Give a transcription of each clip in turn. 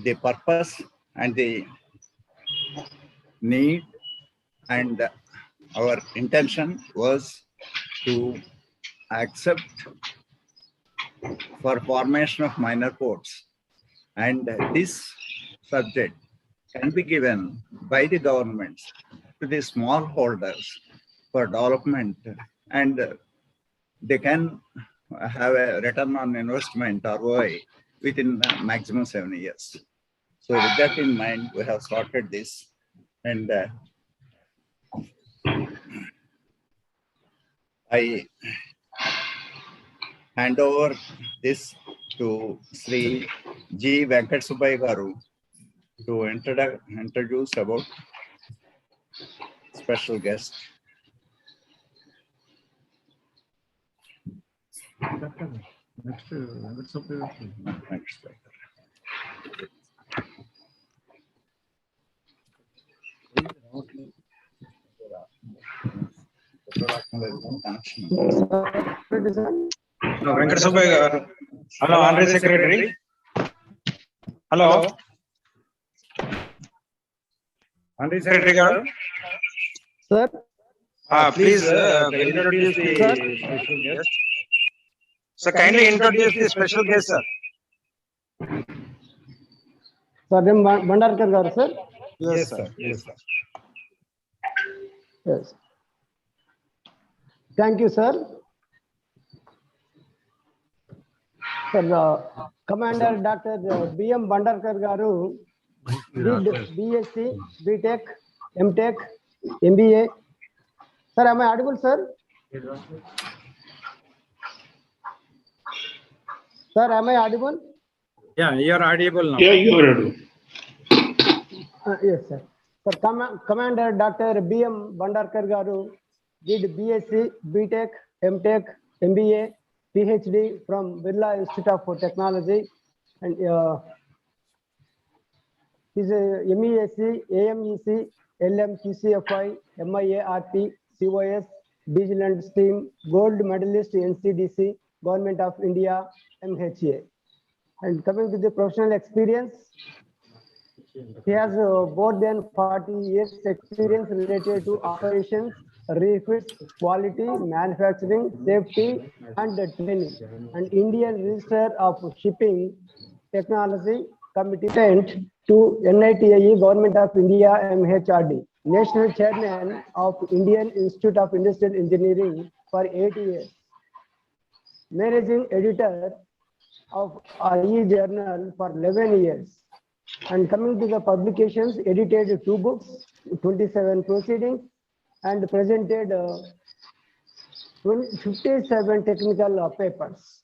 the purpose and the need and our intention was to accept for formation of minor ports, and this subject can be given by the governments to the small holders for development, and they can have a return on investment ROI within maximum 7 years. So with that in mind, we have started this, and I hand over this to Sri G. Venkat Subbai Garu to introduce about special guest. Next slide. Venkat Subbai Garu. Hello, Honorary Secretary. Hello. Honorary Secretary Garu. Sir. Please introduce the special guest. So kindly introduce the special guest, sir. Sir, Bandarkar Garu, sir. Yes, sir. Yes, sir. Yes. Thank you, sir. Sir, Commander Dr. B.M. Bandarkar Garu did BSc, BTech, MTech, MBA. Sir, am I audible, sir? Sir, am I audible? Yeah, you are audible now. Yeah, you are audible. Yes, sir. Sir, Commander Dr. B.M. Bandarkar Garu did BSc, BTech, MTech, MBA, PhD from Birla Institute of Technology, and his MESc, AMEC, LM, QCFI, MIARP, COS, Vigilant Steam, Gold Medalist NCDC, Government of India, MHA. And coming to the professional experience, he has more than 40 years experience related to operations, refits, quality, manufacturing, safety, and training. And Indian Register of Shipping Technology commitment to NITIE, Government of India, MHRD, National Chairman of Indian Institute of Industrial Engineering for 8 years, Managing Editor of IE Journal for 11 years. And coming to the publications, edited 2 books, 27 proceedings, and presented 57 technical papers.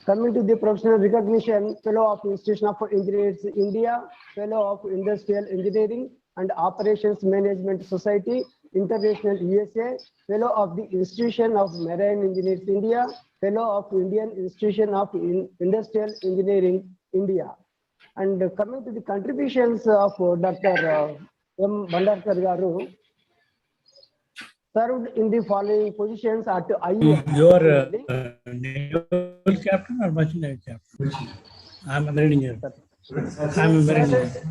Coming to the professional recognition, Fellow of Institution of Engineers India, Fellow of Industrial Engineering and Operations Management Society, International USA, Fellow of the Institution of Marine Engineers India, Fellow of Indian Institution of Industrial Engineering India. And coming to the contributions of Dr. M. Bandarkar Garu, served in the following positions at IE. Your naval captain or merchant navy captain? I'm a marine engineer. I'm a marine engineer.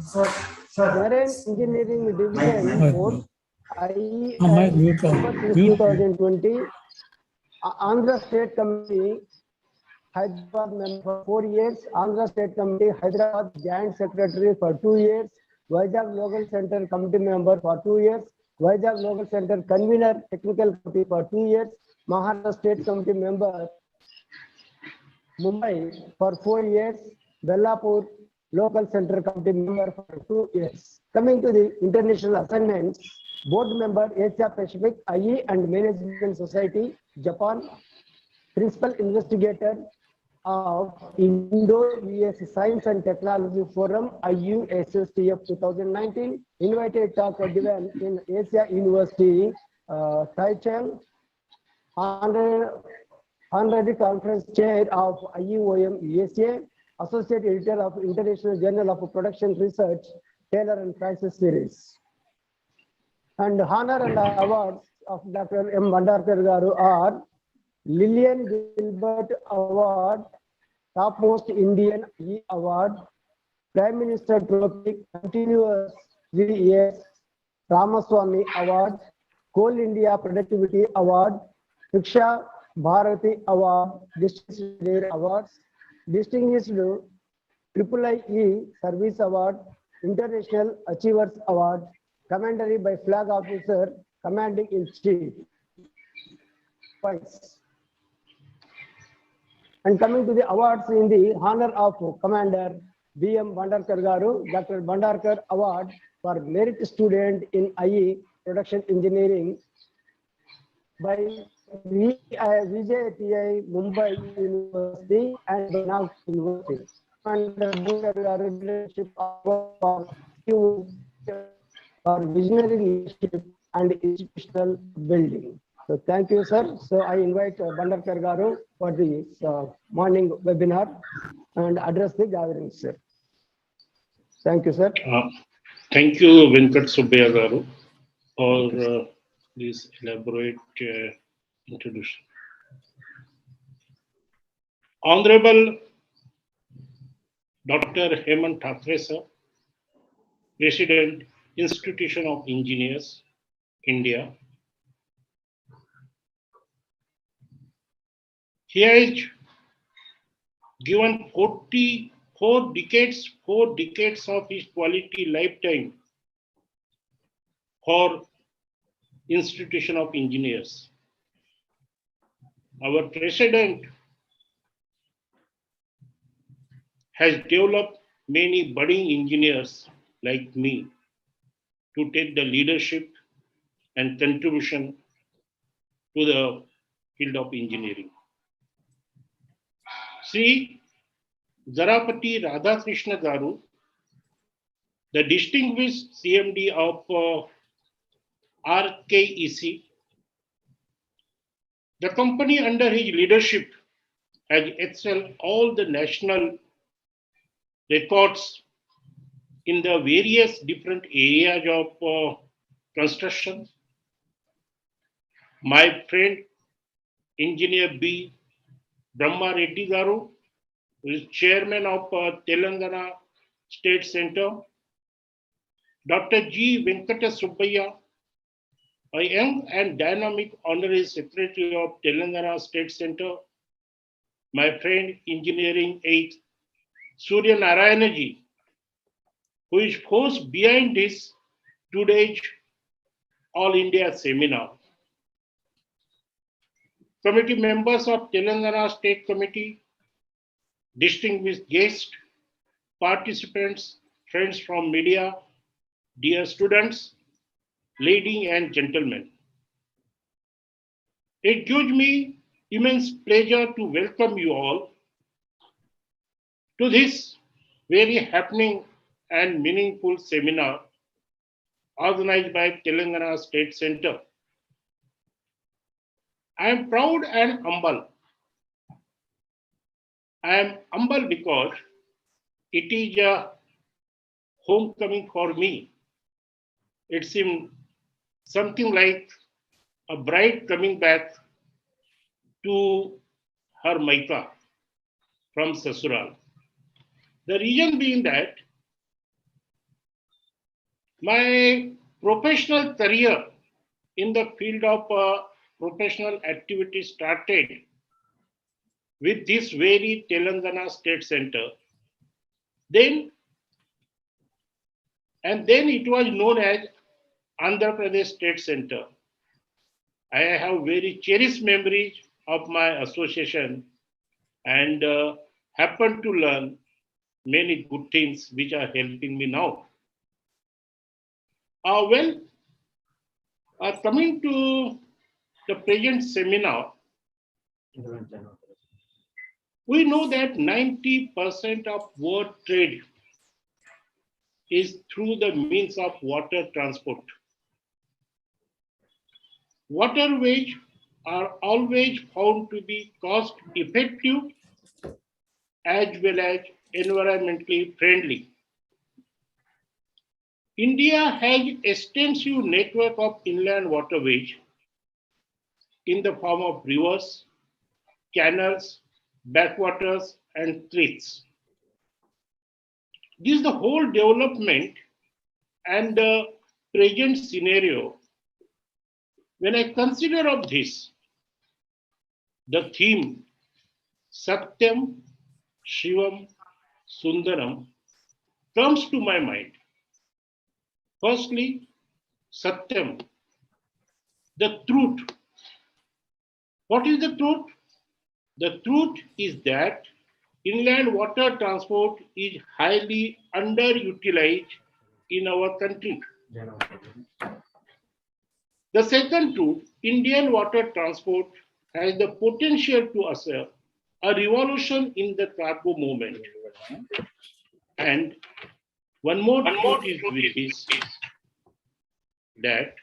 Marine Engineering Division Board, IE, 2020. Andhra State Committee, Hyderabad member for 4 years, Andhra State Committee, Hyderabad Joint Secretary for 2 years, Vizag Local Center Committee member for 2 years, Vizag Local Center Convener Technical Committee for 2 years, Maharashtra State Committee member, Mumbai for 4 years, Bellapur Local Center Committee member for 2 years. Coming to the international assignments, board member Asia Pacific, IE and Management Society, Japan, principal investigator of Indo-US Science and Technology Forum, IUSSTF 2019, invited talk given in Asia University, Taichung, honorary conference chair of IUOM USA, associate editor of International Journal of Production Research, Taylor and Francis series. And honor and awards of Dr. M. Bandarkar Garu are Lillian Gilbert Award, Topmost Indian E Award, Prime Minister Trophy Continuous 3 Years Ramaswamy Award, Coal India Productivity Award, Shiksha Bharati Award, Distinguished Leader Awards, Distinguished IIIE Service Award, International Achievers Award, Commentary by Flag Officer, Commanding in Chief. Twice. And coming to the awards in the honor of Commander B.M. Bandarkar Garu, Dr. Bandarkar Award for Merit Student in IE Production Engineering by VJTI Mumbai University and Nagpur University. Commander Bandarkar Garu Leadership Award for Visionary Leadership and Institutional Building. So thank you, sir. So I invite Bandarkar Garu for the morning webinar and address the gathering, sir. Thank you, sir. Thank you, Venkat Subbaya Garu, for this elaborate introduction. Honorable Dr. Hemant Thackeray, sir, President, Institution of Engineers, India. He has given 4 decades of his quality lifetime for Institution of Engineers. Our president has developed many budding engineers like me to take the leadership and contribution to the field of engineering. Sri Zarapati Radhakrishna Garu, the distinguished CMD of RKEC, the company under his leadership has excelled all the national records in the various different areas of construction. My friend, Engineer B. Brahma Reddy Garu, who is chairman of Telangana State Center. Dr. G. Venkata Subbaya, a young and dynamic honorary secretary of Telangana State Center. My friend, Engineering 8, Surya Narayanaji, who is force behind this today's All India seminar. Committee members of Telangana State Committee, distinguished guests, participants, friends from media, dear students, ladies and gentlemen. It gives me immense pleasure to welcome you all to this very happening and meaningful seminar organized by Telangana State Center. I am proud and humble. I am humble because it is a homecoming for me. It seemed something like a bride coming back to her Maika from Sasural. The reason being that my professional career in the field of professional activity started with this very Telangana State Center. Then it was known as Andhra Pradesh State Center. I have very cherished memories of my association and happen to learn many good things which are helping me now. Coming to the present seminar, we know that 90% of world trade is through the means of water transport. Waterways are always found to be cost effective as well as environmentally friendly. India has extensive network of inland waterways in the form of rivers, canals, backwaters, and creeks. This is the whole development and the present scenario. When I consider of this, the theme Satyam, Shivam, Sundaram comes to my mind. Firstly, Satyam, the truth. What is the truth? The truth is that inland water transport is highly underutilized in our country. The second truth, Indian water transport has the potential to usher a revolution in the cargo movement. And one more truth is with this, that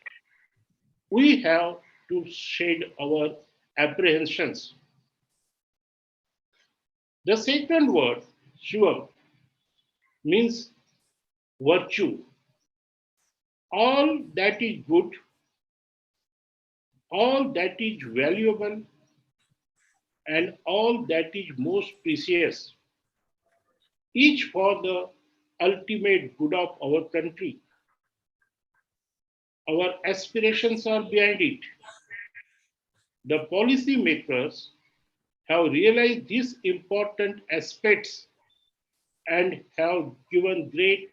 we have to shed our apprehensions. The second word, Shivam, means virtue. All that is good, all that is valuable, and all that is most precious, each for the ultimate good of our country. Our aspirations are behind it. The policy makers have realized these important aspects and have given great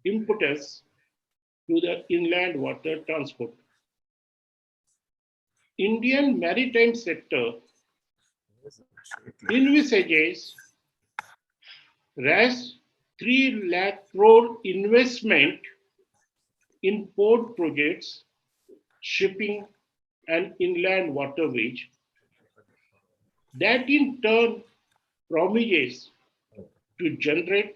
impetus to the inland water transport. Indian maritime sector envisages Rs 3 lakh crore investment in port projects, shipping and inland waterways that in turn promises to generate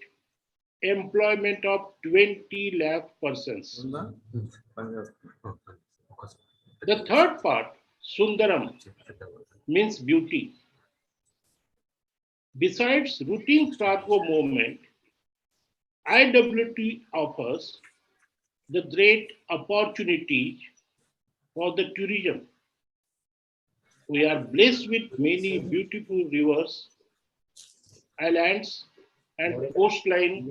employment of 20 lakh persons. The third part, Sundaram, means beauty. Besides routine cargo movement, IWT offers the great opportunity for the tourism. We are blessed with many beautiful rivers, islands, and coastline.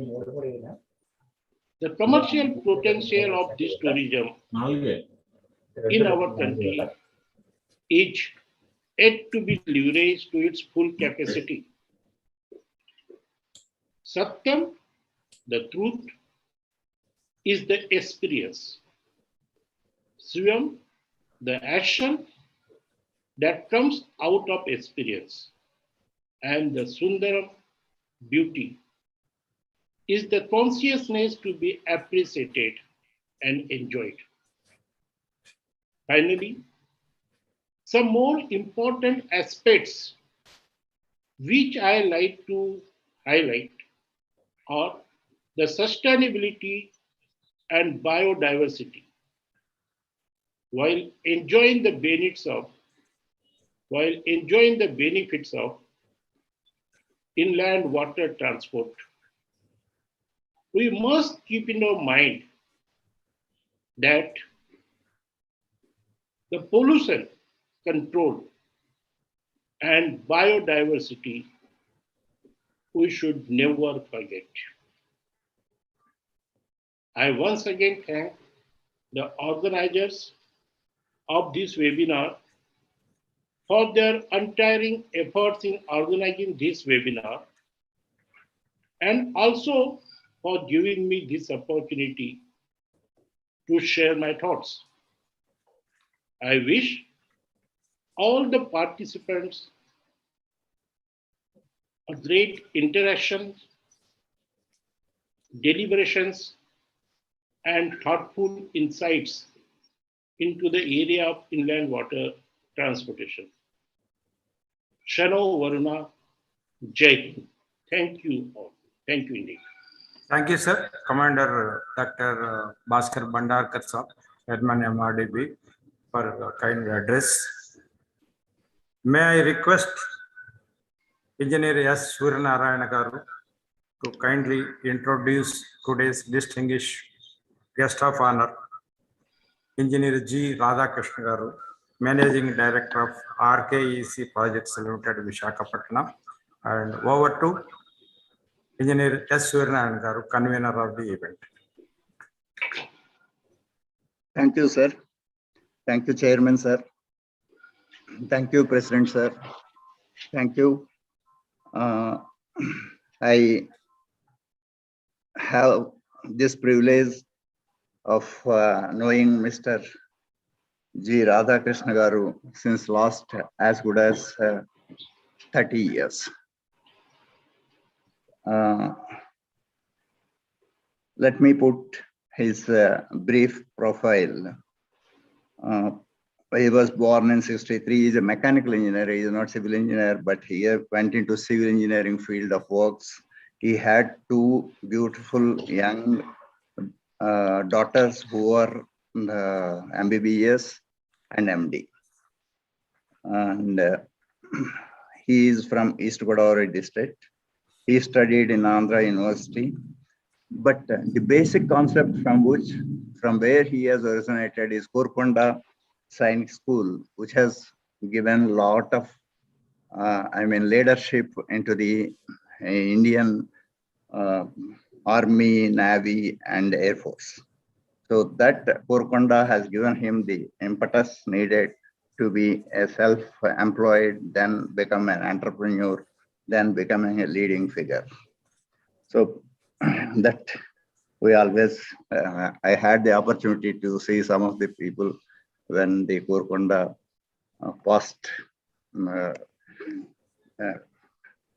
The commercial potential of this tourism in our country is yet to be leveraged to its full capacity. Satyam, the truth, is the experience. Shivam, the action that comes out of experience. And the Sundaram, beauty, is the consciousness to be appreciated and enjoyed. Finally, some more important aspects which I like to highlight are the sustainability and biodiversity. While enjoying the benefits of inland water transport, we must keep in our mind that the pollution control and biodiversity we should never forget. I once again thank the organizers of this webinar for their untiring efforts in organizing this webinar and also for giving me this opportunity to share my thoughts. I wish all the participants a great interaction, deliberations, and thoughtful insights into the area of inland water transportation. Shano Varuna, Jai Hind. Thank you all. Thank you indeed. Thank you, sir. Commander Dr. Bhaskar Bandarkar, sir, Chairman MRDB, for the kind address. May I request Engineer S. Suryanarayana Garu to kindly introduce today's distinguished guest of honor, Engineer G. Radhakrishna Garu, Managing Director of RKEC Projects Limited, Visakhapatnam, and over to Engineer S. Suryanarayan garu, convener of the event. Thank you, sir. Thank you, Chairman, sir. Thank you, President, sir. Thank you. I have this privilege of knowing Mr. G. Radhakrishna Garu since last as good as 30 years. Let me put his brief profile. He was born in 63. He is a mechanical engineer. He is not civil engineer, but he went into civil engineering field of works. He had two beautiful young daughters who were MBBS and MD. And he is from East Godavari district. He studied in Andhra University. But the basic concept from where he has originated is Kurkonda Science School, which has given a lot of, leadership into the Indian Army, Navy, and Air Force. So that Kurkonda has given him the impetus needed to be a self-employed, then become an entrepreneur, then becoming a leading figure. So that we always, I had the opportunity to see some of the people when the Kurkonda past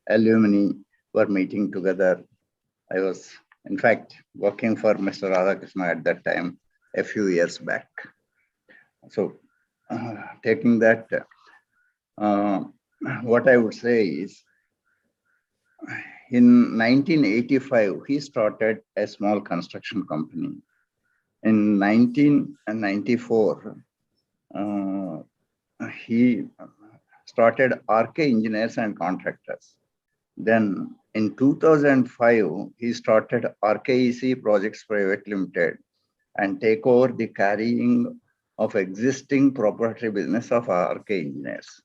alumni were meeting together. I was, in fact, working for Mr. Radhakrishna at that time, a few years back. So taking that, what I would say is, in 1985, he started a small construction company. In 1994, he started RK Engineers and Contractors. Then in 2005, he started RKEC Projects Private Limited and take over the carrying of existing proprietary business of RK Engineers.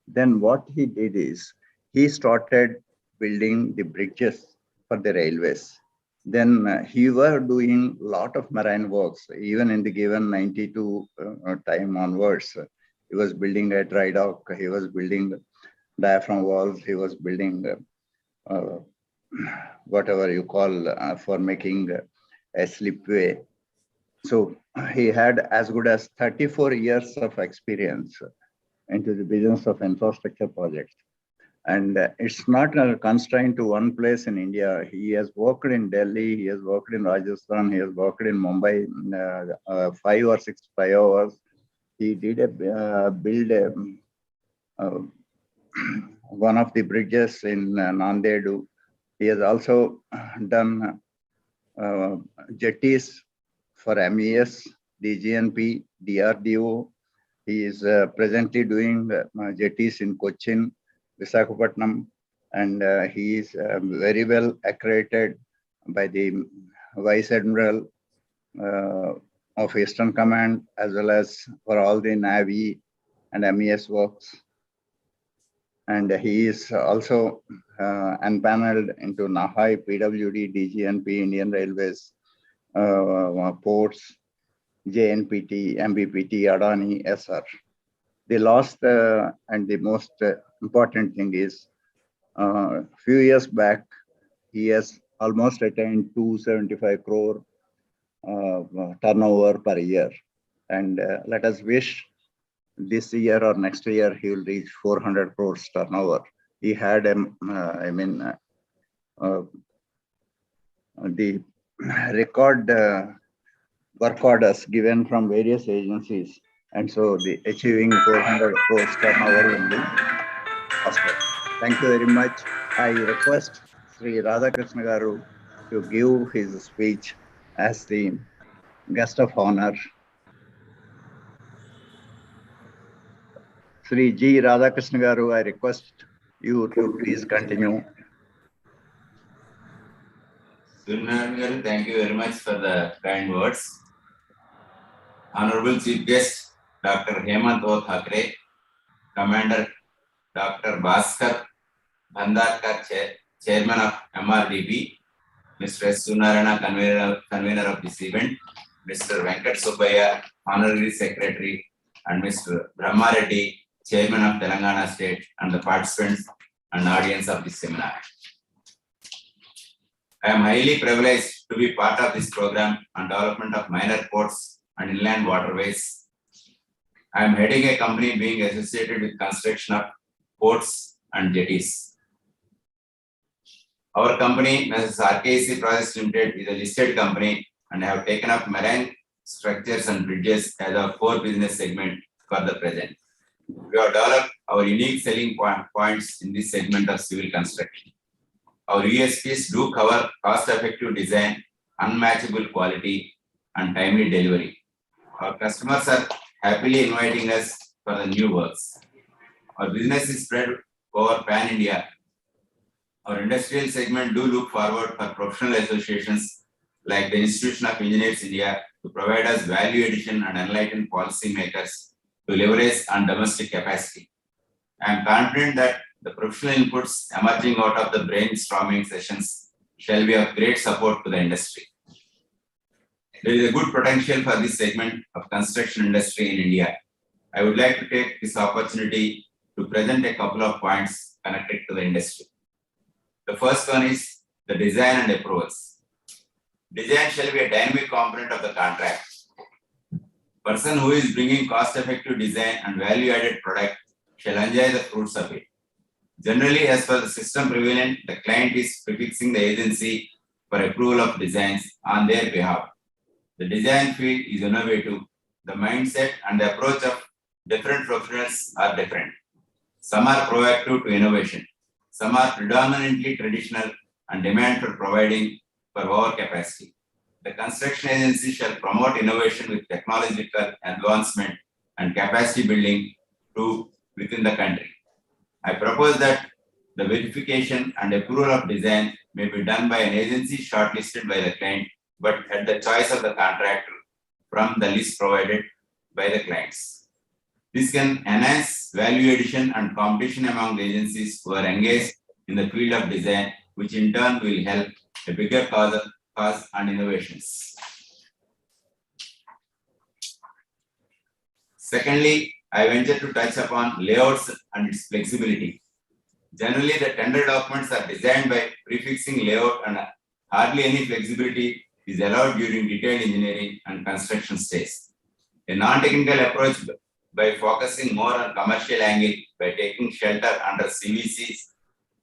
Then what he did is, he started building the bridges for the railways. Then he were doing a lot of marine works, even in the given 92 time onwards. He was building a dry dock, he was building diaphragm walls, he was building whatever you call for making a slipway. So he had as good as 34 years of experience into the business of infrastructure projects. And it's not constrained to one place in India. He has worked in Delhi, he has worked in Rajasthan, he has worked in Mumbai, 5 or 6 flyovers. He did build one of the bridges in Nandedu. He has also done jetties for MES, DGNP, DRDO. He is presently doing jetties in Cochin, Visakhapatnam, and he is very well accredited by the Vice Admiral of Eastern Command, as well as for all the Navy and MES works. And he is also unpaneled into Nahai, PWD, DGNP, Indian Railways, ports, JNPT, MBPT, Adani, SR. The last and the most important thing is, a few years back, he has almost attained 275 crore turnover per year. And let us wish this year or next year he will reach 400 crores turnover. He had the record work orders given from various agencies, and so the achieving 400 crores turnover will be possible. Thank you very much. I request Sri Radhakrishna Garu to give his speech as the guest of honor. Sri G. Radhakrishna Garu, I request you to please continue. Suryanarayan garu, thank you very much for the kind words. Honorable Chief Guest, Dr. Hemant O. Thackeray, Commander Dr. Bhaskar Bhandarkar, Chairman of MRDB, Mr. S. Sunarana, convener of this event, Mr. Venkat Subbaya, Honorary Secretary, and Mr. Brahma Reddy, Chairman of Telangana State, and the participants and audience of this seminar. I am highly privileged to be part of this program on development of minor ports and inland waterways. I am heading a company being associated with construction of ports and jetties. Our company, Mrs. RKC Projects Limited, is a listed company and have taken up marine structures and bridges as our core business segment for the present. We have developed our unique selling points in this segment of civil construction. Our USPs do cover cost-effective design, unmatchable quality, and timely delivery. Our customers are happily inviting us for the new works. Our business is spread over pan-India. Our industrial segment do look forward for professional associations like the Institution of Engineers India to provide us value addition and enlighten policymakers to leverage on domestic capacity. I am confident that the professional inputs emerging out of the brainstorming sessions shall be of great support to the industry. There is a good potential for this segment of construction industry in India. I would like to take this opportunity to present a couple of points connected to the industry. The first one is the design and approvals. Design shall be a dynamic component of the contract. Person who is bringing cost-effective design and value-added product shall enjoy the fruits of it. Generally, as per the system prevalent, the client is prefixing the agency for approval of designs on their behalf. The design field is innovative. The mindset and the approach of different professionals are different. Some are proactive to innovation. Some are predominantly traditional and demand for providing for overcapacity. The construction agency shall promote innovation with technological advancement and capacity building within the country. I propose that the verification and approval of design may be done by an agency shortlisted by the client, but at the choice of the contractor from the list provided by the clients. This can enhance value addition and competition among the agencies who are engaged in the field of design, which in turn will help a bigger cause and innovations. Secondly, I venture to touch upon layouts and its flexibility. Generally, the tender documents are designed by prefixing layout and hardly any flexibility is allowed during detailed engineering and construction stage. A non-technical approach by focusing more on commercial angle by taking shelter under CVCs,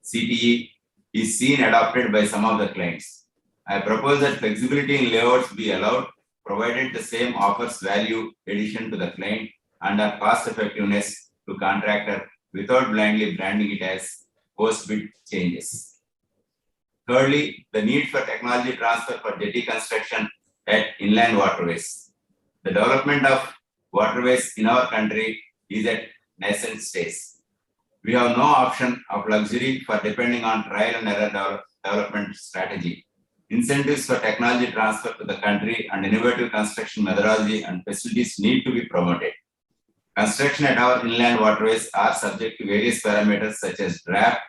CTE is seen adopted by some of the clients. I propose that flexibility in layouts be allowed, provided the same offers value addition to the client and a cost effectiveness to contractor without blindly branding it as post-bid changes. Thirdly, the need for technology transfer for jetty construction at inland waterways. The development of waterways in our country is at nascent stage. We have no option of luxury for depending on trial and error development strategy. Incentives for technology transfer to the country and innovative construction methodology and facilities need to be promoted. Construction at our inland waterways are subject to various parameters such as draft,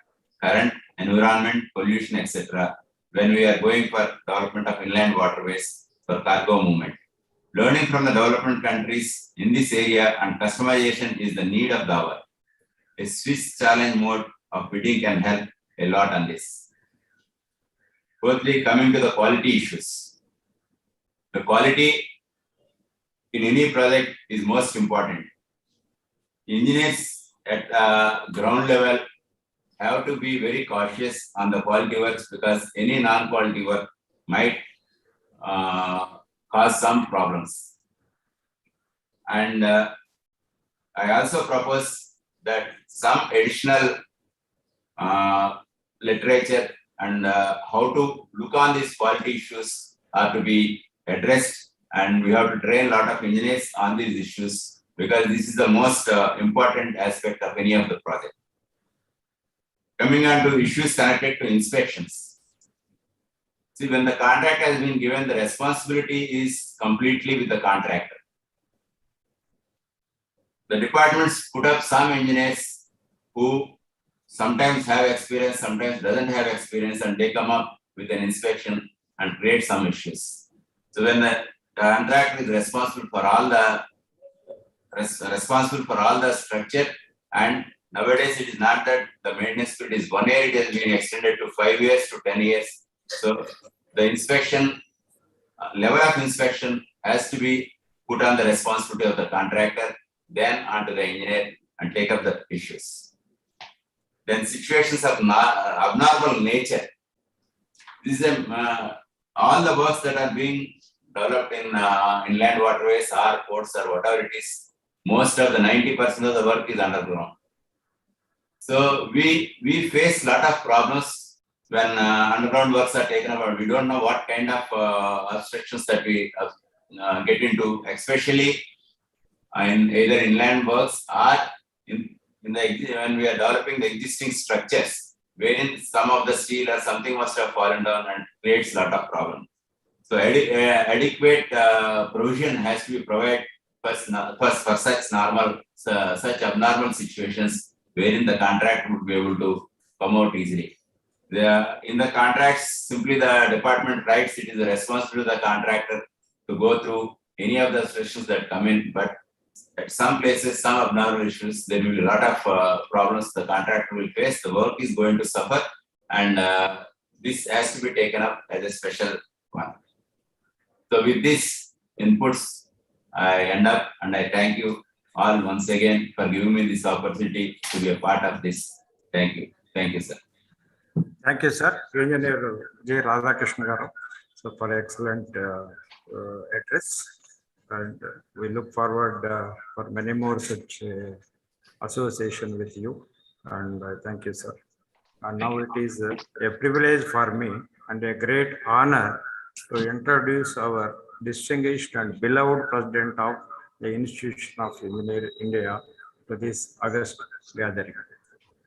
current, environment, pollution, etc. when we are going for development of inland waterways for cargo movement. Learning from the development countries in this area and customization is the need of the hour. A Swiss challenge mode of bidding can help a lot on this. Fourthly, coming to the quality issues. The quality in any project is most important. Engineers at ground level have to be very cautious on the quality works because any non-quality work might cause some problems. And I also propose that some additional literature and how to look on these quality issues are to be addressed, and we have to train a lot of engineers on these issues because this is the most important aspect of any of the project. Coming on to issues connected to inspections. See, when the contract has been given, the responsibility is completely with the contractor. The departments put up some engineers who sometimes have experience, sometimes doesn't have experience, and they come up with an inspection and create some issues. So when the contractor is responsible for all the structure, and nowadays it is not that the maintenance period is 1 year, it has been extended to 5 years to 10 years. So the inspection, level of inspection has to be put on the responsibility of the contractor, then onto the engineer, and take up the issues. Then situations of abnormal nature. This is all the works that are being developed in inland waterways or ports or whatever it is. Most of the 90% of the work is underground. So we face a lot of problems when underground works are taken up. We don't know what kind of obstructions that we get into, especially in either inland works or when we are developing the existing structures, wherein some of the steel or something must have fallen down and creates a lot of problem. So adequate provision has to be provided for such abnormal situations, wherein the contract would be able to come out easily. In the contracts, simply the department writes it is the responsibility of the contractor to go through any of the restrictions that come in, but at some places, some abnormal issues, there will be a lot of problems the contractor will face. The work is going to suffer, and this has to be taken up as a special one. So with these inputs, I end up, and I thank you all once again for giving me this opportunity to be a part of this. Thank you. Thank you, sir. Thank you, sir. Engineer J. Radhakrishna Garu, so for excellent address. And we look forward for many more such association with you. And thank you, sir. And now it is a privilege for me and a great honor to introduce our distinguished and beloved president of the Institution of Engineering India to this August gathering.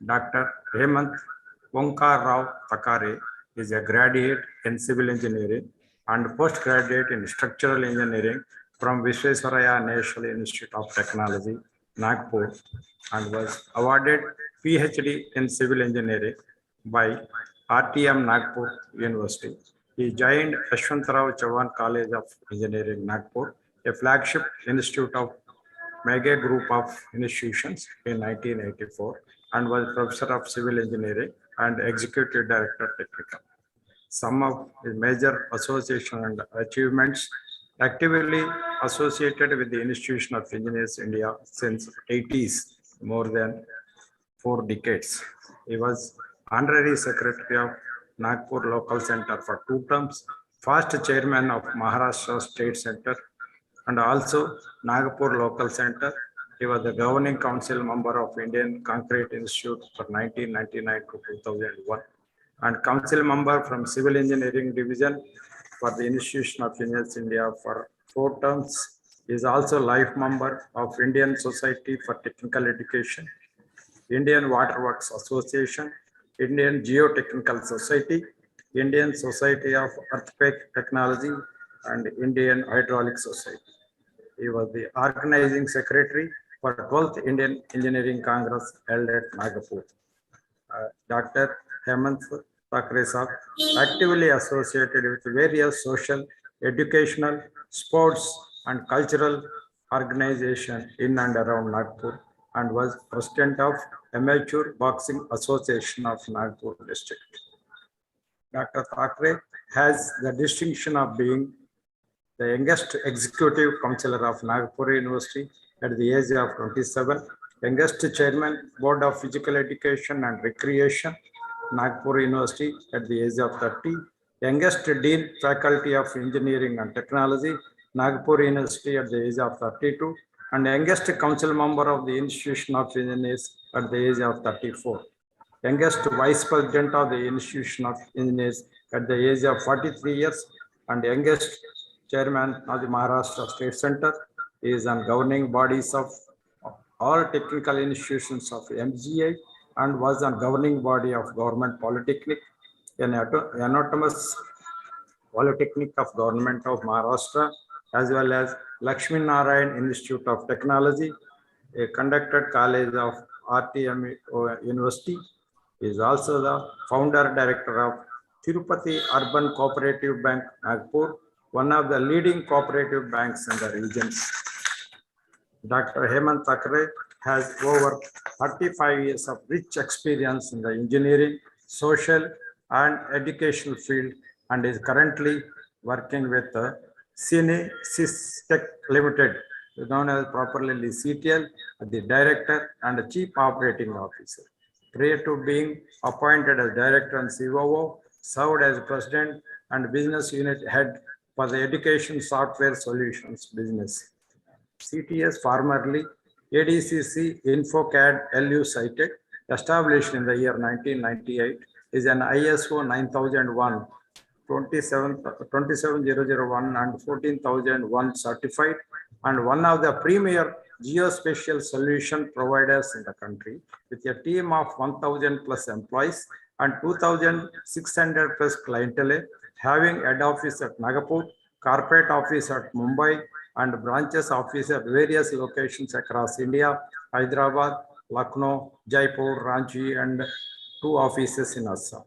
Dr. Hemant Onkar Rao Thakare is a graduate in civil engineering and postgraduate in structural engineering from Visvesvaraya National Institute of Technology, Nagpur, and was awarded PhD in civil engineering by RTM Nagpur University. He joined Yashwantrao Chauhan College of Engineering, Nagpur, a flagship institute of mega group of institutions in 1984, and was professor of civil engineering and executive director technical. Some of his major association and achievements: actively associated with the Institution of Engineers India since 80s, more than 4 decades. He was honorary secretary of Nagpur Local Center for 2 terms, first chairman of Maharashtra State Center, and also Nagpur Local Center. He was the governing council member of Indian Concrete Institute for 1999 to 2001, and council member from Civil Engineering Division for the Institution of Engineers India for 4 terms. He is also life member of Indian Society for Technical Education, Indian Waterworks Association, Indian Geotechnical Society, Indian Society of Earthquake Technology, and Indian Hydraulic Society. He was the organizing secretary for 12th Indian Engineering Congress held at Nagpur. Dr. Hemant Thakare Saab actively associated with various social, educational, sports, and cultural organizations in and around Nagpur, and was president of Amateur Boxing Association of Nagpur district. Dr. Thakare has the distinction of being the youngest executive councillor of Nagpur University at the age of 27, youngest chairman, Board of Physical Education and Recreation, Nagpur University at the age of 30, youngest Dean Faculty of Engineering and Technology, Nagpur University at the age of 32, and youngest council member of the Institution of Engineers at the age of 34. Youngest vice president of the Institution of Engineers at the age of 43 years, and youngest chairman of the Maharashtra State Center. He is on governing bodies of all technical institutions of MGA and was on governing body of Government Polytechnic, an autonomous Polytechnic of Government of Maharashtra, as well as Lakshmi Narayan Institute of Technology, a conducted college of RTM University, He is also the founder director of Tirupati Urban Cooperative Bank, Nagpur, one of the leading cooperative banks in the region. Dr. Hemant Thakre has over 35 years of rich experience in the engineering, social, and educational field and is currently working with Cine Tech Limited, known as properly CTL, the director and chief operating officer. Prior to being appointed as director and COO, served as president and business unit head for the education software solutions business. CTS, formerly ADCC InfoCAD LU Cited, established in the year 1998, is an ISO 9001, 27001 and 14001 certified and one of the premier geospatial solution providers in the country with a team of 1000 plus employees and 2600 plus clientele, having head office at Nagpur, corporate office at Mumbai, and branches office at various locations across India, Hyderabad, Lucknow, Jaipur, Ranchi, and 2 offices in Assam.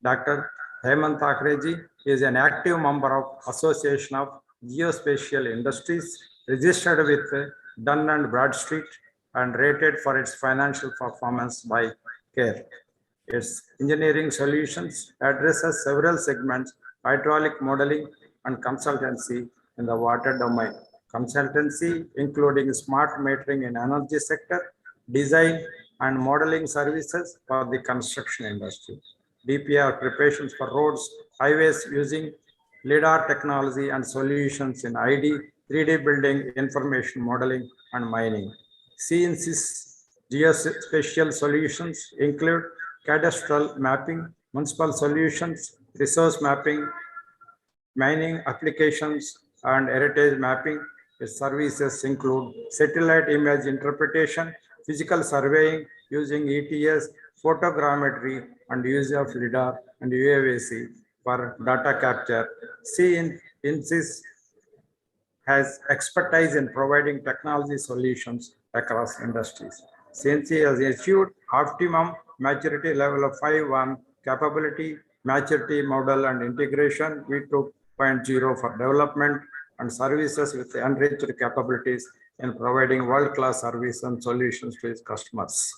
Dr. Hemant Thakre ji is an active member of Association of Geospatial Industries, registered with Dun & Bradstreet and rated for its financial performance by CARE. Its engineering solutions addresses several segments, hydraulic modeling and consultancy in the water domain. Consultancy, including smart metering in energy sector, design and modeling services for the construction industry. DPR preparations for roads, highways using LiDAR technology and solutions in ID, 3D building, information modeling, and mining. CNC's geospatial solutions include cadastral mapping, municipal solutions, resource mapping, mining applications, and heritage mapping. Its services include satellite image interpretation, physical surveying using ETS, photogrammetry, and use of LiDAR and UAVC for data capture. CNCs has expertise in providing technology solutions across industries. CNC has achieved optimum maturity level of 5.1, capability, maturity model and integration V2.0 for development and services with enriched capabilities in providing world-class service and solutions to its customers.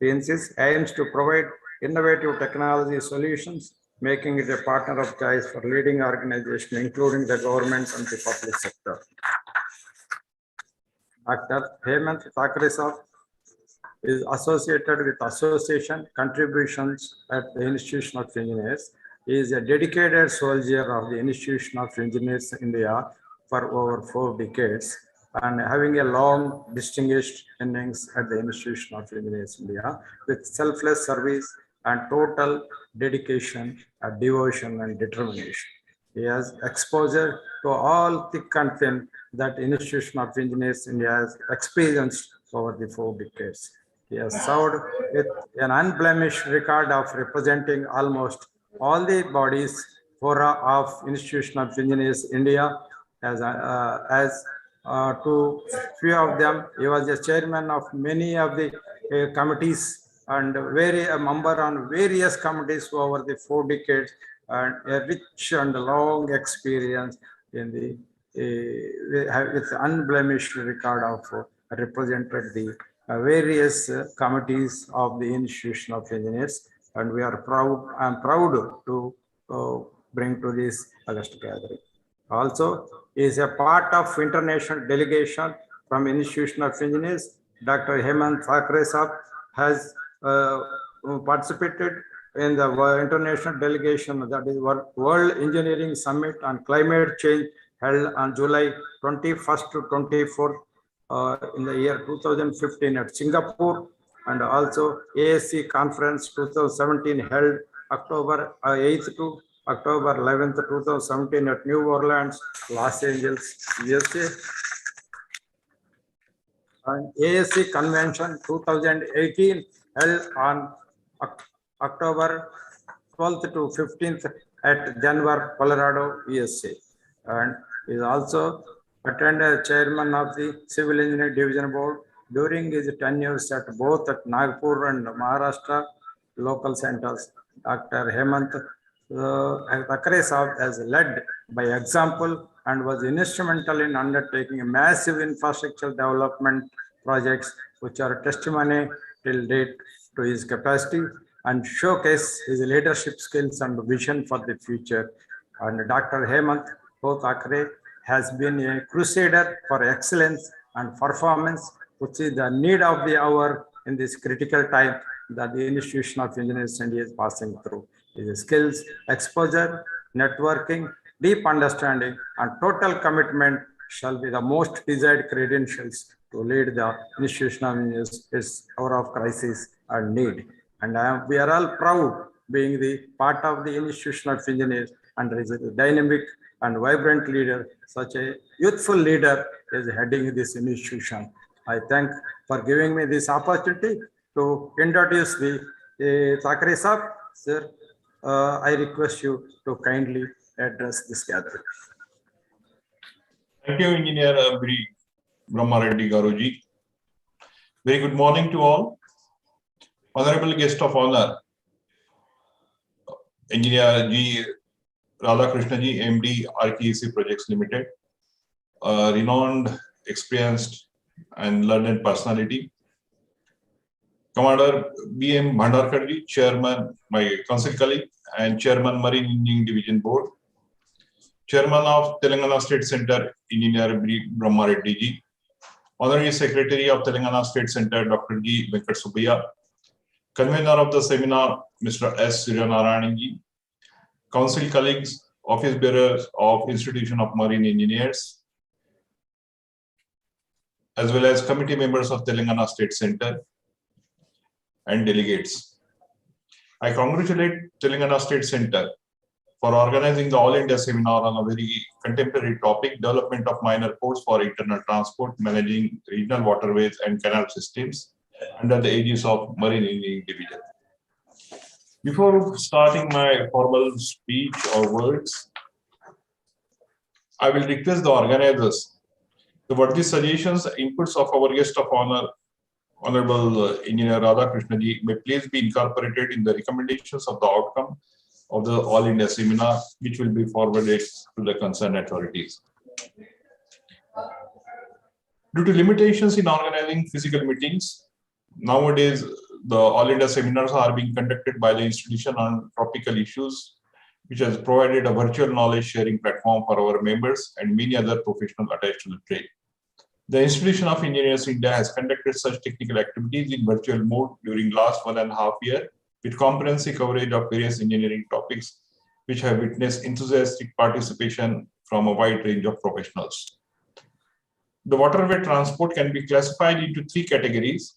CNC aims to provide innovative technology solutions, making it a partner of choice for leading organizations, including the government and the public sector. Dr. Hemant Thakre is associated with Association Contributions at the Institution of Engineers. He is a dedicated soldier of the Institution of Engineers India for over 4 decades and having a long distinguished innings at the Institution of Engineers India with selfless service and total dedication, devotion and determination. He has exposure to all thick and thin that Institution of Engineers India has experienced over the 4 decades. He has served with an unblemished record of representing almost all the bodies fora of Institution of Engineers India. To few of them, he was the chairman of many of the committees and a member on various committees over the 4 decades, and a rich and long experience in the with unblemished record of represented the various committees of the Institution of Engineers, and we are proud. I am proud to bring to this August gathering. Also, is a part of international delegation from Institution of Engineers. Dr. Hemant Thakre has participated in the international delegation, that is World Engineering Summit on Climate Change held on July 21st to 24th in the year 2015 at Singapore, and also ASC Conference 2017 held October 8th to October 11th, 2017 at New Orleans, Los Angeles, USA. And ASC Convention 2018 held on October 12th to 15th at Denver, Colorado, USA. And is also attended as chairman of the Civil Engineering Division Board during his tenures at both at Nagpur and Maharashtra. local centers. Dr. Hemant Thakre Saab has led by example and was instrumental in undertaking massive infrastructure development projects which are testimony till date to his capacity and showcase his leadership skills and vision for the future. And Dr. Hemant Thakre has been a crusader for excellence and performance, which is the need of the hour in this critical time that the Institution of Engineers India is passing through. His skills, exposure, networking, deep understanding, and total commitment shall be the most desired credentials to lead the Institution of Engineers in its hour of crisis and need. And we are all proud being the part of the Institution of Engineers, and there is a dynamic and vibrant leader, such a youthful leader is heading this institution. I thank for giving me this opportunity to introduce the Thakre Saab. Sir, I request you to kindly address this gathering. Thank you, Engineer Brahma Reddy Garuji. Very good morning to all. Honorable guest of honor, Engineer G. Radhakrishna Ji, MD, RKEC Projects Limited, a renowned, experienced, and learned personality. Commander B.M. Bhandarkar Ji, Chairman, my council colleague, and Chairman Marine Engineering Division Board. Chairman of Telangana State Center, Engineer B. Brahma Reddy Ji. Honorary Secretary of Telangana State Center, Dr. G. Venkat Subbaiah. Convener of the seminar, Mr. S. Suryanarayanan Ji. Council colleagues, office bearers of Institution of Marine Engineers, as well as committee members of Telangana State Center and delegates. I congratulate Telangana State Center for organizing the All India seminar on a very contemporary topic, development of minor ports for internal transport, managing regional waterways and canal systems under the aegis of Marine Engineering Division. Before starting my formal speech or words, I will request the organizers to what the suggestions, inputs of our guest of honor, Honorable Engineer Radhakrishna Ji, may please be incorporated in the recommendations of the outcome of the All India seminar, which will be forwarded to the concerned authorities. Due to limitations in organizing physical meetings, nowadays the All India seminars are being conducted by the institution on tropical issues, which has provided a virtual knowledge sharing platform for our members and many other professionals attached to the trade. The Institution of Engineers India has conducted such technical activities in virtual mode during last 1.5 years, with comprehensive coverage of various engineering topics, which have witnessed enthusiastic participation from a wide range of professionals. The waterway transport can be classified into 3 categories: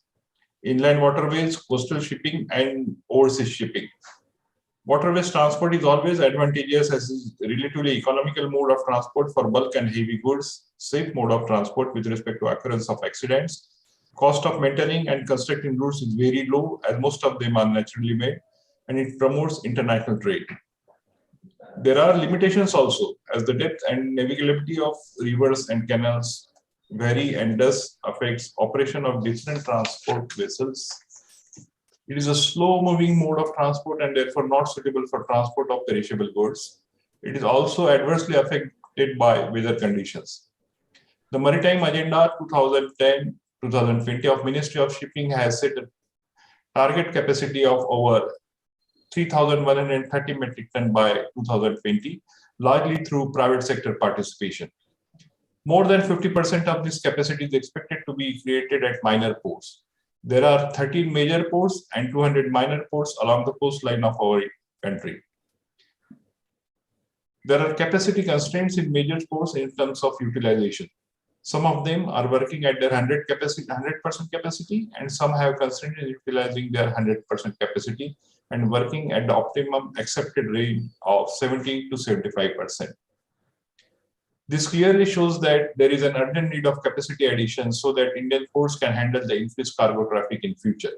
inland waterways, coastal shipping, and overseas shipping. Waterways transport is always advantageous as is a relatively economical mode of transport for bulk and heavy goods, safe mode of transport with respect to occurrence of accidents. Cost of maintaining and constructing routes is very low as most of them are naturally made, and it promotes international trade. There are limitations also as the depth and navigability of rivers and canals vary and thus affects operation of different transport vessels. It is a slow-moving mode of transport and therefore not suitable for transport of perishable goods. It is also adversely affected by weather conditions. The Maritime Agenda 2010-2020 of Ministry of Shipping has set a target capacity of over 3,130 metric ton by 2020, largely through private sector participation. More than 50% of this capacity is expected to be created at minor ports. There are 13 major ports and 200 minor ports along the coastline of our country. There are capacity constraints in major ports in terms of utilization. Some of them are working at their 100% capacity, and some have constraints in utilizing their 100% capacity and working at the optimum accepted range of 70 to 75%. This clearly shows that there is an urgent need of capacity addition so that Indian ports can handle the increased cargo traffic in future.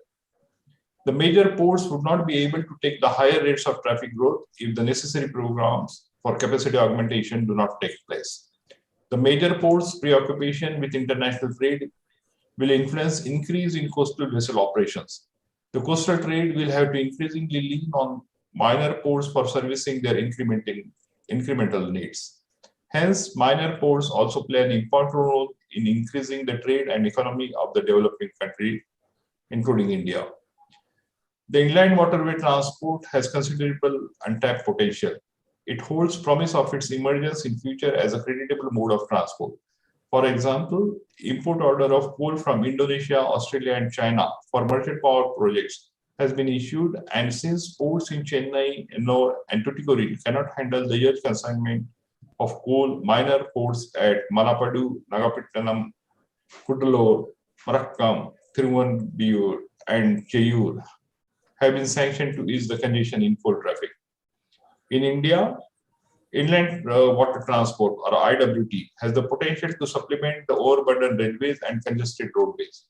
The major ports would not be able to take the higher rates of traffic growth if the necessary programs for capacity augmentation do not take place. The major ports' preoccupation with international trade will influence increase in coastal vessel operations. The coastal trade will have to increasingly lean on minor ports for servicing their incremental needs. Hence, minor ports also play an important role in increasing the trade and economy of the developing country, including India. The inland waterway transport has considerable untapped potential. It holds promise of its emergence in future as a creditable mode of transport. For example, import order of coal from Indonesia, Australia, and China for merchant power projects has been issued, and since ports in Chennai, Ennore, and Tuticorin cannot handle the huge consignment of coal, minor ports at Malapadu, Nagapattinam, Cuddalore, Marakkam, Thiruvanmiyur, and Cheyur have been sanctioned to ease the congestion in coal traffic. In India, inland water transport, or IWT, has the potential to supplement the overburdened railways and congested roadways.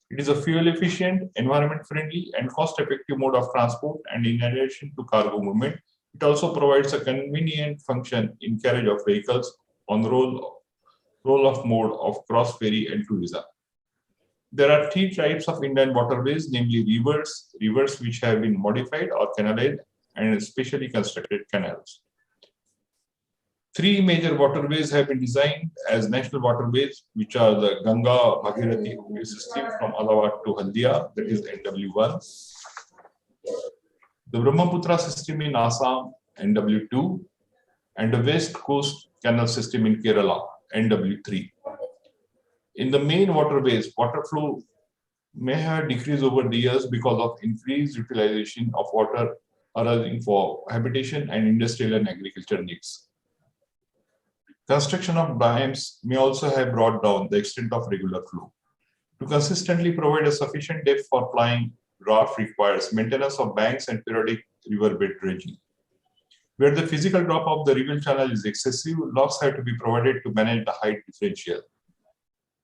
It is a fuel-efficient, environment-friendly, and cost-effective mode of transport, and in addition to cargo movement, it also provides a convenient function in carriage of vehicles on the roll-off mode of cross-ferry and tourism. There are three types of inland waterways, namely rivers which have been modified or canalized, and specially constructed canals. Three major waterways have been designed as national waterways, which are the Ganga Bhagirathi system from Allahabad to Haldia, that is NW1. The Brahmaputra system in Assam, NW2, and the West Coast Canal system in Kerala, NW3. In the main waterways, water flow may have decreased over the years because of increased utilization of water arising for habitation and industrial and agriculture needs. Construction of dams may also have brought down the extent of regular flow. To consistently provide a sufficient depth for plying draft requires maintenance of banks and periodic riverbed dredging. Where the physical drop of the river channel is excessive, locks have to be provided to manage the height differential.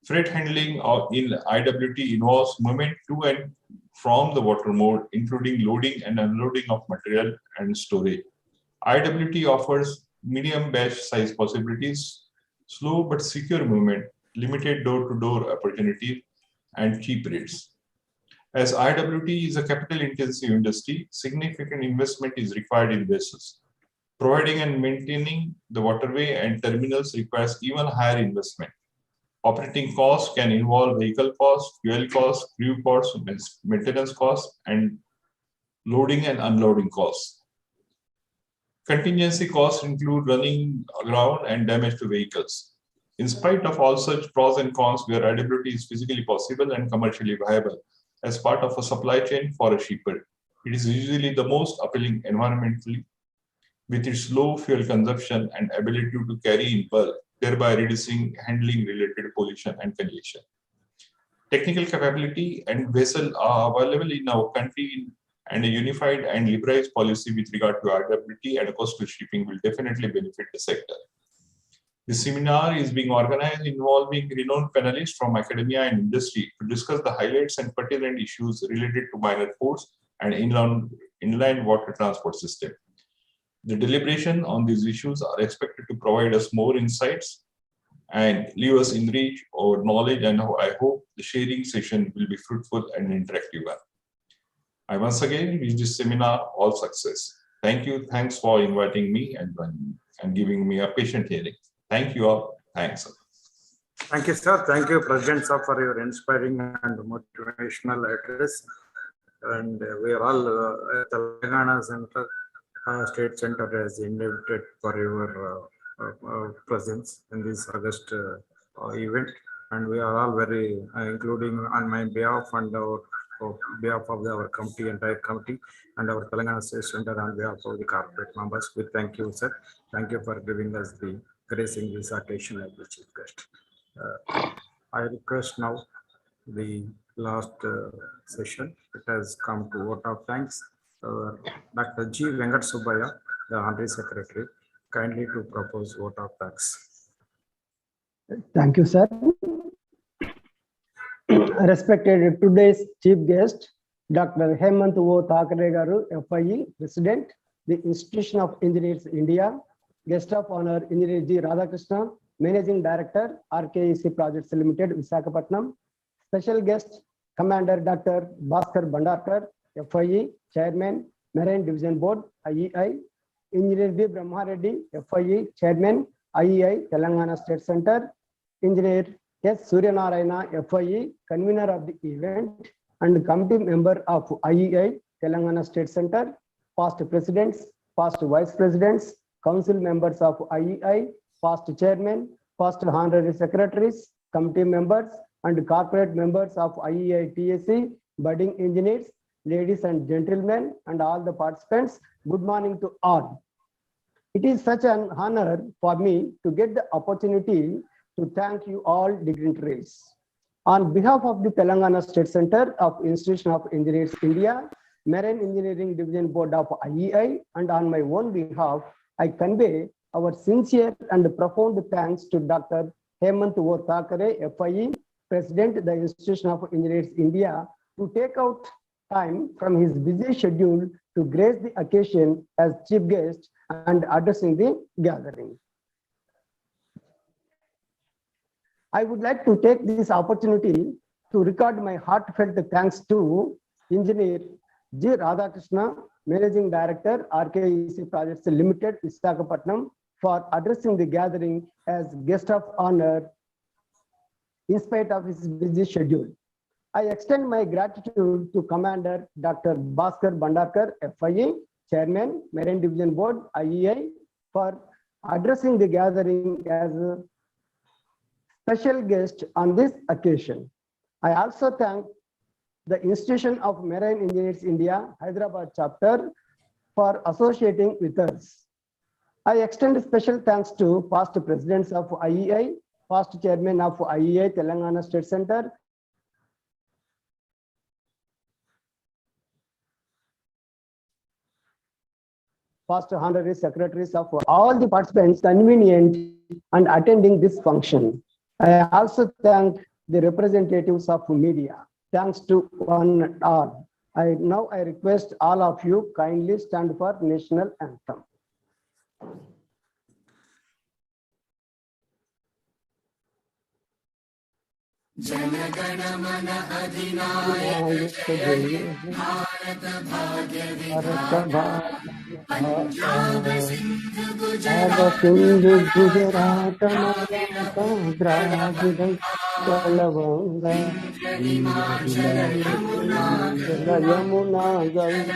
Freight handling in IWT involves movement to and from the water mode, including loading and unloading of material and storage. IWT offers medium batch size possibilities, slow but secure movement, limited door-to-door opportunity, and cheap rates. As IWT is a capital-intensive industry, significant investment is required in vessels. Providing and maintaining the waterway and terminals requires even higher investment. Operating costs can involve vehicle costs, fuel costs, crew costs, maintenance costs, and loading and unloading costs. Contingency costs include running aground and damage to vehicles. In spite of all such pros and cons, where IWT is physically possible and commercially viable as part of a supply chain for a shipper, it is usually the most appealing environmentally, with its low fuel consumption and ability to carry in bulk, thereby reducing handling-related pollution and congestion. Technical capability and vessel are available in our country, and a unified and liberalized policy with regard to IWT and coastal shipping will definitely benefit the sector. This seminar is being organized involving renowned panelists from academia and industry to discuss the highlights and pertinent issues related to minor ports and inland water transport system. The deliberation on these issues are expected to provide us more insights and leave us enriched our knowledge, and I hope the sharing session will be fruitful and interactive one. I once again wish this seminar all success. Thank you. Thanks for inviting me and giving me a patient hearing. Thank you all. Thanks. Thank you, sir. Thank you, President sir, for your inspiring and motivational address. And we are all at the Telangana Center, State Center has invited for your presence in this August event. And we are all very, including on my behalf and our behalf of our committee, entire committee, and our Telangana State Center on behalf of the corporate members. We thank you, sir. Thank you for giving us the gracing this occasion as the chief guest. I request now the last session. It has come to vote of thanks. Dr. G. Venkat Subbaya, the Honorary Secretary, kindly to propose vote of thanks. Thank you, sir. Respected today's chief guest, Dr. Hemant O. Thakare Garu, FIE, President, the Institution of Engineers India, Guest of Honor, Engineer G. Radhakrishna, Managing Director, RKEC Projects Limited, Visakhapatnam, Special Guest, Commander Dr. Bhaskar Bandarkar, FIE, Chairman, Marine Division Board, IEI. Engineer B. Brahma Reddy, FIE, Chairman, IEI, Telangana State Center. Engineer S. Suryanarayana, FIE, Convener of the event and committee member of IEI, Telangana State Center. Past presidents, past vice presidents, council members of IEI, past chairman, past honorary secretaries, committee members, and corporate members of IEI TSC, budding engineers, ladies and gentlemen, and all the participants, good morning to all. It is such an honor for me to get the opportunity to thank you all dignitaries. On behalf of the Telangana State Center of Institution of Engineers India, Marine Engineering Division Board of IEI, and on my own behalf, I convey our sincere and profound thanks to Dr. Hemant Thakare, FIE, President, the Institution of Engineers India, to take out time from his busy schedule to grace the occasion as chief guest and addressing the gathering. I would like to take this opportunity to record my heartfelt thanks to Engineer G. Radhakrishna, Managing Director, RKEC Projects Limited, Visakhapatnam, for addressing the gathering as guest of honor in spite of his busy schedule. I extend my gratitude to Commander Dr. Bhaskar Bandarkar, FIE, Chairman, Marine Division Board, IEI, for addressing the gathering as a special guest on this occasion. I also thank the Institution of Marine Engineers India, Hyderabad chapter, for associating with us. I extend special thanks to past presidents of IEI, past chairman of IEI, Telangana State Center, past honorary secretaries of all the participants convenient and attending this function. I also thank the representatives of media. Thanks to one and all. Now I request all of you kindly stand for national anthem. Jana Gana Mana अधिनायक Bharat भाग्य विधाता पंजाब सिंध गुजरात गुजरात द्राविड कलवंगा हिमाचल यमुना यमुना गंगा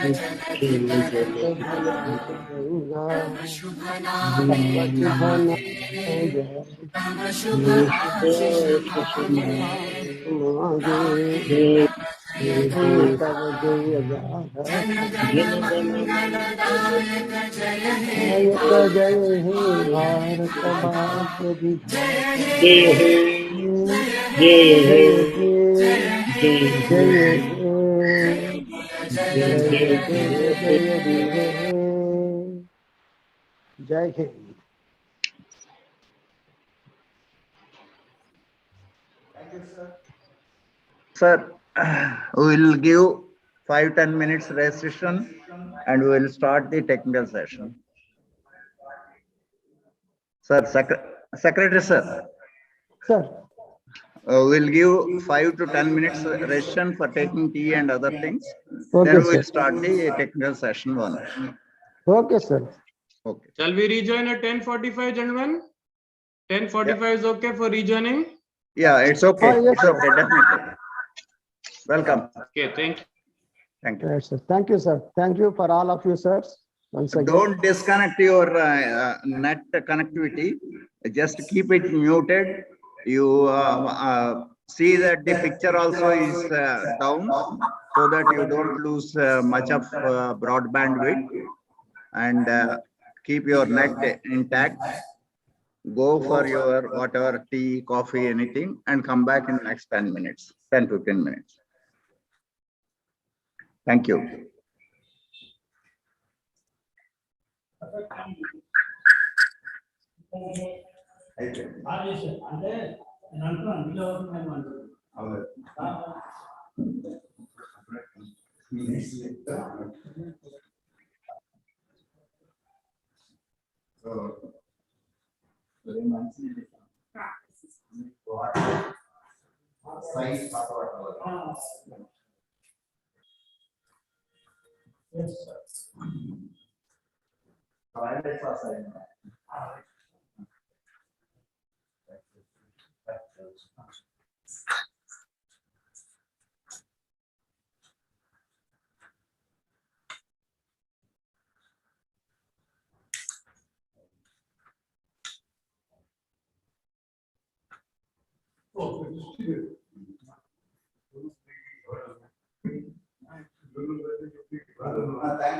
शुभ नाम तव शुभ आशीष तब जय जनगण मंगलदायक जय हे जय हे भारत भाग्य जय हे जय हे जय हे। Sir, we will give 5-10 minutes restriction and we will start the technical session. Sir, Secretary, sir. Sir. We'll give 5 to 10 minutes restriction for taking tea and other things. Okay, then we'll sir. start the technical session one. Okay, sir. Okay. Shall we rejoin at 10:45, gentlemen? 10:45 is okay for rejoining? Yeah, it's okay. Oh, yes, it's okay, definitely. Welcome. Okay, thank you. Thank you. Yes, sir. Thank you, sir. Thank you for all of you, sirs. Once again. Don't disconnect your net connectivity. Just keep it muted. You see that the picture also is down so that you don't lose much of broadband width, and keep your net intact. Go for your whatever tea, coffee, anything, and come back in the next 10 minutes, 10-15 minutes. Thank you. Thank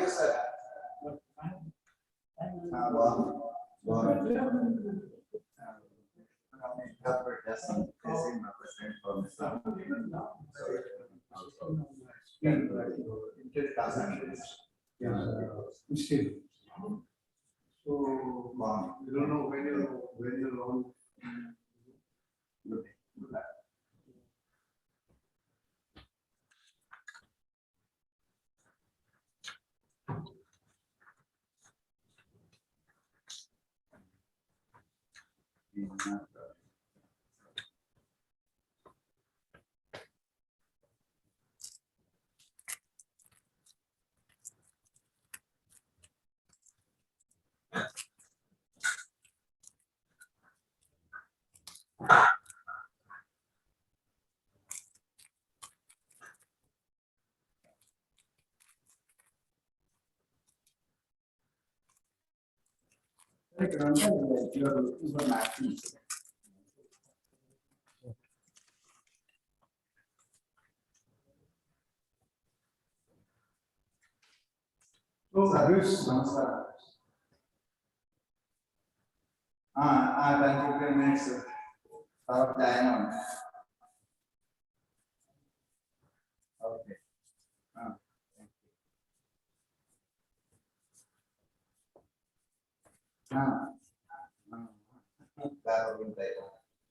you, sir. So, you don't know when you launch. Service. Thank you very much, sir. Okay.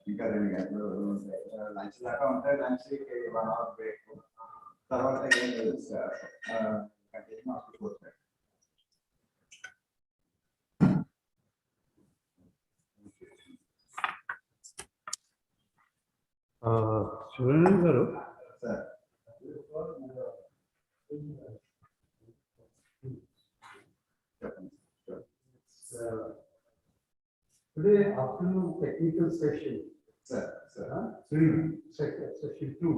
ఇంకా lunch దాకా ఉంటాయి, lunch 1 hour break, తర్వాత ఏం లేదు sir, continue office. Surendra గారు, sir today afternoon technical session, sir, session 2,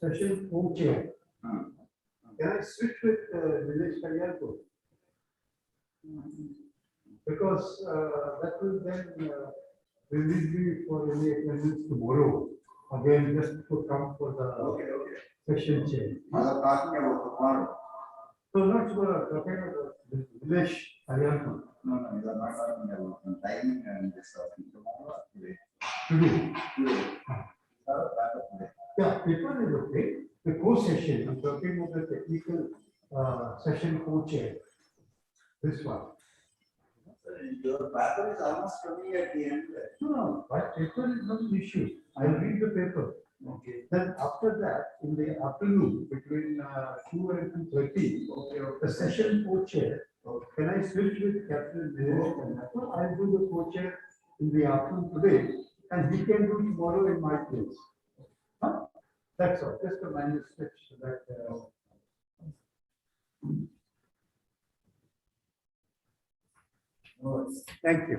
session 4 chair. Can I switch with Village Kalyarko? Because that will then release me for any attendance tomorrow. Again, just to come for the session chair. talking about tomorrow. So not talking about Village Kalyarko. No, you are not talking about timing and this talking tomorrow. Today. Today. Today. Yeah, paper is okay. The co-session, I'm talking about the technical session co-chair. This one. Your paper is almost coming at the end. No, but paper is not an issue. I'll read the paper. Okay. Then after that, in the afternoon, between 2 and 2:30, the session co-chair. Can I switch with Captain Vinesh? I'll do the co-chair in the afternoon today, and he can do tomorrow in my place. Huh? That's all. Just a minor switch so that. Thank you.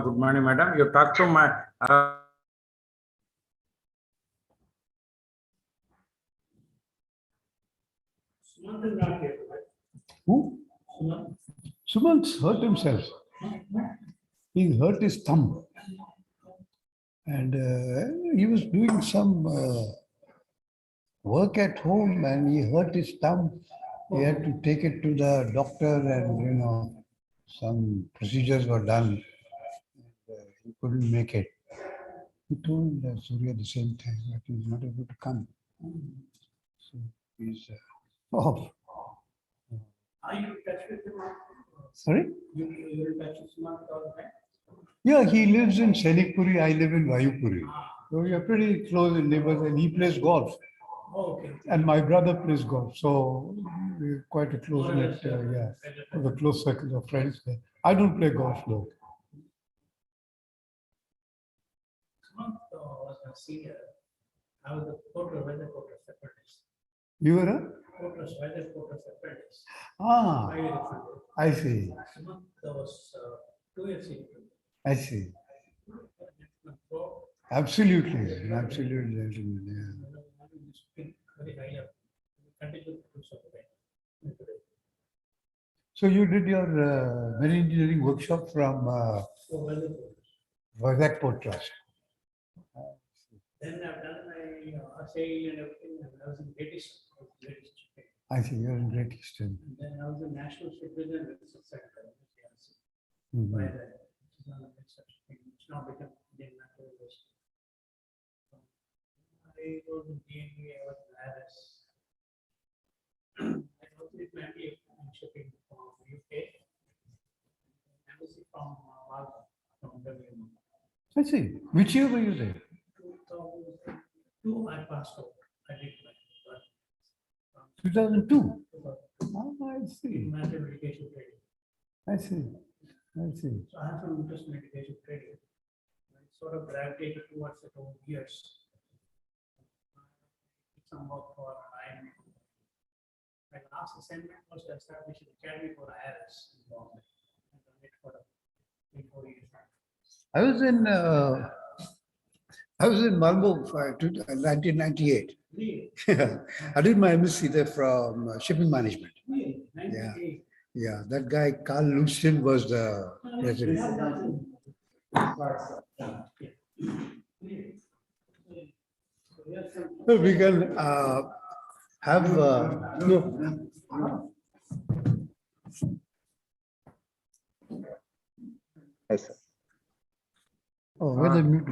Good morning, madam. You talk to my. Who? Sumanth hurt himself. He hurt his thumb. And he was doing some work at home and he hurt his thumb. He had to take it to the doctor and, some procedures were done. He couldn't make it. He told Surya at the same time that he's not able to come. So he's off. Are you in touch with him? Sorry? You're in touch with him all the time? Yeah, he lives in Senikpuri. I live in Vayupuri. So we are pretty close neighbors and he plays golf. Oh, okay. And my brother plays golf. So we're quite a close knit, a close circle of friends there. I don't play golf though. Sumant was a senior. I was the weather porter's apprentice. You were a? Weather porter's apprentice. Ah, 5 years ago. I see. Sumant was 2 years ago. I see. Absolutely. Absolutely, gentlemen. Very high up. Continue to do so today. So you did your marine engineering workshop from Vizag Port Trust. Then I've done my assay and everything, and I was in Great Eastern. I see, you're in Great Eastern. And then I was in National Shipbuilding and Research Center. Mhm. By the, it's now become Indian National University. I was in DNV, I was in IRS. I also did my MBA in shipping from UK. Embassy from Malta, from Birmingham. I see. Which year were you there? 2002, I passed out. I did my 2002. Oh, I see. massive education training. I see. I see. So I have some interest in education training. I sort of gravitated towards it over years. Some work for IM. My last assignment was to establish an academy for IRS in Bombay. I've done it for 3-4 years. I was in Malmo in 1998. Really? I did my MSc there from shipping management. Really? 98. Yeah, that guy Carl Lucian was the president. So we can have no. Yes, sir. Oh, where the mute?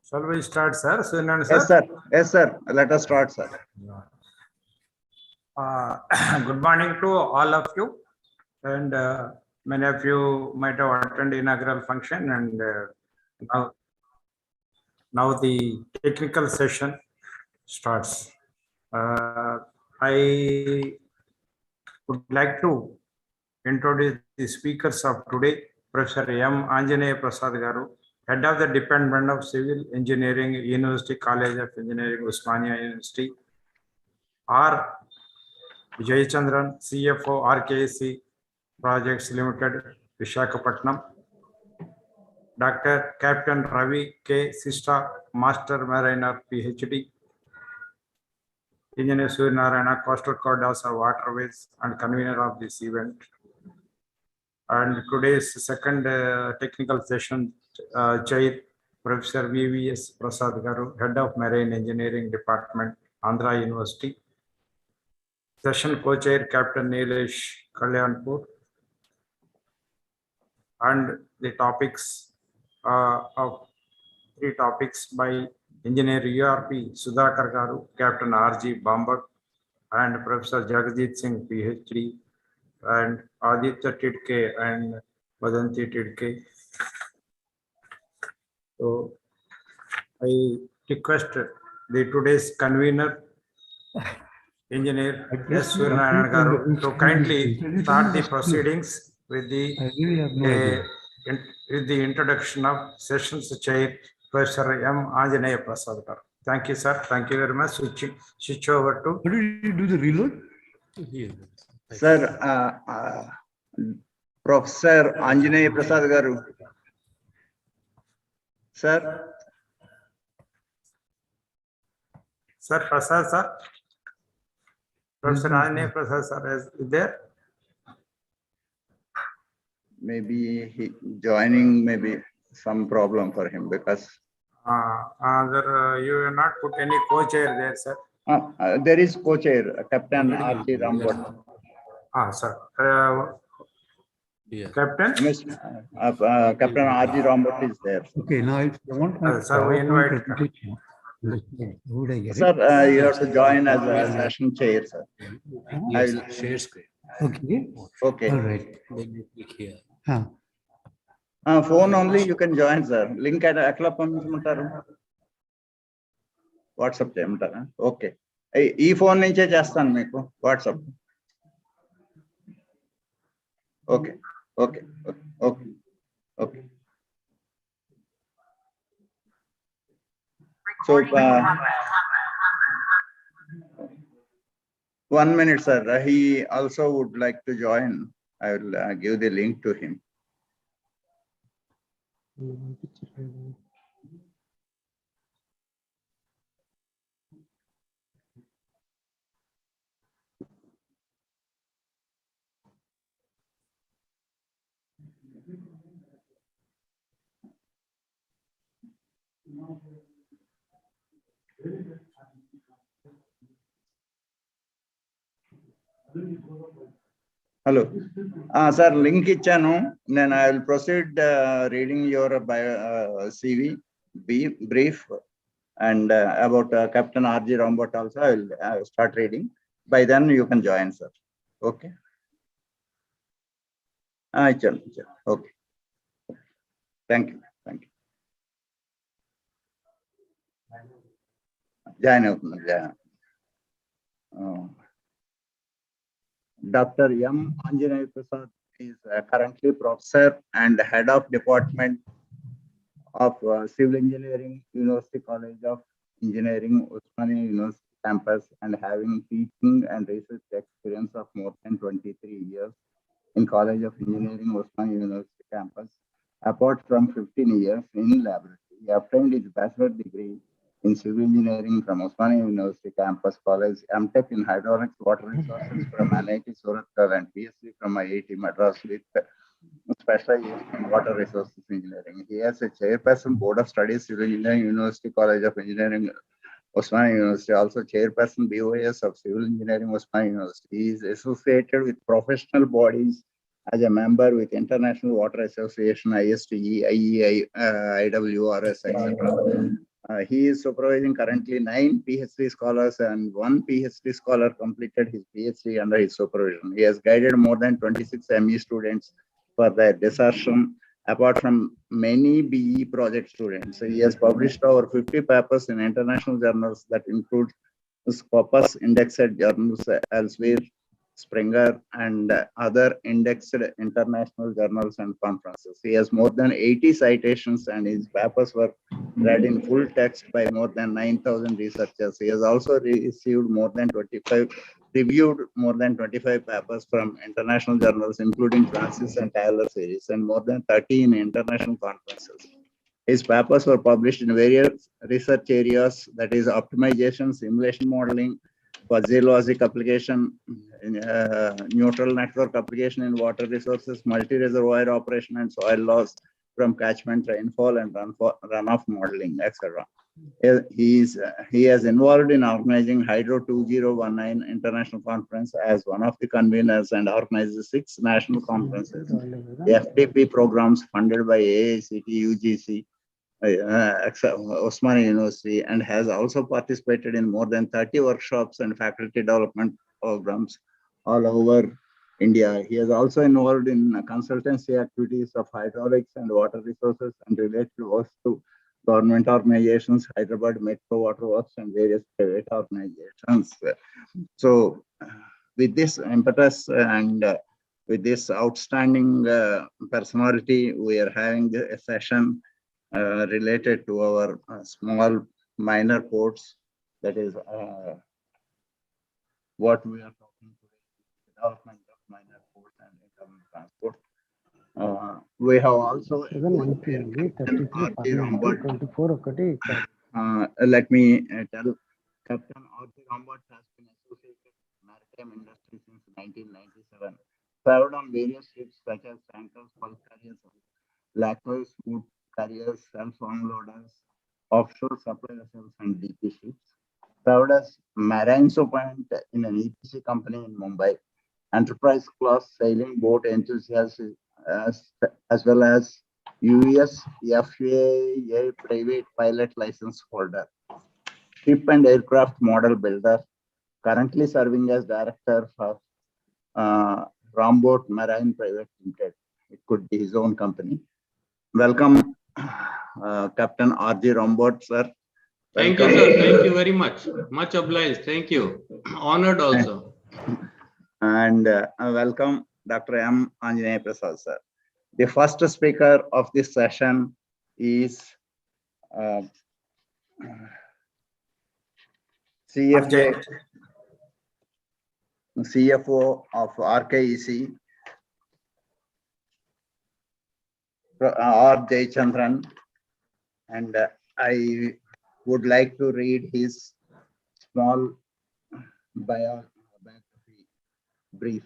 Shall we start, sir? Yes, sir. Yes, sir. Let us start, sir. Good morning to all of you. And many of you might have attended inaugural function and now the technical session starts. I would like to introduce the speakers of today, Professor M. Anjaney Prasad Garu, Head of the Department of Civil Engineering, University College of Engineering, Osmania University, R. Jayachandran, CFO, RKC Projects Limited, Visakhapatnam, Dr. Captain Ravi K. Sista, Master Mariner, PhD, Engineer Suryanarayana, Coastal Corridors of Waterways and convener of this event. And today's second technical session chair, Professor VVS Prasad Garu, Head of Marine Engineering Department, Andhra University. Session co-chair, Captain Nilesh Kalyanpur. And the topics of 3 topics by Engineer URP Sudhakar Garu, Captain RG Bambak, and Professor Jagjit Singh, PhD, and Aditya Tidke and Vadanti Tidke. So I request the today's convener, Engineer S. Suryanarayan Garu, to kindly start the proceedings with the with the introduction of sessions chair, Professor M. Anjaney Prasad Garu. Thank you, sir. Thank you very much. Switch over to. What did you do the reload? Sir, Professor Anjaney Prasad Garu. Sir. Sir, Prasad, sir. Professor Anjaney Prasad, sir, is there? maybe he joining maybe some problem for him because You have not put any co-chair there, sir. there is co-chair Captain R.G. Rambot. Sir. Yeah. Captain? Captain R.G. Rambot is there. Okay, now if you want my Sir, we PowerPoint invite. presentation, would I get Sir, it? you have to join as a session chair, sir. Yes, share screen. Okay, Okay. all right. Then you click here. Phone only you can join, sir. Link at ఎట్లా పంపించమంటారు WhatsApp చేయమంటారా okay ఈ phone నుంచే చేస్తాను మీకు WhatsApp okay okay okay okay so 1 minute, sir. He also would like to join. I will give the link to him. Hello. Sir, link ichanu. Then I will proceed reading your CV brief and about Captain R.G. Rambot also. I will start reading. By then you can join, sir. Okay. Okay. Thank you. Thank you. Join out. Dr. M. Anjaney Prasad is currently professor and head of department of civil engineering, University College of Engineering, Osmania University campus, and having teaching and research experience of more than 23 years in College of Engineering, Osmania University campus. Apart from 15 years in laboratory, he obtained his bachelor degree in civil engineering from Osmania University campus college, MTech in hydraulics, water resources from NIT Surathkal, and PhD from IIT Madras with specialization in water resources engineering. He has a chairperson board of studies civil engineering, University College of Engineering, Osmania University, also chairperson BOS of civil engineering, Osmania University. He is associated with professional bodies as a member with International Water Association, ISTE, IEI, IWRS, etc. He is supervising currently 9 PhD scholars, and 1 PhD scholar completed his PhD under his supervision. He has guided more than 26 ME students for their dissertation, apart from many BE project students. He has published over 50 papers in international journals that include Scopus indexed journals elsewhere, Springer, and other indexed international journals and conferences. He has more than 80 citations, and his papers were read in full text by more than 9,000 researchers. He has also reviewed more than 25 papers from international journals, including Francis and Taylor series, and more than 30 in international conferences. His papers were published in various research areas, that is optimization, simulation modeling, fuzzy logic application, neutral network application in water resources, multi-reservoir operation, and soil loss from catchment, rainfall, and runoff modeling, etc. He has involved in organizing Hydro 2019 International Conference as one of the conveners and organizes 6 national conferences, FTP programs funded by AICT, UGC, Osmania University, and has also participated in more than 30 workshops and faculty development programs all over India. He is also involved in consultancy activities of hydraulics and water resources and related works to government organizations, Hyderabad Metro Water Works, and various private organizations. So, with this impetus and with this outstanding personality, we are having a session related to our small minor ports. That is what we are talking today, development of minor ports and internal transport. We have also let me tell Captain R.G. Rambot has been associated with maritime industry since 1997 served on various ships such as tankers, bulk carriers, lacquers, food carriers, self-unloaders, offshore supply vessels, and DP ships. Served as marine superintendent in an EPC company in Mumbai, enterprise class sailing boat enthusiast as well as US FAA private pilot license holder, ship and aircraft model builder, currently serving as director for Rambot Marine Private Limited. It could be his own company. Welcome, Captain R.G. Rambot, sir. Thank you, sir. Thank you very much. Much obliged. Thank you. Honored also. And welcome, Dr. M. Anjaney Prasad, sir. The first speaker of this session is CFO of RKEC, R. Jayachandran, and I would like to read his small biography brief.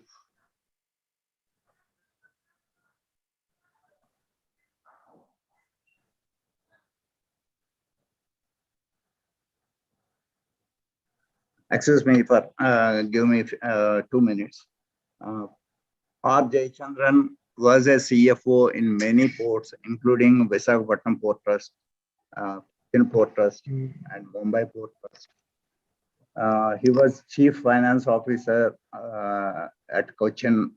Excuse me for give me 2 minutes. R. Jayachandran was a CFO in many ports, including Visakhapatnam Port Trust, Port Trust, and Mumbai Port Trust. He was Chief Finance Officer at Cochin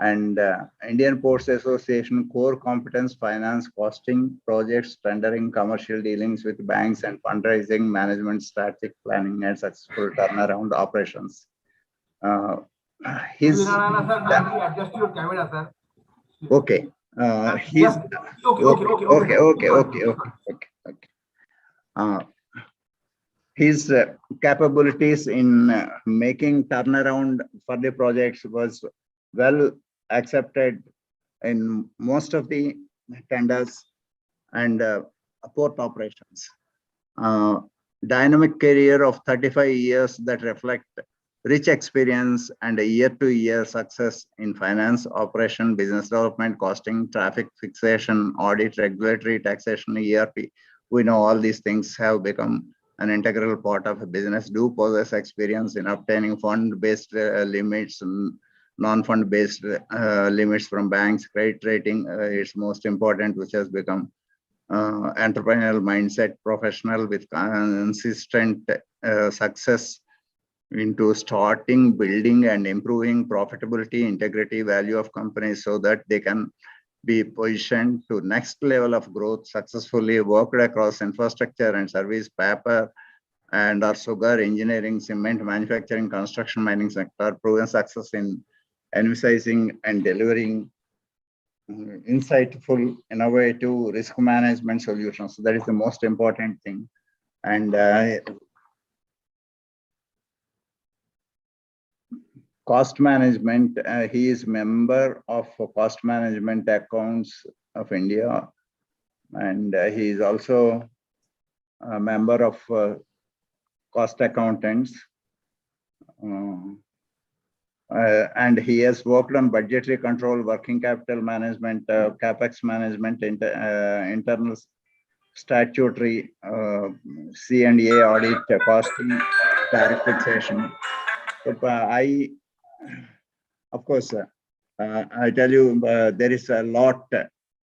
and Indian Ports Association Core Competence Finance, Costing, Projects, Tendering, Commercial Dealings with Banks, and Fundraising, Management, Strategic Planning, and Successful Turnaround Operations. His adjust your camera, sir. Okay. His capabilities in making turnaround for the projects was well accepted in most of the tenders and port operations. Dynamic career of 35 years that reflect rich experience and a year-to-year success in finance, operation, business development, costing, traffic fixation, audit, regulatory, taxation, ERP. We know all these things have become an integral part of a business. Do possess experience in obtaining fund-based limits, non-fund-based limits from banks, credit rating is most important, which has become entrepreneurial mindset, professional with consistent success into starting, building, and improving profitability, integrity, value of companies so that they can be positioned to next level of growth, successfully worked across infrastructure and service, paper and or sugar, engineering, cement, manufacturing, construction, mining sector, proven success in emphasizing and delivering insightful, innovative risk management solutions. So that is the most important thing. And cost management, he is member of Cost Management Accounts of India, and he is also a member of Cost Accountants. And he has worked on budgetary control, working capital management, capex management, internal statutory, C&A audit, costing, tariff fixation. So, of course, I tell you, there is a lot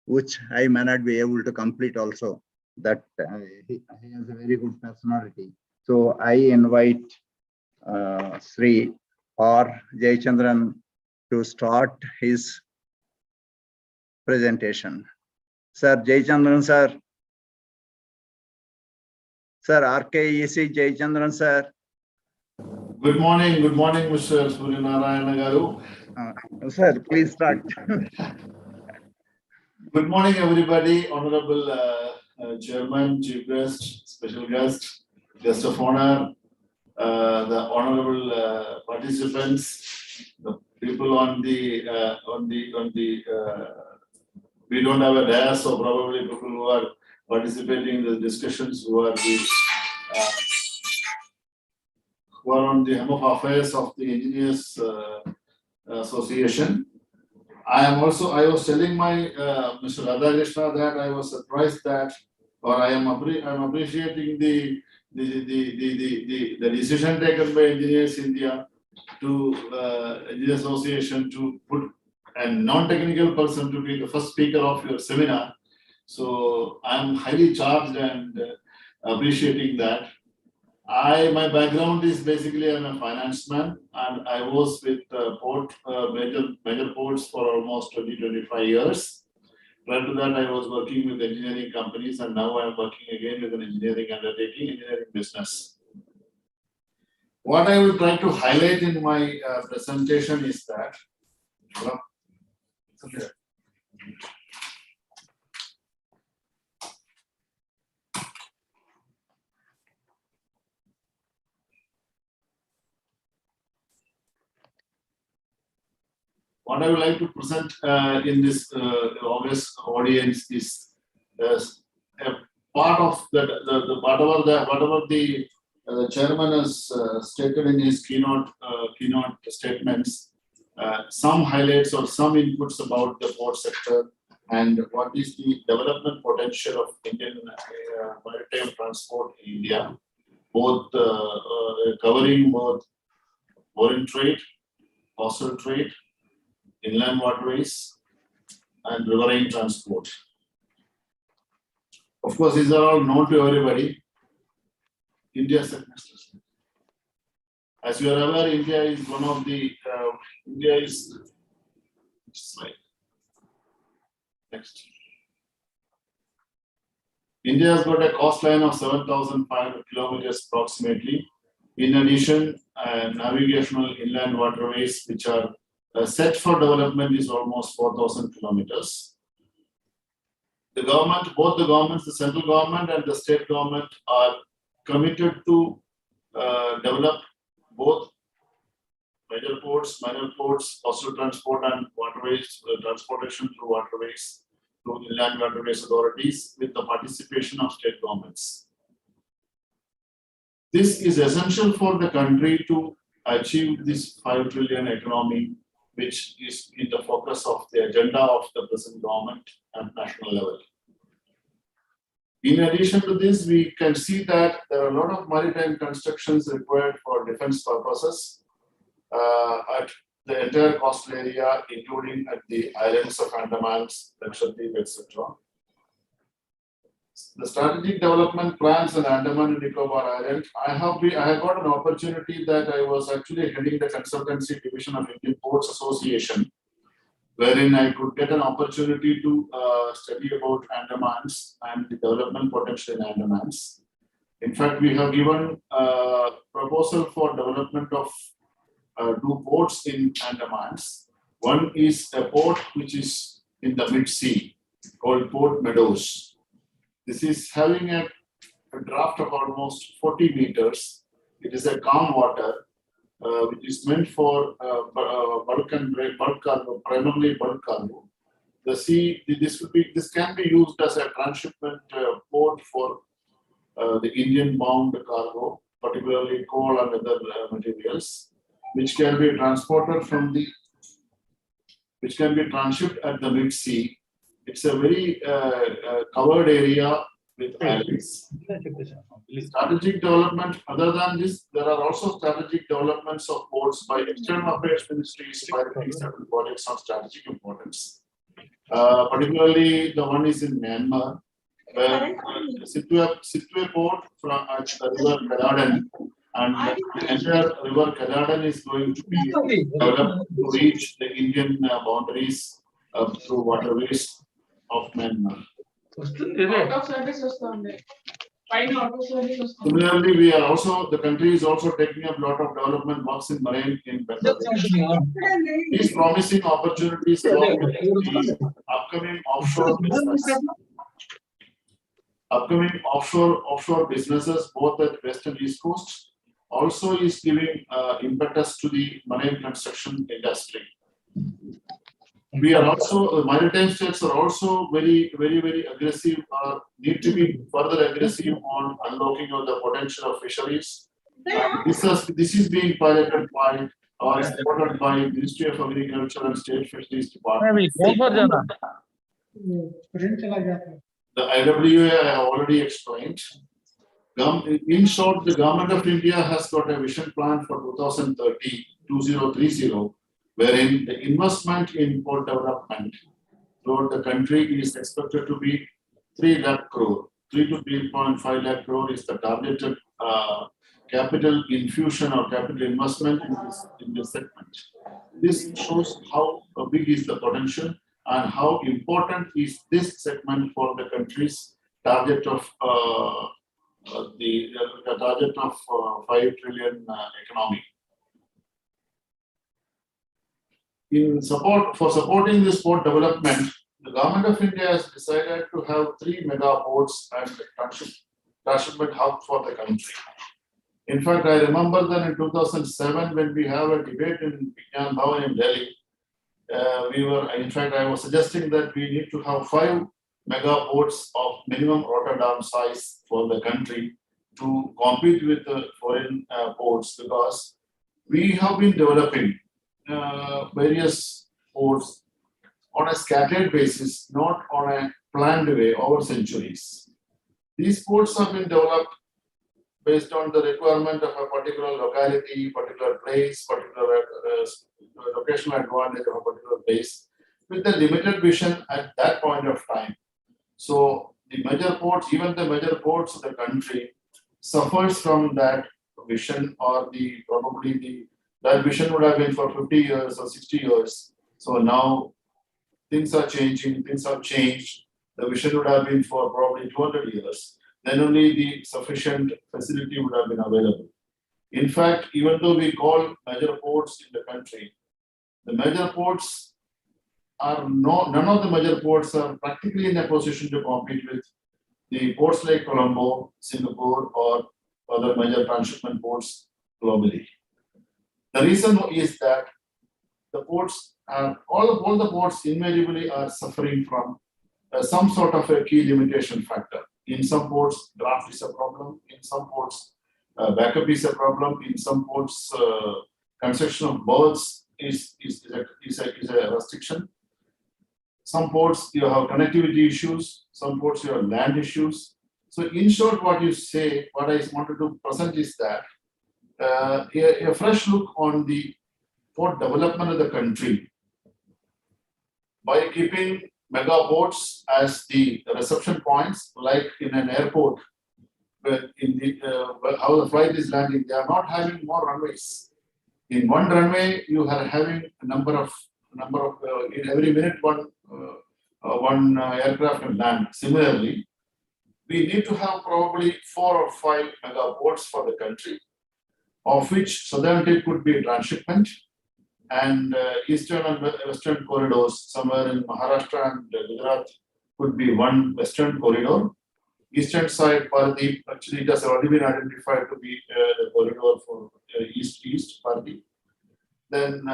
which I may not be able to complete also, that he has a very good personality. So I invite Sri R. Jayachandran to start his presentation. Sir, Jayachandran, sir. Sir, RKEC Jayachandran, sir. Good morning, Mr. Suryanarayana Garu. Sir, please start. Good morning, everybody. Honorable Chairman, Chief Guest, Special Guest, Guest of Honor, the honorable participants, the people on the we don't have a dais, so probably people who are participating in the discussions who are on the Hum of Affairs of the Engineers Association. I was telling my Mr. Radhakrishna that I was surprised that, or I'm appreciating the decision taken by Engineers India to Engineers Association to put a non-technical person to be the first speaker of your seminar. So I'm highly charged and appreciating that. My background is basically I'm a finance man, and I was with major ports for almost 25 years. Prior to that, I was working with engineering companies, and now I'm working again with an engineering undertaking, engineering business. What I will try to highlight in my presentation is that, what I would like to present in this August audience is a part of whatever the chairman has stated in his keynote statements. Some highlights or some inputs about the port sector and what is the development potential of Indian maritime transport in India, both covering both foreign trade, coastal trade, inland waterways, and riverine transport. Of course, these are all known to everybody. India's sector. As you are aware, India is one of the slide. Next. India has got a coastline of 7,500 kilometers approximately. In addition, navigational inland waterways which are set for development is almost 4,000 kilometers. The government, both the governments, the central government and the state government are committed to develop both major ports, minor ports, coastal transport and waterways, transportation through waterways, through inland waterways authorities with the participation of state governments. This is essential for the country to achieve this 5 trillion economy, which is in the focus of the agenda of the present government at national level. In addition to this, we can see that there are a lot of maritime constructions required for defense purposes at the entire coastal area, including at the islands of Andaman, Lakshadweep, etc. The strategic development plans in Andaman and Nicobar Island. I have got an opportunity that I was actually heading the consultancy division of Indian Ports Association, wherein I could get an opportunity to study about Andamans and the development potential in Andamans. In fact, we have given a proposal for development of 2 ports in Andamans. One is a port which is in the mid-sea called Port Meadows. This is having a draft of almost 40 meters. It is a calm water, which is meant for bulk cargo, primarily bulk cargo. This can be used as a transshipment port for the Indian-bound cargo, particularly coal and other materials, which can be transported which can be transshipped at the mid-sea. It's a very covered area with islands. Strategic development, other than this, there are also strategic developments of ports by external affairs ministries piloting certain projects of strategic importance. Particularly, the one is in Myanmar, where Sitwe port from the river Kadadan, and the entire river Kadadan is going to be developed to reach the Indian boundaries through waterways of Myanmar. Similarly, the country is also taking up a lot of development works in marine in Bangladesh. These promising opportunities along with the upcoming offshore businesses both at West and East Coast also is giving impetus to the marine construction industry. We are also, maritime states are also very aggressive, need to be further aggressive on unlocking of the potential of fisheries. This is being piloted by are supported by Ministry of Agriculture and State Fisheries Department. The IWA I have already explained. In short, the Government of India has got a vision plan for 2030, wherein the investment in port development throughout the country is expected to be 3 lakh crore. 3 to 3.5 lakh crore is the targeted capital infusion or capital investment in this segment. This shows how big is the potential and how important is this segment for the country's target of the target of 5 trillion economy. For supporting this port development, the Government of India has decided to have 3 mega ports and transshipment hub for the country. In fact, I remember that in 2007, when we have a debate in Vigyan Bhavan in Delhi, I was suggesting that we need to have 5 mega ports of minimum Rotterdam size for the country to compete with the foreign ports, because we have been developing various ports on a scattered basis, not on a planned way over centuries. These ports have been developed based on the requirement of a particular locality, particular place, particular locational advantage of a particular place, with the limited vision at that point of time. So the major ports, even the major ports of the country, suffers from that vision, or that vision would have been for 50 years or 60 years. So now things are changing, things have changed. The vision would have been for probably 200 years. Then only the sufficient facility would have been available. In fact, even though we call major ports in the country, the major ports are none of the major ports are practically in a position to compete with the ports like Colombo, Singapore, or other major transshipment ports globally. The reason is that the ports all the ports invariably are suffering from some sort of a key limitation factor. In some ports, draft is a problem. In some ports, backup is a problem. In some ports, construction of berths is a restriction. Some ports you have connectivity issues. Some ports you have land issues. So in short, what I wanted to present is that a fresh look on the port development of the country by keeping mega ports as the reception points, like in an airport, where how the flight is landing, they are not having more runways. In one runway, you are having a number of in every minute one aircraft can land. Similarly, we need to have probably 4 or 5 mega ports for the country, of which southern tip could be transshipment, and eastern and western corridors somewhere in Maharashtra and Gujarat could be one western corridor. Eastern side, Paradip, actually it has already been identified to be the corridor for east Paradip. Then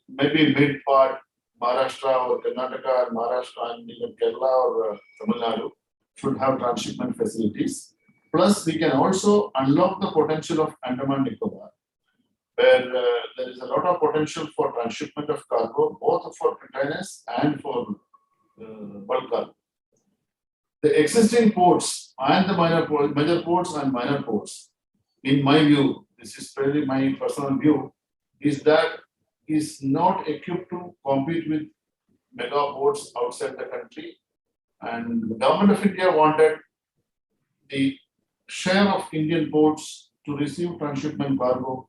maybe mid part, Maharashtra or Karnataka and Maharashtra and even Kerala or Tamil Nadu should have transshipment facilities. Plus, we can also unlock the potential of Andaman Nicobar, where there is a lot of potential for transshipment of cargo, both for containers and for bulk cargo. The existing ports and the major ports and minor ports, in my view, this is really my personal view, is that is not equipped to compete with mega ports outside the country. And the Government of India wanted the share of Indian ports to receive transshipment cargo.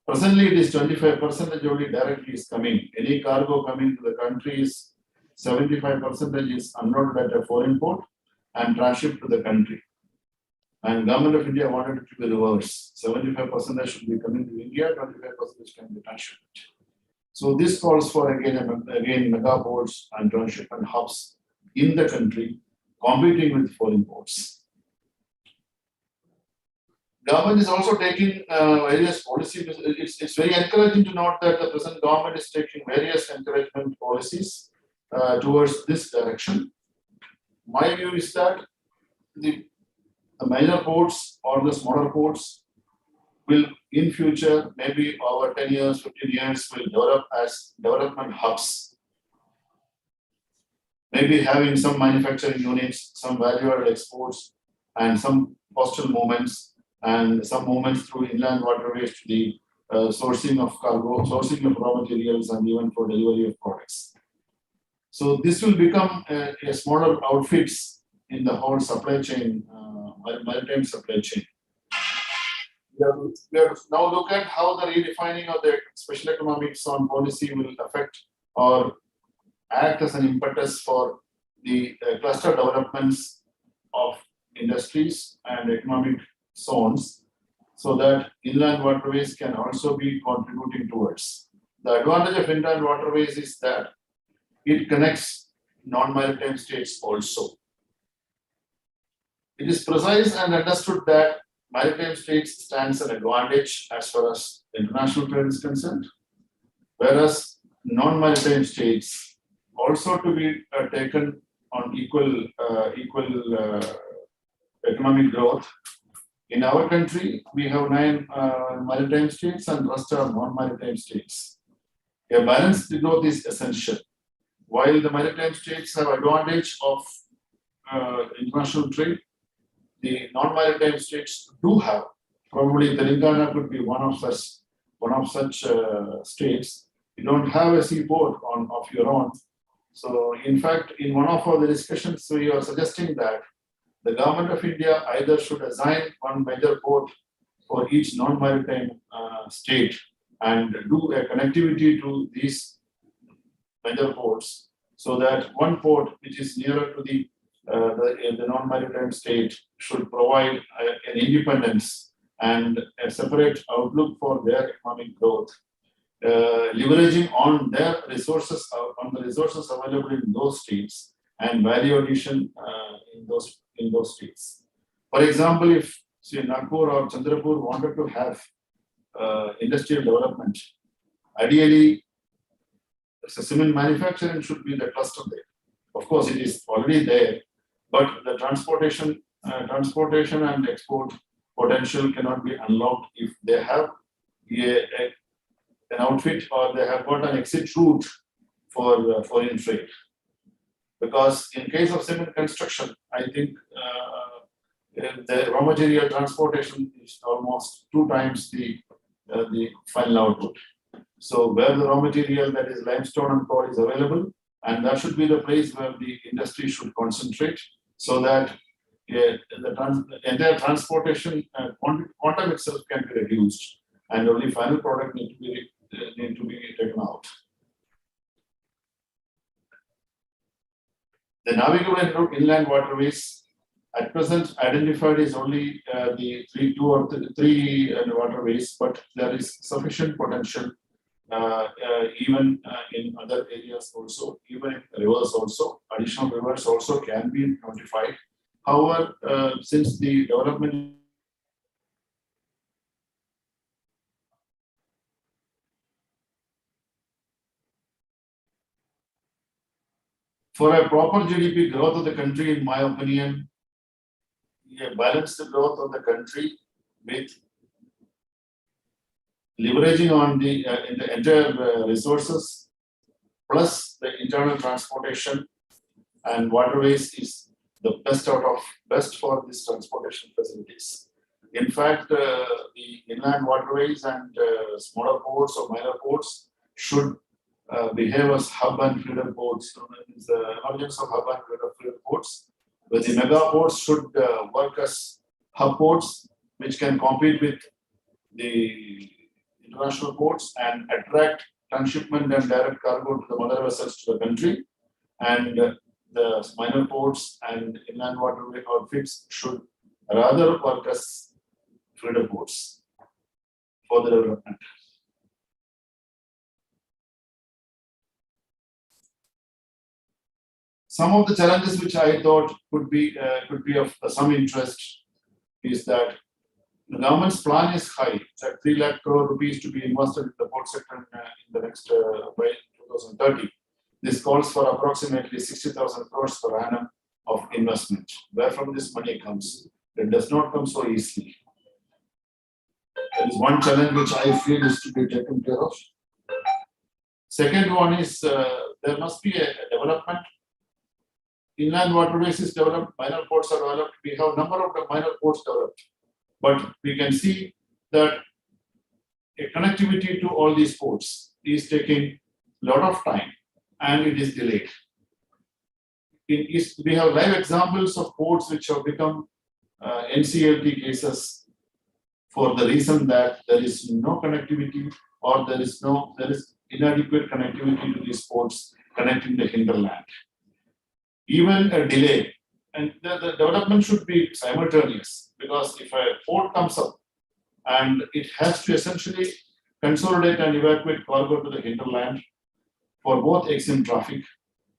Presently, it is 25% only directly is coming. Any cargo coming to the country is 75% is unloaded at a foreign port and transshipped to the country. And Government of India wanted it to be reversed. 75% should be coming to India, 25% can be transshipped. So this calls for again mega ports and transshipment hubs in the country competing with foreign ports. Government is also taking various policies. It's very encouraging to note that the present government is taking various encouragement policies towards this direction. My view is that the minor ports or the smaller ports will in future, maybe over 10 years, 15 years, will develop as development hubs. Maybe having some manufacturing units, some value-added exports, and some postal movements, and some movements through inland waterways to the sourcing of cargo, sourcing of raw materials, and even for delivery of products. So this will become a smaller outfits in the whole supply chain, maritime supply chain. We have now look at how the redefining of the special economic zone policy will affect or act as an impetus for the cluster developments of industries and economic zones, so that inland waterways can also be contributing towards. The advantage of inland waterways is that it connects non-maritime states also. It is precise and understood that maritime states stands an advantage as far as international trade is concerned, whereas non-maritime states also to be taken on equal economic growth. In our country, we have 9 maritime states and rest are non-maritime states. A balanced growth is essential. While the maritime states have advantage of international trade, the non-maritime states do have. Probably Telangana could be one of such states. You don't have a seaport of your own. So, in fact, in one of our discussions, we are suggesting that the government of India either should assign one major port for each non-maritime state and do a connectivity to these major ports, so that one port which is nearer to the non-maritime state should provide an independence and a separate outlook for their economic growth, leveraging on their resources, on the resources available in those states and value addition in those states. For example, if say Nagpur or Chandrapur wanted to have industrial development, ideally cement manufacturing should be the cluster there. Of course, it is already there, but the transportation and export potential cannot be unlocked if they have an outfit or they have got an exit route for foreign trade. Because in case of cement construction, I think the raw material transportation is almost 2 times the final output. So where the raw material, that is limestone and coal, is available, and that should be the place where the industry should concentrate, so that the entire transportation quantum itself can be reduced, and only final product need to be taken out. The navigable inland waterways at present identified is only the 2 or 3 waterways, but there is sufficient potential even in other areas also, even in rivers also. Additional rivers also can be notified. However, since the development for a proper GDP growth of the country, in my opinion, a balanced growth of the country with leveraging on the entire resources plus the internal transportation and waterways is the best for these transportation facilities. In fact, the inland waterways and smaller ports or minor ports should behave as hub and feeder ports. So the emergence of hub and feeder ports, where the mega ports should work as hub ports, which can compete with the international ports and attract transshipment and direct cargo to the mother vessels to the country. And the minor ports and inland waterway outfits should rather work as feeder ports for the development. Some of the challenges which I thought could be of some interest is that the government's plan is high, that 3 lakh crore rupees to be invested in the port sector in the next by 2030. This calls for approximately 60,000 crores per annum of investment. Where from this money comes? It does not come so easily. That is one challenge which I feel is to be taken care of. Second one is there must be a development. Inland waterways is developed, minor ports are developed. We have a number of the minor ports developed, but we can see that a connectivity to all these ports is taking a lot of time and it is delayed. We have live examples of ports which have become NCLT cases for the reason that there is no connectivity or there is inadequate connectivity to these ports connecting the hinterland. Even a delay, and the development should be simultaneous, because if a port comes up and it has to essentially consolidate and evacuate cargo to the hinterland for both EXIM traffic.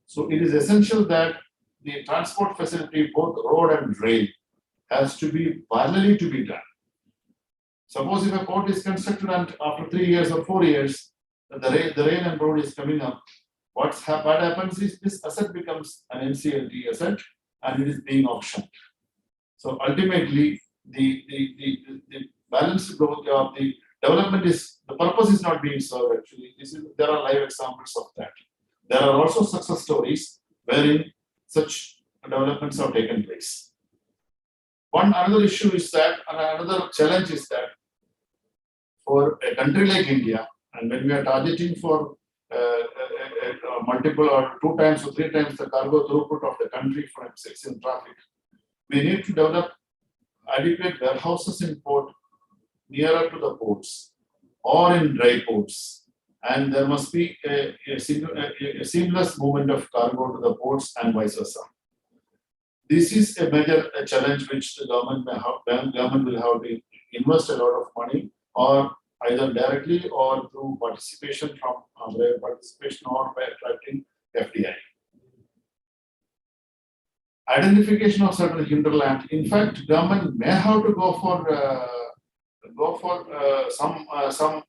So it is essential that the transport facility, both road and rail, has to be parallelly to be done. Suppose if a port is constructed and after 3 years or 4 years, the rail and road is coming up, what happens is this asset becomes an NCLT asset and it is being auctioned. So ultimately, the balanced growth of the development is, the purpose is not being served actually. There are live examples of that. There are also success stories wherein such developments have taken place. Another issue is that, another challenge is that for a country like India, and when we are targeting for multiple or 2 times or 3 times the cargo throughput of the country from EXIM traffic, we need to develop adequate warehouses in port nearer to the ports or in dry ports, and there must be a seamless movement of cargo to the ports and vice versa. This is a major challenge which the government will have to invest a lot of money, or either directly or through participation from participation or by attracting FDI. Identification of certain hinterland. In fact, government may have to go for some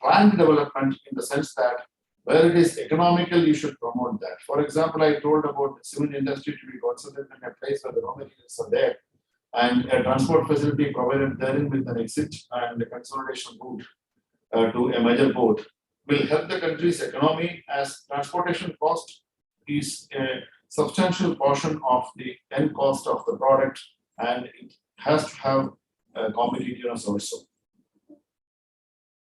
planned development, in the sense that where it is economical, you should promote that. For example, I told about the cement industry to be concentrated in a place where the raw materials are there, and a transport facility provided therein with an exit and a consolidation route to a major port will help the country's economy, as transportation cost is a substantial portion of the end cost of the product, and it has to have competitiveness also.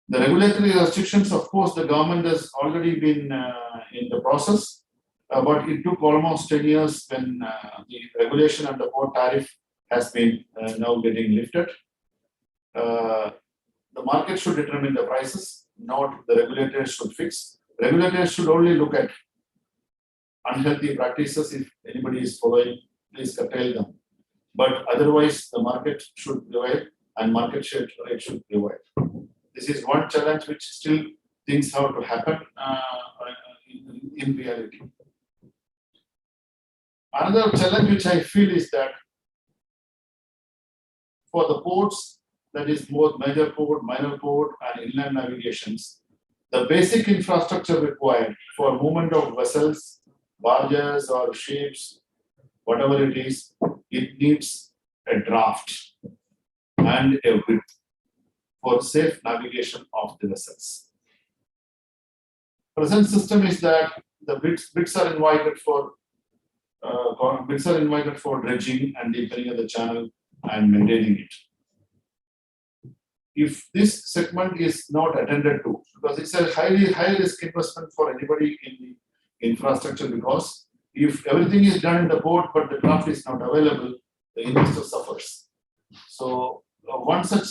The regulatory restrictions, of course, the government has already been in the process, but it took almost 10 years when the regulation and the port tariff has been now getting lifted. The market should determine the prices, not the regulators should fix. Regulators should only look at unhealthy practices. If anybody is following, please curtail them. But otherwise, the market should prevail and market share should prevail. This is one challenge which still things have to happen in reality. Another challenge which I feel is that for the ports, that is both major port, minor port, and inland navigations, the basic infrastructure required for movement of vessels, barges or ships, whatever it is, it needs a draft and a whip for safe navigation of the vessels. Present system is that the bids are invited for dredging and deepening of the channel and maintaining it. If this segment is not attended to, because it's a high risk investment for anybody in the infrastructure, because if everything is done in the port but the draft is not available, the investor suffers. So one such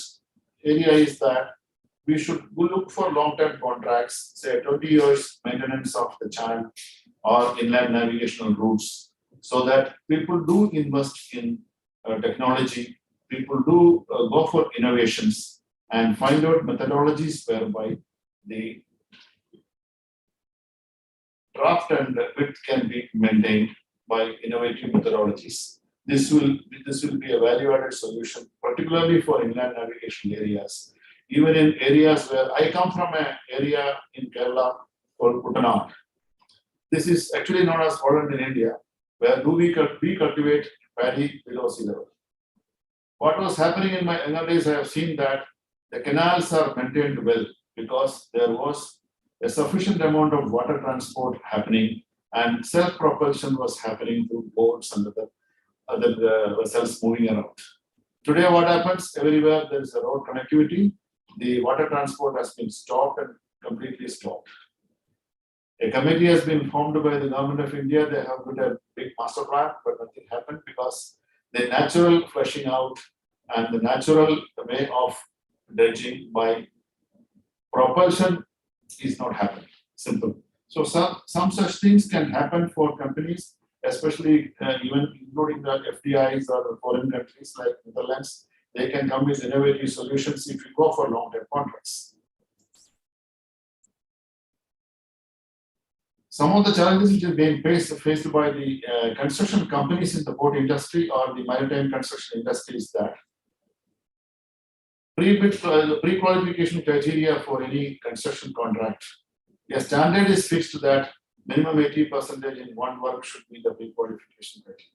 area is that we should look for long-term contracts, say 20 years maintenance of the channel or inland navigational routes, so that people do invest in technology, people do go for innovations and find out methodologies whereby the draft and width can be maintained by innovative methodologies. This will be a value-added solution, particularly for inland navigation areas. Even in areas where I come from, an area in Kerala called Kuttanad. This is actually known as Holland in India, where we cultivate paddy below sea level. What was happening in my younger days, I have seen that The canals are maintained well because there was a sufficient amount of water transport happening and self-propulsion was happening through boats and other vessels moving around. Today, what happens? Everywhere there is a road connectivity. The water transport has been stopped and completely stopped. A committee has been formed by the government of India. They have put a big master plan, but nothing happened because the natural flushing out and the natural way of dredging by propulsion is not happening. Simple. So some such things can happen for companies, especially even including the FDIs or the foreign countries like Netherlands. They can come with innovative solutions if you go for long-term contracts. Some of the challenges which are being faced by the construction companies in the port industry or the maritime construction industry is that pre-qualification criteria for any construction contract. A standard is fixed that minimum 80% in one work should be the pre-qualification criteria.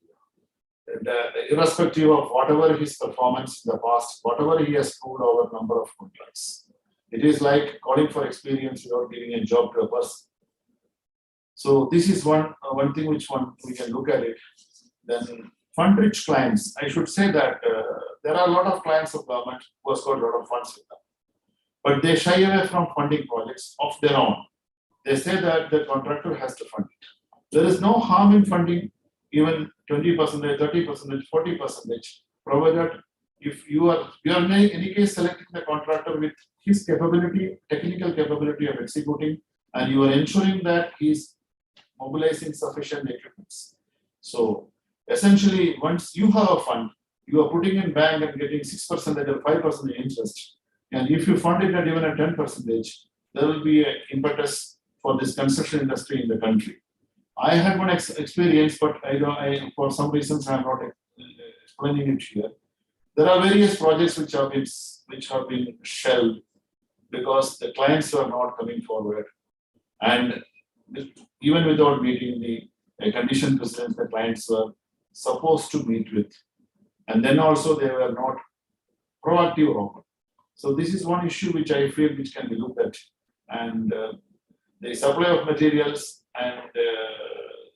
And, irrespective of whatever his performance in the past, whatever he has proved over number of contracts. It is like calling for experience without giving a job to a person. So this is one thing which we can look at it. Then fund-rich clients, I should say that there are a lot of clients of government who has got a lot of funds with them, but they shy away from funding projects of their own. They say that the contractor has to fund it. There is no harm in funding even 20%, 30%, 40%, provided if you are in any case selecting the contractor with his capability, technical capability of executing, and you are ensuring that he is mobilizing sufficient equipment. So essentially, once you have a fund, you are putting in bank and getting 6% or 5% interest. And if you fund it at even a 10%, there will be an impetus for this construction industry in the country. I had one experience, but for some reasons I am not explaining it here. There are various projects which have been shelved because the clients were not coming forward, and even without meeting the condition precedents the clients were supposed to meet with, and then also they were not proactive or open. So this is one issue which I feel which can be looked at, and the supply of materials and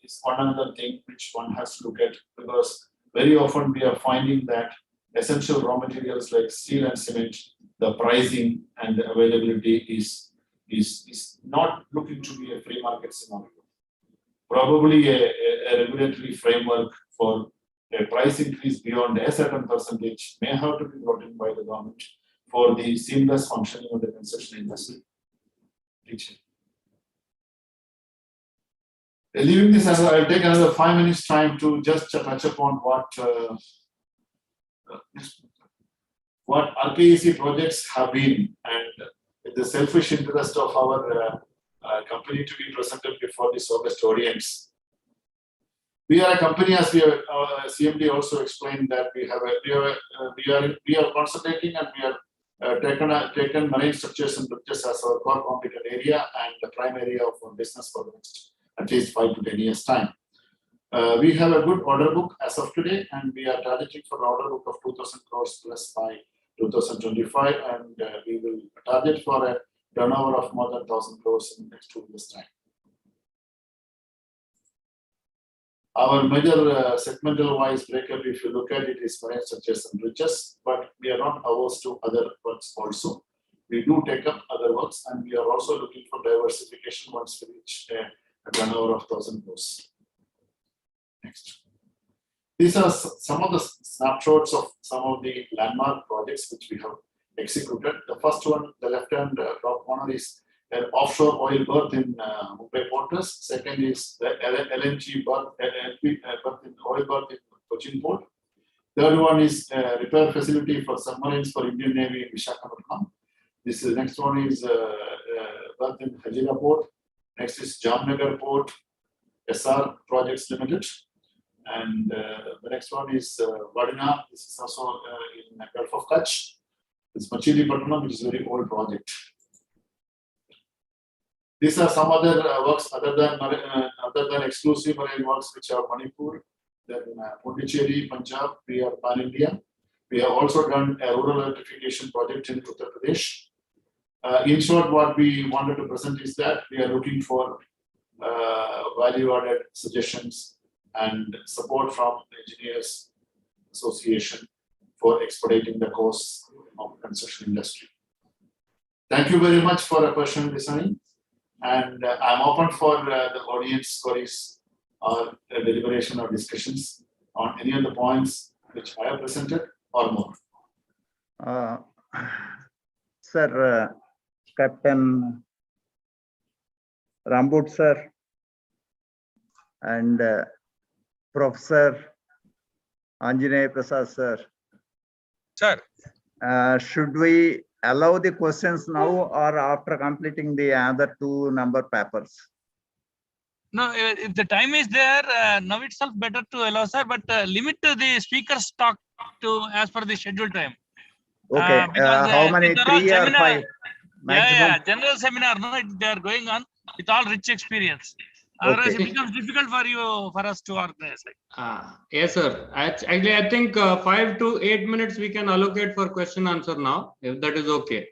is one other thing which one has to look at, because very often we are finding that essential raw materials like steel and cement, the pricing and the availability is not looking to be a free market scenario. Probably a regulatory framework for a price increase beyond a certain percentage may have to be brought in by the government for the seamless functioning of the construction industry. Leaving this, I'll take another 5 minutes time to just touch upon what RKEC projects have been, and the selfish interest of our company to be presented before this August audience. We are a company, as we have CMD also explained, that we are concentrating, and we are taken marine structures and bridges as our core competent area and the prime area of our business for the next at least 5 to 10 years time. We have a good order book as of today, and we are targeting for an order book of 2,000 crores plus by 2025, and we will target for a turnover of more than 1,000 crores in the next 2 years time. Our major segmental wise breakup, if you look at it, is marine structures and bridges, but we are not averse to other works also. We do take up other works, and we are also looking for diversification once we reach a turnover of 1,000 crores. Next. These are some of the snapshots of some of the landmark projects which we have executed. The first one, the left-hand top corner, is an offshore oil berth in Mumbai Ports. Second is the LNG berth, oil berth in Cochin Port. Third one is a repair facility for submarines for Indian Navy in Visakhapatnam. This is next one is berth in Hazira Port. Next is Jamnagar Port, SR Projects Limited. And the next one is Vadina. This is also in the Gulf of Kutch. It's Machilipatnam, which is a very old project. These are some other works other than exclusive marine works, which are Manipur, then Pondicherry, Punjab. We are pan India. We have also done a rural electrification project in Uttar Pradesh. In short, what we wanted to present is that we are looking for value-added suggestions and support from the Engineers Association for expediting the course of construction industry. Thank you very much for a question design, and I'm open for the audience queries or deliberation or discussions on any of the points which I have presented or more. Sir, Captain Rambut sir and Professor Anjaney Prasad sir. Sir. Should we allow the questions now or after completing the other 2 number papers? No, if the time is there, now itself better to allow, sir, but limit the speakers talk to as per the scheduled time. Okay, how many? 3 or 5? Maximum? Yeah, general seminar, no, they are going on with all rich experience. Otherwise, Okay. it becomes difficult for us to organize. Yes, sir. Actually, I think 5 to 8 minutes we can allocate for question answer now, if that is okay.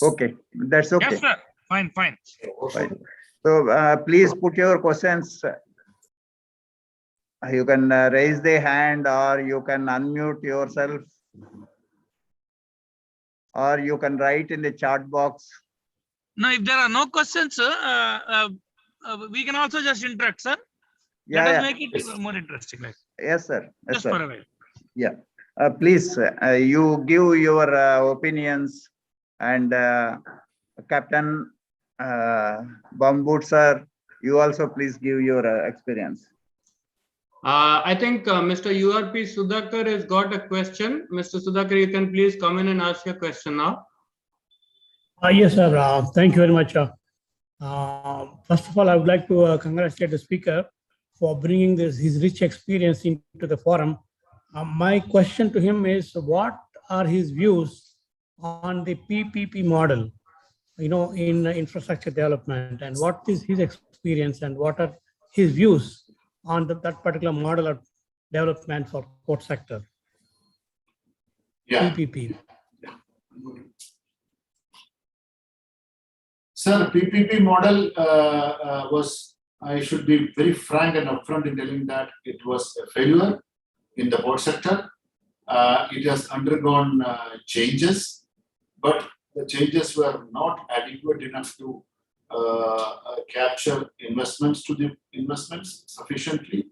Okay, that's okay. Yes, sir. Fine. Fine. So please put your questions. You can raise the hand or you can unmute yourself. Or you can write in the chat box. No, if there are no questions, we can also just interact, sir. Yeah, Let us make it more interesting. Yes, sir. Yes, just sir. for a while. Yeah. Please, you give your opinions, and Captain Bambut sir, you also please give your experience. I think Mr. URP Sudhakar has got a question. Mr. Sudhakar, you can please come in and ask your question now. Yes, sir. Thank you very much. First of all, I would like to congratulate the speaker for bringing his rich experience into the forum. My question to him is, what are his views on the PPP model, in infrastructure development, and what is his experience and what are his views on that particular model of development for port sector? Yeah. PPP. Sir, PPP model was, I should be very frank and upfront in telling that it was a failure in the port sector. It has undergone changes, but the changes were not adequate enough to capture investments sufficiently,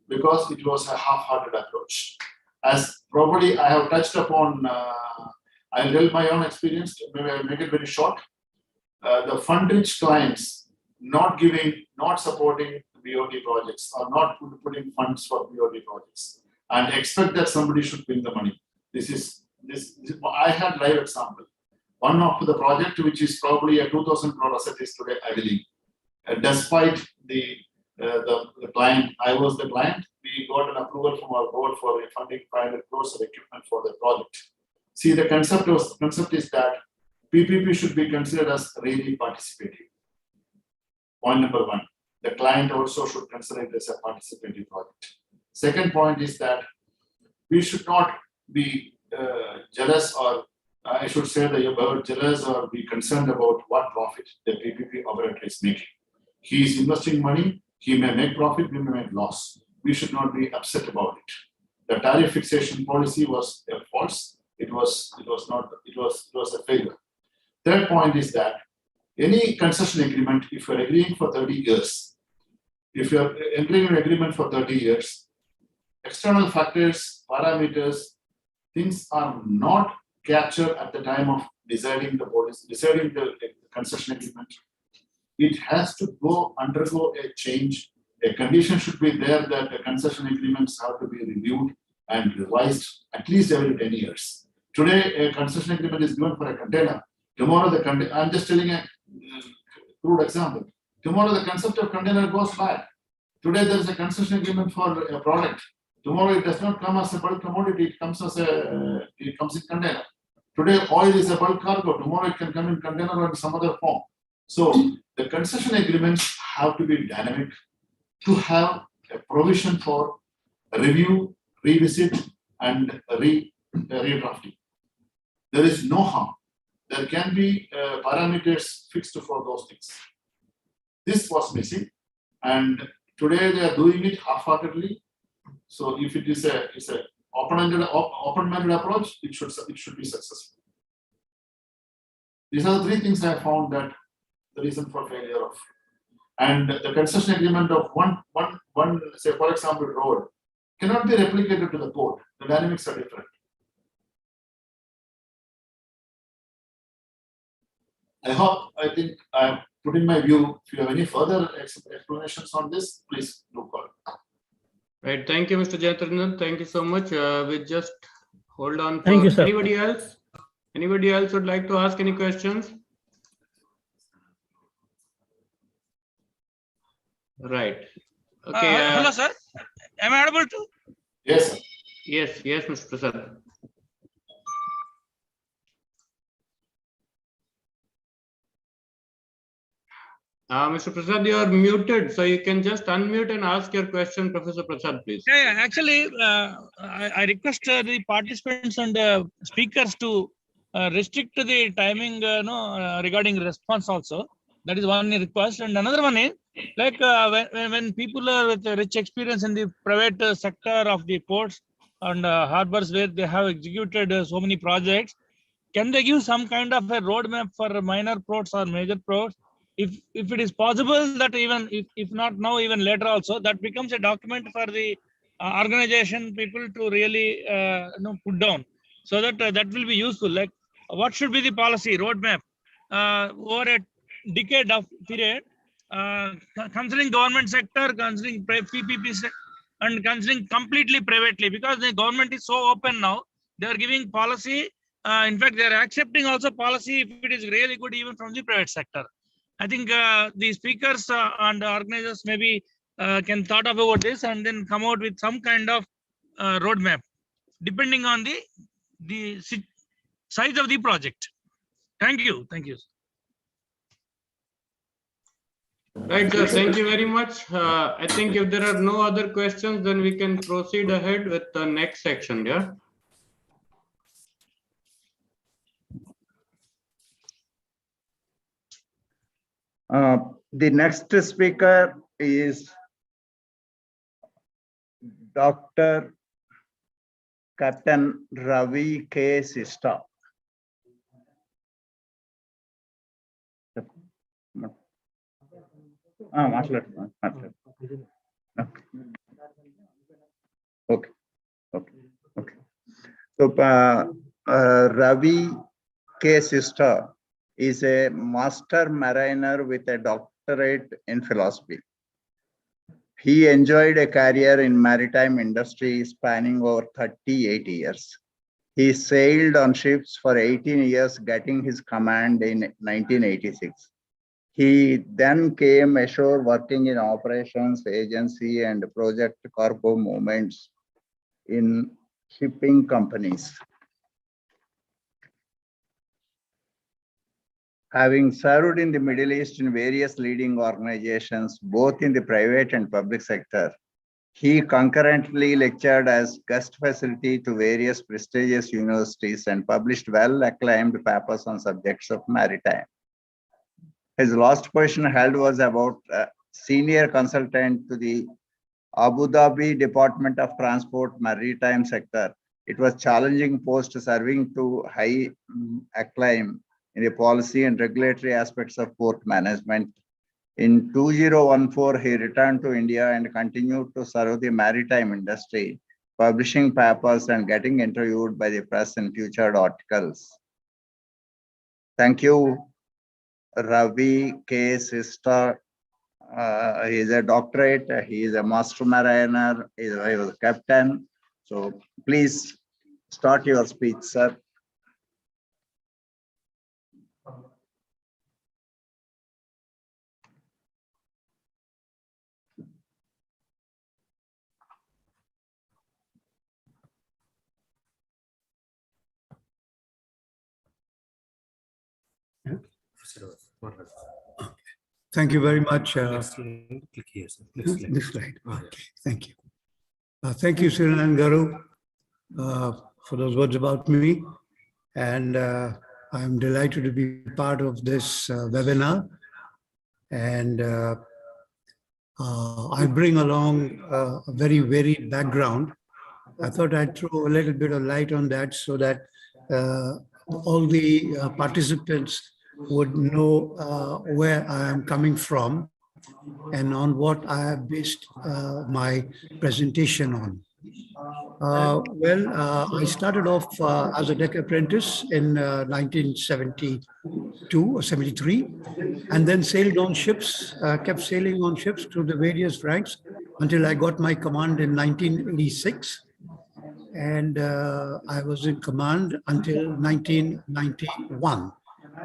because it was a half-hearted approach. As probably I have touched upon, I'll tell my own experience, maybe I'll make it very short. The fund-rich clients not supporting BOT projects or not putting funds for BOT projects and expect that somebody should bring the money. This I had live example. One of the project which is probably a 2,000 crore asset is today idling. Despite the client, I was the client, we got an approval from our board for funding 500 crores of equipment for the project. See, the concept is that PPP should be considered as really participative. Point number 1. The client also should consider it as a participative project. Second point is that we should not be jealous, or I should say that you're jealous or be concerned about what profit the PPP operator is making. He is investing money, he may make profit, we may make loss. We should not be upset about it. The tariff fixation policy was false. It was a failure. Third point is that any concession agreement, if you're agreeing for 30 years, if you're entering an agreement for 30 years, external factors, parameters, things are not captured at the time of deciding the concession agreement. It has to undergo a change. A condition should be there that the concession agreements have to be reviewed and revised at least every 10 years. Today, a concession agreement is given for a container. Tomorrow, I'm just telling a crude example. Tomorrow, the concept of container goes back. Today, there is a concession agreement for a product. Tomorrow, it does not come as a bulk commodity. It comes in container. Today, oil is a bulk cargo. Tomorrow, it can come in container or in some other form. So, the concession agreements have to be dynamic to have a provision for review, revisit, and redrafting. There is no harm. There can be parameters fixed for those things. This was missing, and today they are doing it half-heartedly. So if it is a open-minded approach, it should be successful. These are the three things I found that the reason for failure of. And the concession agreement of one say for example road cannot be replicated to the port. The dynamics are different. I think I have put in my view. If you have any further explanations on this, please do call. Right. Thank you, Mr. Jayatrandan. Thank you so much. We just hold on. For Thank you, sir. Anybody else? Anybody else would like to ask any questions? Right. Okay. Hello, sir. Am I audible to? Yes, sir. Yes, Mr. Prasad. Mr. Prasad, you are muted, so you can just unmute and ask your question, Professor Prasad, please. Yeah, actually, I request the participants and speakers to restrict the timing regarding response also. That is one request. And another one is, like when people are with a rich experience in the private sector of the ports and harbors where they have executed so many projects, can they give some kind of a roadmap for minor ports or major ports? If it is possible that even if not now, even later also, that becomes a document for the organization people to really put down, so that that will be useful. Like what should be the policy roadmap over a decade of period, considering government sector, considering PPP, and considering completely privately, because the government is so open now. They are giving policy. In fact, they are accepting also policy if it is really good, even from the private sector. I think the speakers and organizers maybe can thought about this and then come out with some kind of roadmap, depending on the size of the project. Thank you. Thank you. Right, sir. Thank you very much. I think if there are no other questions, then we can proceed ahead with the next section. Yeah. The next speaker is Dr. Captain Ravi K. Sista. Okay. So Ravi K. Sista is a master mariner with a doctorate in philosophy. He enjoyed a career in maritime industry spanning over 38 years. He sailed on ships for 18 years, getting his command in 1986. He then came ashore working in operations, agency, and project cargo movements in shipping companies. Having served in the Middle East in various leading organizations, both in the private and public sector, he concurrently lectured as guest faculty to various prestigious universities and published well-acclaimed papers on subjects of maritime. His last position held was about senior consultant to the Abu Dhabi Department of Transport Maritime sector. It was challenging post serving to high acclaim in the policy and regulatory aspects of port management. In 2014, he returned to India and continued to serve the maritime industry, publishing papers and getting interviewed by the press in featured articles. Thank you, Ravi K. Sista. He is a doctorate, he is a master mariner, he was a captain. So please start your speech, sir. Thank you very much. Click here, sir. This slide. Okay. Thank you. Thank you, Siran Garu, for those words about me. And I'm delighted to be part of this webinar. And I bring along a very varied background. I thought I'd throw a little bit of light on that so that all the participants would know where I am coming from and on what I have based my presentation on. I started off as a deck apprentice in 1972 or 73, and then sailed on ships, kept sailing on ships through the various ranks until I got my command in 1986. And I was in command until 1991,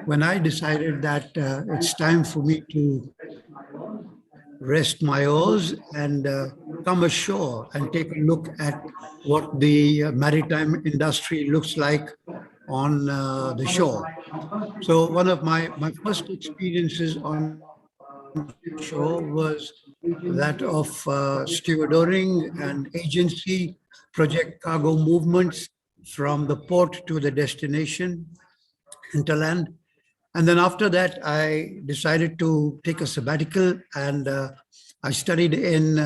when I decided that it's time for me to rest my oars and come ashore and take a look at what the maritime industry looks like on the shore. So one of my first experiences on shore was that of stevedoring and agency project cargo movements from the port to the destination, hinterland. And then after that, I decided to take a sabbatical, and I studied in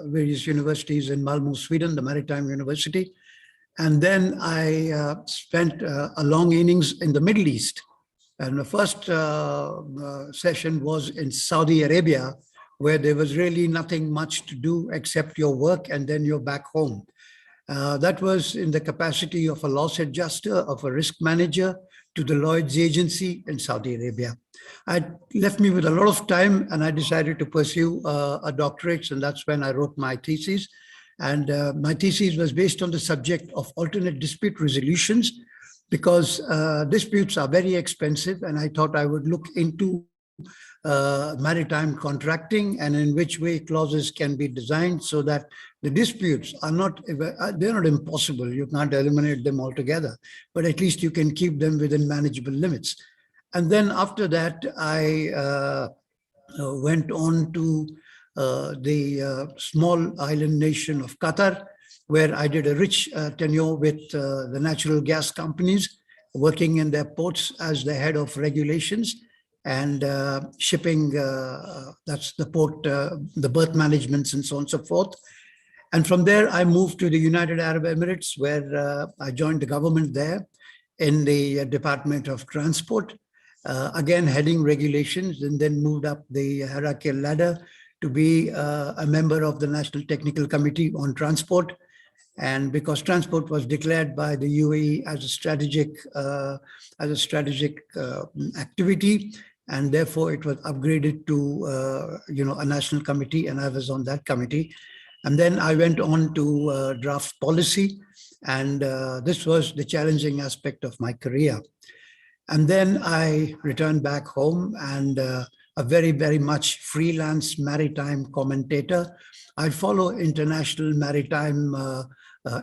various universities in Malmö, Sweden, the Maritime University. And then I spent a long innings in the Middle East. And the first session was in Saudi Arabia, where there was really nothing much to do except your work, and then you're back home. That was in the capacity of a loss adjuster, of a risk manager, to the Lloyd's agency in Saudi Arabia. It left me with a lot of time, and I decided to pursue a doctorate, and that's when I wrote my thesis. And my thesis was based on the subject of alternate dispute resolutions, because disputes are very expensive, and I thought I would look into maritime contracting and in which way clauses can be designed so that the disputes are they're not impossible. You can't eliminate them altogether, but at least you can keep them within manageable limits. And then after that, I went on to the small island nation of Qatar, where I did a rich tenure with the natural gas companies, working in their ports as the head of regulations and shipping, that's the port, the berth managements and so on and so forth. And from there, I moved to the United Arab Emirates, where I joined the government there in the Department of Transport, again, heading regulations, and then moved up the hierarchical ladder to be a member of the National Technical Committee on Transport. And because transport was declared by the UAE as a strategic activity, and therefore it was upgraded to a national committee, and I was on that committee. And then I went on to draft policy, and this was the challenging aspect of my career. And then I returned back home, and a very, very much freelance maritime commentator. I follow international maritime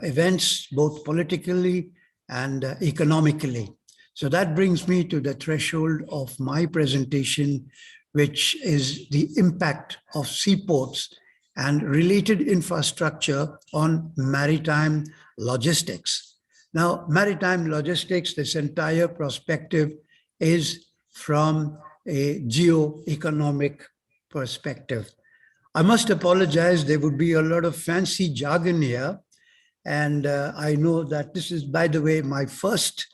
events, both politically and economically. So that brings me to the threshold of my presentation, which is the impact of seaports and related infrastructure on maritime logistics. Now, maritime logistics, this entire perspective is from a geo-economic perspective. I must apologize, there would be a lot of fancy jargon here. And I know that this is, by the way, my first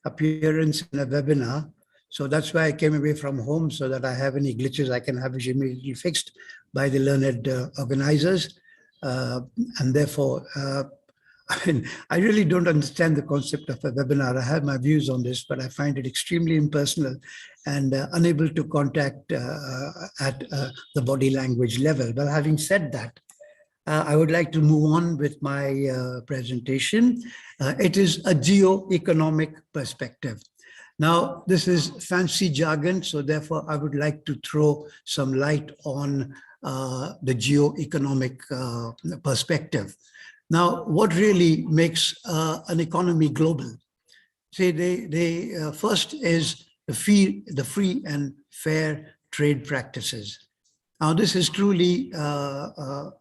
appearance in a webinar. So that's why I came away from home, so that I have any glitches I can have it immediately fixed by the learned organizers. And therefore, I really don't understand the concept of a webinar. I have my views on this, but I find it extremely impersonal and unable to contact at the body language level. But having said that, I would like to move on with my presentation. It is a geo-economic perspective. Now, this is fancy jargon, so therefore I would like to throw some light on the geo-economic perspective. Now, what really makes an economy global? See, first is the free and fair trade practices. Now, this is truly a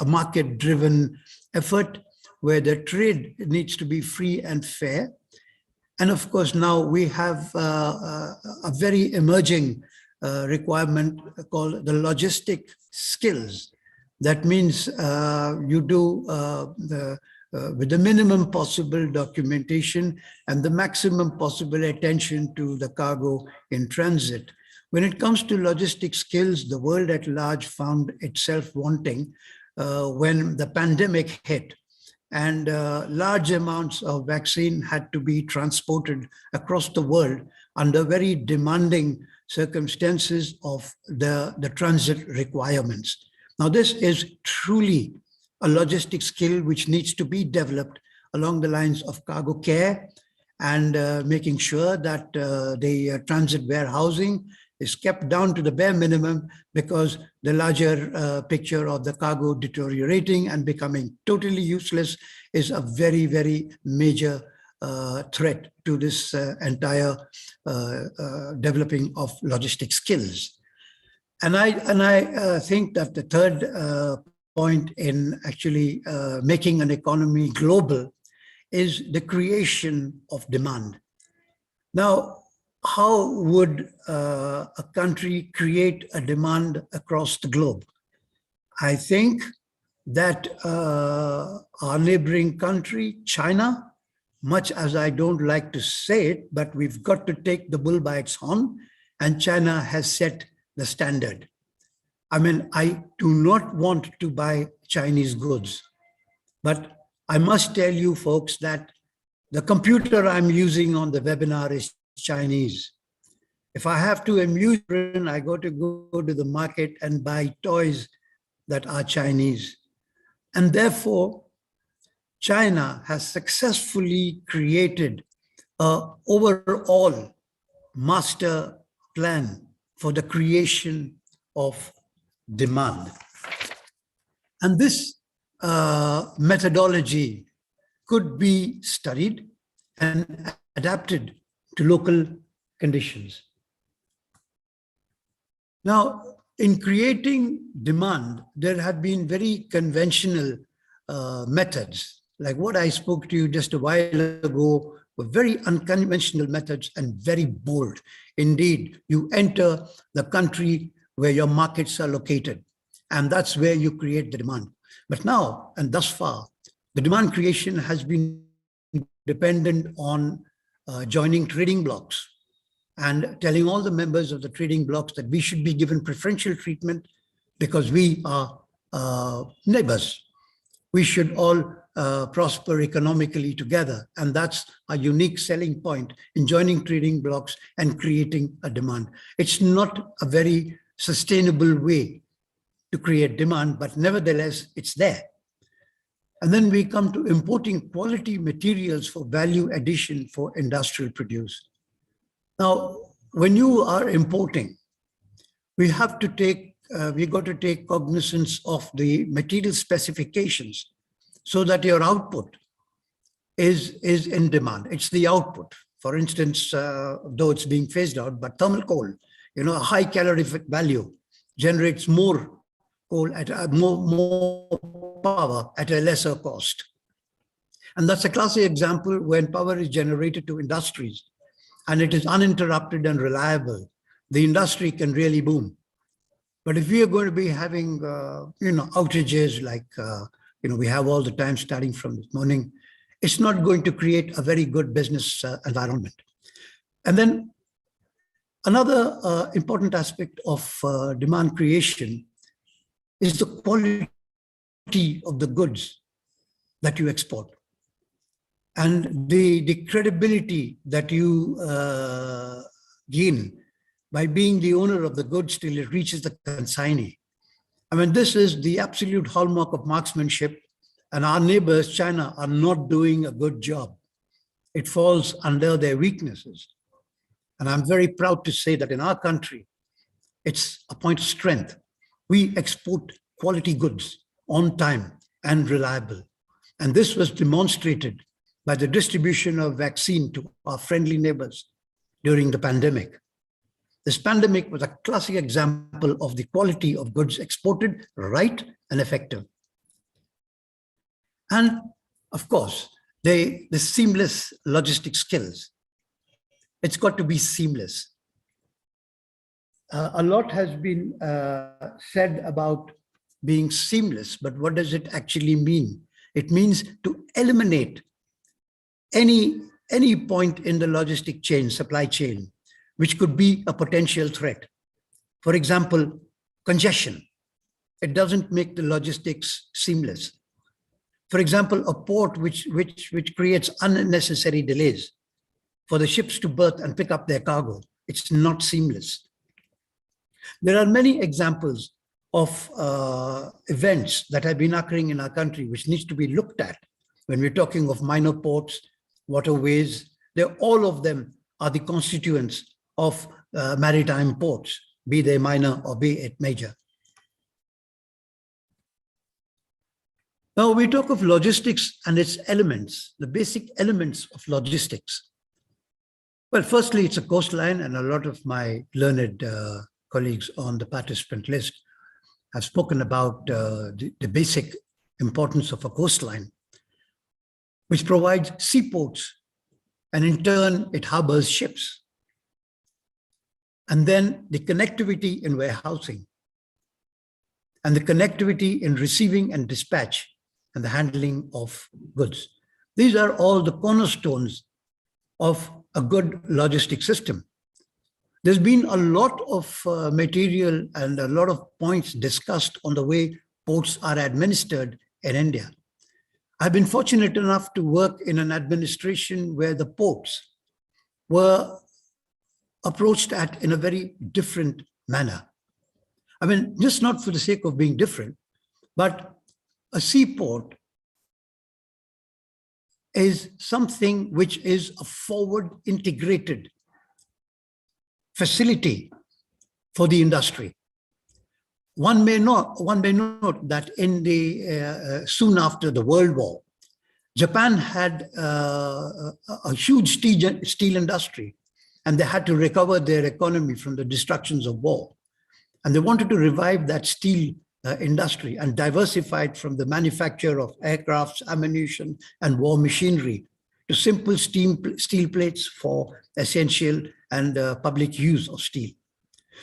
market-driven effort where the trade needs to be free and fair. And of course, now we have a very emerging requirement called the logistic skills. That means you do with the minimum possible documentation and the maximum possible attention to the cargo in transit. When it comes to logistic skills, the world at large found itself wanting when the pandemic hit, and large amounts of vaccine had to be transported across the world under very demanding circumstances of the transit requirements. Now, this is truly a logistic skill which needs to be developed along the lines of cargo care and making sure that the transit warehousing is kept down to the bare minimum, because the larger picture of the cargo deteriorating and becoming totally useless is a very, very major threat to this entire developing of logistic skills. And I think that the third point in actually making an economy global is the creation of demand. Now, how would a country create a demand across the globe? I think that our neighboring country, China, much as I don't like to say it, but we've got to take the bull by its horn, and China has set the standard. I mean, I do not want to buy Chinese goods, but I must tell you folks that the computer I'm using on the webinar is Chinese. If I have to amuse children, I go to the market and buy toys that are Chinese. And therefore, China has successfully created an overall master plan for the creation of demand. And this methodology could be studied and adapted to local conditions. Now, in creating demand, there have been very conventional methods, like what I spoke to you just a while ago, were very unconventional methods and very bold. Indeed, you enter the country where your markets are located, and that's where you create the demand. But now, and thus far, the demand creation has been dependent on joining trading blocks and telling all the members of the trading blocks that we should be given preferential treatment because we are neighbors. We should all prosper economically together. And that's a unique selling point in joining trading blocks and creating a demand. It's not a very sustainable way to create demand, but nevertheless, it's there. And then we come to importing quality materials for value addition for industrial produce. Now, when you are importing, we got to take cognizance of the material specifications so that your output is in demand. It's the output. For instance, though it's being phased out, but thermal coal, a high calorific value generates more coal at more power at a lesser cost. And that's a classic example when power is generated to industries and it is uninterrupted and reliable, the industry can really boom. But if we are going to be having, outages like, we have all the time starting from this morning, it's not going to create a very good business environment. And then another important aspect of demand creation is the quality of the goods that you export and the credibility that you gain by being the owner of the goods till it reaches the consignee. I mean, this is the absolute hallmark of marksmanship, and our neighbors, China, are not doing a good job. It falls under their weaknesses. And I'm very proud to say that in our country, it's a point of strength. We export quality goods on time and reliable. And this was demonstrated by the distribution of vaccine to our friendly neighbors during the pandemic. This pandemic was a classic example of the quality of goods exported right and effective. And of course, the seamless logistic skills. It's got to be seamless. A lot has been said about being seamless, but what does it actually mean? It means to eliminate any point in the logistic chain, supply chain, which could be a potential threat. For example, congestion. It doesn't make the logistics seamless. For example, a port which creates unnecessary delays for the ships to berth and pick up their cargo. It's not seamless. There are many examples of events that have been occurring in our country which needs to be looked at when we're talking of minor ports, waterways. All of them are the constituents of maritime ports, be they minor or be it major. Now we talk of logistics and its elements, the basic elements of logistics. Well, firstly, it's a coastline, and a lot of my learned colleagues on the participant list have spoken about the basic importance of a coastline, which provides seaports, and in turn, it harbors ships. And then the connectivity in warehousing, and the connectivity in receiving and dispatch, and the handling of goods. These are all the cornerstones of a good logistic system. There's been a lot of material and a lot of points discussed on the way ports are administered in India. I've been fortunate enough to work in an administration where the ports were approached in a very different manner. I mean, just not for the sake of being different, but a seaport is something which is a forward integrated facility for the industry. One may note that in the soon after the World War, Japan had a huge steel industry, and they had to recover their economy from the destructions of war. And they wanted to revive that steel industry and diversify it from the manufacture of aircrafts, ammunition, and war machinery to simple steel plates for essential and public use of steel.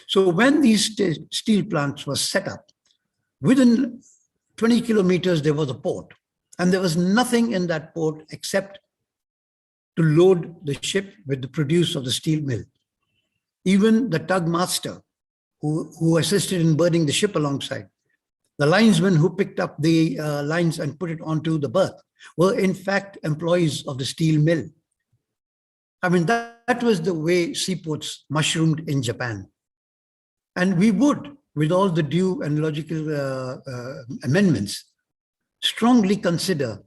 So when these steel plants were set up, within 20 kilometers, there was a port. And there was nothing in that port except to load the ship with the produce of the steel mill. Even the tug master who assisted in burning the ship alongside, the linesmen who picked up the lines and put it onto the berth were in fact employees of the steel mill. I mean, that was the way seaports mushroomed in Japan. And we would, with all the due and logical amendments, strongly consider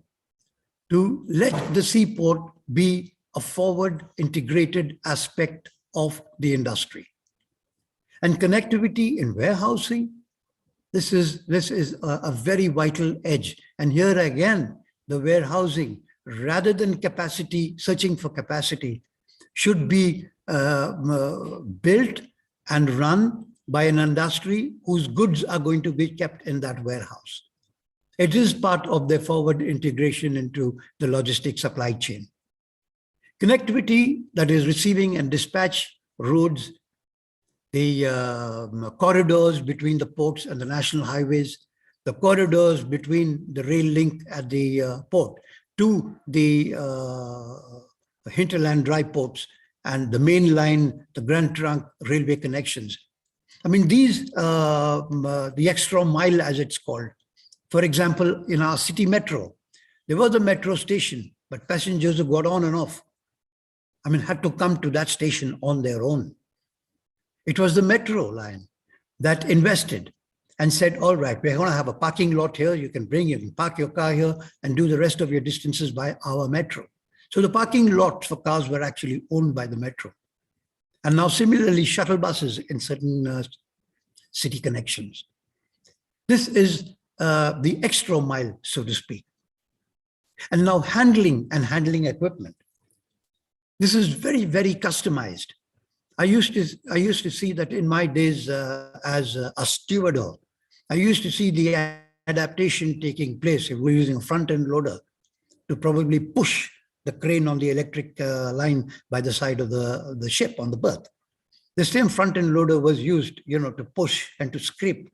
to let the seaport be a forward integrated aspect of the industry. And connectivity in warehousing, this is a very vital edge. And here again, the warehousing, rather than capacity, searching for capacity, should be built and run by an industry whose goods are going to be kept in that warehouse. It is part of their forward integration into the logistics supply chain. Connectivity, that is receiving and dispatch roads, the corridors between the ports and the national highways, the corridors between the rail link at the port to the hinterland dry ports and the main line, the Grand Trunk railway connections. I mean, these, the extra mile as it's called. For example, in our city metro, there was a metro station, but passengers who got on and off, I mean, had to come to that station on their own. It was the metro line that invested and said, all right, we're going to have a parking lot here. You can park your car here and do the rest of your distances by our metro. So the parking lots for cars were actually owned by the metro. And now similarly, shuttle buses in certain city connections. This is the extra mile, so to speak. And now handling and handling equipment. This is very, very customized. I used to see that in my days as a stevedore. I used to see the adaptation taking place if we're using a front-end loader to probably push the crane on the electric line by the side of the ship on the berth. The same front-end loader was used, to push and to scrape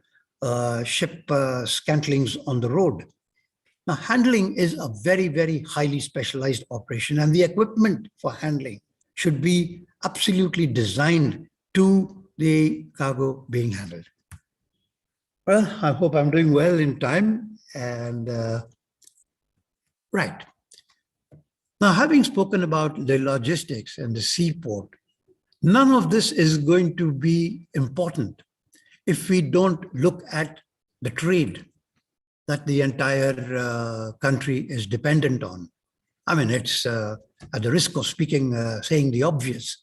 ship scantlings on the road. Now, handling is a very, very highly specialized operation, and the equipment for handling should be absolutely designed to the cargo being handled. Well, I hope I'm doing well in time. And right. Now, having spoken about the logistics and the seaport, none of this is going to be important if we don't look at the trade that the entire country is dependent on. I mean, it's at the risk of saying the obvious.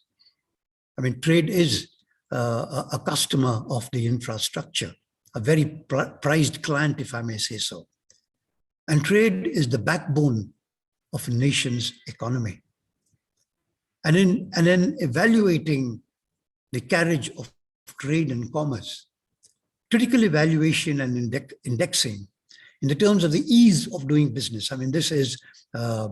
I mean, trade is a customer of the infrastructure, a very prized client, if I may say so. And trade is the backbone of a nation's economy. And in evaluating the carriage of trade and commerce, critical evaluation and indexing in the terms of the ease of doing business. I mean, this is a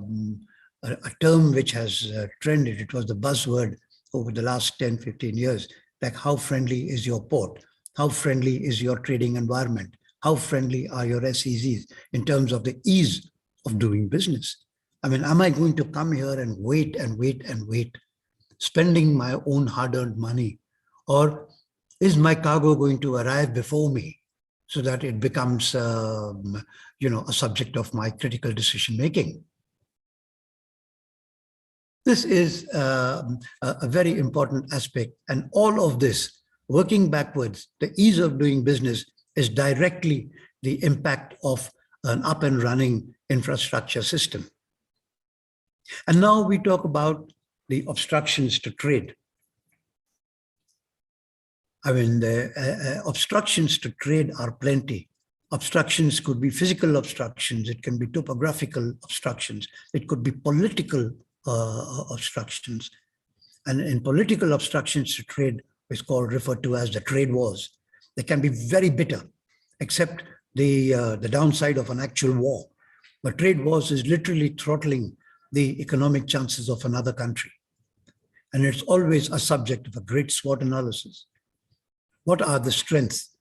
term which has trended. It was the buzzword over the last 10, 15 years, like how friendly is your port? How friendly is your trading environment? How friendly are your SEZs in terms of the ease of doing business? I mean, am I going to come here and wait and wait and wait, spending my own hard-earned money? Or is my cargo going to arrive before me so that it becomes, a subject of my critical decision-making? This is a very important aspect. And all of this, working backwards, the ease of doing business is directly the impact of an up and running infrastructure system. And now we talk about the obstructions to trade. I mean, the obstructions to trade are plenty. Obstructions could be physical obstructions. It can be topographical obstructions. It could be political obstructions. And in political obstructions to trade, is referred to as the trade wars. They can be very bitter, except the downside of an actual war. But trade wars is literally throttling the economic chances of another country. And it's always a subject of a great SWOT analysis. What are the strengths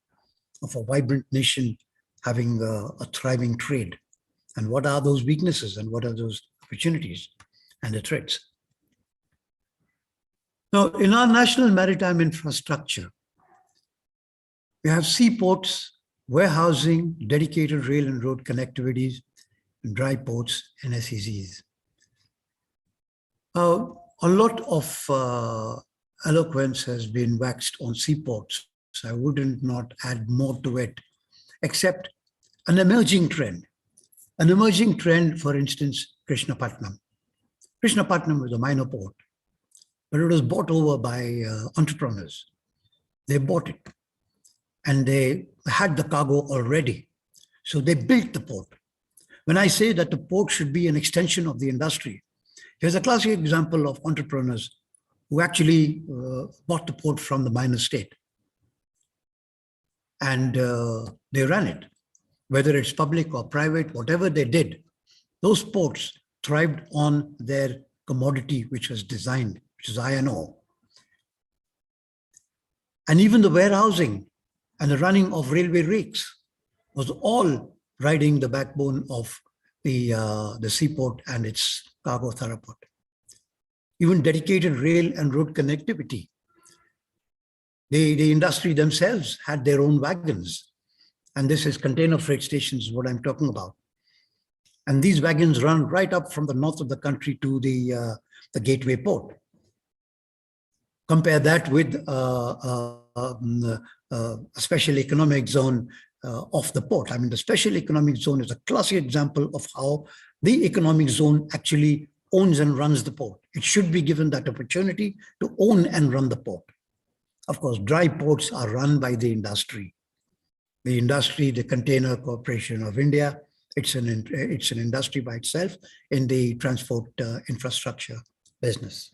of a vibrant nation having a thriving trade? And what are those weaknesses and what are those opportunities and the threats? Now, in our national maritime infrastructure, we have seaports, warehousing, dedicated rail and road connectivities, and dry ports and SEZs. A lot of eloquence has been waxed on seaports. So I wouldn't not add more to it, except an emerging trend. An emerging trend, for instance, Krishnapatnam. Krishnapatnam was a minor port, but it was bought over by entrepreneurs. They bought it and they had the cargo already. So they built the port. When I say that the port should be an extension of the industry, here's a classic example of entrepreneurs who actually bought the port from the minor state. And they ran it, whether it's public or private, whatever they did, those ports thrived on their commodity, which was designed, which is iron ore. And even the warehousing and the running of railway rakes was all riding the backbone of the seaport and its cargo thoroughport. Even dedicated rail and road connectivity. The industry themselves had their own wagons. And this is container freight stations, what I'm talking about. And these wagons run right up from the north of the country to the gateway port. Compare that with a special economic zone of the port. I mean, the special economic zone is a classic example of how the economic zone actually owns and runs the port. It should be given that opportunity to own and run the port. Of course, dry ports are run by the industry. The industry, the Container Corporation of India, it's an industry by itself in the transport infrastructure business.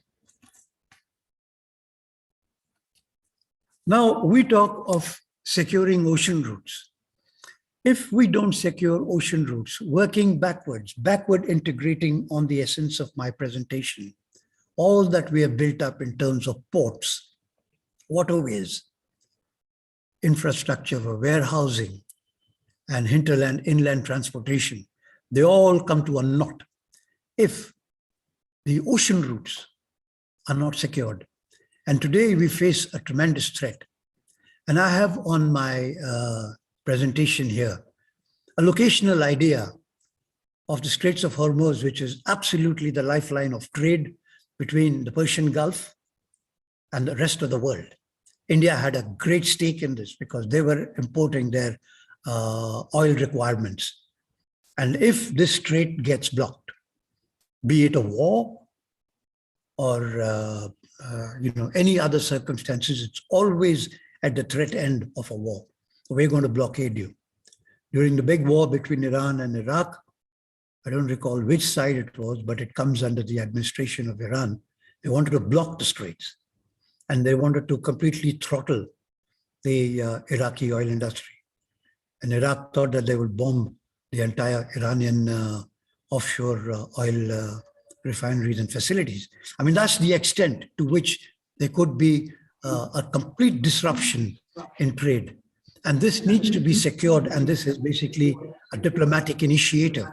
Now we talk of securing ocean routes. If we don't secure ocean routes, working backwards, backward integrating on the essence of my presentation, all that we have built up in terms of ports, waterways, infrastructure for warehousing, and hinterland, inland transportation, they all come to a knot if the ocean routes are not secured. And today we face a tremendous threat. And I have on my presentation here a locational idea of the Straits of Hormuz, which is absolutely the lifeline of trade between the Persian Gulf and the rest of the world. India had a great stake in this because they were importing their oil requirements. And if this strait gets blocked, be it a war or any other circumstances, it's always at the threat end of a war. We're going to blockade you. During the big war between Iran and Iraq, I don't recall which side it was, but it comes under the administration of Iran. They wanted to block the straits and they wanted to completely throttle the Iraqi oil industry. And Iraq thought that they would bomb the entire Iranian offshore oil refineries and facilities. I mean, that's the extent to which there could be a complete disruption in trade. And this needs to be secured. And this is basically a diplomatic initiative,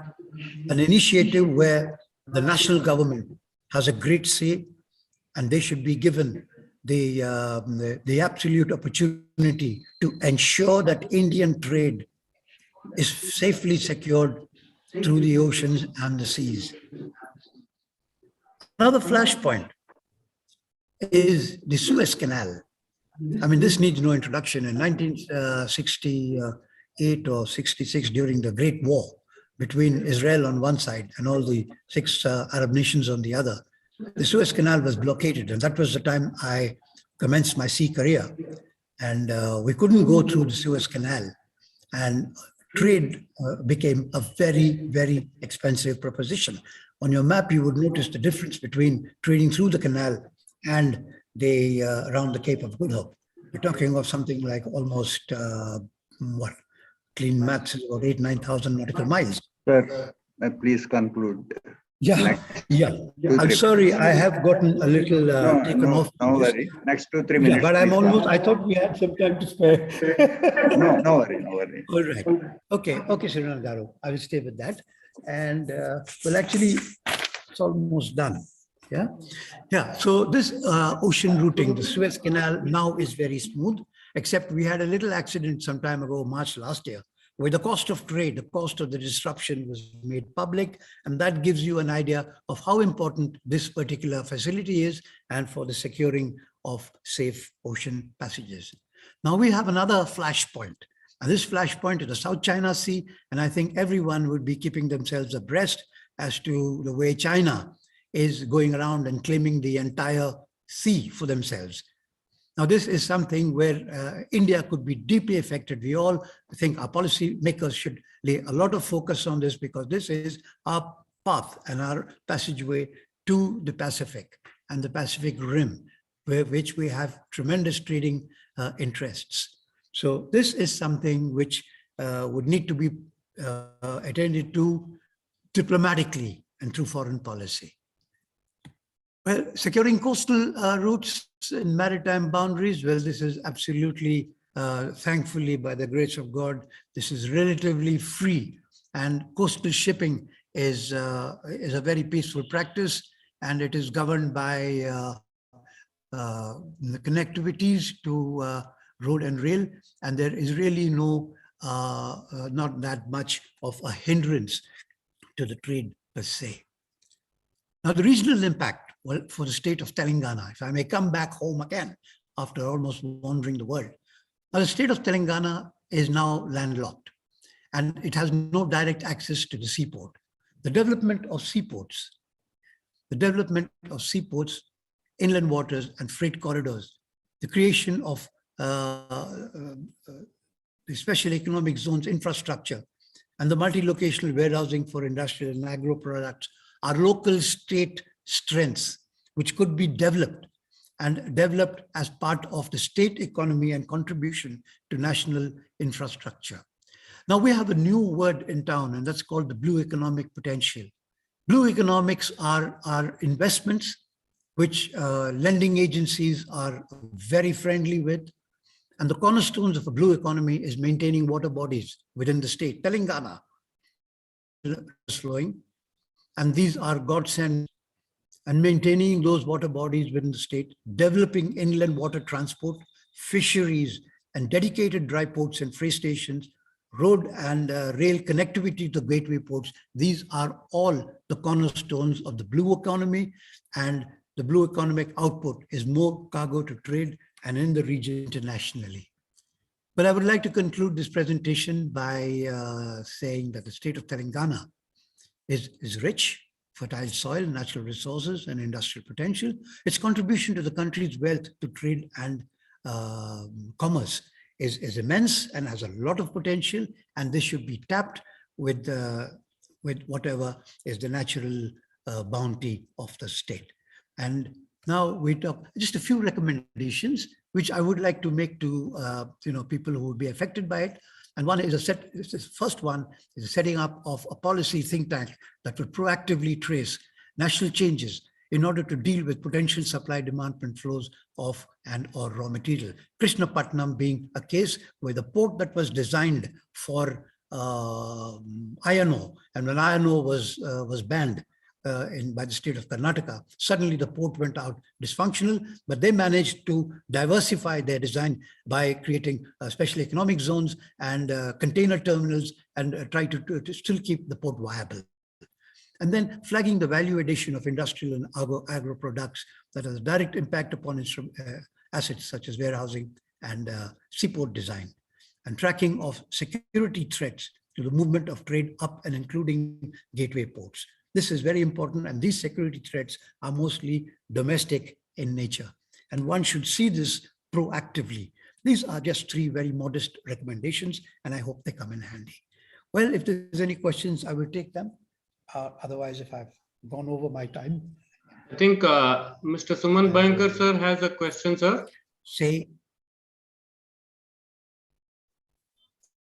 an initiative where the national government has a great say, and they should be given the absolute opportunity to ensure that Indian trade is safely secured through the oceans and the seas. Another flashpoint is the Suez Canal. I mean, this needs no introduction. In 1968 or 66, during the Great War between Israel on one side and all the 6 Arab nations on the other, the Suez Canal was blockaded. And that was the time I commenced my sea career. And we couldn't go through the Suez Canal. And trade became a very, very expensive proposition. On your map, you would notice the difference between trading through the canal and the around the Cape of Good Hope. We're talking of something like almost clean maths is about 8,000-9,000 nautical miles. Sir, please conclude. Yeah. I'm sorry, I have gotten a little taken off. No worry. Next 2-3 minutes. Yeah, but I'm almost, I thought we had some time to spare. No worry. All right. Okay, Srinal Garu, I will stay with that. And well, actually, it's almost done. Yeah. So this ocean routing, the Suez Canal now is very smooth, except we had a little accident some time ago, March last year, where the cost of trade, the cost of the disruption was made public. And that gives you an idea of how important this particular facility is and for the securing of safe ocean passages. Now we have another flashpoint. And this flashpoint is the South China Sea. And I think everyone would be keeping themselves abreast as to the way China is going around and claiming the entire sea for themselves. Now, this is something where India could be deeply affected. We all think our policy makers should lay a lot of focus on this because this is our path and our passageway to the Pacific and the Pacific Rim, which we have tremendous trading interests. So this is something which would need to be attended to diplomatically and through foreign policy. Well, securing coastal routes and maritime boundaries, well, this is absolutely, thankfully, by the grace of God, this is relatively free. And coastal shipping is a very peaceful practice, and it is governed by the connectivities to road and rail, and there is really not that much of a hindrance to the trade per se. Now, the regional impact, well, for the state of Telangana, if I may come back home again after almost wandering the world. Now, the state of Telangana is now landlocked, and it has no direct access to the seaport. The development of seaports, inland waters and freight corridors, the creation of the special economic zones infrastructure, and the multi-locational warehousing for industrial and agro products are local state strengths, which could be developed as part of the state economy and contribution to national infrastructure. Now we have a new word in town, and that's called the blue economic potential. Blue economics are investments which lending agencies are very friendly with. And the cornerstones of a blue economy is maintaining water bodies within the state. Telangana is flowing, and these are godsend, and maintaining those water bodies within the state, developing inland water transport, fisheries, and dedicated dry ports and freight stations, road and rail connectivity to gateway ports. These are all the cornerstones of the blue economy, and the blue economic output is more cargo to trade and in the region internationally. But I would like to conclude this presentation by saying that the state of Telangana is rich, fertile soil, natural resources, and industrial potential. Its contribution to the country's wealth, to trade and commerce is immense and has a lot of potential, and this should be tapped with whatever is the natural bounty of the state. And now we talk just a few recommendations which I would like to make to people who would be affected by it. And one is first one is the setting up of a policy think tank that will proactively trace national changes in order to deal with potential supply-demand flows of and/or raw material. Krishnapatnam being a case where the port that was designed for iron ore, and when iron ore was banned by the state of Karnataka, suddenly the port went out dysfunctional, but they managed to diversify their design by creating special economic zones and container terminals, and try to still keep the port viable. And then flagging the value addition of industrial and agro products that has a direct impact upon assets such as warehousing and seaport design, and tracking of security threats to the movement of trade up and including gateway ports. This is very important, and these security threats are mostly domestic in nature, and one should see this proactively. These are just three very modest recommendations, and I hope they come in handy. Well, if there's any questions, I will take them. Otherwise, if I've gone over my time. I think Mr. Suman Bankar sir has a question, sir. Say.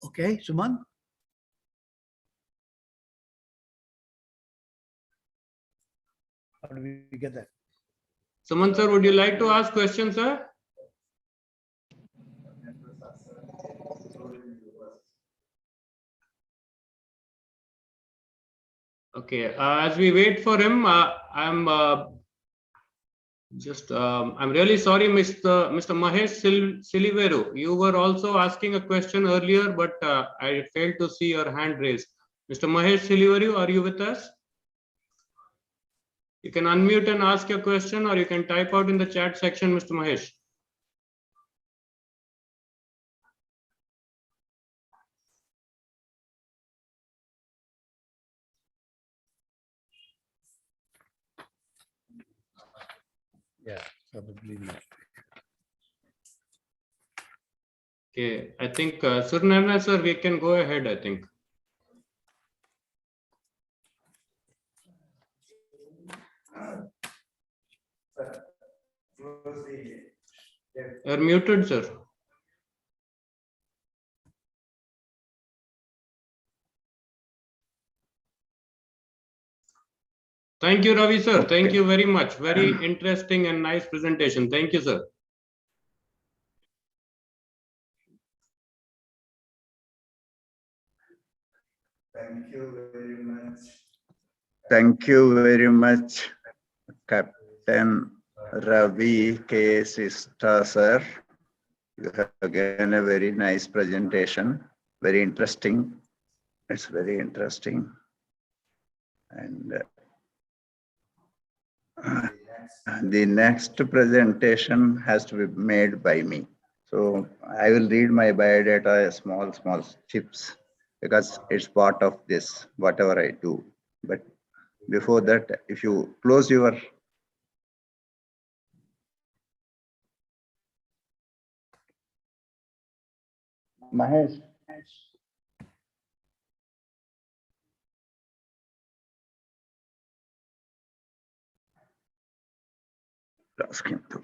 Okay, Suman. How do we get that? Suman sir, would you like to ask questions, sir? Okay, as we wait for him, I'm really sorry, Mr. Mahesh Siliveru. You were also asking a question earlier, but I failed to see your hand raised. Mr. Mahesh Siliveru, are you with us? You can unmute and ask your question, or you can type out in the chat section, Mr. Mahesh. Yeah, probably not. Okay, I think Surnarna sir, we can go ahead, I think. You're muted, sir. Thank you, Ravi sir. Thank you very much. Very interesting and nice presentation. Thank you, sir. Thank you very much. Thank you very much, Captain Ravi K. Sista, sir. You have given a very nice presentation. Very interesting. It's very interesting. And the next presentation has to be made by me. So I will read my biodata, small chips, because it's part of this, whatever I do. But before that, if you close your Mahesh. Ask him to.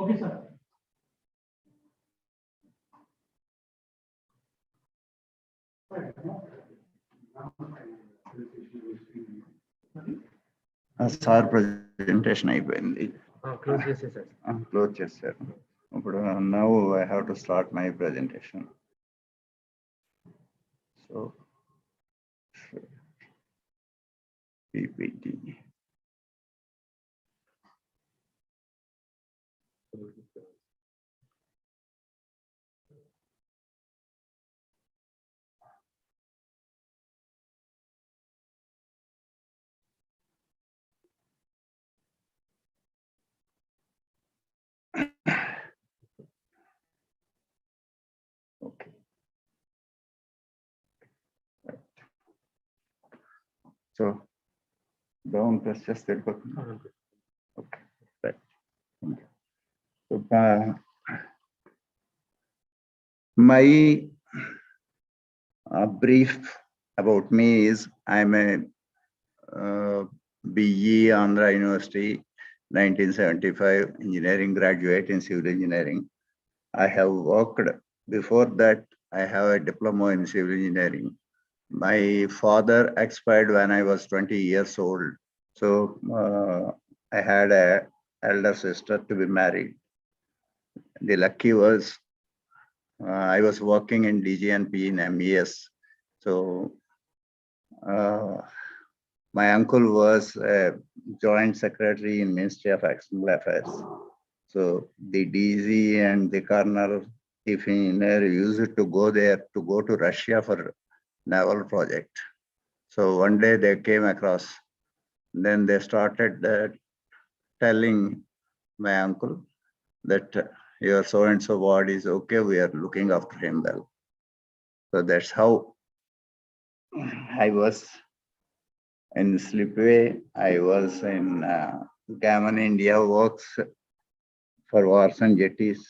Okay, sir. Sir presentation అయిపోయింది. Close చేసేసారు. Close చేశారు. ఇప్పుడు now I have to start my presentation. So PPT. Okay. Right. So down press just వెళ్ళిపోతుంది. Okay. Right. Okay. So my brief about me is I'm a BE Andhra University 1975 engineering graduate in civil engineering. I have worked before that. I have a diploma in civil engineering. My father expired when I was 20 years old. So I had a elder sister to be married. The lucky was I was working in DGNP in MES. So my uncle was a joint secretary in Ministry of External Affairs. So the DG and the colonel, if used to go there to go to Russia for naval project. So one day they came across, then they started telling my uncle that your so-and-so ward is okay, we are looking after him well. So that's how I was in Slipway. I was in Gammon India Works for wharves and jetties.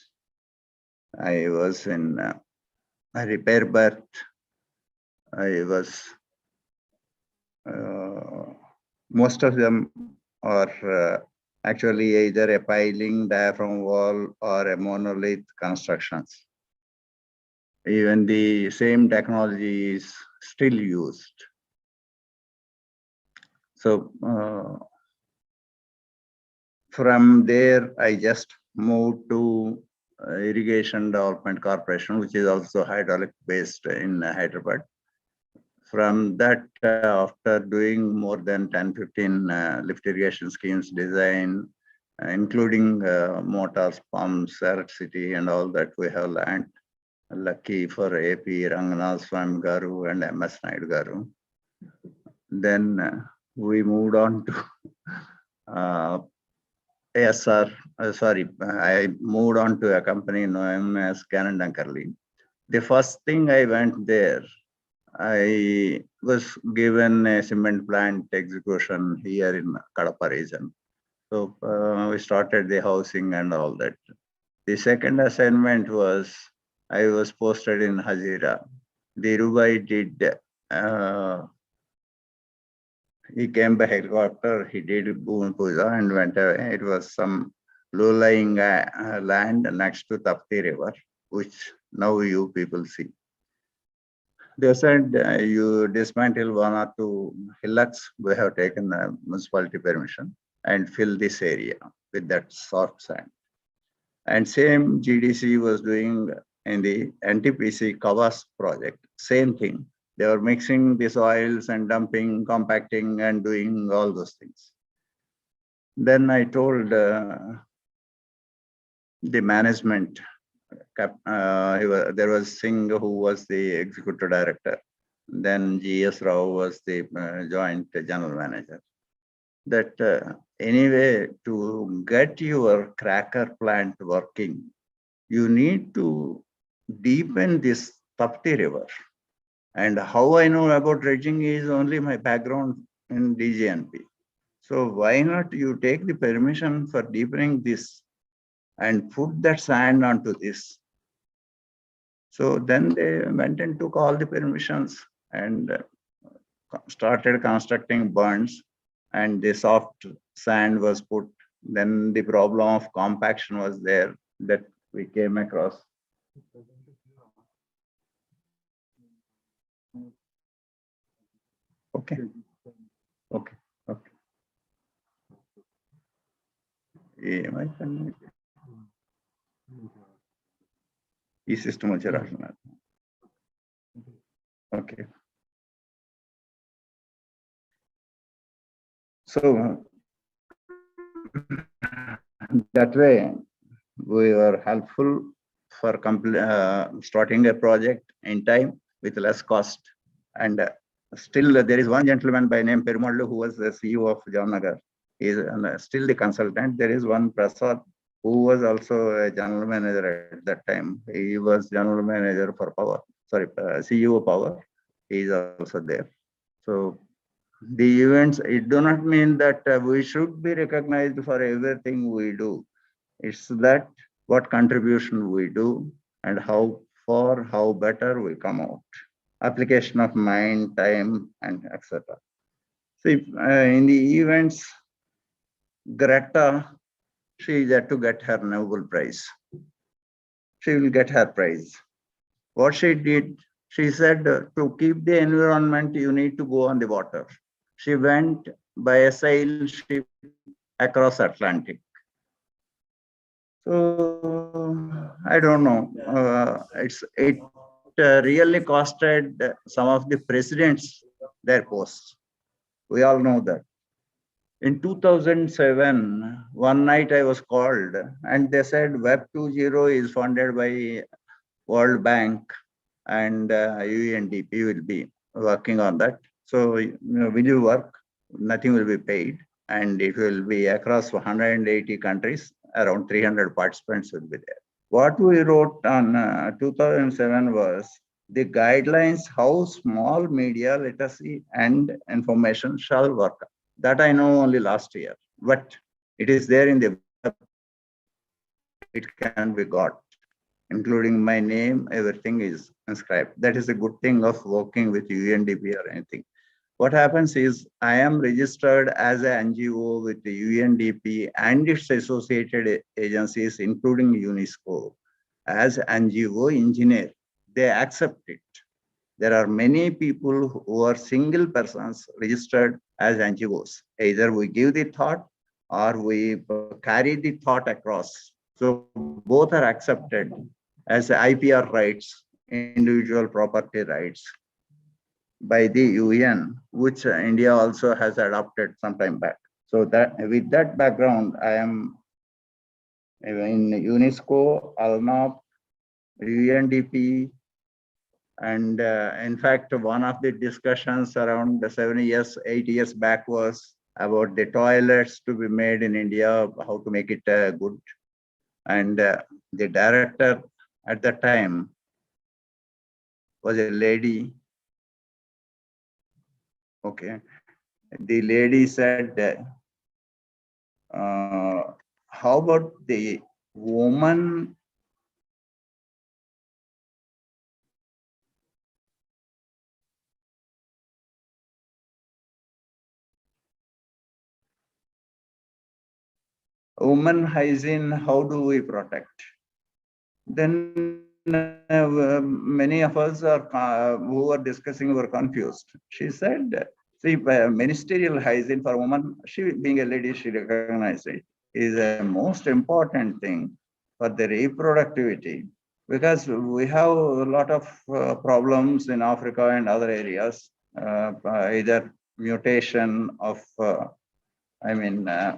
I was in a repair berth. I was, most of them are actually either a piling, diaphragm wall, or a monolith constructions. Even the same technology is still used. So from there, I just moved to Irrigation Development Corporation, which is also hydraulic based in Hyderabad. From that, after doing more than 10-15 lift irrigation schemes design, including motors, pumps, electricity, and all that we have learned. Lucky for AP Ranganath Swami Garu and MS Naidu Garu. Then we moved on to I moved on to a company known as Cannon Dunkerley. The first thing I went there, I was given a cement plant execution here in Kadapa region. So we started the housing and all that. The second assignment was I was posted in Hazira. Dhirubai did, he came by helicopter, he did Bhumi Puja and went away. It was some low-lying land next to Tapti River, which now you people see. They said you dismantle 1 or 2 hillocks. We have taken the municipality permission and fill this area with that soft sand. And same GDC was doing in the NTPC Kavas project, same thing. They were mixing the soils and dumping, compacting and doing all those things. Then I told the management, there was Singh who was the executive director. Then GS Rao was the joint general manager. That anyway, to get your cracker plant working, you need to deepen this Tapti River. And how I know about dredging is only my background in DGNP. So why not you take the permission for deepening this and put that sand onto this? So then they went and took all the permissions and started constructing bunds, and the soft sand was put Then the problem of compaction was there that we came across. Okay. Okay. Okay. ఈ system వచ్చి రాస్తున్నారు. Okay. So that way we were helpful for starting a project in time with less cost. And still there is one gentleman by name Perumallu who was the CEO of Jamnagar. He is still the consultant. There is one Prasad who was also a general manager at that time. He was general manager for power, sorry, CEO power. He is also there. So the events, it do not mean that we should be recognized for everything we do. It's that what contribution we do and how far, how better we come out. Application of mind, time, and etc. See, in the events, Greta, she is yet to get her Nobel Prize. She will get her prize. What she did, she said, to keep the environment, you need to go on the water. She went by a sail ship across Atlantic. So I don't know. It really costed some of the presidents their posts. We all know that. In 2007, one night I was called and they said Web 2.0 is funded by World Bank and UNDP will be working on that. So will you work? Nothing will be paid and it will be across 180 countries. Around 300 participants will be there. What we wrote on 2007 was the guidelines how small media literacy and information shall work. That I know only last year, but it is there in the web. It can be got, including my name, everything is inscribed. That is a good thing of working with UNDP or anything. What happens is I am registered as an NGO with the UNDP and its associated agencies, including UNESCO, as NGO engineer. They accept it. There are many people who are single persons registered as NGOs. Either we give the thought or we carry the thought across. So both are accepted as IPR rights, individual property rights, by the UN, which India also has adopted some time back. So that with that background, I am in UNESCO, ALNOP, UNDP, and in fact, one of the discussions around 7 years, 8 years back was about the toilets to be made in India, how to make it good. And the director at that time was a lady. Okay, the lady said, how about the woman hygiene, how do we protect? Then many of us are who were discussing were confused. She said, see, ministerial hygiene for women, she being a lady, she recognized it, is a most important thing for the reproductivity, because we have a lot of problems in Africa and other areas, either mutation of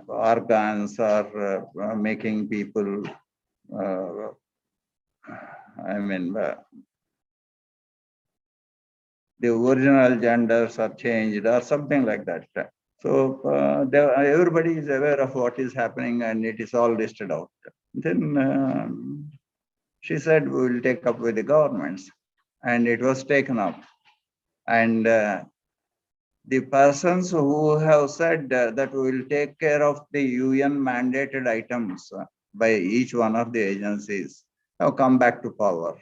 organs or making people the original genders are changed or something like that. So everybody is aware of what is happening and it is all listed out. Then she said, we will take up with the governments, and it was taken up. And the persons who have said that we will take care of the UN mandated items by each one of the agencies have come back to power.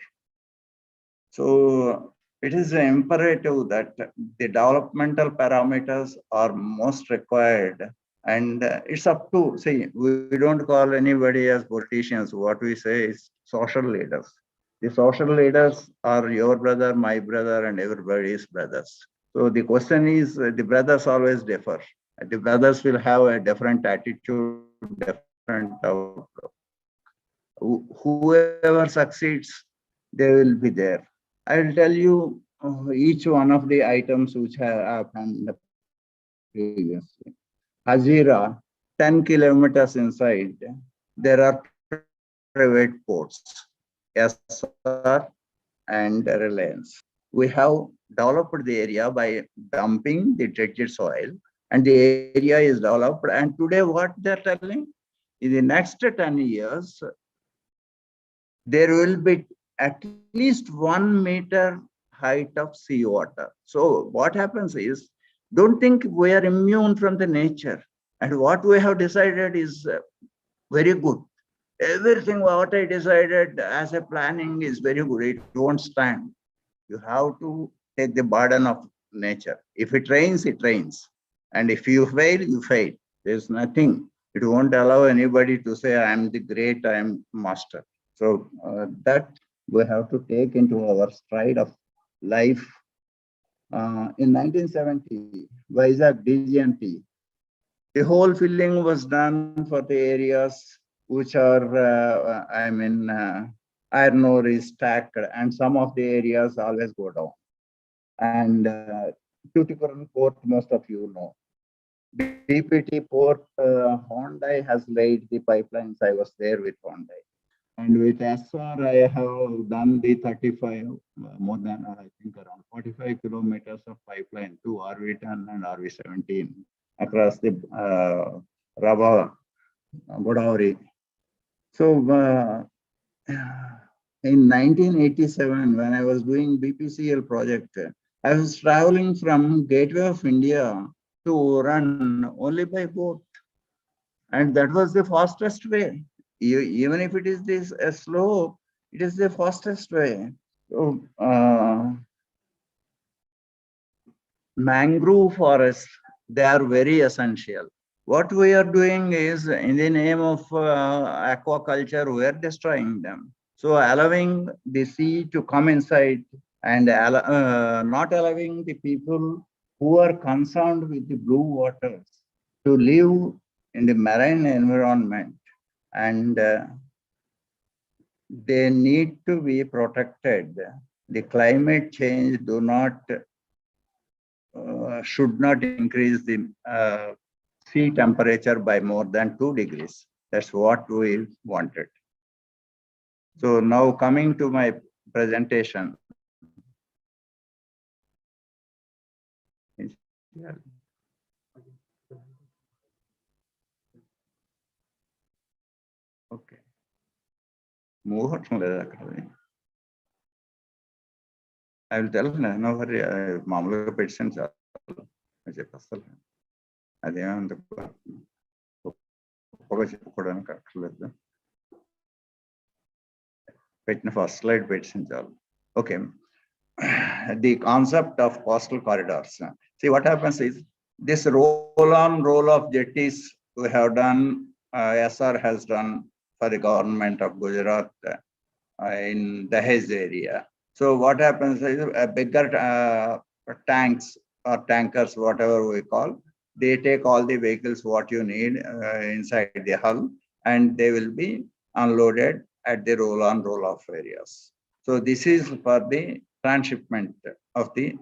So it is imperative that the developmental parameters are most required And it's up to, see, we don't call anybody as politicians. What we say is social leaders. The social leaders are your brother, my brother, and everybody's brothers. So the question is, the brothers always differ. The brothers will have a different attitude, different outlook. Whoever succeeds, they will be there. I will tell you each one of the items which have happened previously. Hazira, 10 kilometers inside, there are private ports, SR and Reliance. We have developed the area by dumping the dredged soil, and the area is developed. And today, what they're telling, in the next 10 years, there will be at least 1 meter height of seawater. So what happens is, don't think we are immune from the nature. And what we have decided is very good. Everything what I decided as a planning is very good. It won't stand. You have to take the burden of nature. If it rains, it rains. And if you fail, you fail. There's nothing. It won't allow anybody to say, I am the great, I am master. So that we have to take into our stride of life. In 1970, Vizag DGNP, the whole filling was done for the areas which are, iron ore is stacked, and some of the areas always go down. And Tuticorin port, most of you know. DPT port, Hyundai has laid the pipelines. I was there with Hyundai. And with SR, I have done the 35, more than, I think, around 45 kilometers of pipeline to RV10 and RV17 across the Rava, Godavari. So in 1987, when I was doing BPCL project, I was traveling from Gateway of India to run only by boat. And that was the fastest way. Even if it is this slow, it is the fastest way. So, mangrove forests, they are very essential. What we are doing is, in the name of aquaculture, we are destroying them. So allowing the sea to come inside and not allowing the people who are concerned with the blue waters to live in the marine environment, and they need to be protected. The climate change should not increase the sea temperature by more than 2 degrees. That's what we wanted. So now coming to my presentation. Okay. Move on. I will tell no hurry. Mamla patients are first slide patients. Okay. The concept of coastal corridors. See, what happens is, this roll-on, roll-off jetties we have done, SR has done for the government of Gujarat in the Dahej area. So what happens is, a bigger tanks or tankers, whatever we call, they take all the vehicles what you need inside the hull, and they will be unloaded at the roll-on, roll-off areas. So this is for the transshipment of the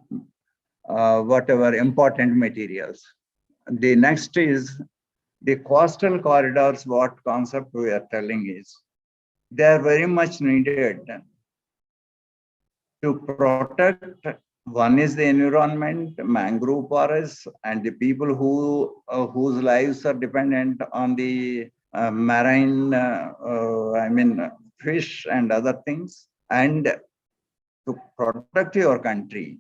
whatever important materials. The next is the coastal corridors. What concept we are telling is, they are very much needed to protect. One is the environment, mangrove forests, and the people whose lives are dependent on the marine, fish and other things. And to protect your country,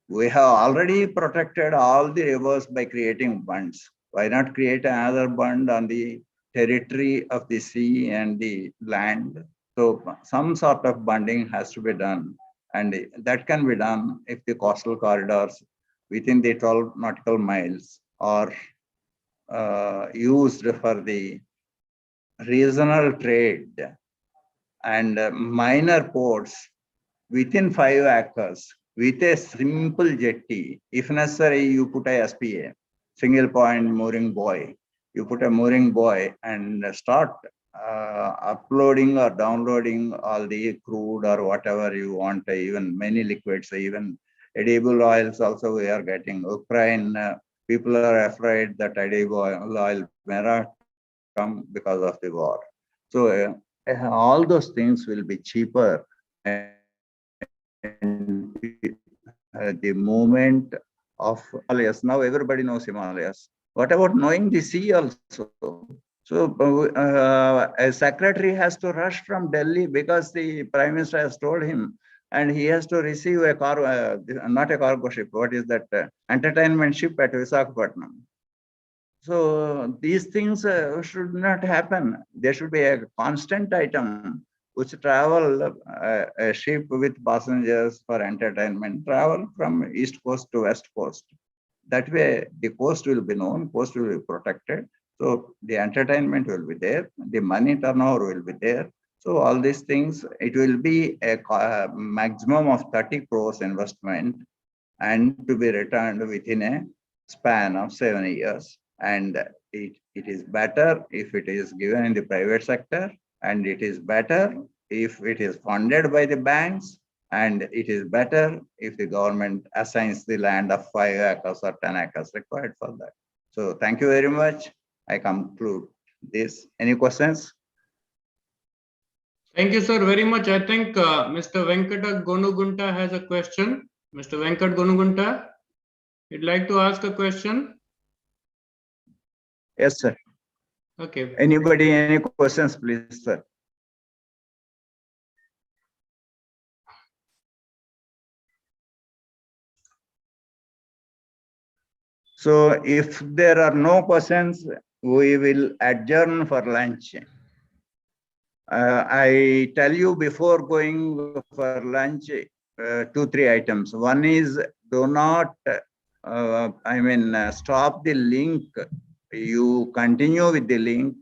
we have already protected all the rivers by creating bunds. Why not create another bund on the territory of the sea and the land? So some sort of bunding has to be done. And that can be done if the coastal corridors within the 12 nautical miles are used for the regional trade and minor ports within 5 acres with a simple jetty. If necessary, you put a SPA, single point mooring buoy. You put a mooring buoy and start uploading or downloading all the crude or whatever you want, even many liquids, even edible oils also we are getting. Ukraine, people are afraid that edible oil may not come because of the war. So all those things will be cheaper, and the movement of Himalayas. Now everybody knows Himalayas. What about knowing the sea also? So a secretary has to rush from Delhi because the Prime Minister has told him, and he has to receive a cargo, not a cargo ship. What is that? Entertainment ship at Visakhapatnam. So these things should not happen. There should be a constant item which travel a ship with passengers for entertainment, travel from east coast to west coast. That way the coast will be known, coast will be protected. So the entertainment will be there, the money turnover will be there. So all these things, it will be a maximum of 30 crores investment and to be returned within a span of 7 years. And it is better if it is given in the private sector, and it is better if it is funded by the banks, and it is better if the government assigns the land of 5 acres or 10 acres required for that. So thank you very much. I conclude this. Any questions? Thank you, sir, very much. I think Mr. Venkata Gonugunta has a question. Mr. Venkat Gonugunta, you'd like to ask a question? Yes, sir. Okay. Anybody, any questions, please, sir? So if there are no questions, we will adjourn for lunch. I tell you before going for lunch, 2-3 items. One is do not, stop the link. You continue with the link.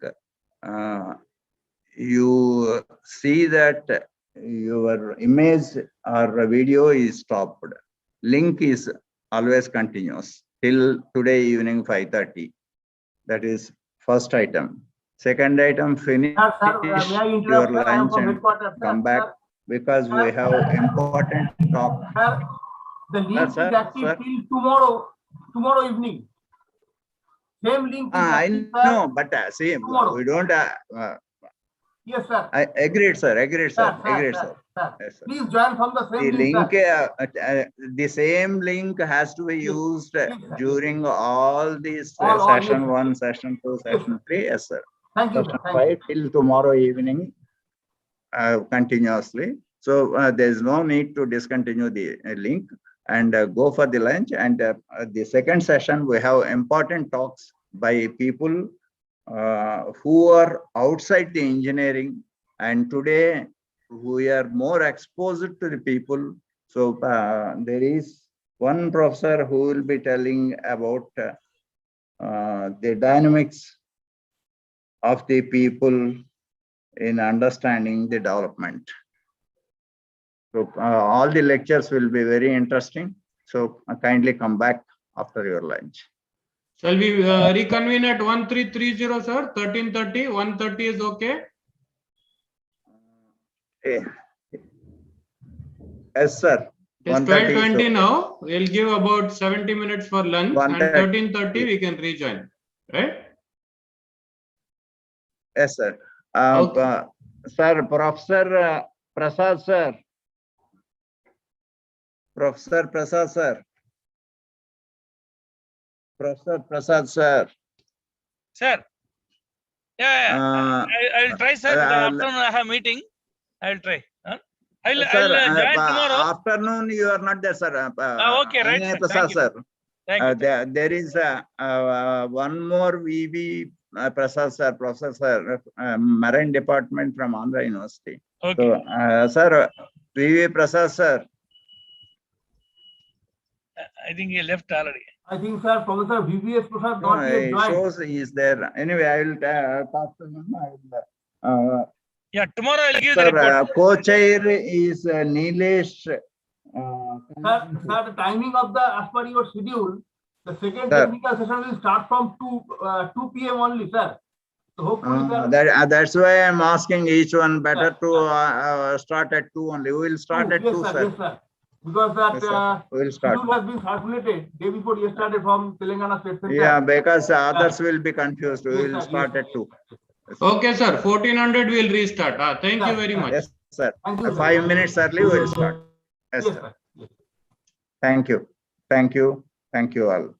You see that your image or video is stopped. Link is always continuous till today evening 5:30. That is first item. Second item, finish your lunch and come back because we have important talk. Sir, the link is active till tomorrow evening. Same link is active, I know, but see, we don't. Yes, sir. I agreed, sir. Agreed, sir. Agreed, sir. Yes, sir. Please join from the same link. The same link has to be used during all these session 1, session 2, session 3. Yes, sir. Thank you. Session 5 till tomorrow evening continuously. So there is no need to discontinue the link and go for the lunch. And the second session, we have important talks by people who are outside the engineering, and today we are more exposed to the people. So there is one professor who will be telling about the dynamics of the people in understanding the development. So all the lectures will be very interesting. So kindly come back after your lunch. Shall we reconvene at 1330, sir? 1330, 1:30 is okay? Yes, sir. It's 12:20 now. We'll give about 70 minutes for lunch, and 13:30 we can rejoin, right? Yes, sir. Okay. Sir, Professor Prasad, sir. Professor Prasad, sir. Professor Prasad, sir. Sir. Yeah, I'll try, sir. Afternoon I have meeting. I'll try. I'll join tomorrow. Afternoon you are not there, sir. Okay, right, sir. Prasad, sir. Thank you. There is one more VB Prasad, sir, Professor, Marine Department from Andhra University. Okay. So, sir, VB Prasad, sir. I think he left already. I think, sir, Professor VVS Prasad No, not yet it joined. shows he is there. Anyway, I will talk to him. Yeah, tomorrow I'll give the Sir, report. co-chair is Nilesh. Sir, the timing of the, as per your schedule, the second Sir. technical session will start from 2 p.m. only, sir. So hopefully, sir. That's why I'm asking each one better to start at 2 only. We will start at Yes, 2, sir. sir. Yes, sir. Because that Yes, sir. We will start. schedule has been circulated day before yesterday from Telangana State Center. Yeah, because others will be confused. We will start at 2. Okay, sir. 1400 we'll restart. Thank you very much. Yes, sir. Thank you, sir. 5 minutes early we will start. Yes, Yes, sir. sir. Thank you. Thank you. Thank you all.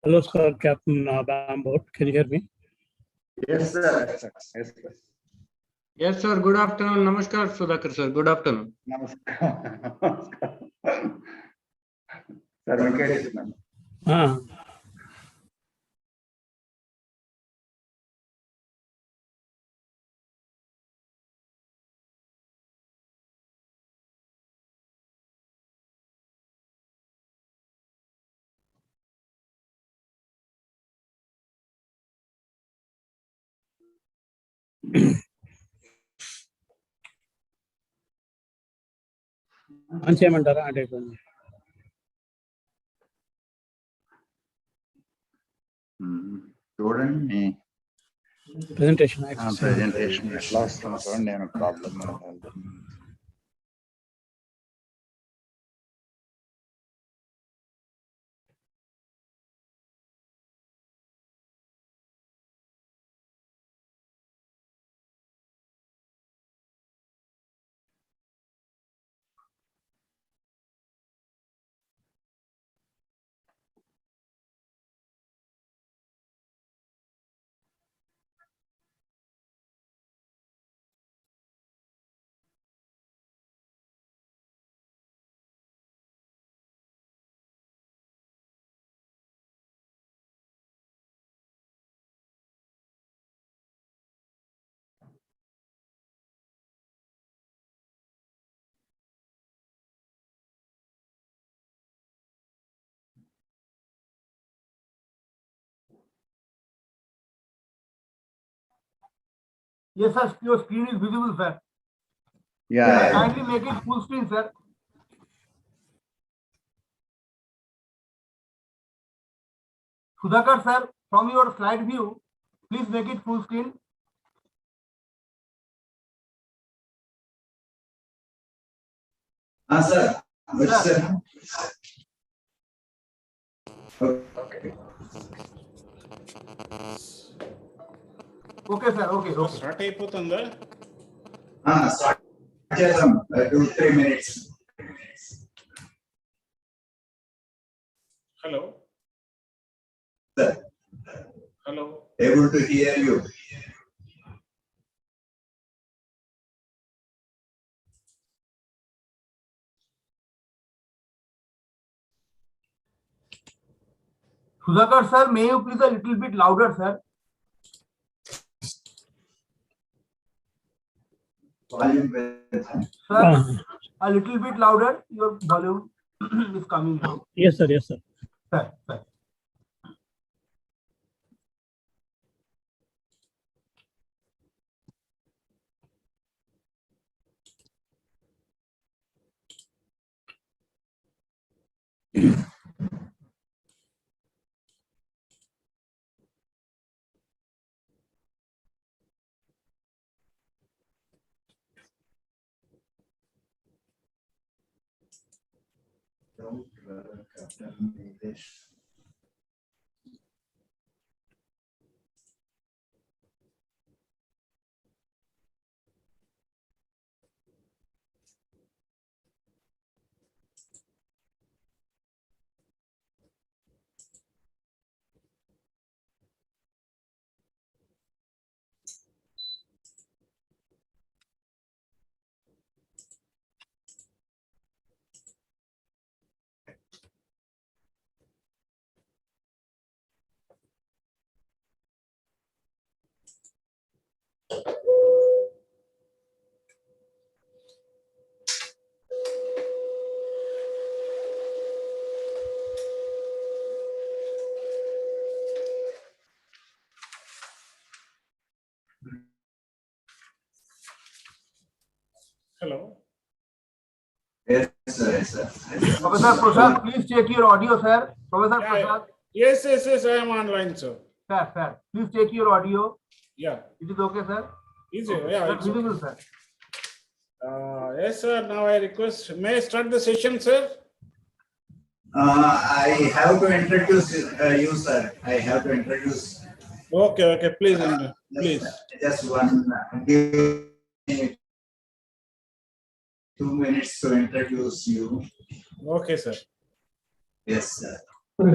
Hello, sir, Captain Bambot. Can you hear me? Yes, sir. Yes, sir. Yes, sir. Yes, sir. Good afternoon. Namaskar, Sudhakar sir. Good afternoon. Namaskar. Sir, Venkateswaran. చేయమంటారా అంటే చూడండి presentation. Presentation ఎట్లా వస్తుంది చూడండి, నేను problem. Yes, sir. Your screen is visible, sir. Yeah. Kindly make it full screen, sir. Sudhakar, sir, from your slide view, please make it full screen. Sir. Which sir? Okay. Okay, sir. Okay. Start అయిపోతుందా? Start చేద్దాం. 2-3 minutes. Hello. Sir. Hello. Able to hear you. Sudhakar, sir, may you please a little bit louder, sir? Volume. Sir, a little bit louder. Your volume is coming down. Yes, sir. Yes, sir. Sir, sir. Hello. Yes, sir. Yes, sir. Professor Prasad, please check your audio, sir. Professor Prasad. Yes, I am online, sir. Sir, please check your audio. Yeah. Is it okay, sir? Is it? Okay. Yeah. Sir, It's visible, okay. sir. Yes, sir. Now I request, may I start the session, sir? I have to introduce you, sir. I have to introduce. Okay. Please, please. Just one. Give me 2 minutes to introduce you. Okay, sir. Yes, sir. The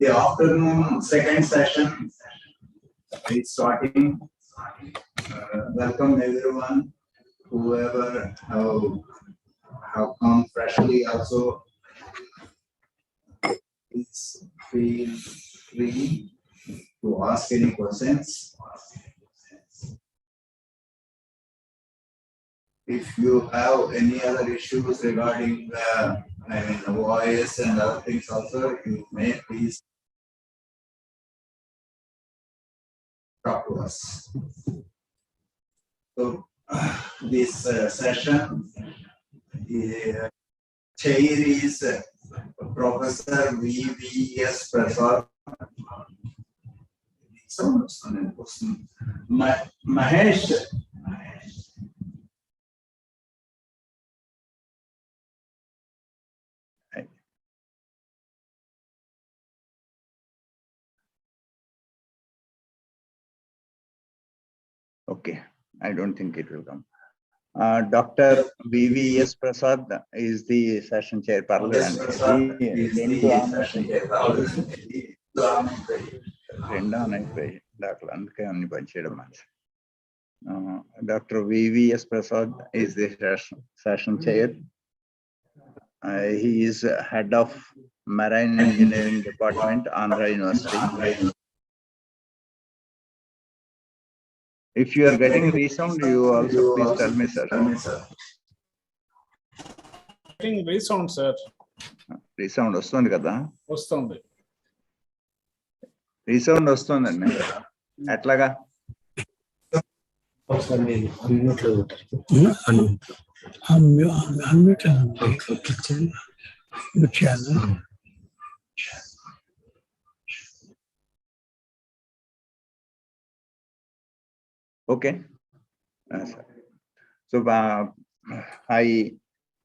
afternoon second session is starting. Welcome everyone, whoever have come freshly also. Please feel free to ask any questions. If you have any other issues regarding the voice and other things also, you may please talk to us. So this session, chair is Professor V.V.S. Prasad. Mahesh. Okay, I don't think it will come. Dr. V.V.S. Prasad is the session chair. Dr. V.V.S. Prasad is the session chair. He is head of Marine Engineering Department, Andhra University. If you are getting resound, you also please tell me, sir. Getting resound, sir. Resound వస్తుంది కదా? వస్తుంది. Resound వస్తుందండి. ఎట్లాగా? Okay. So I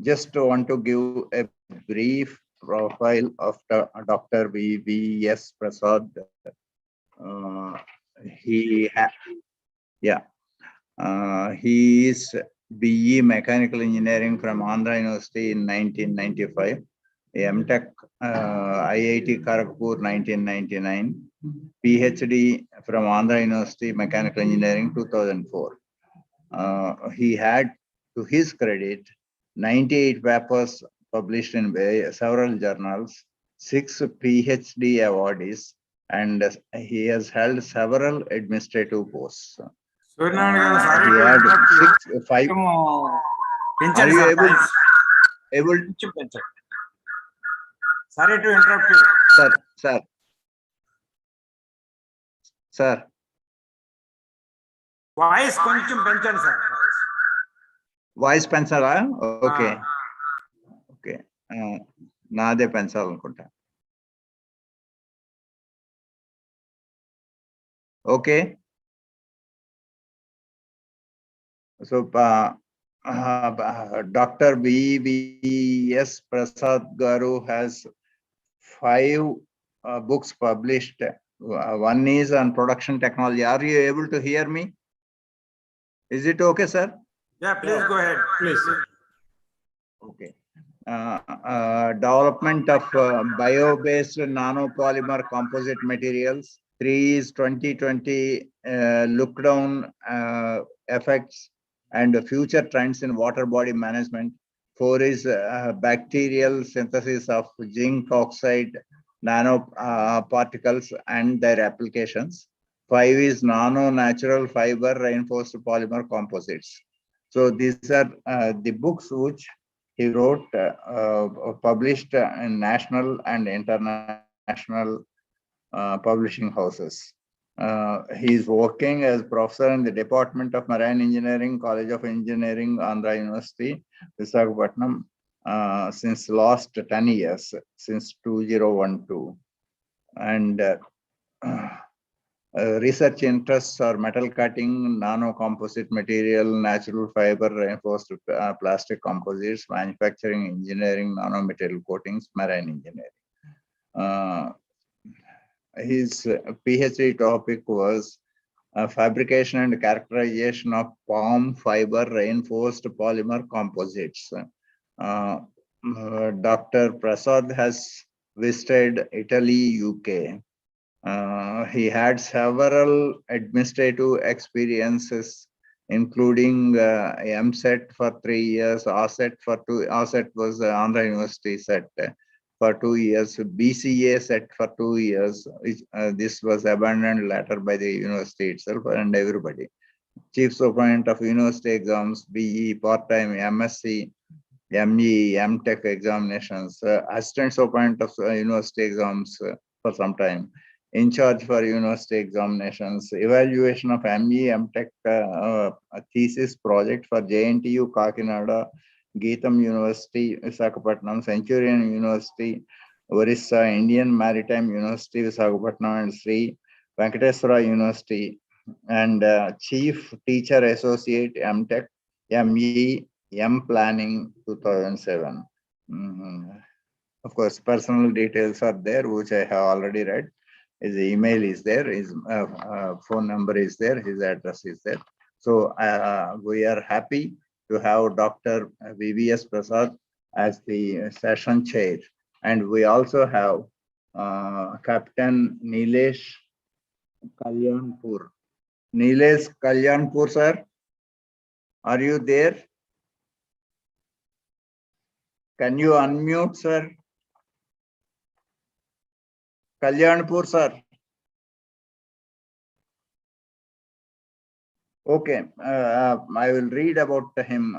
just want to give a brief profile of Dr. V.V.S. Prasad. He is BE Mechanical Engineering from Andhra University in 1995, MTech IIT Kharagpur 1999, PhD from Andhra University Mechanical Engineering 2004. He had, to his credit, 98 papers published in several journals, 6 PhD awardees, and he has held several administrative posts. He had 5. Are you able? Sorry to interrupt you. Sir. Voice కొంచెం పెంచండి sir. Voice పెంచాలా? Okay okay నాదే పెంచాలనుకుంటా. Okay. So Dr. V.V.S. Prasad Garu has 5 books published. One is on production technology. Are you able to hear me? Is it okay, sir? Yeah, please go ahead. Please. Okay. Development of bio-based nanopolymer composite materials. 3 is 2020 look down effects and future trends in water body management. 4 is bacterial synthesis of zinc oxide nanoparticles and their applications. 5 is nano natural fiber reinforced polymer composites. So these are the books which he wrote, published in national and international publishing houses. He is working as professor in the Department of Marine Engineering, College of Engineering, Andhra University, Visakhapatnam, since last 10 years, since 2012. And research interests are metal cutting, nano composite material, natural fiber, reinforced plastic composites, manufacturing, engineering, nanomaterial coatings, marine engineering. His PhD topic was fabrication and characterization of palm fiber reinforced polymer composites. Dr. Prasad has visited Italy, UK. He had several administrative experiences, including MSET for 3 years, OSET for 2. OSET was Andhra University set for 2 years, BCA set for 2 years. Which, this was abandoned later by the university itself and everybody. Chief Superintendent of University Exams, BE, part-time, MSc, ME, MTech examinations, Assistant Superintendent of University Exams for some time, in charge for university examinations, evaluation of ME, MTech thesis project for JNTU, Kakinada, Geetham University, Visakhapatnam, Centurion University, Orissa, Indian Maritime University, Visakhapatnam, and Sri Venkateswara University, and Chief Teacher Associate, MTech, ME, M Planning 2007. Of course, personal details are there, which I have already read. His email is there, his phone number is there, his address is there. So we are happy to have Dr. VVS Prasad as the session chair. And we also have Captain Nilesh Kalyanpur. Nilesh Kalyanpur, sir, are you there? Can you unmute, sir? Kalyanpur, sir. Okay, I will read about him,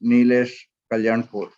Nilesh Kalyanpur.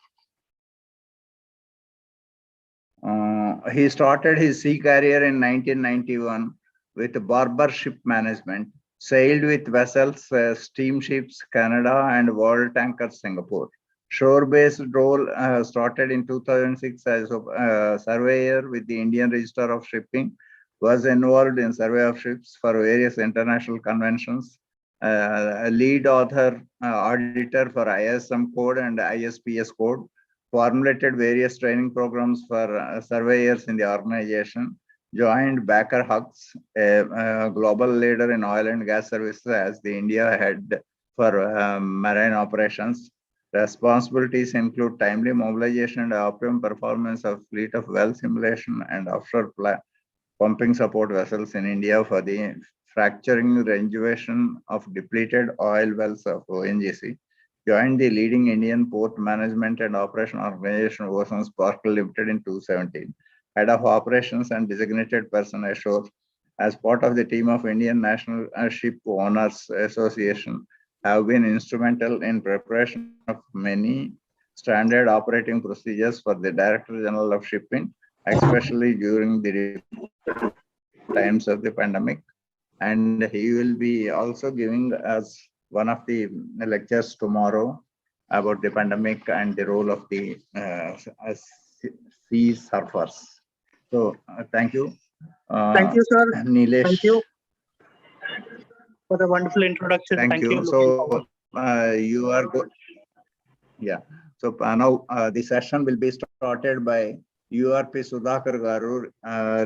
He started his sea career in 1991 with barber ship management, sailed with vessels, steamships, Canada, and World Tankers, Singapore. Shore-based role started in 2006 as a surveyor with the Indian Register of Shipping, was involved in survey of ships for various international conventions, a lead author, auditor for ISM code and ISPS code, formulated various training programs for surveyors in the organization, joined Baker Hughes, a global leader in oil and gas services, as the India head for marine operations. Responsibilities include timely mobilization and optimum performance of fleet of well simulation and offshore pumping support vessels in India for the fracturing rejuvenation of depleted oil wells of ONGC. Joined the leading Indian port management and operation organization Ocean Sparkle Limited in 2017. Head of operations and designated person ashore as part of the team of Indian National Ship Owners Association, have been instrumental in preparation of many standard operating procedures for the Director General of Shipping, especially during the times of the pandemic. And he will be also giving us one of the lectures tomorrow about the pandemic and the role of the sea surfers. So thank you. Thank you, sir. Nilesh. Thank you for the wonderful introduction. Thank you. So you are good. Yeah. So now the session will be started by URP Sudhakar Garu,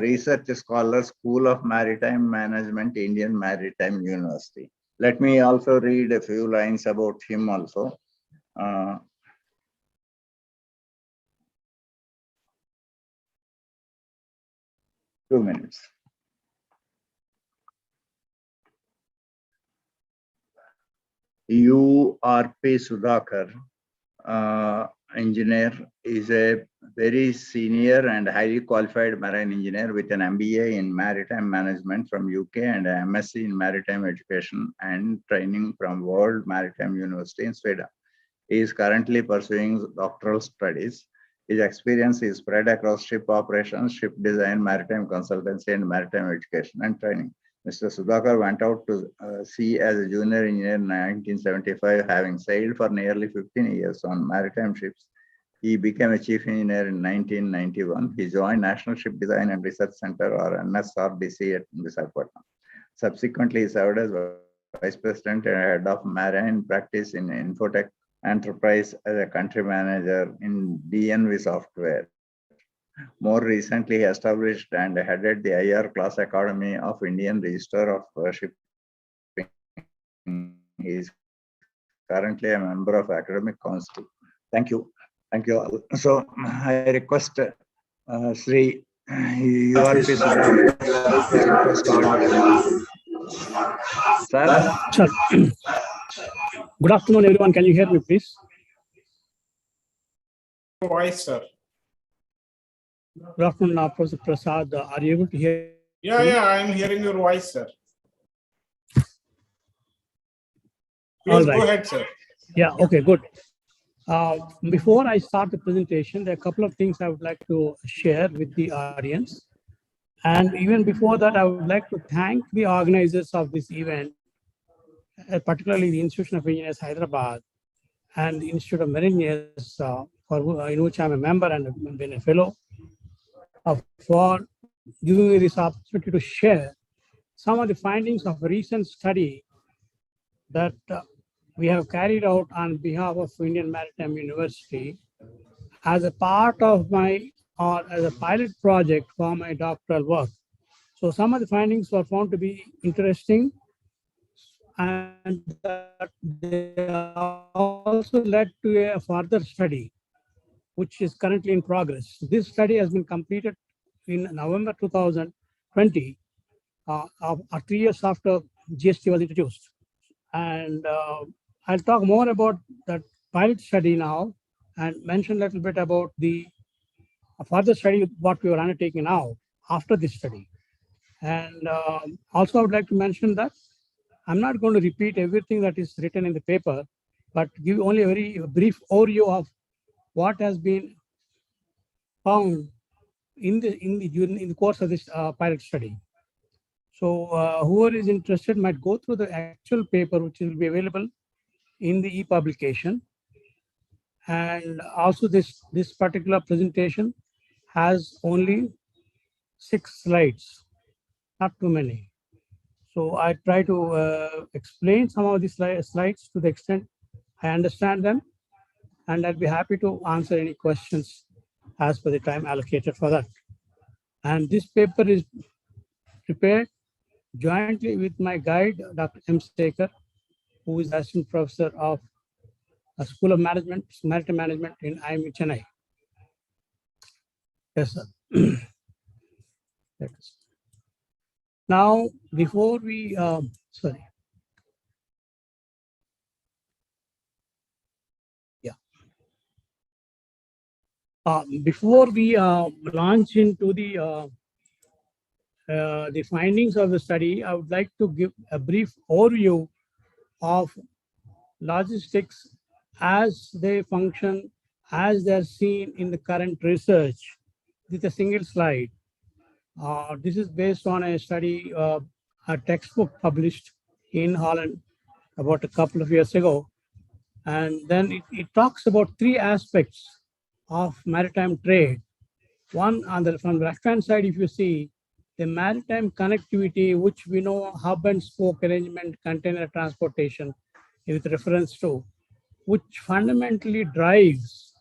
Research Scholar, School of Maritime Management, Indian Maritime University. Let me also read a few lines about him also. 2 minutes. URP Sudhakar, engineer, is a very senior and highly qualified marine engineer with an MBA in maritime management from UK and an MSc in maritime education and training from World Maritime University in Sweden. He is currently pursuing doctoral studies. His experience is spread across ship operations, ship design, maritime consultancy, and maritime education and training. Mr. Sudhakar went out to sea as a junior engineer in 1975, having sailed for nearly 15 years on maritime ships. He became a chief engineer in 1991. He joined National Ship Design and Research Center, or NSRDC, at Visakhapatnam. Subsequently, he served as vice president and head of marine practice in Infotech Enterprise as a country manager in DNV Software. more recently established and headed the IR Class Academy of Indian Register of Shipping. He is currently a member of Academic Council. Thank you. Thank you all. So I request Sri, your piece. Sir. Sure. Good afternoon, everyone. Can you hear me, please? Voice, sir. Good afternoon, Professor Prasad. Are you able to hear Yeah, me? yeah, I'm hearing your voice, sir. All Please right. go ahead, sir. Yeah, okay, good. Before I start the presentation, there are a couple of things I would like to share with the audience. And even before that, I would like to thank the organizers of this event, particularly the Institution of Engineers, Hyderabad, and the Institute of Marine Engineers, in which I'm a member and have been a fellow, for giving me this opportunity to share some of the findings of a recent study that we have carried out on behalf of Indian Maritime University as a part of my, or as a pilot project for my doctoral work. So some of the findings were found to be interesting, and that they also led to a further study, which is currently in progress. This study has been completed in November 2020, 3 years after GST was introduced. And I'll talk more about that pilot study now and mention a little bit about the further study, what we are undertaking now after this study. And also I would like to mention that I'm not going to repeat everything that is written in the paper, but give only a very brief overview of what has been found in the course of this pilot study. So whoever is interested might go through the actual paper, which will be available in the e-publication. And also this particular presentation has only 6 slides, not too many. So I try to explain some of these slides to the extent I understand them, and I'll be happy to answer any questions as per the time allocated for that. And this paper is prepared jointly with my guide, Dr. M. Sekar, who is assistant professor of School of Management, Maritime Management in IME Chennai. Yes, sir. Now, before we, sorry. Yeah. Before we launch into the findings of the study, I would like to give a brief overview of logistics as they function, as they're seen in the current research, with a single slide. This is based on a study, a textbook published in Holland about a couple of years ago. And then it talks about 3 aspects of maritime trade. One, from the left-hand side, if you see, the maritime connectivity, which we know hub and spoke arrangement, container transportation, with reference to, which fundamentally drives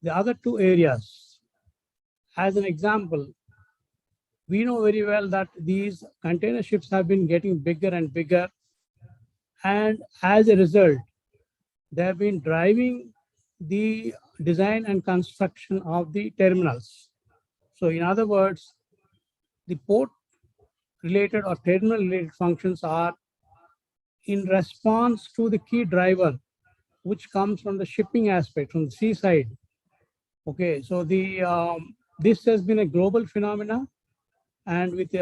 the other 2 areas. As an example, we know very well that these container ships have been getting bigger and bigger, and as a result, they have been driving the design and construction of the terminals. So in other words, the port related or terminal related functions are in response to the key driver, which comes from the shipping aspect, from the seaside. Okay, so this has been a global phenomena, and with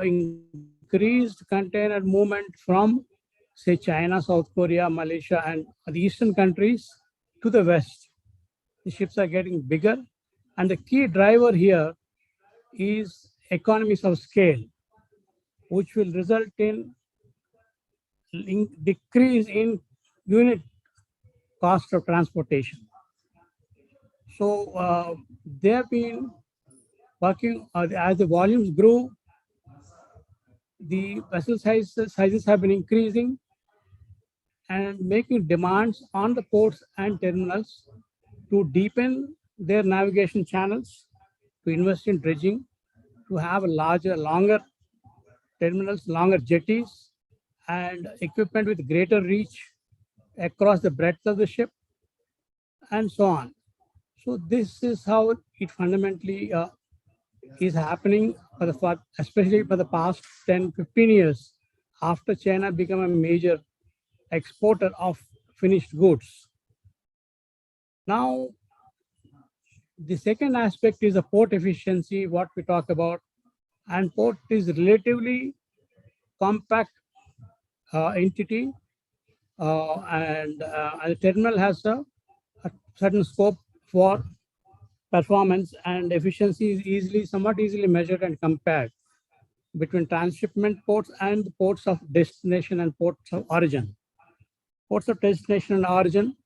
increased container movement from, say, China, South Korea, Malaysia, and the eastern countries to the west, the ships are getting bigger, and the key driver here is economies of scale, which will result in decrease in unit cost of transportation. So they have been working as the volumes grew, the vessel sizes have been increasing and making demands on the ports and terminals to deepen their navigation channels to invest in dredging, to have a longer terminals, longer jetties, and equipment with greater reach across the breadth of the ship, and so on. So this is how it fundamentally is happening especially for the past 10, 15 years after China became a major exporter of finished goods. Now, the second aspect is the port efficiency, what we talk about, and port is relatively compact entity, and the terminal has a certain scope for performance, and efficiency is somewhat easily measured and compared between transshipment ports and ports of destination and ports of origin. Ports of destination and origin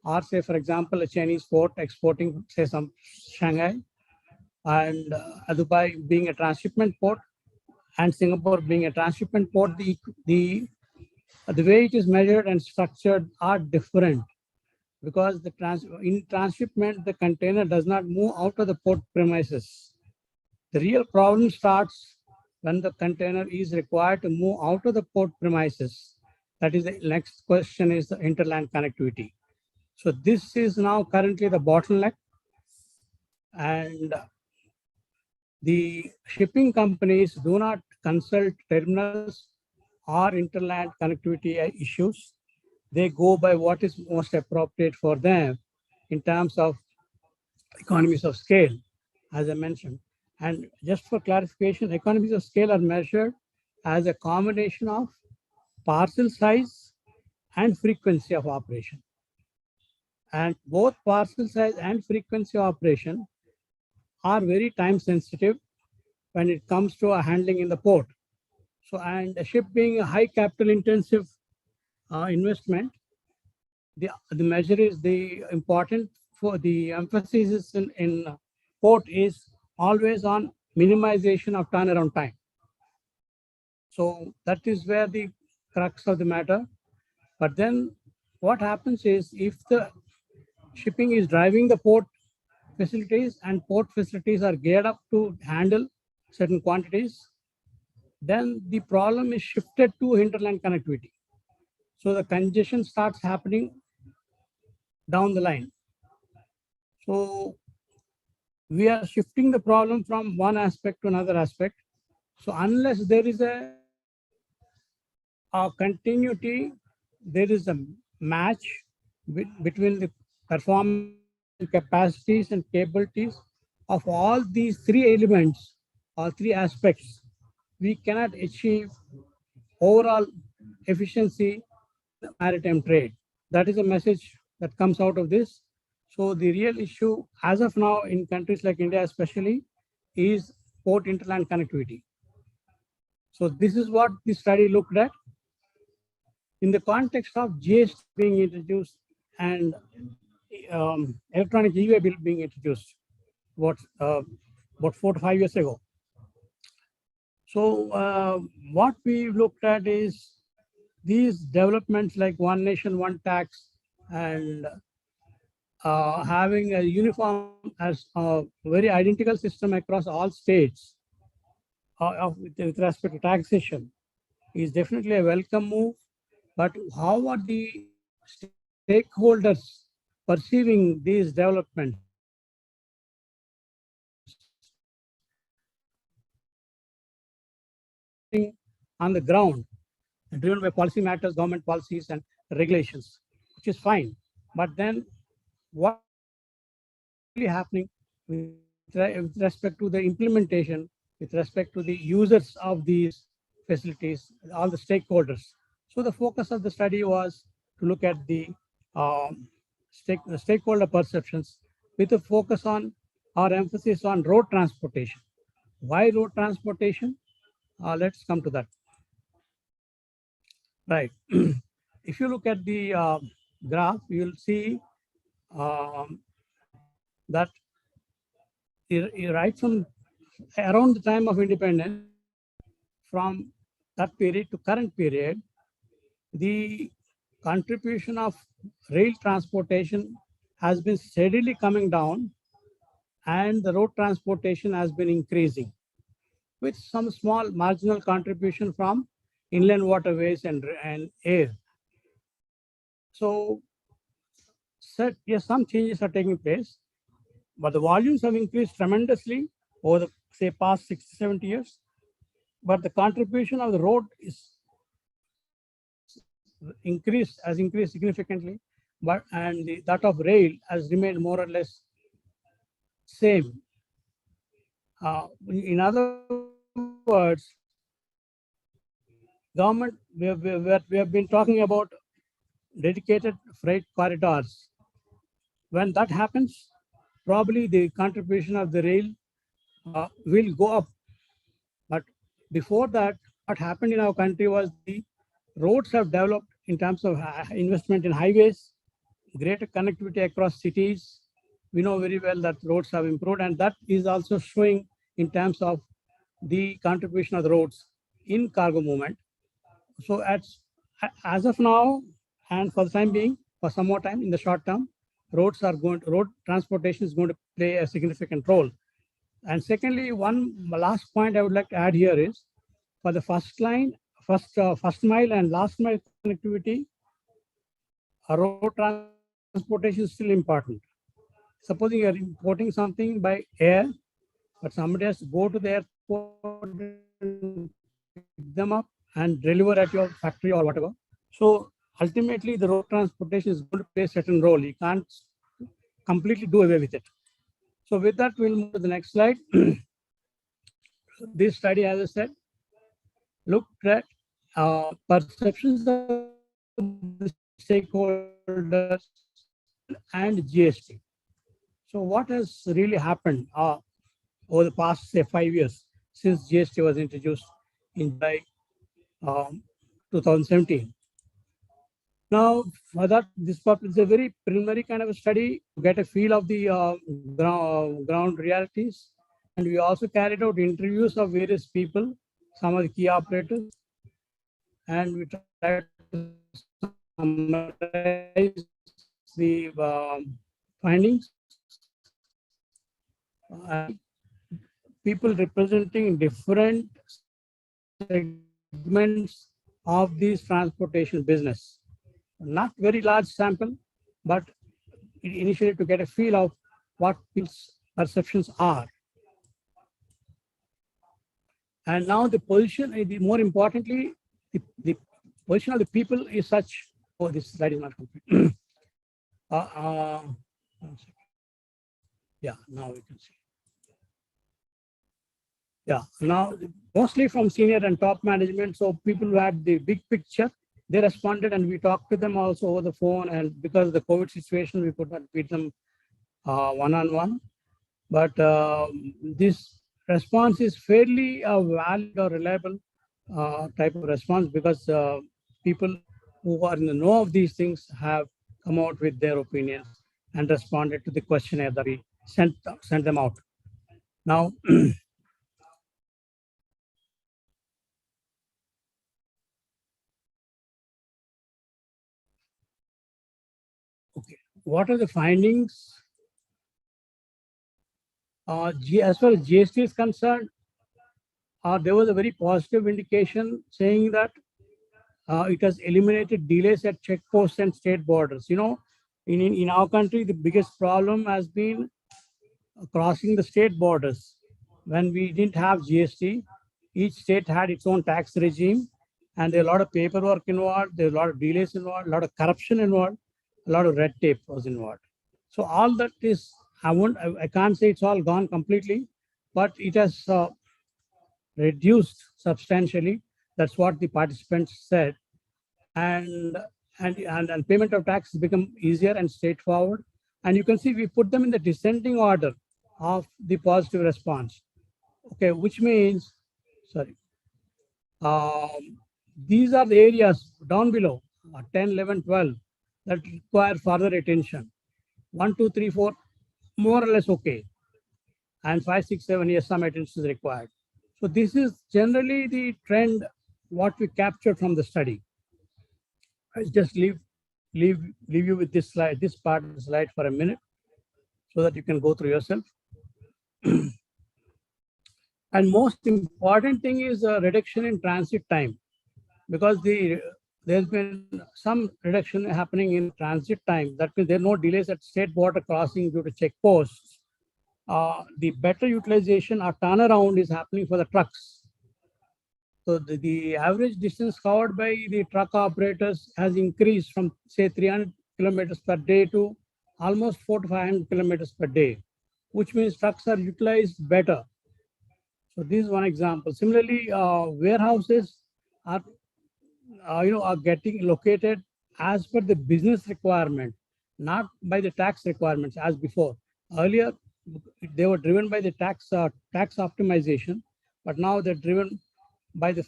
are, say, for example, a Chinese port exporting, say, some Shanghai, and Dubai being a transshipment port, and Singapore being a transshipment port. The way it is measured and structured are different, because in transshipment, the container does not move out of the port premises. The real problem starts when the container is required to move out of the port premises. That is the next question, is the interland connectivity. So this is now currently the bottleneck, and the shipping companies do not consult terminals or interland connectivity issues. They go by what is most appropriate for them in terms of economies of scale, as I mentioned. And just for clarification, economies of scale are measured as a combination of parcel size and frequency of operation. And both parcel size and frequency of operation are very time sensitive when it comes to handling in the port. So, and a ship being a high capital intensive investment, the measure is the important for the emphasis in port is always on minimization of turnaround time. So that is where the crux of the matter. But then what happens is, if the shipping is driving the port facilities and port facilities are geared up to handle certain quantities, then the problem is shifted to hinterland connectivity. So the congestion starts happening down the line. So we are shifting the problem from one aspect to another aspect. So unless there is a continuity, there is a match between the performance capacities and capabilities of all these three elements or three aspects, we cannot achieve overall efficiency in the maritime trade. That is a message that comes out of this. So the real issue as of now in countries like India especially is port interland connectivity. So this is what the study looked at. In the context of GST being introduced and electronic e-way bill being introduced about 4 to 5 years ago. So what we looked at is these developments like one nation, one tax, and having a uniform as a very identical system across all states with respect to taxation is definitely a welcome move. But how are the stakeholders perceiving these developments? On the ground, driven by policy matters, government policies and regulations, which is fine. But then what is really happening with respect to the implementation, with respect to the users of these facilities, all the stakeholders? So the focus of the study was to look at the stakeholder perceptions with a focus on our emphasis on road transportation. Why road transportation? Let's come to that. Right. If you look at the graph, you'll see that right from around the time of independence, from that period to current period, the contribution of rail transportation has been steadily coming down and the road transportation has been increasing with some small marginal contribution from inland waterways and air. So, yes, some changes are taking place, but the volumes have increased tremendously over the, say, past 60, 70 years. But the contribution of the road is has increased significantly, but that of rail has remained more or less same. In other words, government, we have been talking about dedicated freight corridors. When that happens, probably the contribution of the rail will go up. But before that, what happened in our country was the roads have developed in terms of investment in highways, greater connectivity across cities. We know very well that roads have improved, and that is also showing in terms of the contribution of the roads in cargo movement. So as of now, and for the time being, for some more time in the short term, road transportation is going to play a significant role. And secondly, one last point I would like to add here is for the first mile and last mile connectivity, road transportation is still important. Supposing you are importing something by air, but somebody has to go to the airport, pick them up and deliver at your factory or whatever. So ultimately, the road transportation is going to play a certain role. You can't completely do away with it. So with that, we'll move to the next slide. This study, as I said, looked at perceptions of the stakeholders and GST. So what has really happened over the past, say, 5 years since GST was introduced in July 2017? Now, for that, this is a very preliminary kind of a study to get a feel of the ground realities. And we also carried out interviews of various people, some of the key operators, and we tried to summarize the findings. People representing different segments of this transportation business. Not very large sample, but initially to get a feel of what people's perceptions are. And now the position, more importantly, the position of the people is such. Oh, this slide is not complete. Yeah, now we can see. Yeah, now mostly from senior and top management. So people who had the big picture, they responded, and we talked to them also over the phone. And because of the COVID situation, we could not meet them one-on-one. But this response is fairly valid or reliable type of response, because people who are in the know of these things have come out with their opinions and responded to the questionnaire that we sent them out. Now, okay, what are the findings? As far as GST is concerned, there was a very positive indication saying that it has eliminated delays at checkposts and state borders. You know, in our country, the biggest problem has been crossing the state borders. When we didn't have GST, each state had its own tax regime, and there was a lot of paperwork involved, there was a lot of delays involved, a lot of corruption involved, a lot of red tape was involved. So all that is, I can't say it's all gone completely, but it has reduced substantially. That's what the participants said. And payment of tax has become easier and straightforward. And you can see we put them in the descending order of the positive response. Okay, which means, sorry, these are the areas down below, 10, 11, 12, that require further attention. 1, 2, 3, 4, more or less okay. And 5, 6, 7, yes, some attention is required. So this is generally the trend, what we captured from the study. I'll just leave you with this slide, this part of the slide for a minute, so that you can go through yourself. And most important thing is a reduction in transit time, because there's been some reduction happening in transit time. That means there are no delays at state border crossing due to checkposts. The better utilization or turnaround is happening for the trucks. So the average distance covered by the truck operators has increased from say 300 kilometers per day to almost 400 to 500 kilometers per day, which means trucks are utilized better. So this is one example. Similarly, warehouses are are getting located as per the business requirement, not by the tax requirements as before. Earlier, they were driven by the tax optimization, but now they're driven by the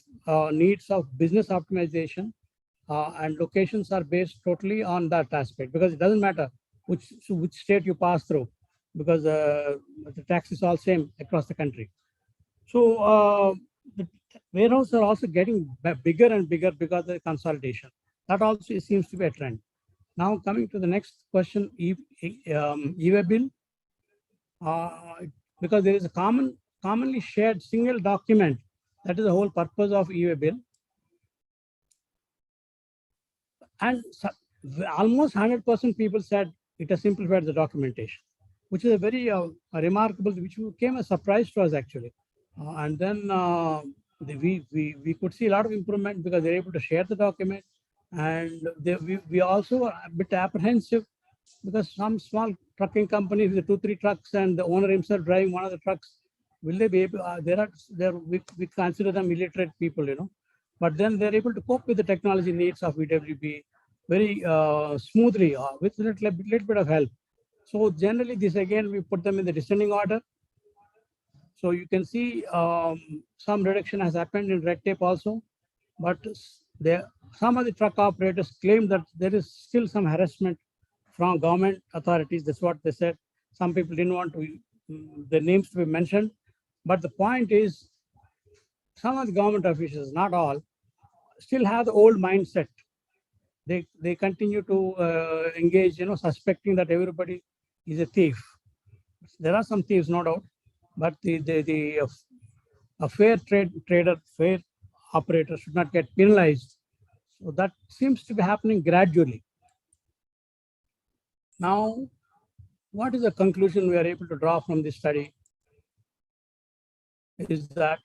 needs of business optimization, and locations are based totally on that aspect, because it doesn't matter which state you pass through, because the tax is all same across the country. So the warehouses are also getting bigger and bigger because of the consolidation. That also seems to be a trend. Now coming to the next question, e-way bill, because there is a commonly shared single document. That is the whole purpose of e-way bill. And almost 100% people said it has simplified the documentation, which is a very remarkable, which came as a surprise to us actually. And then we could see a lot of improvement because they're able to share the document. And we also are a bit apprehensive because some small trucking companies with 2-3 trucks and the owner himself driving one of the trucks, will they be able, we consider them illiterate people, but then they're able to cope with the technology needs of EWB very smoothly with a little bit of help. So generally this again, we put them in the descending order. So you can see some reduction has happened in red tape also, but some of the truck operators claim that there is still some harassment from government authorities. That's what they said. Some people didn't want their names to be mentioned, but the point is, some of the government officials, not all, still have the old mindset. They continue to engage, suspecting that everybody is a thief. There are some thieves, no doubt, but a fair trader, fair operator should not get penalized. So that seems to be happening gradually. Now, what is the conclusion we are able to draw from this study? Is that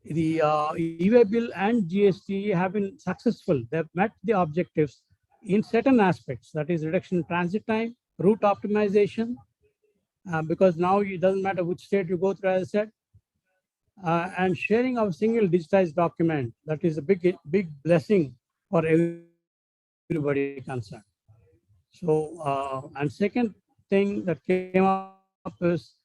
the e-way bill and GST have been successful. They've met the objectives in certain aspects, that is reduction in transit time, route optimization, because now it doesn't matter which state you go through, as I said, and sharing of single digitized document. That is a big blessing for everybody concerned. So, and second thing that came up is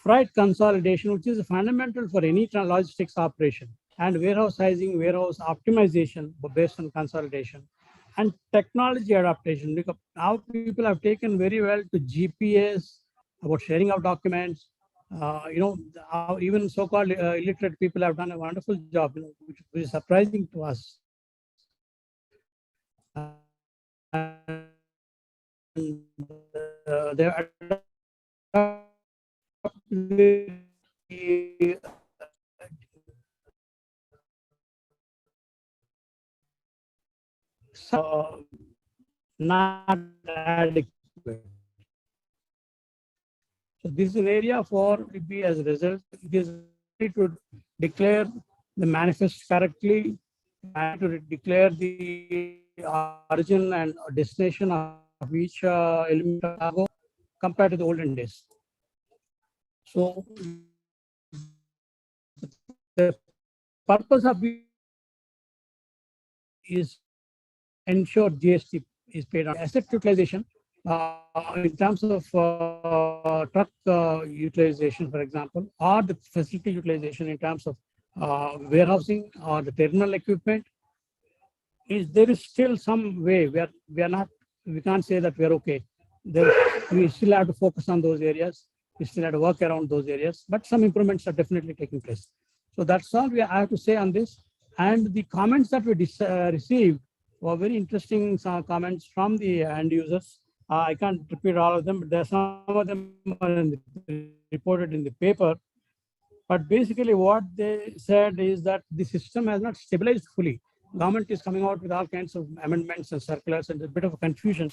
freight consolidation, which is fundamental for any logistics operation, and warehouse sizing, warehouse optimization based on consolidation, and technology adaptation. Because now people have taken very well to GPS about sharing of documents. Even so-called illiterate people have done a wonderful job, which is surprising to us. They're not adequate. So this is an area for be as a result. It is to declare the manifest correctly and to declare the origin and destination of each element of cargo compared to the olden days. So the purpose of is ensure GST is paid on asset utilization in terms of truck utilization, for example, or the facility utilization in terms of warehousing or the terminal equipment. There is still some way we can't say that we're okay. We still have to focus on those areas. We still have to work around those areas, but some improvements are definitely taking place. So that's all I have to say on this. And the comments that we received were very interesting comments from the end users. I can't repeat all of them, but there are some of them are reported in the paper. But basically what they said is that the system has not stabilized fully. Government is coming out with all kinds of amendments and circulars, and there's a bit of a confusion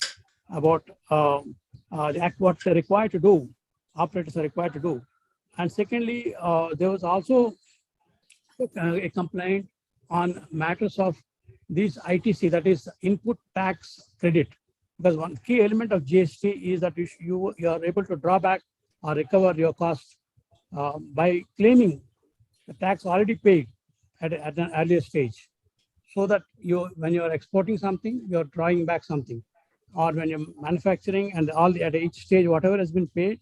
about what they're required to do, operators are required to do. And secondly, there was also a complaint on matters of these ITC, that is input tax credit, because one key element of GST is that you are able to draw back or recover your costs by claiming the tax already paid at an earlier stage, so that when you're exporting something, you're drawing back something, or when you're manufacturing and at each stage, whatever has been paid,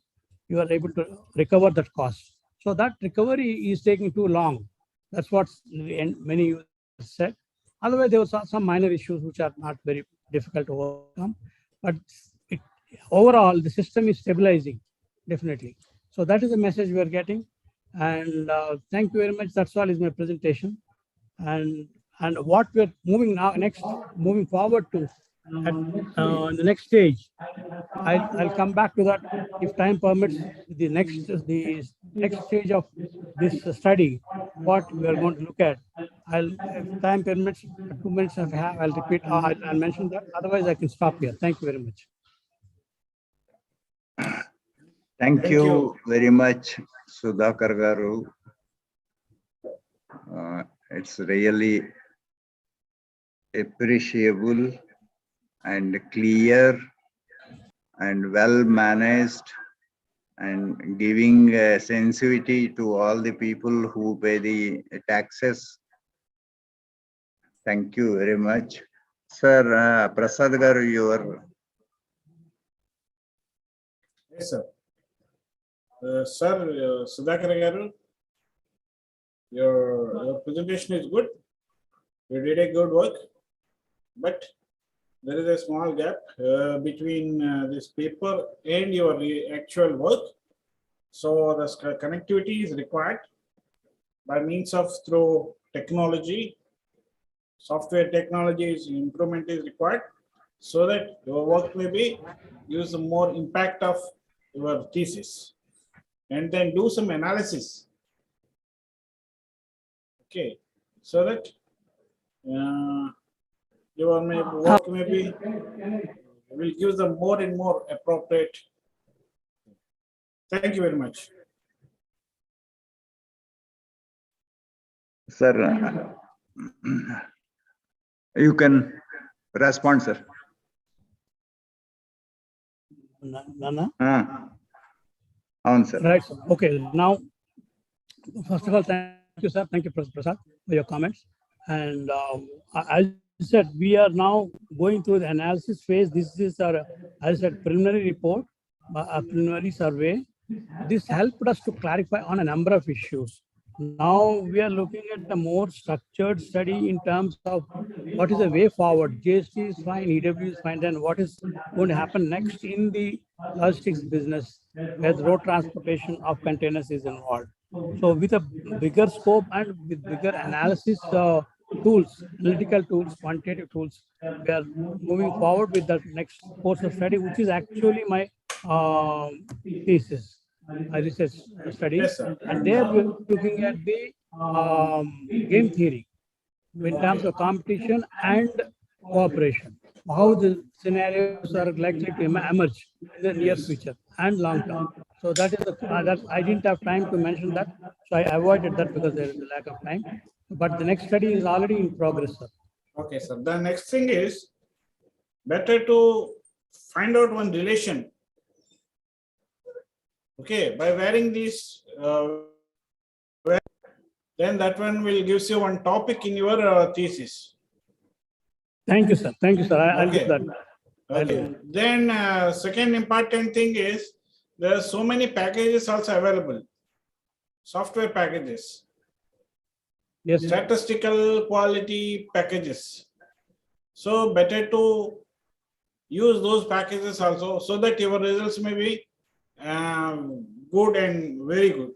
you are able to recover that cost. So that recovery is taking too long. That's what many users said. Otherwise, there were some minor issues which are not very difficult to overcome, but overall, the system is stabilizing, definitely. So that is the message we are getting. And thank you very much. That's all is my presentation. And what we're moving forward to at the next stage, I'll come back to that if time permits. The next stage of this study, what we are going to look at. If time permits, 2 minutes if I have, I'll repeat. I'll mention that. Otherwise, I can stop here. Thank you very much. Thank you very much, Sudhakar Garu. It's really appreciable and clear and well managed, and giving sensitivity to all the people who pay the taxes. Thank you very much. Sir, Prasad Garu, your... Yes, sir. Sir, Sudhakar Garu, your presentation is good. You did a good work, but there is a small gap between this paper and your actual work. So the connectivity is required by means of through technology, software technology improvement is required, so that your work may be use more impact of your thesis, and then do some analysis. Okay, so that your work maybe will give them more and more appropriate. Thank you very much. Sir, you can respond, sir. Nana? Sir. Right. Okay. Now, first of all, thank you, sir. Thank you, Prasad, for your comments. And as I said, we are now going through the analysis phase. This is our, as I said, preliminary report, a preliminary survey. This helped us to clarify on a number of issues. Now we are looking at a more structured study in terms of what is the way forward. GST is fine, EW is fine, then what is going to happen next in the logistics business, where the road transportation of containers is involved. So with a bigger scope and with bigger analysis tools, analytical tools, quantitative tools, we are moving forward with the next course of study, which is actually my thesis, research study. Yes, sir. And there we're looking at the game theory in terms of competition and cooperation, how the scenarios are likely to emerge in the near future and long term. So that is that I didn't have time to mention that, so I avoided that because there is a lack of time. But the next study is already in progress, sir. Okay, sir. The next thing is better to find out one relation. Okay, by wearing these, then that one will give you one topic in your thesis. Thank you, sir. Thank you, sir. I'll do that. Okay. Then second important thing is there are so many packages also available. Software packages. Yes. Statistical quality packages. So better to use those packages also, so that your results may be good and very good.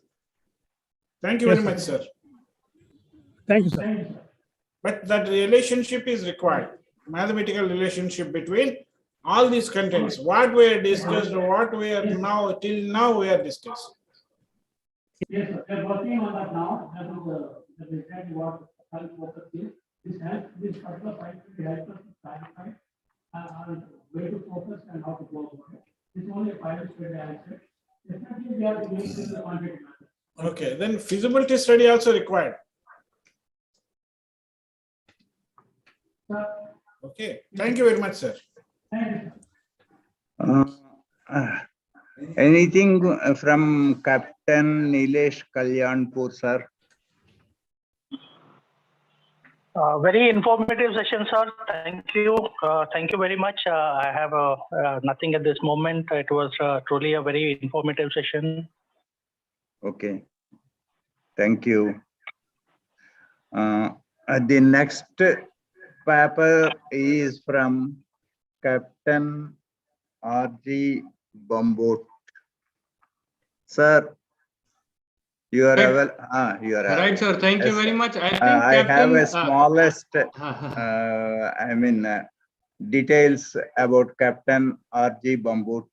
Thank you very much, sir. Thank you, sir. But that relationship is required. Mathematical relationship between all these contents, what we are discussed, what we are now, till now we are discussing. Yes, sir. They're working on that now. That is exactly what health focus is. This particular site will help us to clarify on where to focus and how to go about it. It's only a pilot study, I said. Definitely, we are going to the quantity method. Okay, then feasibility study also required. Sir. Okay, thank you very much, sir. Thank you. Anything from Captain Nilesh Kalyanpur, sir? Very informative session, sir. Thank you. Thank you very much. I have nothing at this moment. It was truly a very informative session. Okay. Thank you. The next paper is from Captain R.G. Bambot. Sir, you are Right. you are Right, sir. Thank you very much. I think I have Captain, a smallest, details about Captain R.G. Bambut.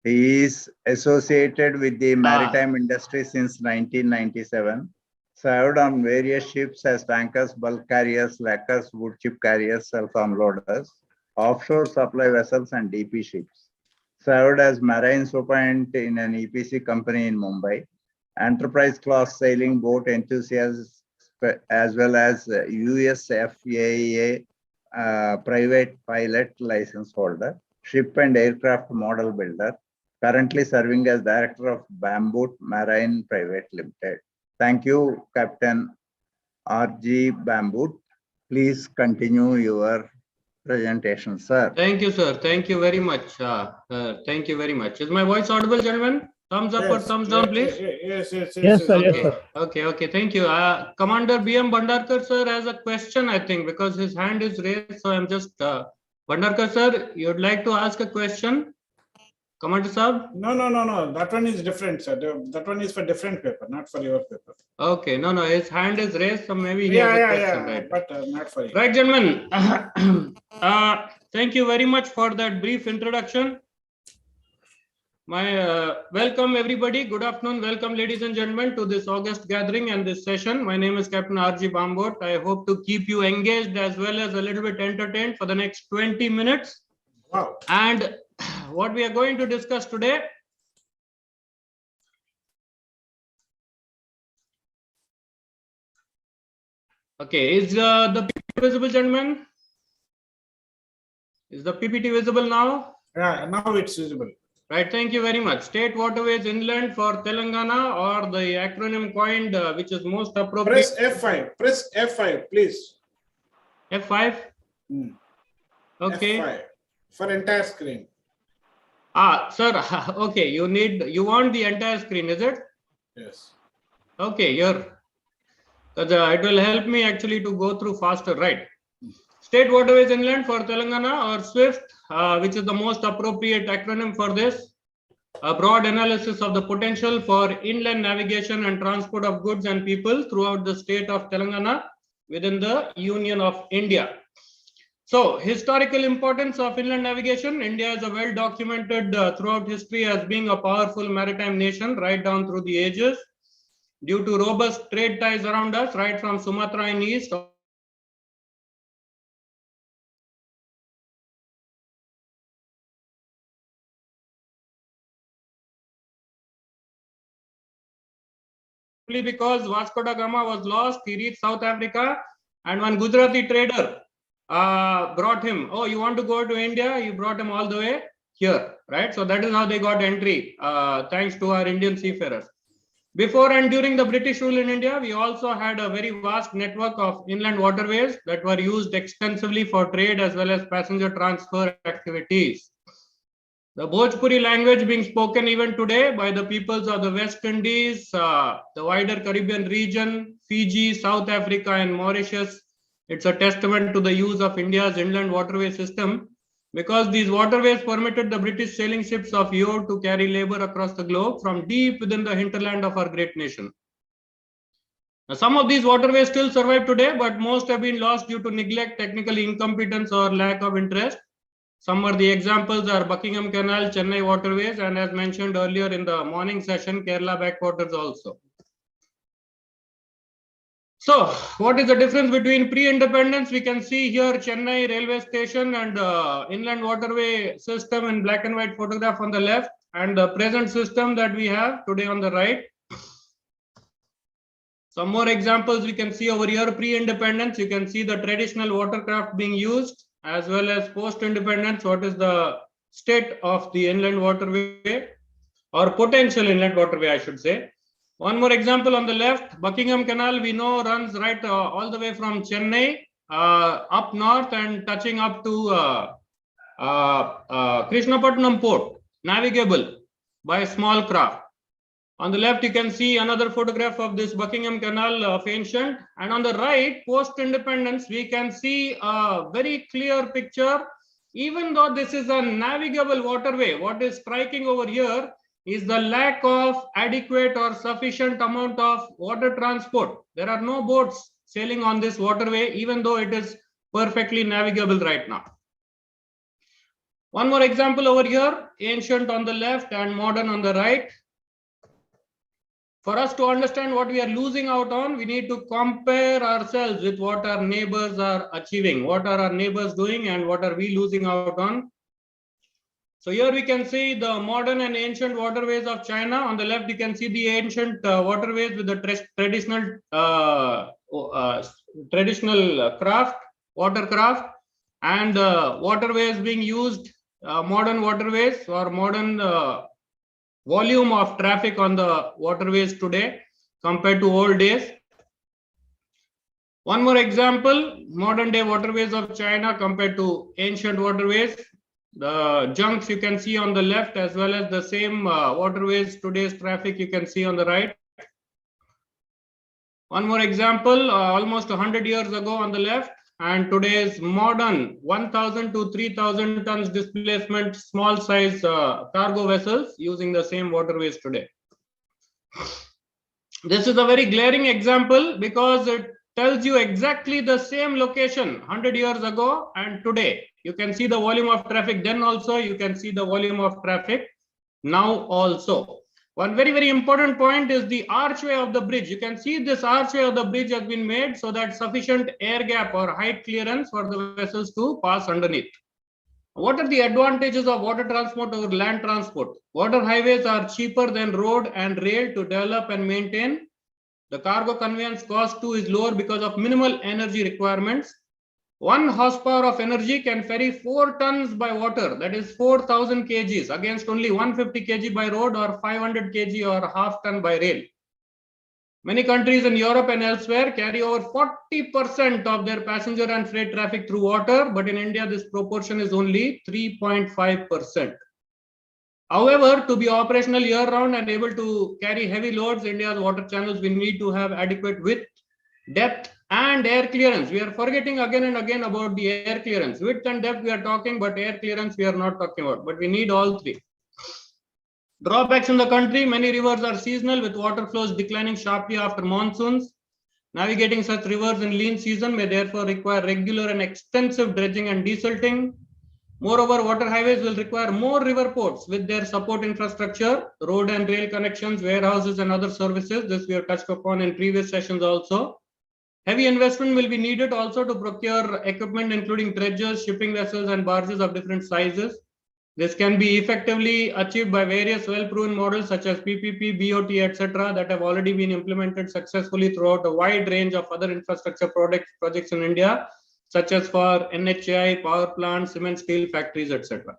He is associated with the maritime industry since 1997. Served on various ships as tankers, bulk carriers, lackers, wood chip carriers, self-arm loaders, offshore supply vessels, and DP ships. Served as marine superintendent in an EPC company in Mumbai. Enterprise class sailing boat enthusiast, as well as US FAA private pilot license holder, ship and aircraft model builder, currently serving as director of Bamboo Marine Private Limited. Thank you, Captain R.G. Bamboo. Please continue your presentation, sir. Thank you, sir. Thank you very much. Thank you very much. Is my voice audible, gentlemen? Thumbs up or thumbs down, please. Yes, sir. Yes, sir. Okay. Thank you. Commander B.M. Bandarkar, sir, has a question, I think, because his hand is raised. So I'm just, Bandarkar, sir, you'd like to ask a question? Commander Sahab? No. That one is different, sir. That one is for different paper, not for your paper. Okay. No. His hand is raised, so maybe he has a question, right? But not for you. Right, gentlemen. Thank you very much for that brief introduction. Welcome everybody. Good afternoon. Welcome, ladies and gentlemen, to this August gathering and this session. My name is Captain R.G. Bambot. I hope to keep you engaged as well as a little bit entertained for the next 20 minutes. Wow. And what we are going to discuss today . Okay, is the PPT visible, gentlemen? Is the PPT visible now? Yeah, now it's visible. Right, thank you very much. State waterways inland for Telangana, or the acronym coined, which is most appropriate. Press F5. Press F5, please. F5. Okay. F5 for entire screen. Sir. Okay, you want the entire screen, is it? Yes. Okay, here. It will help me actually to go through faster, right? State waterways inland for Telangana, or SWIFT, which is the most appropriate acronym for this. A broad analysis of the potential for inland navigation and transport of goods and people throughout the state of Telangana within the Union of India. So, historical importance of inland navigation. India is a well documented throughout history as being a powerful maritime nation right down through the ages. Due to robust trade ties around us, right from Sumatra in east because Vasco da Gama was lost, he reached South Africa, and one Gujarati trader brought him. Oh, you want to go to India? You brought him all the way here, right? So that is how they got entry, thanks to our Indian seafarers. Before and during the British rule in India, we also had a very vast network of inland waterways that were used extensively for trade as well as passenger transfer activities. The Bhojpuri language being spoken even today by the peoples of the West Indies, the wider Caribbean region, Fiji, South Africa, and Mauritius. It's a testament to the use of India's inland waterway system, because these waterways permitted the British sailing ships of yore to carry labor across the globe from deep within the hinterland of our great nation. Now, some of these waterways still survive today, but most have been lost due to neglect, technical incompetence, or lack of interest. Some of the examples are Buckingham Canal, Chennai waterways, and as mentioned earlier in the morning session, Kerala backwaters also. So what is the difference between pre-independence? We can see here Chennai railway station and inland waterway system in black and white photograph on the left, and the present system that we have today on the right. Some more examples we can see over here. Pre-independence, you can see the traditional watercraft being used, as well as post-independence, what is the state of the inland waterway or potential inland waterway, I should say. One more example on the left, Buckingham Canal, we know runs right all the way from Chennai up north and touching up to Krishnapatnam port, navigable by small craft. On the left, you can see another photograph of this Buckingham Canal of ancient. And on the right, post-independence, we can see a very clear picture. Even though this is a navigable waterway, what is striking over here is the lack of adequate or sufficient amount of water transport. There are no boats sailing on this waterway, even though it is perfectly navigable right now. One more example over here, ancient on the left and modern on the right. For us to understand what we are losing out on, we need to compare ourselves with what our neighbors are achieving. What are our neighbors doing and what are we losing out on? So here we can see the modern and ancient waterways of China. On the left, you can see the ancient waterways with the traditional craft, watercraft, and waterways being used, modern waterways or modern volume of traffic on the waterways today compared to old days. One more example, modern day waterways of China compared to ancient waterways. The junks you can see on the left, as well as the same waterways, today's traffic you can see on the right. One more example, almost 100 years ago on the left, and today's modern 1,000 to 3,000 tons displacement small size cargo vessels using the same waterways today. This is a very glaring example because it tells you exactly the same location 100 years ago and today. You can see the volume of traffic then also, you can see the volume of traffic now also. One very, very important point is the archway of the bridge. You can see this archway of the bridge has been made so that sufficient air gap or height clearance for the vessels to pass underneath. What are the advantages of water transport over land transport? Water highways are cheaper than road and rail to develop and maintain. The cargo conveyance cost too is lower because of minimal energy requirements. 1 horsepower of energy can ferry 4 tons by water, that is 4,000 kgs against only 150 kg by road or 500 kg or half ton by rail. Many countries in Europe and elsewhere carry over 40% of their passenger and freight traffic through water, but in India this proportion is only 3.5%. However, to be operational year-round and able to carry heavy loads, India's water channels will need to have adequate width, depth, and air clearance. We are forgetting again and again about the air clearance. Width and depth we are talking, but air clearance we are not talking about. But we need all three. Drawbacks in the country: many rivers are seasonal with water flows declining sharply after monsoons. Navigating such rivers in lean season may therefore require regular and extensive dredging and desilting. Moreover, water highways will require more river ports with their support infrastructure, road and rail connections, warehouses, and other services. This we have touched upon in previous sessions also. Heavy investment will be needed also to procure equipment, including dredgers, shipping vessels, and barges of different sizes. This can be effectively achieved by various well-proven models such as PPP, BOT, etc., that have already been implemented successfully throughout a wide range of other infrastructure projects in India, such as for NHAI, power plants, cement, steel factories, etc.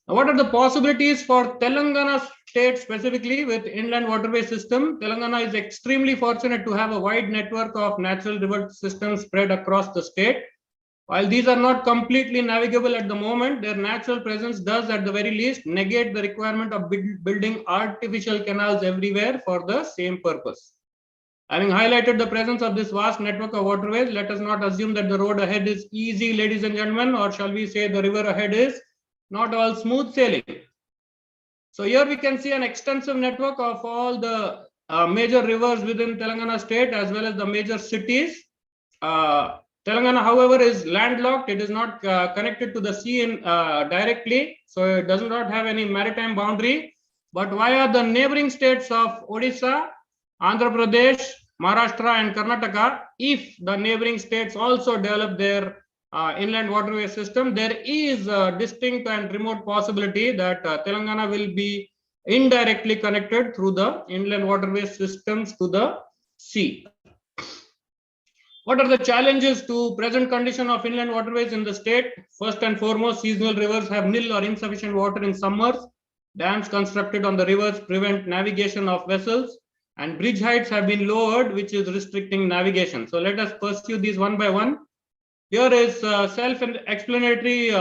Now, what are the possibilities for Telangana state specifically with inland waterway system? Telangana is extremely fortunate to have a wide network of natural river systems spread across the state. While these are not completely navigable at the moment, their natural presence does at the very least negate the requirement of building artificial canals everywhere for the same purpose. Having highlighted the presence of this vast network of waterways, let us not assume that the road ahead is easy, ladies and gentlemen, or shall we say the river ahead is not all smooth sailing. So here we can see an extensive network of all the major rivers within Telangana state as well as the major cities. Telangana, however, is landlocked. It is not connected to the sea directly, so it does not have any maritime boundary. But via the neighboring states of Odisha, Andhra Pradesh, Maharashtra, and Karnataka, if the neighboring states also develop their inland waterway system, there is a distinct and remote possibility that Telangana will be indirectly connected through the inland waterway systems to the sea. What are the challenges to present condition of inland waterways in the state? First and foremost, seasonal rivers have nil or insufficient water in summers. Dams constructed on the rivers prevent navigation of vessels, and bridge heights have been lowered, which is restricting navigation. So let us pursue these one by one. Here is self-explanatory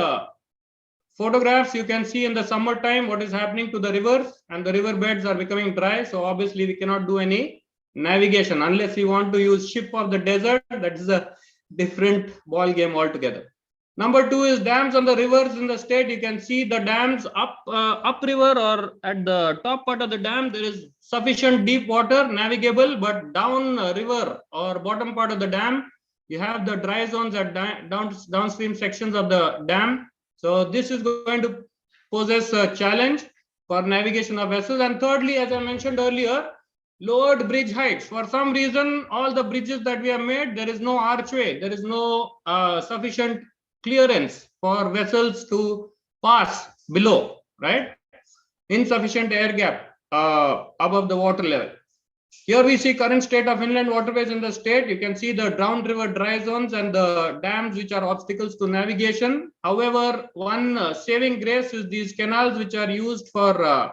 photographs. You can see in the summertime what is happening to the rivers, and the river beds are becoming dry. So obviously we cannot do any navigation unless you want to use ship of the desert. That is a different ball game altogether. Number two is dams on the rivers in the state. You can see the dams upriver or at the top part of the dam there is sufficient deep water navigable, but down river or bottom part of the dam you have the dry zones at downstream sections of the dam. So this is going to poses a challenge for navigation of vessels. And thirdly, as I mentioned earlier, lowered bridge heights. For some reason, all the bridges that we have made, there is no archway, there is no sufficient clearance for vessels to pass below, right? Insufficient air gap above the water level. Here we see current state of inland waterways in the state. You can see the downriver dry zones and the dams which are obstacles to navigation. However, one saving grace is these canals which are used for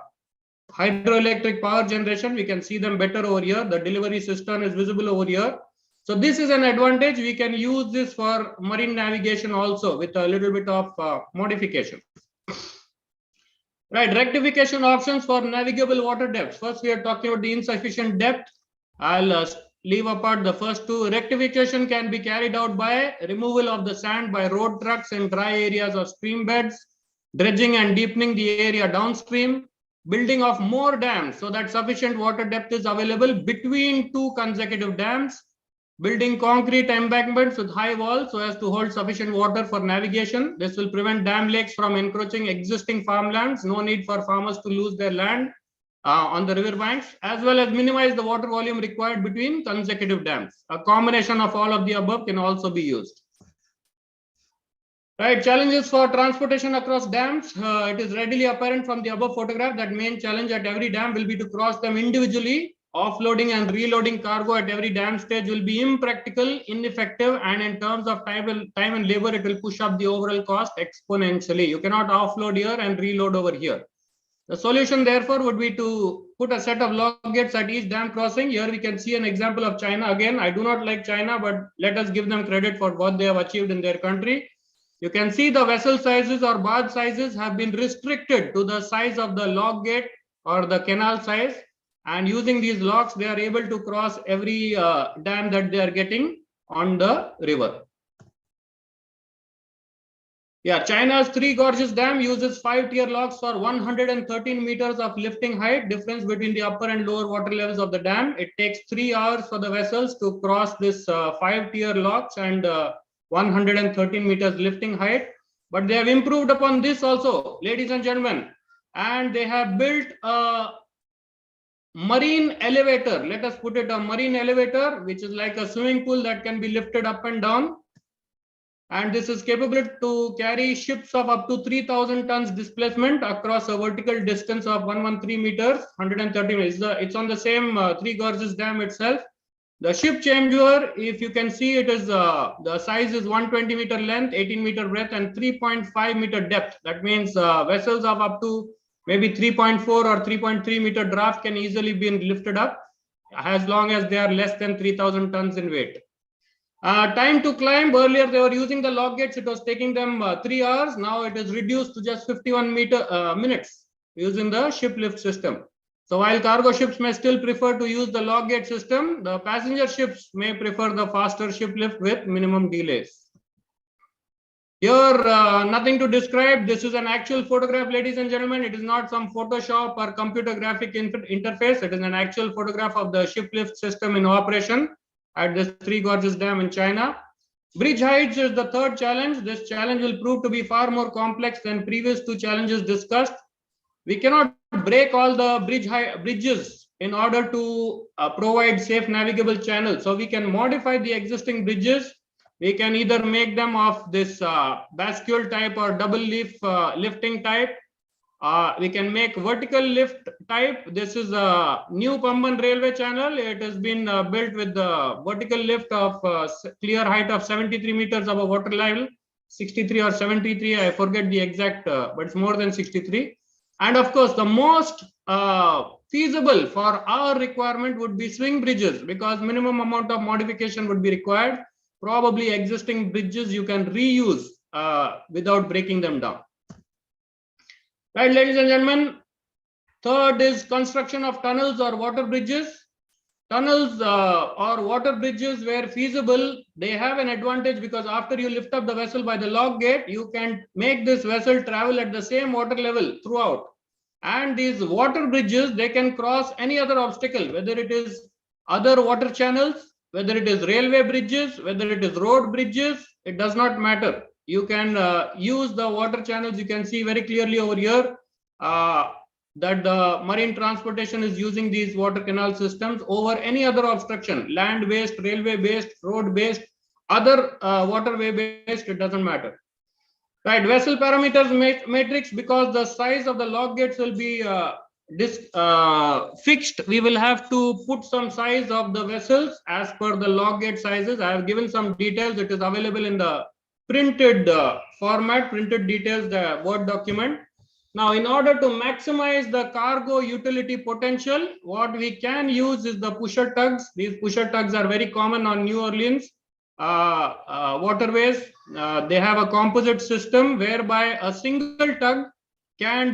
hydroelectric power generation. We can see them better over here. The delivery system is visible over here. So this is an advantage. We can use this for marine navigation also with a little bit of modification. Right, rectification options for navigable water depths. First, we are talking about the insufficient depth. I'll leave apart the first two. Rectification can be carried out by removal of the sand by road trucks in dry areas of stream beds, dredging and deepening the area downstream, building of more dams so that sufficient water depth is available between two consecutive dams, building concrete embankments with high walls so as to hold sufficient water for navigation. This will prevent dam lakes from encroaching existing farmlands. No need for farmers to lose their land on the river banks, as well as minimize the water volume required between consecutive dams. A combination of all of the above can also be used. Right, challenges for transportation across dams. It is readily apparent from the above photograph that main challenge at every dam will be to cross them individually. Offloading and reloading cargo at every dam stage will be impractical, ineffective, and in terms of time and labor, it will push up the overall cost exponentially. You cannot offload here and reload over here. The solution, therefore, would be to put a set of log gates at each dam crossing. Here we can see an example of China. Again, I do not like China, but let us give them credit for what they have achieved in their country. You can see the vessel sizes or barge sizes have been restricted to the size of the log gate or the canal size. And using these locks, they are able to cross every dam that they are getting on the river. Yeah, China's Three Gorges Dam uses 5-tier locks for 113 meters of lifting height, difference between the upper and lower water levels of the dam. It takes 3 hours for the vessels to cross this 5-tier locks and 113 meters lifting height. But they have improved upon this also, ladies and gentlemen, and they have built a marine elevator. Let us put it a marine elevator, which is like a swimming pool that can be lifted up and down. And this is capable to carry ships of up to 3,000 tons displacement across a vertical distance of 113 meters, 130 meters. It's on the same Three Gorges Dam itself. The ship chamber, if you can see, it is the size is 120 meter length, 18 meter breadth, and 3.5 meter depth. That means vessels of up to maybe 3.4 or 3.3 meter draft can easily be lifted up as long as they are less than 3,000 tons in weight. Time to climb, earlier they were using the log gates, it was taking them 3 hours. Now it is reduced to just 51 minutes using the ship lift system. So while cargo ships may still prefer to use the log gate system, the passenger ships may prefer the faster ship lift with minimum delays. Here, nothing to describe. This is an actual photograph, ladies and gentlemen. It is not some Photoshop or computer graphic interface. It is an actual photograph of the ship lift system in operation at this Three Gorges Dam in China. Bridge heights is the third challenge. This challenge will prove to be far more complex than previous two challenges discussed. We cannot break all the bridges in order to provide safe navigable channels. So we can modify the existing bridges. We can either make them of this bascule type or double lifting type. We can make vertical lift type. This is a new Pamban railway channel. It has been built with the vertical lift of clear height of 73 meters above water level, 63 or 73, I forget the exact, but it's more than 63. And of course, the most feasible for our requirement would be swing bridges, because minimum amount of modification would be required. Probably existing bridges you can reuse without breaking them down. Right, ladies and gentlemen. Third is construction of tunnels or water bridges. Tunnels or water bridges, where feasible, they have an advantage because after you lift up the vessel by the lock gate, you can make this vessel travel at the same water level throughout. And these water bridges, they can cross any other obstacle, whether it is other water channels, whether it is railway bridges, whether it is road bridges, it does not matter. You can use the water channels. You can see very clearly over here that the marine transportation is using these water canal systems over any other obstruction, land-based, railway-based, road-based, other waterway-based, it doesn't matter. Right, vessel parameters matrix, because the size of the lock gates will be fixed, we will have to put some size of the vessels as per the lock gate sizes. I have given some details. It is available in the printed format, printed details, the Word document. Now, in order to maximize the cargo utility potential, what we can use is the pusher tugs. These pusher tugs are very common on New Orleans waterways. They have a composite system whereby a single tug can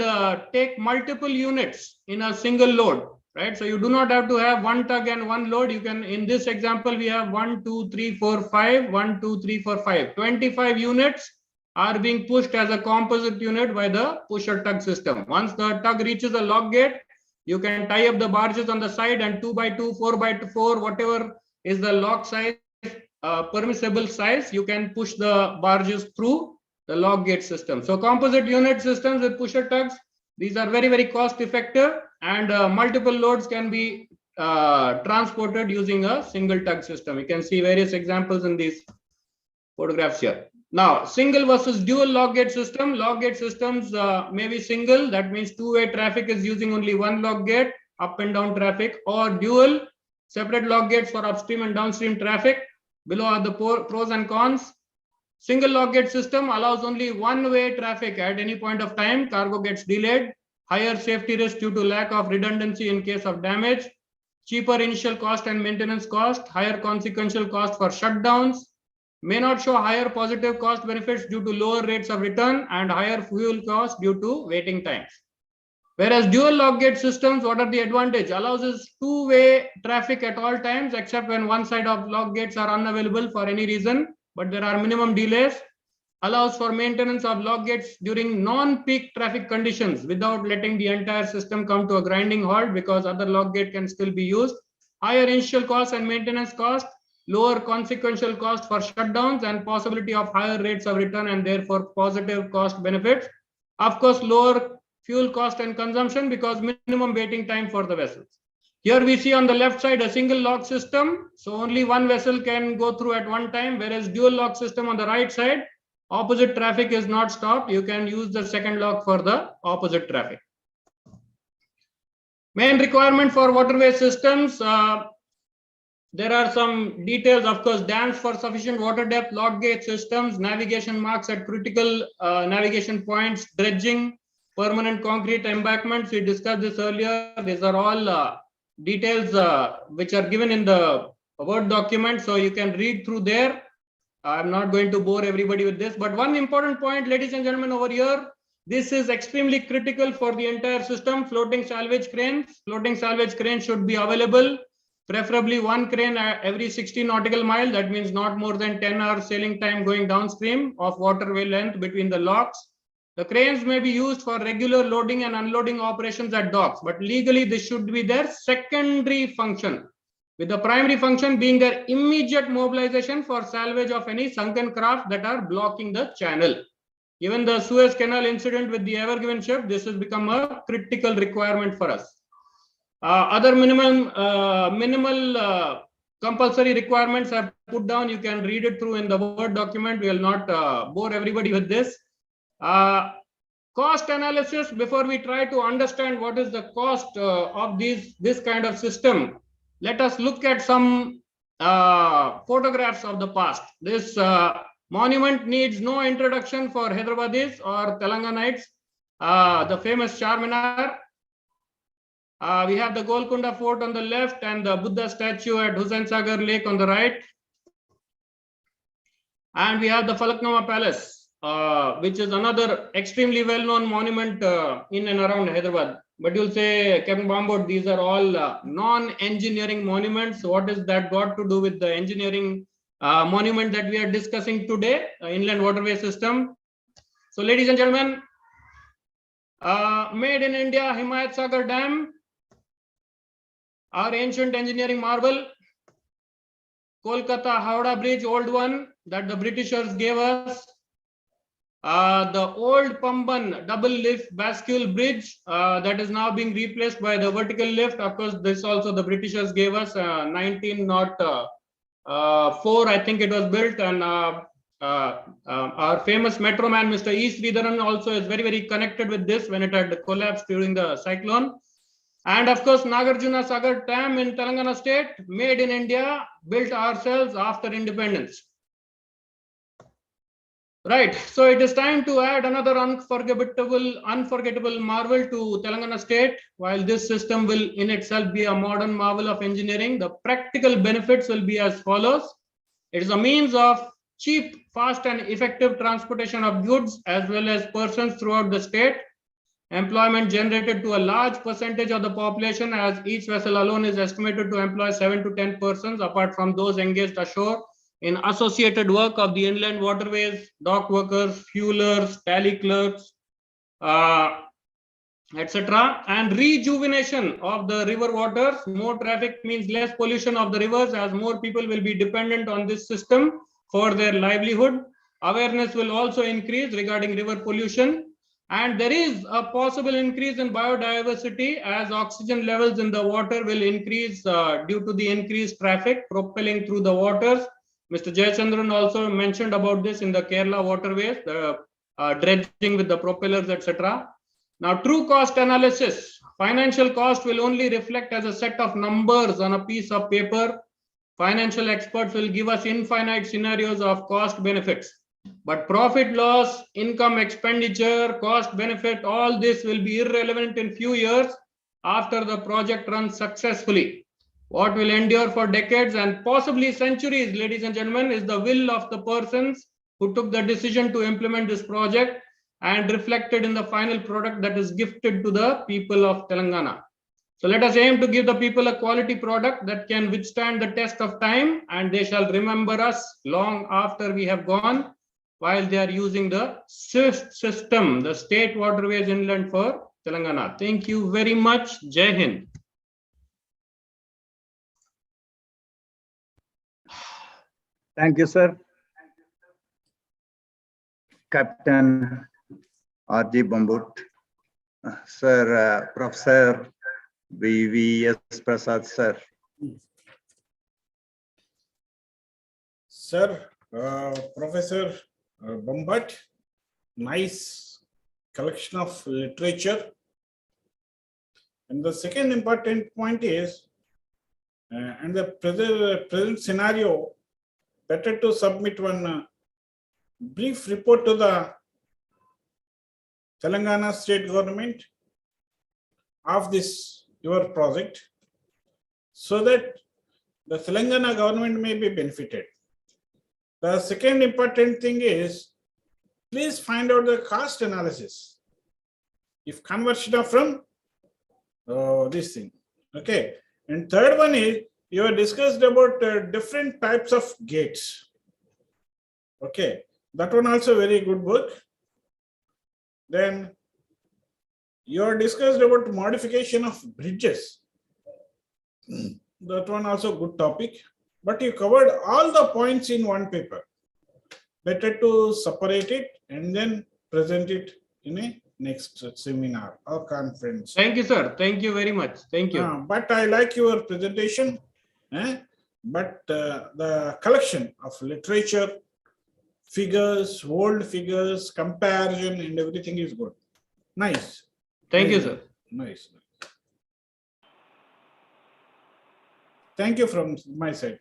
take multiple units in a single load, right? So you do not have to have one tug and one load. You can, in this example, we have 1, 2, 3, 4, 5, 1, 2, 3, 4, 5, 25 units are being pushed as a composite unit by the pusher tug system. Once the tug reaches the lock gate, you can tie up the barges on the side, and 2 by 2, 4 by 4, whatever is the lock size, permissible size, you can push the barges through the lock gate system. So composite unit systems with pusher tugs, these are very, very cost effective, and multiple loads can be transported using a single tug system. You can see various examples in these photographs here. Now, single versus dual lock gate system. Lock gate systems may be single, that means two-way traffic is using only one lock gate, up and down traffic, or dual, separate lock gates for upstream and downstream traffic. Below are the pros and cons. Single lock gate system allows only one-way traffic at any point of time. Cargo gets delayed. Higher safety risk due to lack of redundancy in case of damage. Cheaper initial cost and maintenance cost. Higher consequential cost for shutdowns. May not show higher positive cost benefits due to lower rates of return and higher fuel cost due to waiting times. Whereas dual lock gate systems, what are the advantage? Allows us two-way traffic at all times, except when one side of lock gates are unavailable for any reason, but there are minimum delays. Allows for maintenance of lock gates during non-peak traffic conditions without letting the entire system come to a grinding halt, because other lock gate can still be used. Higher initial cost and maintenance cost. Lower consequential cost for shutdowns, and possibility of higher rates of return and therefore positive cost benefits. Of course, lower fuel cost and consumption because minimum waiting time for the vessels. Here we see on the left side a single lock system. So only one vessel can go through at one time, whereas dual lock system on the right side, opposite traffic is not stopped. You can use the second lock for the opposite traffic. Main requirement for waterway systems. There are some details, of course, dams for sufficient water depth, lock gate systems, navigation marks at critical navigation points, dredging, permanent concrete embankments. We discussed this earlier. These are all details which are given in the Word document, so you can read through there. I'm not going to bore everybody with this, but one important point, ladies and gentlemen, over here, this is extremely critical for the entire system. Floating salvage cranes. Floating salvage cranes should be available. Preferably one crane every 60 nautical mile. That means not more than 10 hours sailing time going downstream of waterway length between the locks. The cranes may be used for regular loading and unloading operations at docks, but legally this should be their secondary function. with the primary function being their immediate mobilization for salvage of any sunken craft that are blocking the channel. Given the Suez Canal incident with the Ever Given ship, this has become a critical requirement for us. Other minimal compulsory requirements are put down. You can read it through in the Word document. We will not bore everybody with this. Cost analysis, before we try to understand what is the cost of this kind of system, let us look at some photographs of the past. This monument needs no introduction for Hyderabadis or Telanganites. The famous Charminar. We have the Golconda Fort on the left and the Buddha statue at Hussain Sagar Lake on the right. And we have the Falaknuma Palace, which is another extremely well-known monument in and around Hyderabad. But you'll say, Captain Bambod, these are all non-engineering monuments. What is that got to do with the engineering monument that we are discussing today, inland waterway system? So, ladies and gentlemen, made in India, Himayat Sagar Dam, our ancient engineering marvel. Kolkata Howrah Bridge, old one that the Britishers gave us. The old Pamban double lift bascule bridge that is now being replaced by the vertical lift. Of course, this also the Britishers gave us 1904, I think it was built, and our famous metro man, Mr. E. Sridharan, also is very, very connected with this when it had collapsed during the cyclone. And of course, Nagarjuna Sagar Dam in Telangana state, made in India, built ourselves after independence. Right, so it is time to add another unforgettable marvel to Telangana state. While this system will in itself be a modern marvel of engineering, the practical benefits will be as follows. It is a means of cheap, fast and effective transportation of goods as well as persons throughout the state. Employment generated to a large percentage of the population, as each vessel alone is estimated to employ 7 to 10 persons, apart from those engaged ashore in associated work of the inland waterways, dock workers, fuelers, tally clerks, etc. And rejuvenation of the river waters. More traffic means less pollution of the rivers, as more people will be dependent on this system for their livelihood. Awareness will also increase regarding river pollution. And there is a possible increase in biodiversity, as oxygen levels in the water will increase due to the increased traffic propelling through the waters. Mr. Jayachandran also mentioned about this in the Kerala waterways, the dredging with the propellers, etc. Now, true cost analysis. Financial cost will only reflect as a set of numbers on a piece of paper. Financial experts will give us infinite scenarios of cost benefits. But profit loss, income expenditure, cost benefit, all this will be irrelevant in few years after the project runs successfully. What will endure for decades and possibly centuries, ladies and gentlemen, is the will of the persons who took the decision to implement this project and reflected in the final product that is gifted to the people of Telangana. So let us aim to give the people a quality product that can withstand the test of time, and they shall remember us long after we have gone, while they are using the system, the state waterways inland for Telangana. Thank you very much. Jai Hind. Thank you, sir. Captain R.G. Bambut. Sir, Professor V.V.S. Prasad, sir. Sir, Professor Bambat, nice collection of literature. And the second important point is, in the present scenario, better to submit one brief report to the Telangana state government of this your project, so that the Telangana government may be benefited. The second important thing is, please find out the cost analysis. If conversion from this thing, okay. And third one is, you have discussed about different types of gates. Okay, that one also very good book. Then you have discussed about modification of bridges. That one also good topic, but you covered all the points in one paper. Better to separate it and then present it in a next seminar or conference. Thank you, sir. Thank you very much. Thank you. But I like your presentation. But the collection of literature, figures, old figures, comparison, and everything is good. Nice. Thank nice. you, sir. Nice. Thank you from my side.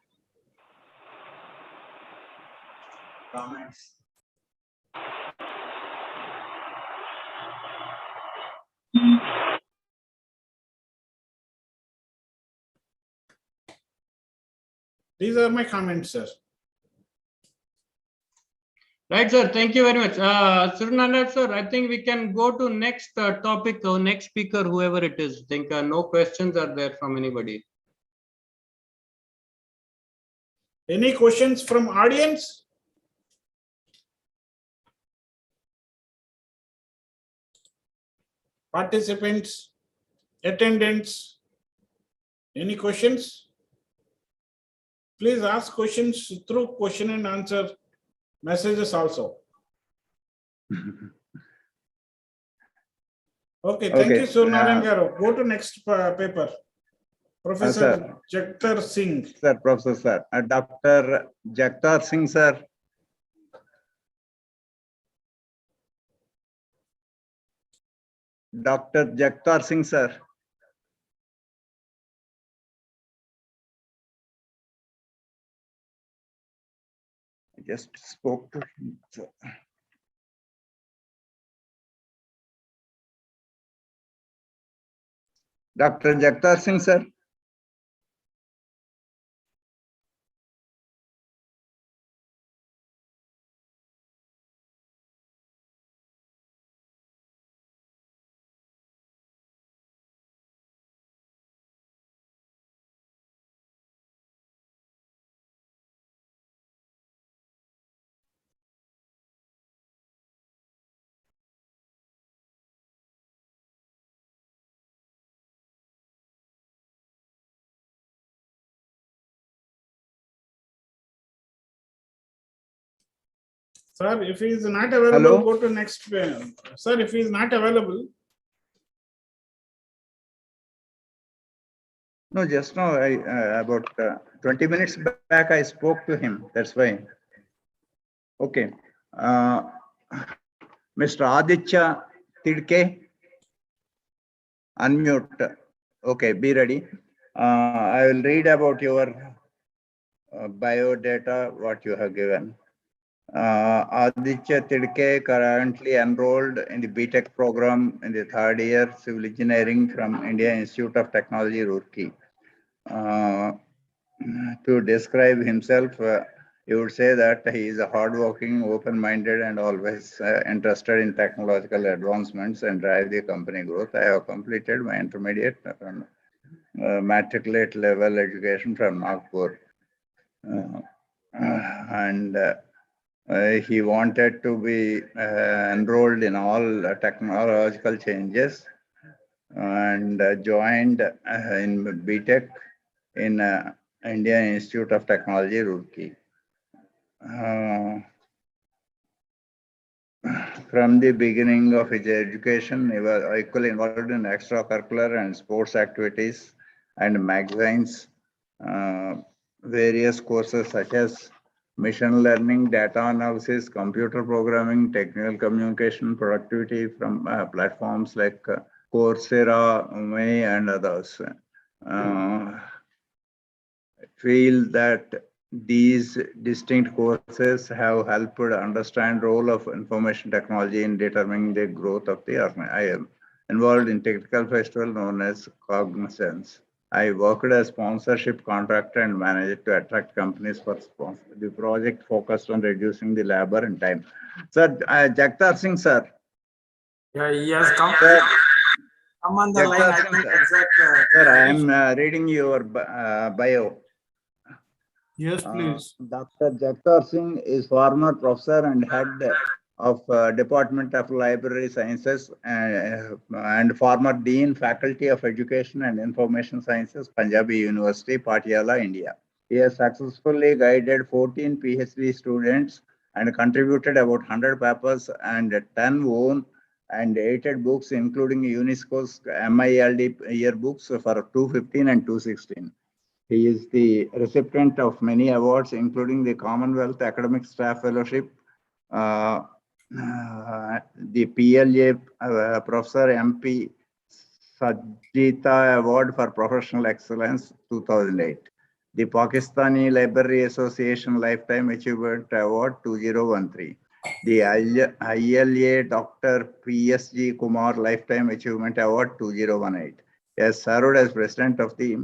Comments? These are my comments, sir. Right, sir. Thank you very much. Suryanarayan, sir, I think we can go to next topic or next speaker, whoever it is. I think no questions are there from anybody. Any questions from audience? Participants, attendants, any questions? Please ask questions through question and answer messages also. Okay, thank you, Suryanarayan garu. Go to next paper. Professor Jagtar Singh. Sir, Professor, Dr. Jagtar Singh, sir. Dr. Jagtar Singh, sir. I just spoke to him, sir. Dr. Jagtar Singh, sir. Sir, if he is not available, hello? Go to next. Sir, if he is not available. No, just now, about 20 minutes back, I spoke to him. That's why. Okay. Mr. Aditya Tidke, unmute. Okay, be ready. I will read about your biodata, what you have given. Aditya Tidke, currently enrolled in the BTech program in the third year civil engineering from India Institute of Technology, Roorkee. To describe himself, you would say that he is a hardworking, open-minded, and always interested in technological advancements and drive the company growth. I have completed my intermediate matriculate level education from Nagpur. And he wanted to be enrolled in all technological changes and joined in BTech in Indian Institute of Technology, Roorkee. From the beginning of his education, he was equally involved in extracurricular and sports activities and magazines, various courses such as machine learning, data analysis, computer programming, technical communication, productivity from platforms like Coursera, Udemy, and others. Feel that these distinct courses have helped understand role of information technology in determining the growth of the organization. I am involved in technical festival known as Cognizance. I worked as sponsorship contractor and manager to attract companies for sponsor. The project focused on reducing the labor and time. Sir, Jagtar Singh, sir. Yeah, yes, come. Sir, Come on the line. I Singh, think sir. exact. Sir, I am reading your bio. Yes, please. Dr. Jagtar Singh is former professor and head of Department of Library Sciences and former Dean, Faculty of Education and Information Sciences, Punjabi University, Patiala, India. He has successfully guided 14 PhD students and contributed about 100 papers and 10 own and 8 books, including UNESCO's MILD yearbooks for 2015 and 2016. He is the recipient of many awards, including the Commonwealth Academic Staff Fellowship, the PLA Professor MP Sajita Award for Professional Excellence 2008, the Pakistani Library Association Lifetime Achievement Award 2013, the ILA Dr. PSG Kumar Lifetime Achievement Award 2018. He has served as president of the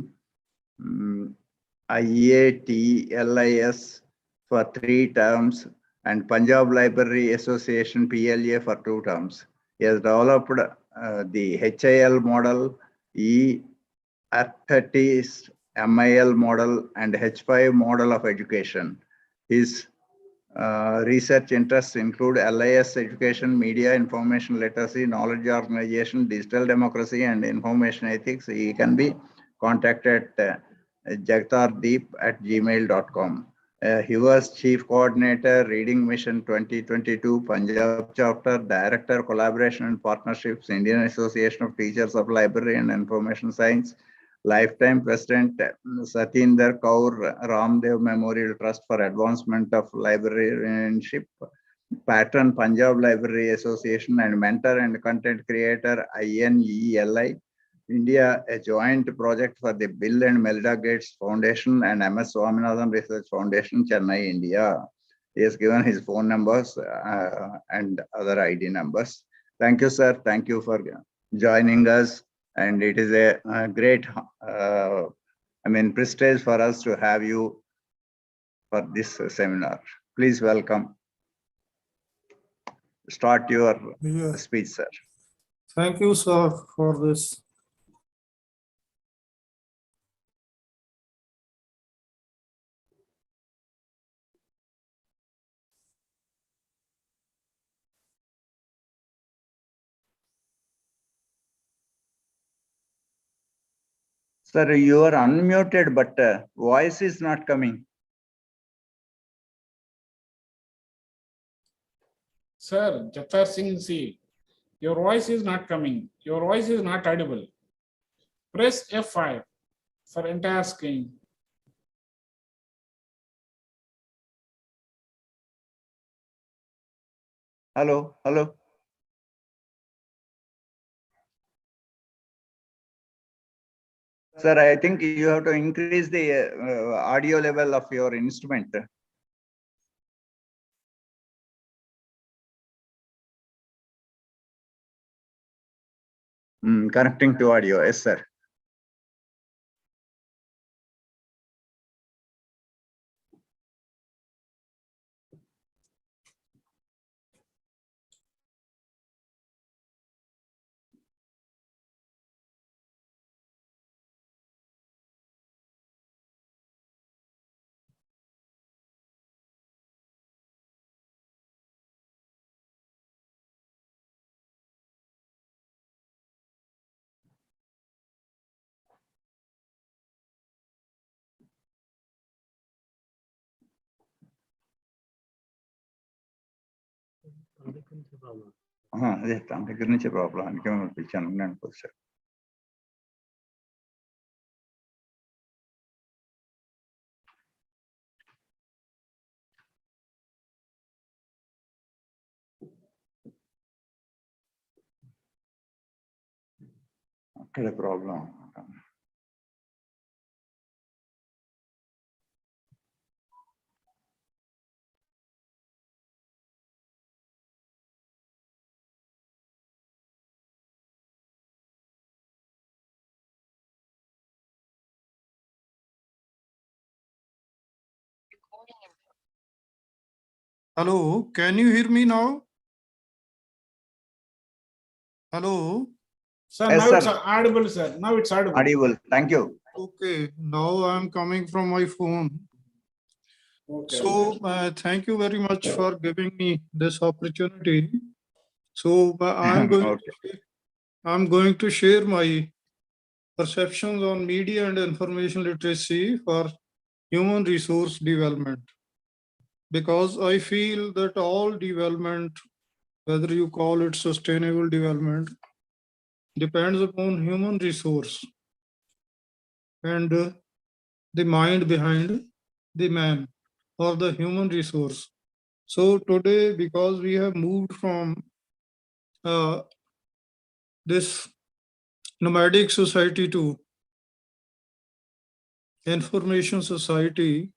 IATLIS for 3 terms and Punjab Library Association PLA for 2 terms. He has developed the HIL model, E30 MIL model, and H5 model of education. His research interests include LIS education, media, information literacy, knowledge organization, digital democracy, and information ethics. He can be contacted at jagtardeep@gmail.com. He was Chief Coordinator, Reading Mission 2022, Punjab Chapter, Director, Collaboration and Partnerships, Indian Association of Teachers of Library and Information Science, Lifetime President, Satinder Kaur Ramdev Memorial Trust for Advancement of Librarianship, Patron, Punjab Library Association, and Mentor and Content Creator, INELI. India, a joint project for the Bill and Melinda Gates Foundation and MS Swaminathan Research Foundation, Chennai, India. He has given his phone numbers and other ID numbers. Thank you, sir. Thank you for joining us. And it is a great, prestige for us to have you for this seminar. Please welcome. Start your speech, sir. Thank you, sir, for this. Sir, you are unmuted, but voice is not coming. Sir, Jatar Singh C, your voice is not coming. Your voice is not audible. Press F5 for entire screen. Hello, hello. Sir, I think you have to increase the audio level of your instrument. Connecting to audio, yes, sir. అదే తన దగ్గర నుంచే problem అందుకే పిలిచాను నేను sir. అక్కడే problem. Hello, can you hear me now? Hello? Sir, yes, now sir. It's audible, sir. Now it's audible. Audible, thank you. Okay, now I'm coming from my phone. Okay. So thank you very much for giving me this opportunity. So I'm going to share my perceptions on media and information literacy for human resource development. Because I feel that all development, whether you call it sustainable development, depends upon human resource and the mind behind the man or the human resource. So today, because we have moved from this nomadic society to information society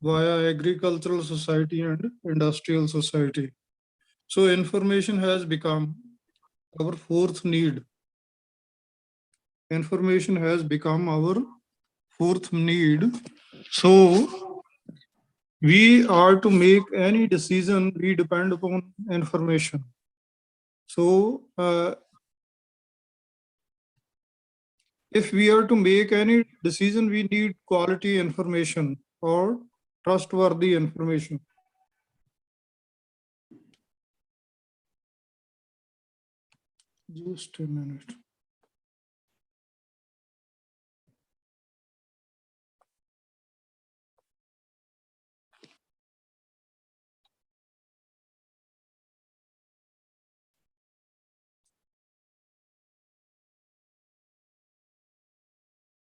via agricultural society and industrial society. So information has become our fourth need. Information has become our fourth need. So we are to make any decision, we depend upon information. So if we are to make any decision, we need quality information or trustworthy information. Just a minute.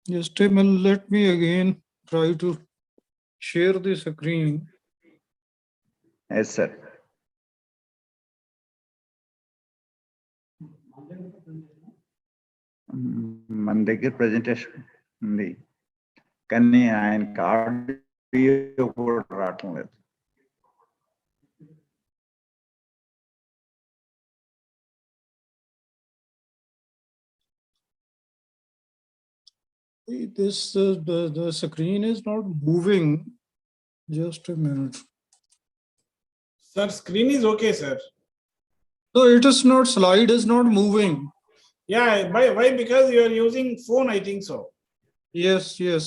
Just a minute, let me again try to share the screen. Yes, sir. మన దగ్గర presentation ఉంది కానీ ఆయనకి audio కూడా రావటం లేదు. This the screen is not moving. Just a minute. Sir, screen is okay, sir. So it is not, slide is not moving. Yeah, why? Because you are using phone, I think so. Yes, yes.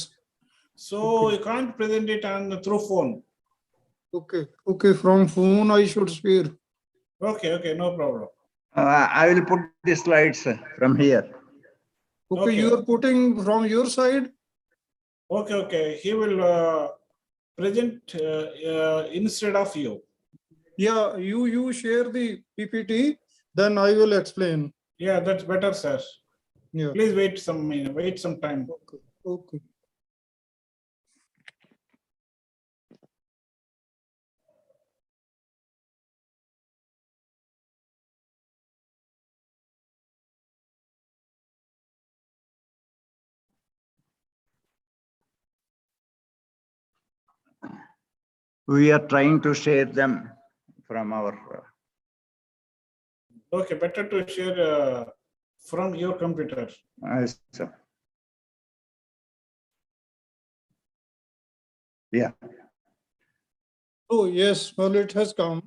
So you can't present it on through phone. Okay, from phone I should share. Okay, no problem. I will put the slides from here. Okay, you are putting from your side? Okay. He will present instead of you. Yeah, you share the PPT, then I will explain. Yeah, that's better, sir. Yeah. Please wait some time. Okay. We are trying to share them from our. Okay, better to share from your computer. Yes, sir. Yeah. Oh yes, well it has come.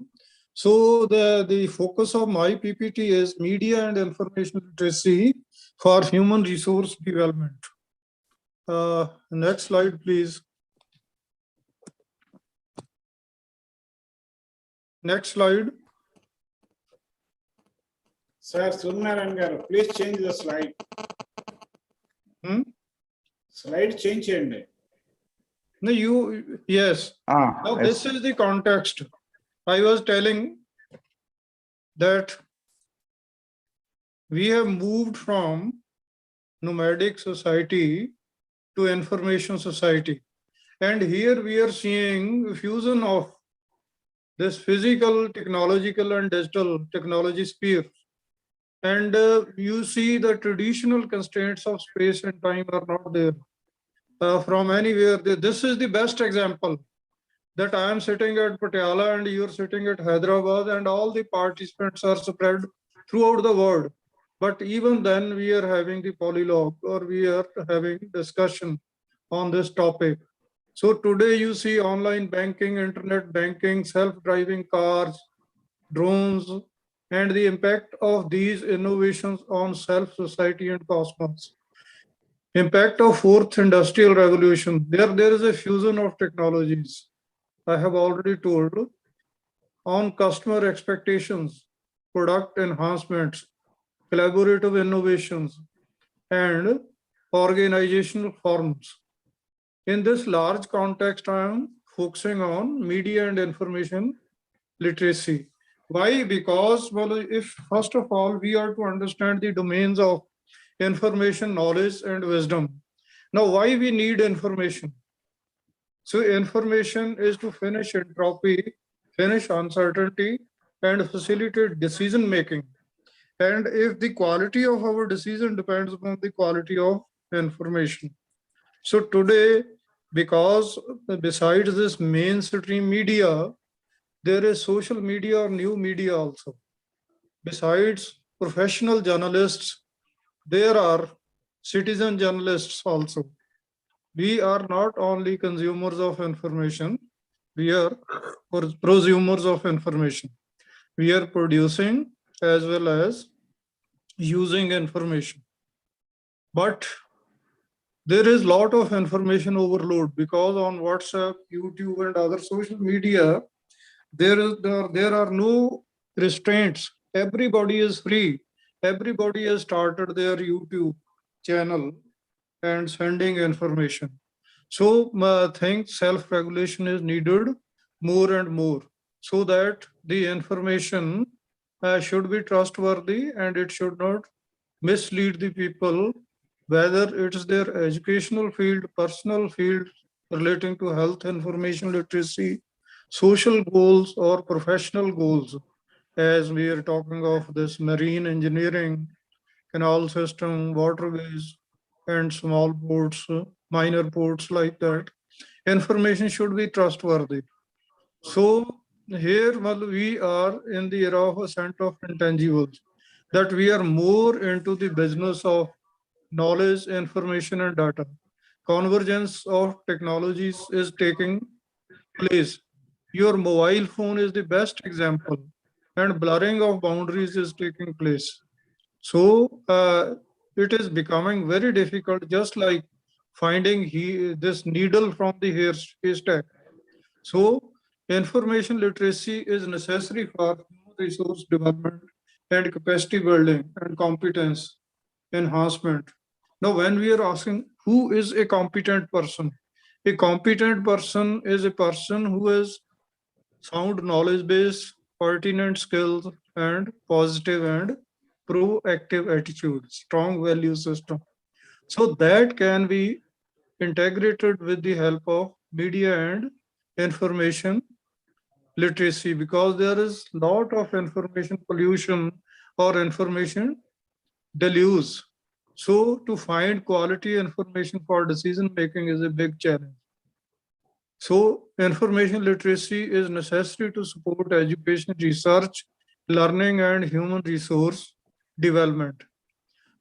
So the focus of my PPT is media and information literacy for human resource development. Next slide, please. Next slide. Sir, Surnaran garu, please change the slide. Slide change cheyandi. No, yes. Now yes. this is the context. I was telling that we have moved from nomadic society to information society. And here we are seeing fusion of this physical, technological and digital technology sphere. And you see the traditional constraints of space and time are not there from anywhere. This is the best example that I am sitting at Patiala and you're sitting at Hyderabad and all the participants are spread throughout the world. But even then we are having the polylogue or we are having discussion on this topic. So today you see online banking, internet banking, self-driving cars, drones, and the impact of these innovations on self, society, and cosmos. Impact of fourth industrial revolution. There is a fusion of technologies. I have already told on customer expectations, product enhancements, collaborative innovations, and organizational forms. In this large context, I am focusing on media and information literacy. Why? Because, well, if first of all, we are to understand the domains of information, knowledge, and wisdom. Now, why we need information? So information is to finish entropy, finish uncertainty, and facilitate decision making. And if the quality of our decision depends upon the quality of information. So today, because besides this mainstream media, there is social media or new media also. Besides professional journalists, there are citizen journalists also. We are not only consumers of information, we are prosumers of information. We are producing as well as using information. But there is a lot of information overload because on WhatsApp, YouTube, and other social media, there are no restraints. Everybody is free. Everybody has started their YouTube channel and sending information. So I think self-regulation is needed more and more so that the information should be trustworthy and it should not mislead the people, whether it is their educational field, personal field relating to health information literacy, social goals or professional goals. As we are talking of this marine engineering, canal system, waterways, and small ports, minor ports like that, information should be trustworthy. So here, well, we are in the era of ascent of intangibles, that we are more into the business of knowledge, information, and data. Convergence of technologies is taking place. Your mobile phone is the best example, and blurring of boundaries is taking place. So it is becoming very difficult, just like finding this needle from the haystack. So information literacy is necessary for human resource development and capacity building and competence enhancement. Now, when we are asking who is a competent person, a competent person is a person who has sound knowledge base, pertinent skills, and positive and proactive attitude, strong value system. So that can be integrated with the help of media and information literacy, because there is lot of information pollution or information deluge. So to find quality information for decision making is a big challenge. So information literacy is necessary to support education, research, learning, and human resource development.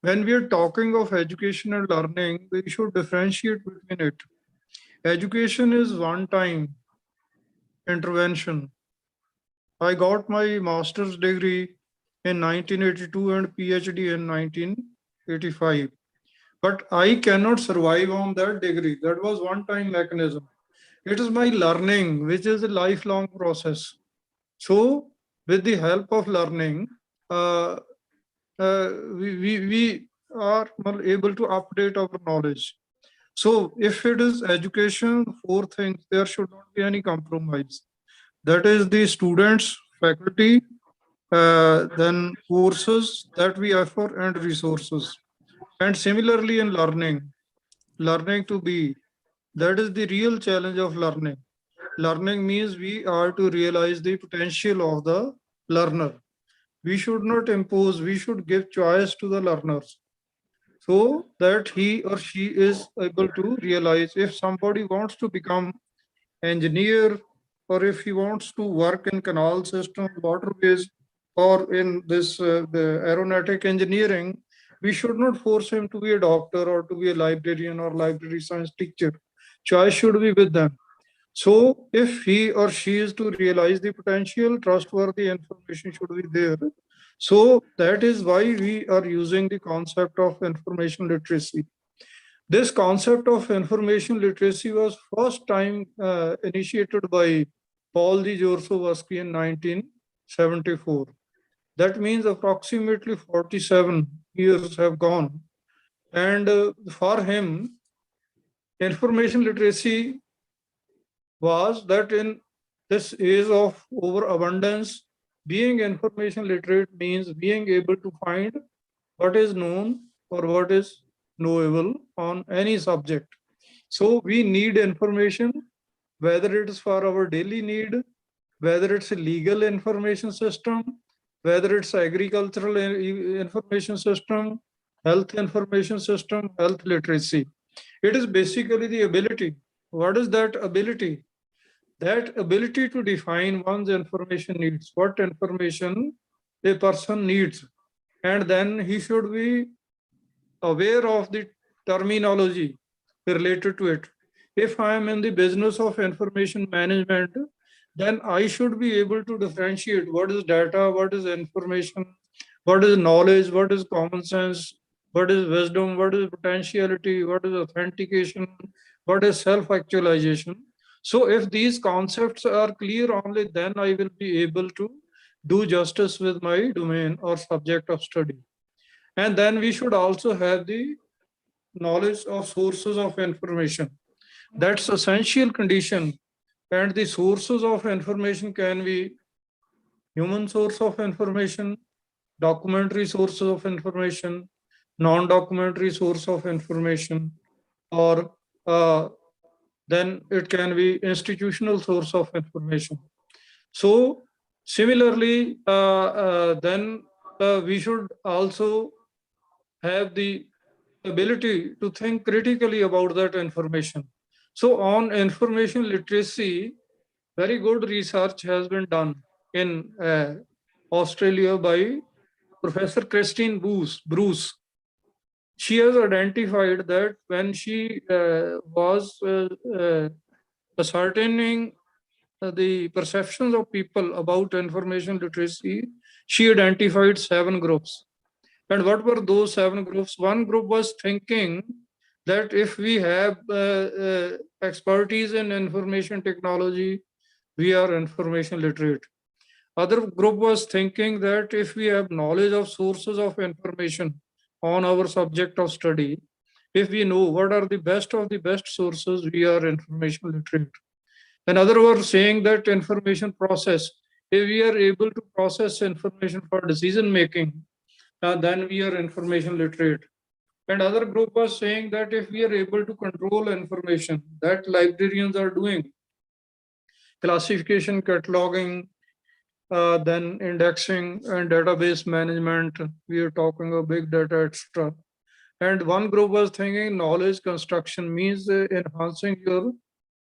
When we are talking of education and learning, we should differentiate between it. Education is one-time intervention. I got my master's degree in 1982 and PhD in 1985. But I cannot survive on that degree. That was one-time mechanism. It is my learning, which is a lifelong process. So with the help of learning, we are able to update our knowledge. So if it is education, four things, there should not be any compromise. That is the students, faculty, then courses that we offer and resources. And similarly in learning to be, that is the real challenge of learning. Learning means we are to realize the potential of the learner. We should not impose, we should give choice to the learners so that he or she is able to realize. If somebody wants to become engineer, or if he wants to work in canal system, waterways, or in this the aeronautic engineering, we should not force him to be a doctor or to be a librarian or library science teacher. Choice should be with them. So if he or she is to realize the potential, trustworthy information should be there. So that is why we are using the concept of information literacy. This concept of information literacy was first time initiated by Paul G. Jarzowski in 1974. That means approximately 47 years have gone. And for him, information literacy was that in this age of overabundance, being information literate means being able to find what is known or what is knowable on any subject. So we need information, whether it is for our daily need, whether it's a legal information system, whether it's agricultural information system, health information system, health literacy. It is basically the ability. What is that ability? That ability to define one's information needs, what information a person needs. And then he should be aware of the terminology related to it. If I am in the business of information management, then I should be able to differentiate what is data, what is information, what is knowledge, what is common sense, what is wisdom, what is potentiality, what is authentication, what is self-actualization. So if these concepts are clear, only then I will be able to do justice with my domain or subject of study. And then we should also have the knowledge of sources of information. That's essential condition. And the sources of information can be human source of information, documentary sources of information, non-documentary source of information, or then it can be institutional source of information. So similarly, then we should also have the ability to think critically about that information. So on information literacy, very good research has been done in Australia by Professor Christine Bruce. She has identified that when she was ascertaining the perceptions of people about information literacy, she identified 7 groups. And what were those 7 groups? One group was thinking that if we have expertise in information technology, we are information literate. Other group was thinking that if we have knowledge of sources of information on our subject of study, if we know what are the best of the best sources, we are information literate. Another were saying that information process, if we are able to process information for decision making, then we are information literate. And other group was saying that if we are able to control information, that librarians are doing, classification, cataloging, then indexing and database management, we are talking of big data, etc. And one group was thinking knowledge construction means enhancing your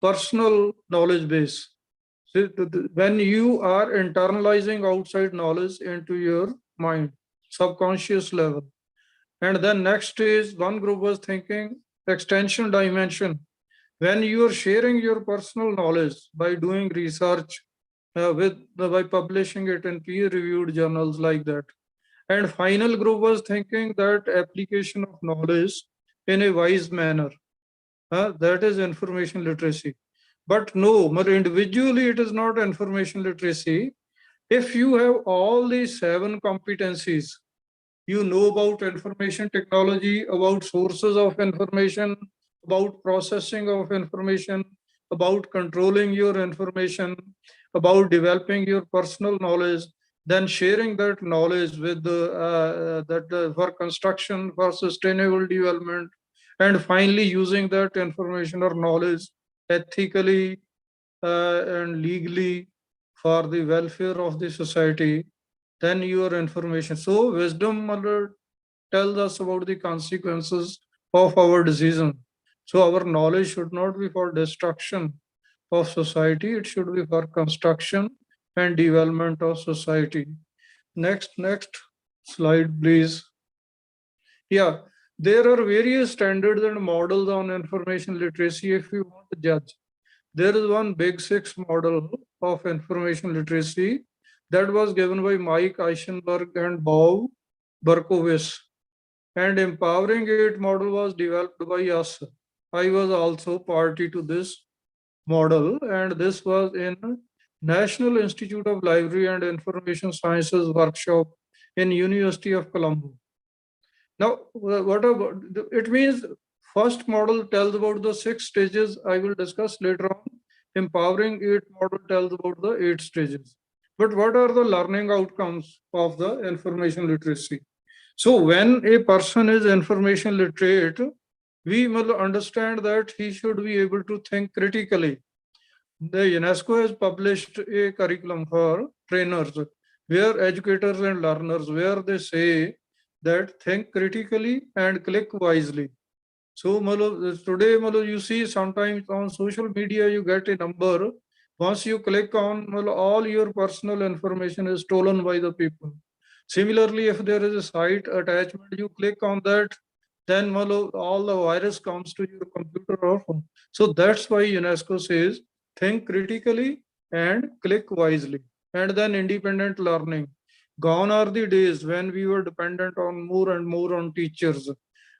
personal knowledge base. So when you are internalizing outside knowledge into your mind, subconscious level. And then next is one group was thinking extension dimension. When you are sharing your personal knowledge by doing research by publishing it in peer-reviewed journals like that. And final group was thinking that application of knowledge in a wise manner. That is information literacy. But no, individually it is not information literacy. If you have all these 7 competencies, you know about information technology, about sources of information, about processing of information, about controlling your information, about developing your personal knowledge, then sharing that knowledge with for construction, for sustainable development, and finally using that information or knowledge ethically and legally for the welfare of the society, then your information. So wisdom alert tells us about the consequences of our decision. So our knowledge should not be for destruction of society, it should be for construction and development of society. Next slide, please. Yeah, there are various standards and models on information literacy if you want to judge. There is one Big 6 model of information literacy that was given by Mike Eichenberg and Bob Berkowitz. and empowering it model was developed by us. I was also party to this model, and this was in National Institute of Library and Information Sciences workshop in University of Colombo. Now, what about it means? First model tells about the 6 stages I will discuss later on. Empowering it model tells about the 8 stages. But what are the learning outcomes of the information literacy? So when a person is information literate, we will understand that he should be able to think critically. The UNESCO has published a curriculum for trainers, where educators and learners, where they say that think critically and click wisely. So today you see sometimes on social media you get a number. Once you click on, all your personal information is stolen by the people. Similarly, if there is a site attachment, you click on that, then all the virus comes to your computer or phone. So that's why UNESCO says think critically and click wisely. And then independent learning. Gone are the days when we were dependent on more and more on teachers.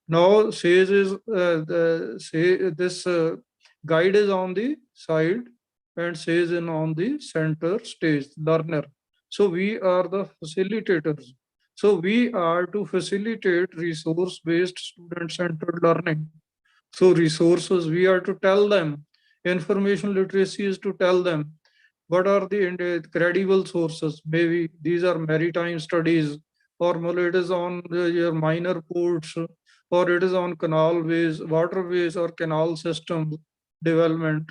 Now says is this guide is on the side and says in on the center stage, learner. So we are the facilitators. So we are to facilitate resource-based student-centered learning. So resources, we are to tell them. Information literacy is to tell them what are the credible sources. Maybe these are maritime studies, or it is on your minor ports, or it is on canalways, waterways, or canal system development.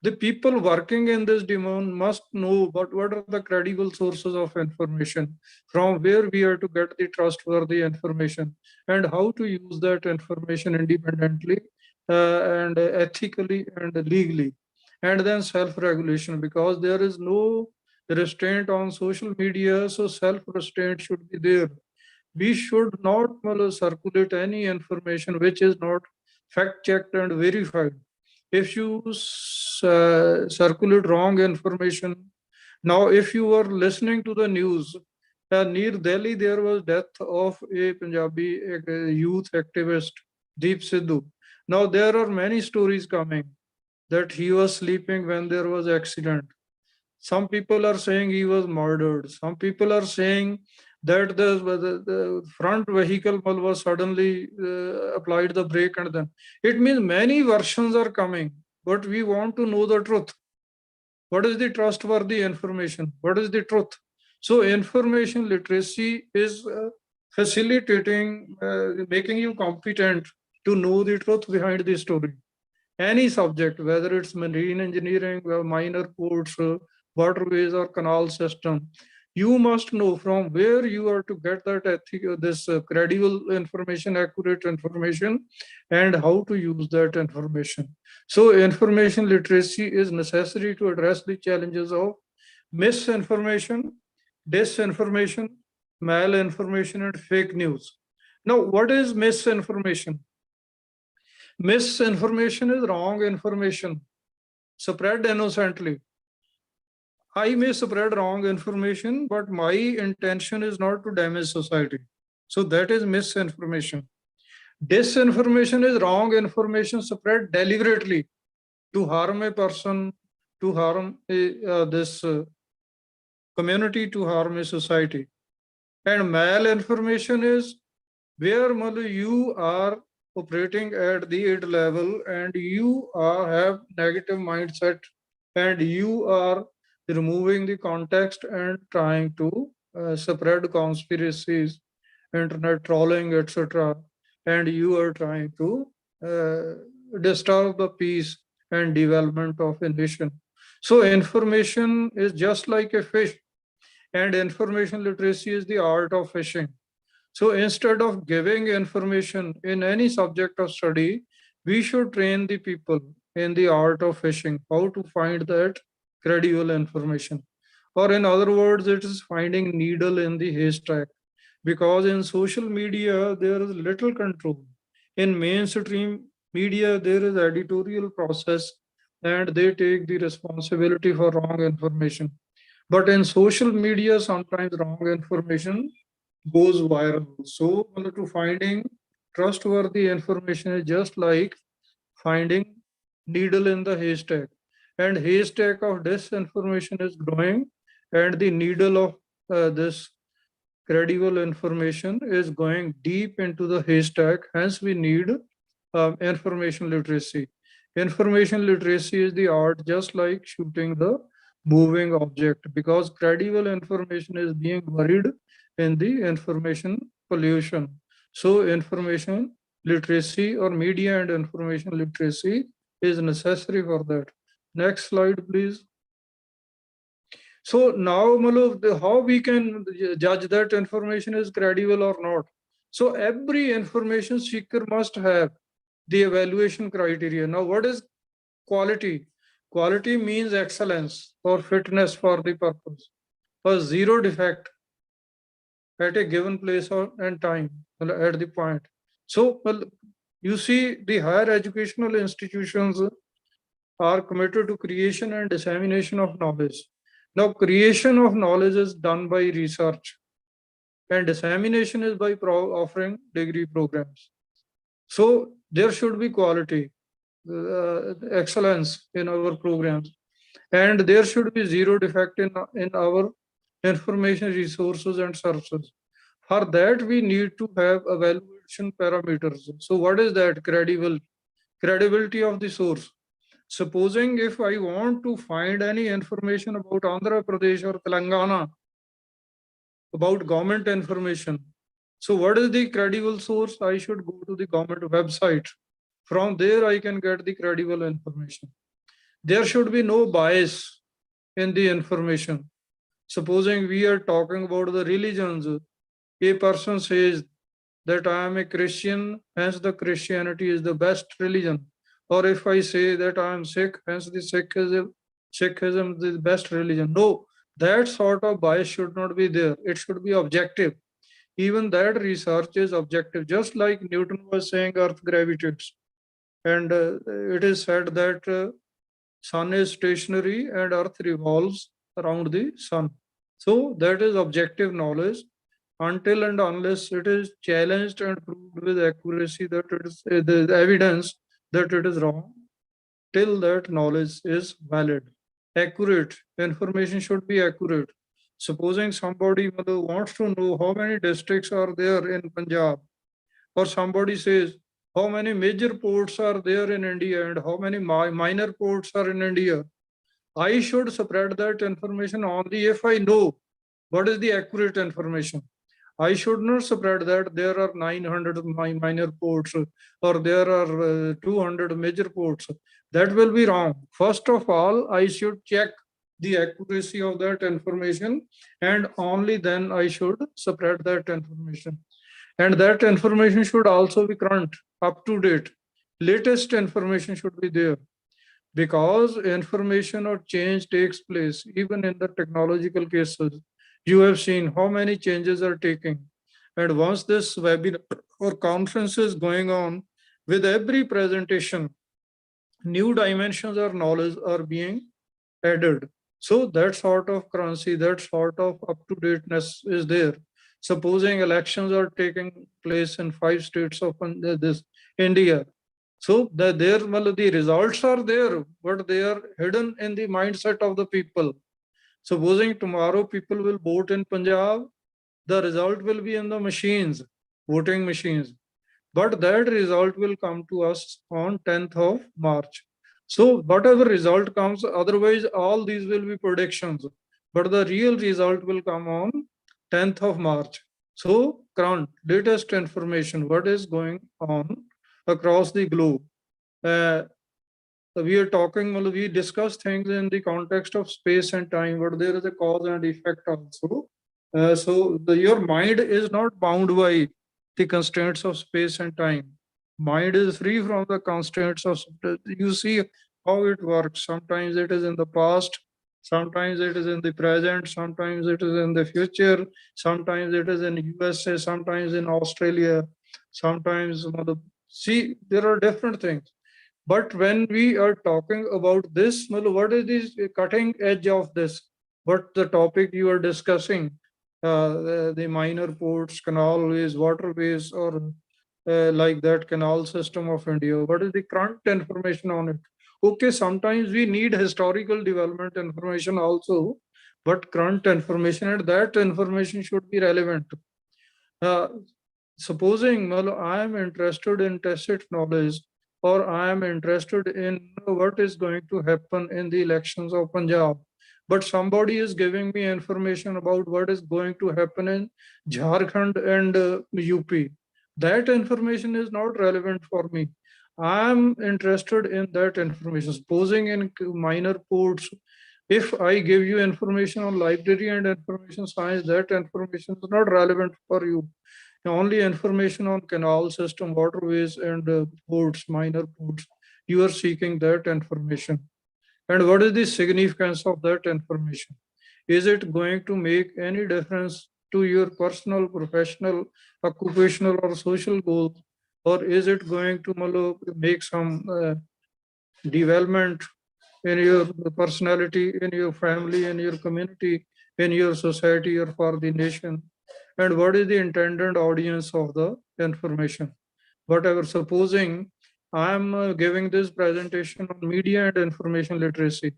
The people working in this domain must know what are the credible sources of information, from where we are to get the trustworthy information, and how to use that information independently and ethically and legally. And then self-regulation, because there is no restraint on social media, so self-restraint should be there. We should not circulate any information which is not fact-checked and verified. If you circulate wrong information, now if you are listening to the news, near Delhi there was death of a Punjabi youth activist, Deep Sidhu. Now there are many stories coming that he was sleeping when there was accident. Some people are saying he was murdered. Some people are saying that the front vehicle was suddenly applied the brake, and then it means many versions are coming, but we want to know the truth. What is the trustworthy information? What is the truth? So information literacy is facilitating, making you competent to know the truth behind the story. Any subject, whether it's marine engineering, minor ports, waterways, or canal system, you must know from where you are to get that credible information, accurate information, and how to use that information. So information literacy is necessary to address the challenges of misinformation, disinformation, malinformation, and fake news. Now, what is misinformation? Misinformation is wrong information spread innocently. I may spread wrong information, but my intention is not to damage society. So that is misinformation. Disinformation is wrong information spread deliberately to harm a person, to harm this community, to harm a society. And malinformation is where you are operating at the id level and you have negative mindset and you are removing the context and trying to spread conspiracies, internet trolling, etc. And you are trying to disturb the peace and development of a nation. So information is just like a fish, and information literacy is the art of fishing. So instead of giving information in any subject of study, we should train the people in the art of fishing, how to find that credible information. Or in other words, it is finding needle in the haystack. Because in social media, there is little control. In mainstream media, there is editorial process and they take the responsibility for wrong information. But in social media, sometimes wrong information goes viral. So to finding trustworthy information is just like finding needle in the haystack, and haystack of disinformation is growing, and the needle of this credible information is going deep into the haystack. Hence we need information literacy. Information literacy is the art just like shooting the moving object, because credible information is being buried in the information pollution. So information literacy or media and information literacy is necessary for that. Next slide, please. So now, how we can judge that information is credible or not? So every information seeker must have the evaluation criteria. Now, what is quality? Quality means excellence or fitness for the purpose, or zero defect at a given place or and time at the point. So, you see, the higher educational institutions are committed to creation and dissemination of knowledge. Now, creation of knowledge is done by research, and dissemination is by offering degree programs. So there should be quality, excellence in our programs, and there should be zero defect in our information resources and services. For that, we need to have evaluation parameters. So what is that? Credibility of the source. Supposing if I want to find any information about Andhra Pradesh or Telangana, about government information, so what is the credible source? I should go to the government website. From there, I can get the credible information. There should be no bias in the information. Supposing we are talking about the religions, a person says that I am a Christian, hence the Christianity is the best religion. Or if I say that I am Sikh, hence the Sikhism is the best religion. No, that sort of bias should not be there. It should be objective. Even that research is objective. Just like Newton was saying, Earth gravitates. And it is said that sun is stationary and Earth revolves around the sun. So that is objective knowledge. Until and unless it is challenged and proved with accuracy that it is the evidence that it is wrong, till that knowledge is valid. Accurate information should be accurate. Supposing somebody wants to know how many districts are there in Punjab, or somebody says how many major ports are there in India and how many minor ports are in India, I should spread that information only if I know what is the accurate information. I should not spread that there are 900 minor ports or there are 200 major ports. That will be wrong. First of all, I should check the accuracy of that information, and only then I should spread that information. And that information should also be current, up to date. Latest information should be there, because information or change takes place even in the technological cases. You have seen how many changes are taking. And once this webinar or conference is going on, with every presentation, new dimensions or knowledge are being added. So that sort of currency, that sort of up-to-dateness is there. Supposing elections are taking place in 5 states of this India. So the results are there, but they are hidden in the mindset of the people. Supposing tomorrow people will vote in Punjab, the result will be in the machines, voting machines. But that result will come to us on 10th of March. So whatever result comes, otherwise all these will be predictions. But the real result will come on 10th of March. So current, latest information, what is going on across the globe. We are talking, we discuss things in the context of space and time, but there is a cause and effect also. So your mind is not bound by the constraints of space and time. Mind is free from the constraints of, you see how it works. Sometimes it is in the past, sometimes it is in the present, sometimes it is in the future, sometimes it is in USA, sometimes in Australia, sometimes, see, there are different things. But when we are talking about this, what is the cutting edge of this? What the topic you are discussing? the minor ports, canalways, waterways, or like that canal system of India? What is the current information on it? Okay, sometimes we need historical development information also, but current information, and that information should be relevant. Supposing I am interested in tacit knowledge, or I am interested in what is going to happen in the elections of Punjab, but somebody is giving me information about what is going to happen in Jharkhand and UP. That information is not relevant for me. I am interested in that information. Supposing in minor ports, if I give you information on library and information science, that information is not relevant for you. Only information on canal system, waterways, and ports, minor ports, you are seeking that information. And what is the significance of that information? Is it going to make any difference to your personal, professional, occupational, or social goals? Or is it going to make some development in your personality, in your family, in your community, in your society, or for the nation? And what is the intended audience of the information? Whatever, supposing I am giving this presentation on media and information literacy,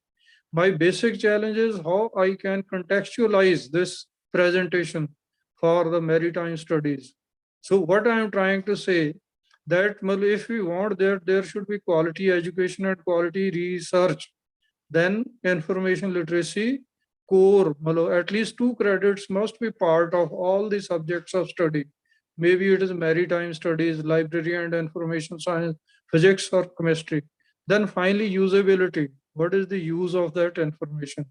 my basic challenge is how I can contextualize this presentation for the maritime studies. So what I am trying to say, that if we want there should be quality education and quality research, then information literacy core, at least 2 credits must be part of all the subjects of study. Maybe it is maritime studies, library and information science, physics, or chemistry. Then finally, usability. What is the use of that information?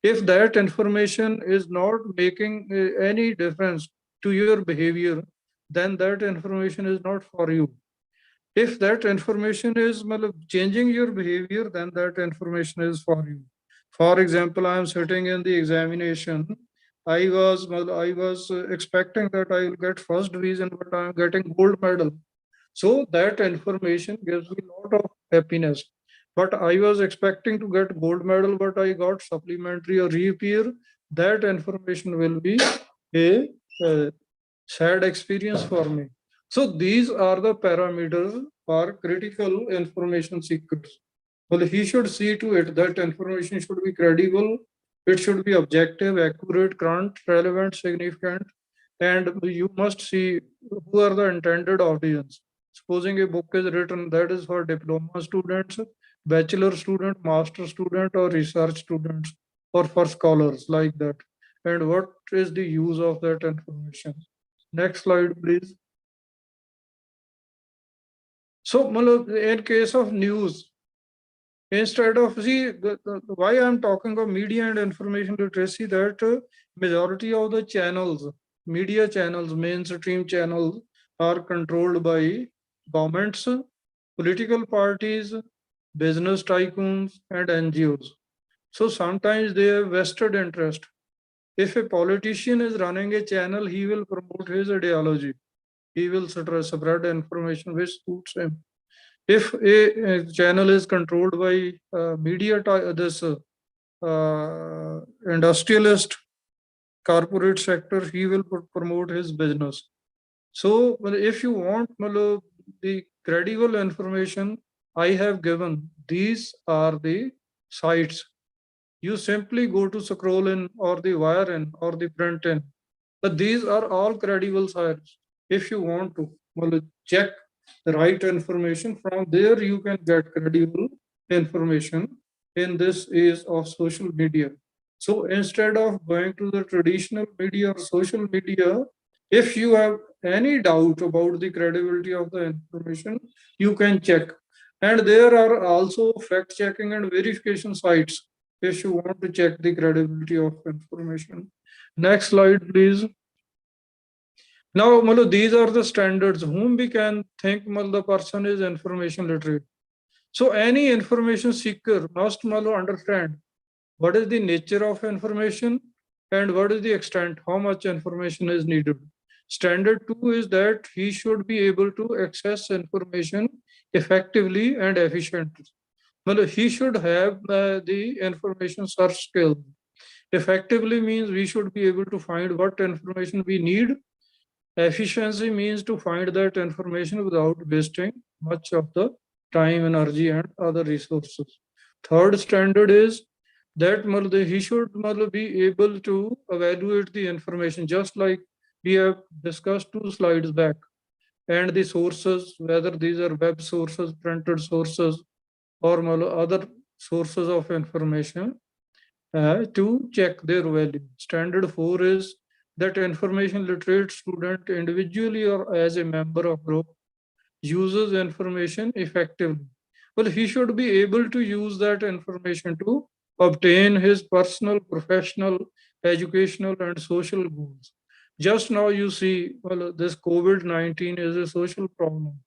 If that information is not making any difference to your behavior, then that information is not for you. If that information is changing your behavior, then that information is for you. For example, I am sitting in the examination. I was expecting that I will get first division, but I am getting gold medal. So that information gives me a lot of happiness. But I was expecting to get gold medal, but I got supplementary or reappear. That information will be a sad experience for me. So these are the parameters for critical information seekers. Well, he should see to it that information should be credible, it should be objective, accurate, current, relevant, significant, and you must see who are the intended audience. Supposing a book is written, that is for diploma students, bachelor student, master student, or research students, or for scholars like that. And what is the use of that information? Next slide, please. So, in case of news, instead of, see, why I'm talking of media and information literacy, that majority of the channels, media channels, mainstream channels, are controlled by governments, political parties, business tycoons, and NGOs. So sometimes they have vested interest. If a politician is running a channel, he will promote his ideology. He will spread information which suits him. If a channel is controlled by media, this industrialist corporate sector, he will promote his business. So if you want the credible information I have given, these are the sites. You simply go to scroll in, or the wire in, or the print in. But these are all credible sites. If you want to check the right information, from there you can get credible information in this age of social media. So instead of going to the traditional media or social media, if you have any doubt about the credibility of the information, you can check. And there are also fact checking and verification sites if you want to check the credibility of information. Next slide, please. Now, these are the standards whom we can think the person is information literate. So any information seeker must understand what is the nature of information and what is the extent, how much information is needed. Standard 2 is that he should be able to access information effectively and efficiently. He should have the information search skill. Effectively means we should be able to find what information we need. Efficiency means to find that information without wasting much of the time, energy, and other resources. Third standard is that he should be able to evaluate the information, just like we have discussed 2 slides back, and the sources, whether these are web sources, printed sources, or other sources of information, to check their value. Standard 4 is that information literate student individually or as a member of group uses information effectively. Well, he should be able to use that information to obtain his personal, professional, educational, and social goals. Just now you see, well, this COVID-19 is a social problem.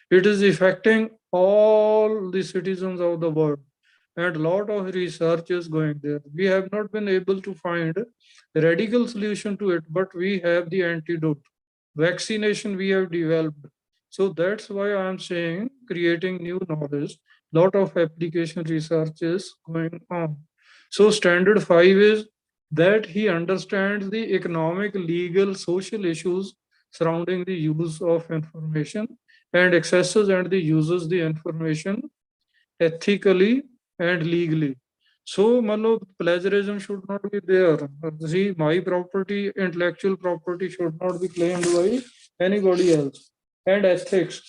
It is affecting all the citizens of the world, and a lot of research is going there. We have not been able to find a radical solution to it, but we have the antidote. Vaccination we have developed. So that's why I'm saying creating new knowledge, lot of application research is going on. So standard 5 is that he understands the economic, legal, social issues surrounding the use of information and accesses and the uses the information ethically and legally. So, plagiarism should not be there. See, my property, intellectual property should not be claimed by anybody else. And ethics.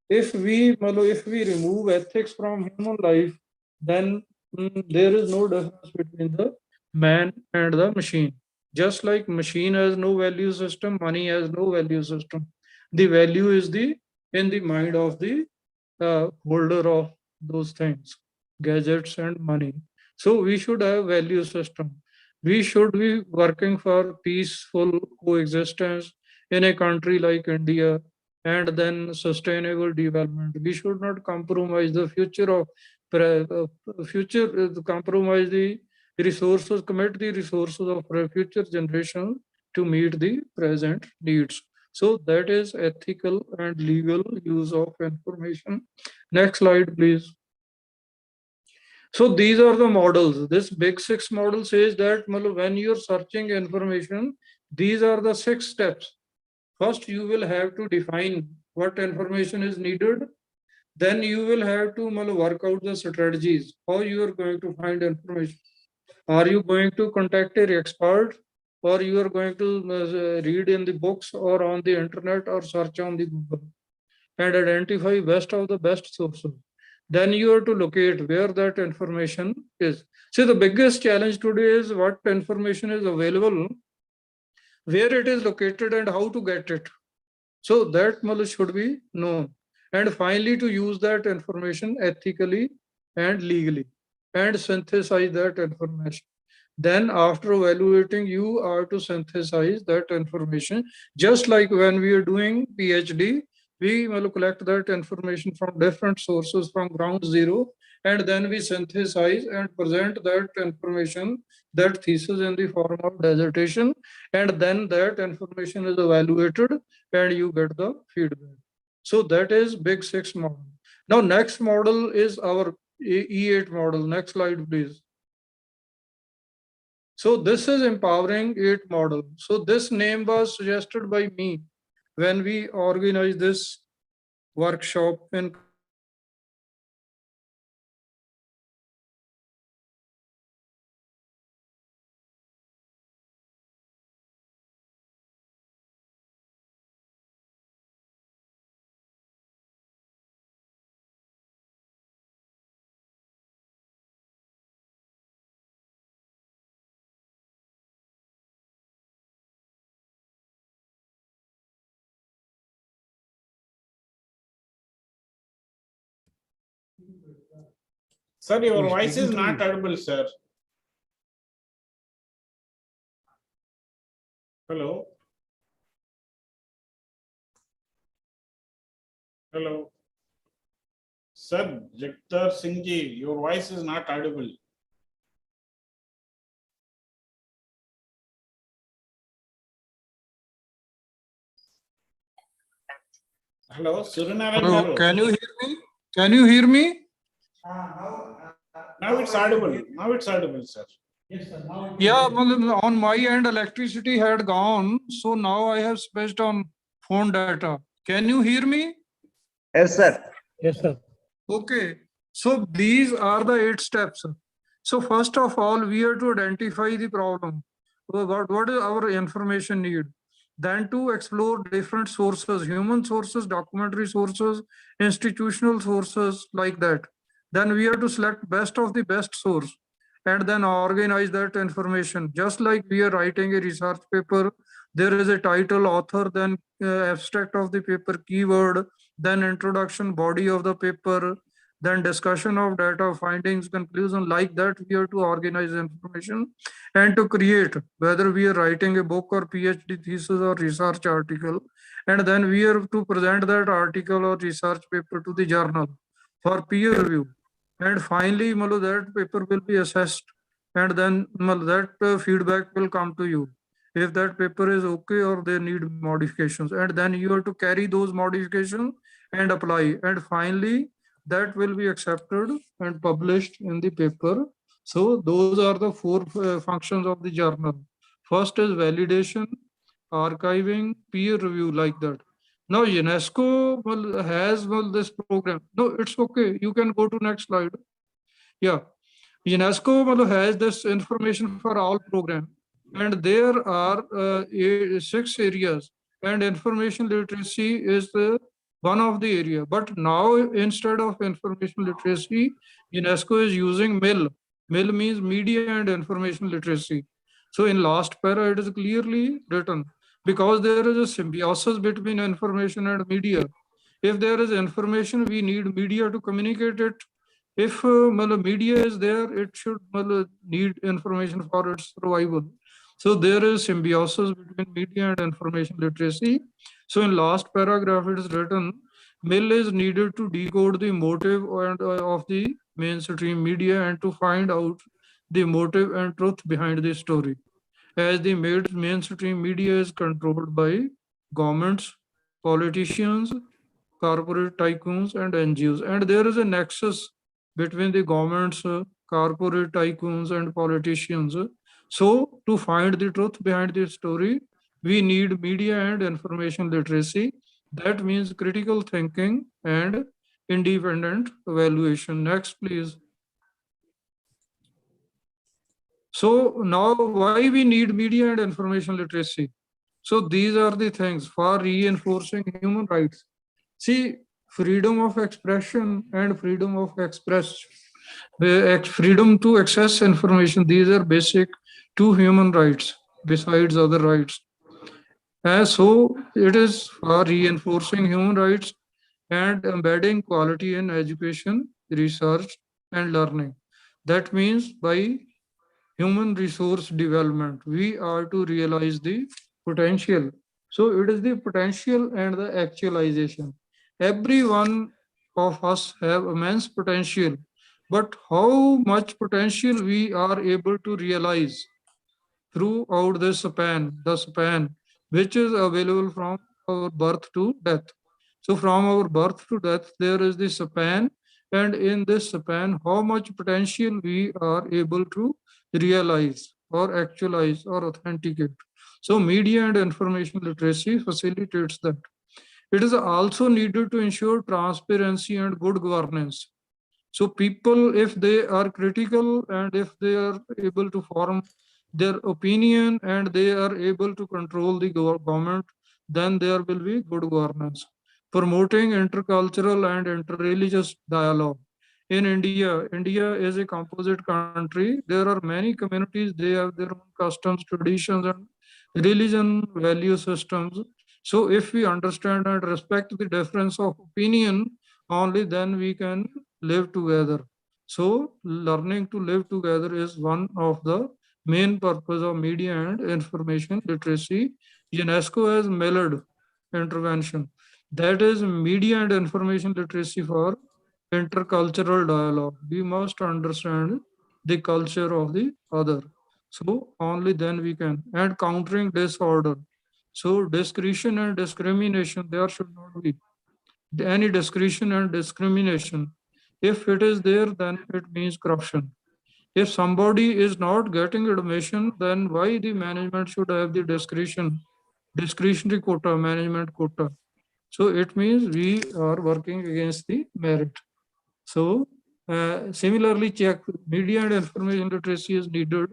If we remove ethics from human life, then there is no difference between the man and the machine. Just like machine has no value system, money has no value system. The value is in the mind of the holder of those things, gadgets and money. So we should have value system. We should be working for peaceful coexistence in a country like India, and then sustainable development. We should not compromise the future of compromise the resources, commit the resources of future generation to meet the present needs. So that is ethical and legal use of information. Next slide, please. So these are the models. This big 6 model says that when you're searching information, these are the 6 steps. First, you will have to define what information is needed. Then you will have to work out the strategies, how you are going to find information. Are you going to contact an expert, or you are going to read in the books or on the internet or search on the Google and identify best of the best sources? Then you have to locate where that information is. See, the biggest challenge today is what information is available, where it is located, and how to get it. So that should be known. And finally, to use that information ethically and legally and synthesize that information. Then after evaluating, you are to synthesize that information. Just like when we are doing PhD, we will collect that information from different sources from ground zero, and then we synthesize and present that information, that thesis, in the form of dissertation, and then that information is evaluated and you get the feedback. So that is big 6 model. Now next model is our E8 model. Next slide, please. So this is empowering 8 model. So this name was suggested by me when we organized this workshop in Sir, your voice is not audible, sir. Hello. Hello. Sir, Jagtar Singh ji, your voice is not audible. Hello, Suryanarayan Hello, garu. can you hear me? Can you hear me? Now it's audible. Now it's audible, sir. Yes, sir. Now Yeah, well, on my end, electricity had gone. So now I have switched on phone data. Can you hear me? Yes, sir. Yes, sir. Okay. So these are the 8 steps. So first of all, we have to identify the problem. What is our information need? Then to explore different sources, human sources, documentary sources, institutional sources like that. Then we have to select best of the best source and then organize that information. Just like we are writing a research paper, there is a title, author, then abstract of the paper, keyword, then introduction, body of the paper, then discussion of data, findings, conclusion. Like that, we have to organize information and to create, whether we are writing a book or PhD thesis or research article, and then we have to present that article or research paper to the journal for peer review. And finally, that paper will be assessed, and then that feedback will come to you if that paper is okay or they need modifications, and then you have to carry those modifications and apply, and finally that will be accepted and published in the paper. So those are the 4 functions of the journal. First is validation, archiving, peer review, like that. Now UNESCO has this program. No, it's okay. You can go to next slide. Yeah. UNESCO has this information for all program, and there are 6 areas, and information literacy is one of the area. But now instead of information literacy, UNESCO is using MIL. MIL means media and information literacy. So in last para, it is clearly written, because there is a symbiosis between information and media. If there is information, we need media to communicate it. If media is there, it should need information for its survival. So there is symbiosis between media and information literacy. So in last paragraph, it is written, MIL is needed to decode the motive and of the mainstream media and to find out the motive and truth behind the story. As the mainstream media is controlled by governments, politicians, corporate tycoons, and NGOs. And there is a nexus between the governments, corporate tycoons, and politicians. So to find the truth behind the story, we need media and information literacy. That means critical thinking and independent evaluation. Next, please. So now why we need media and information literacy? So these are the things for reinforcing human rights. See, freedom of expression and freedom of freedom to access information, these are basic 2 human rights besides other rights. So it is for reinforcing human rights and embedding quality in education, research, and learning. That means by human resource development, we are to realize the potential. So it is the potential and the actualization. Every one of us have immense potential, but how much potential we are able to realize throughout the span which is available from our birth to death. So from our birth to death, there is the span, and in this span, how much potential we are able to realize or actualize or authenticate. So media and information literacy facilitates that. It is also needed to ensure transparency and good governance. So people, if they are critical and if they are able to form their opinion and they are able to control the government, then there will be good governance. Promoting intercultural and interreligious dialogue. In India is a composite country. There are many communities, they have their own customs, traditions, and religion value systems. So if we understand and respect the difference of opinion, only then we can live together. So learning to live together is one of the main purpose of media and information literacy. UNESCO has MELOD intervention. That is media and information literacy for intercultural dialogue. We must understand the culture of the other. So only then we can. And countering disorder. So discretion and discrimination, there should not be any discretion and discrimination. If it is there, then it means corruption. If somebody is not getting admission, then why the management should have the discretionary quota, management quota? So it means we are working against the merit. So similarly, check media and information literacy is needed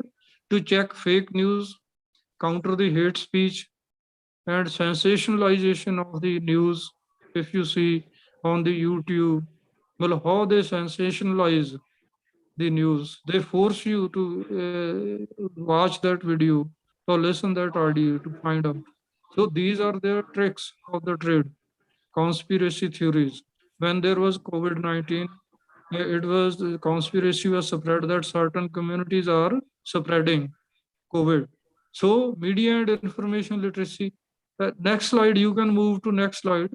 to check fake news, counter the hate speech, and sensationalization of the news. If you see on the YouTube, well, how they sensationalize the news, they force you to watch that video or listen that audio to find out. So these are the tricks of the trade. Conspiracy theories. When there was COVID-19, it was the conspiracy was spread that certain communities are spreading COVID. So media and information literacy. Next slide, you can move to next slide.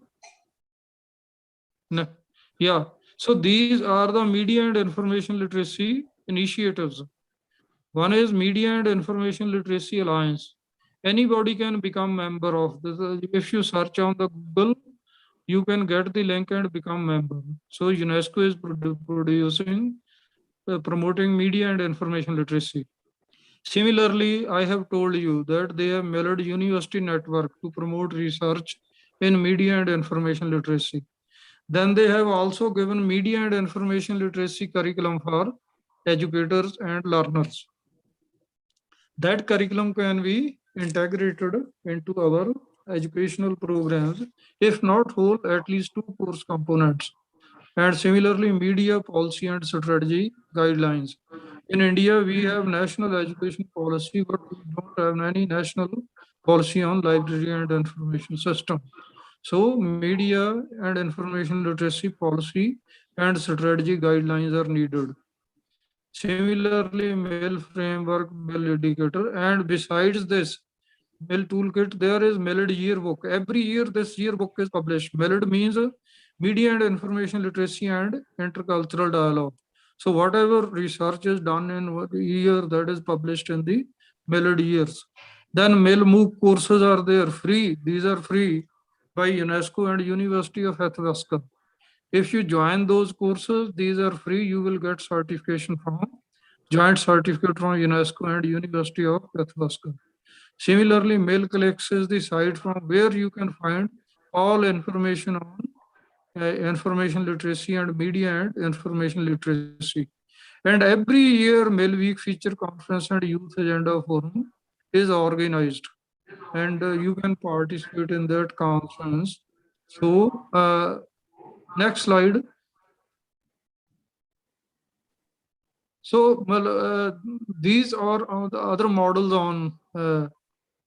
Yeah. So these are the media and information literacy initiatives. One is Media and Information Literacy Alliance. Anybody can become member of this. If you search on the Google, you can get the link and become member. So UNESCO is producing, promoting media and information literacy. Similarly, I have told you that they have made university network to promote research in media and information literacy. Then they have also given media and information literacy curriculum for educators and learners. That curriculum can be integrated into our educational programs, if not whole, at least two course components. And similarly, media policy and strategy guidelines. In India, we have national education policy, but we don't have any national policy on library and information system. So media and information literacy policy and strategy guidelines are needed. Similarly, mail framework, mail indicator, and besides this, mail toolkit, there is Milled yearbook. Every year, this yearbook is published. Milled means media and information literacy and intercultural dialogue. So whatever research is done in a year, that is published in the Milled years. Then Mail MOOC courses are there, free. These are free by UNESCO and University of Athabasca. If you join those courses, these are free. You will get certification from joint certificate from UNESCO and University of Athabasca. Similarly, MailClicks is the site from where you can find all information on information literacy and media and information literacy. And every year, Mail Week Feature Conference and Youth Agenda Forum is organized, and you can participate in that conference. So, next slide. So, well, these are the other models on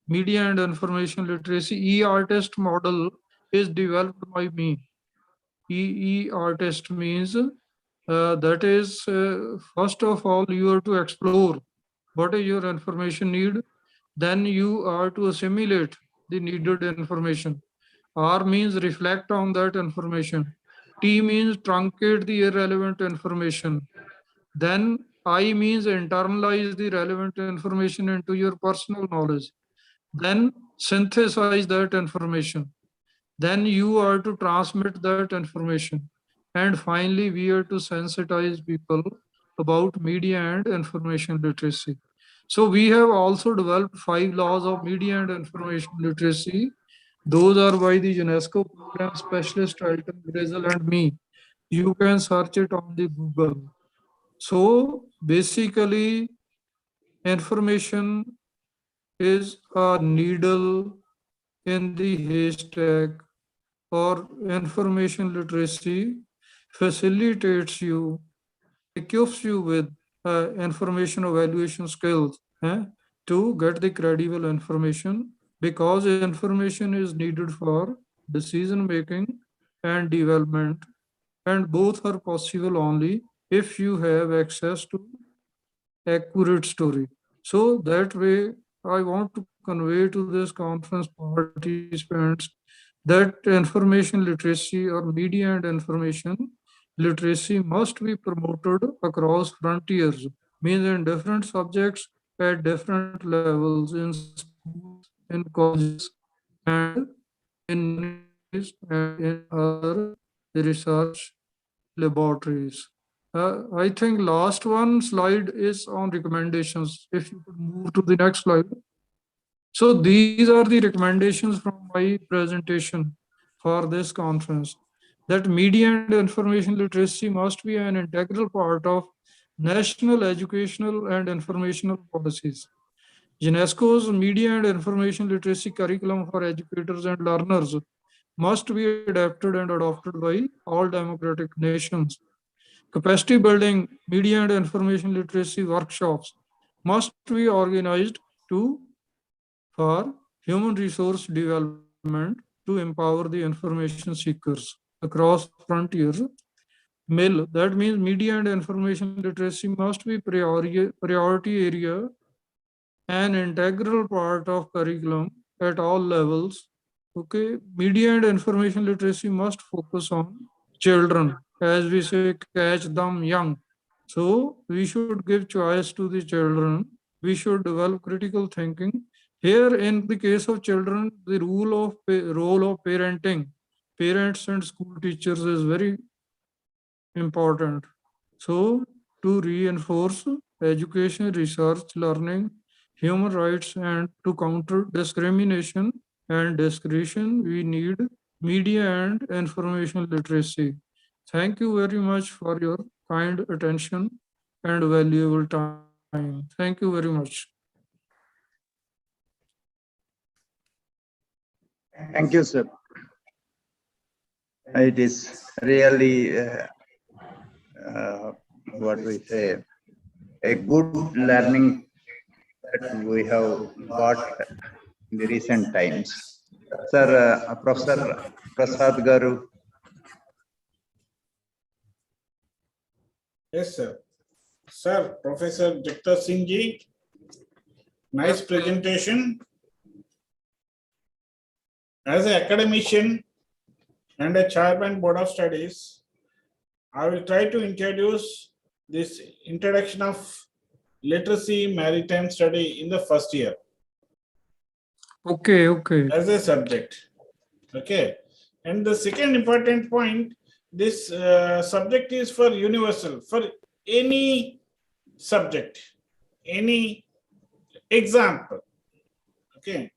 media and information literacy. E-artist model is developed by me. E-artist means that is, first of all, you are to explore what is your information need. Then you are to assimilate the needed information. R means reflect on that information. T means truncate the irrelevant information. Then I means internalize the relevant information into your personal knowledge. Then synthesize that information. Then you are to transmit that information. And finally, we are to sensitize people about media and information literacy. So we have also developed 5 laws of media and information literacy. Those are by the UNESCO program specialist Alton Grizzle and me. You can search it on the Google. So basically, information is a needle in the haystack, or information literacy facilitates you, equips you with information evaluation skills to get the credible information, because information is needed for decision making and development, and both are possible only if you have access to accurate story. So that way, I want to convey to this conference participants that information literacy or media and information literacy must be promoted across frontiers, means in different subjects at different levels, in schools, in colleges, and in universities and in other research laboratories. I think last one slide is on recommendations. If you could move to the next slide. So these are the recommendations from my presentation for this conference, that media and information literacy must be an integral part of national educational and informational policies. UNESCO's media and information literacy curriculum for educators and learners must be adapted and adopted by all democratic nations. Capacity building, media and information literacy workshops must be organized to for human resource development to empower the information seekers across frontiers. MIL, that means media and information literacy must be priority area, an integral part of curriculum at all levels. Okay, media and information literacy must focus on children, as we say, catch them young. So we should give choice to the children. We should develop critical thinking. Here, in the case of children, the role of parenting, parents and school teachers is very important. So to reinforce education, research, learning, human rights, and to counter discrimination and discretion, we need media and information literacy. Thank you very much for your kind attention and valuable time. Thank you very much. Thank you, sir. It is really what we say, a good learning that we have got in the recent times. Sir, Professor Prasad Garu. Yes, sir. Sir, Professor Jagtar Singh ji, nice presentation. As an academician and a chairman board of studies, I will try to introduce this introduction of literacy maritime study in the first year. Okay, okay. As a subject. Okay. And the second important point, this subject is for universal, for any subject, any example. Okay.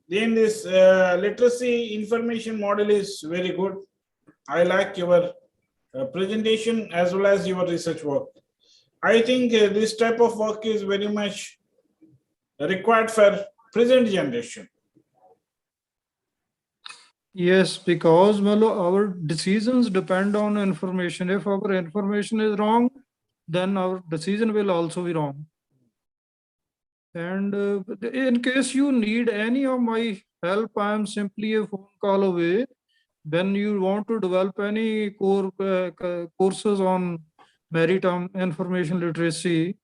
Then this literacy information model is very good. I like your presentation as well as your research work. I think this type of work is very much required for present generation. Yes, because our decisions depend on information. If our information is wrong, then our decision will also be wrong. And in case you need any of my help, I am simply a phone call away. When you want to develop any courses on maritime information literacy,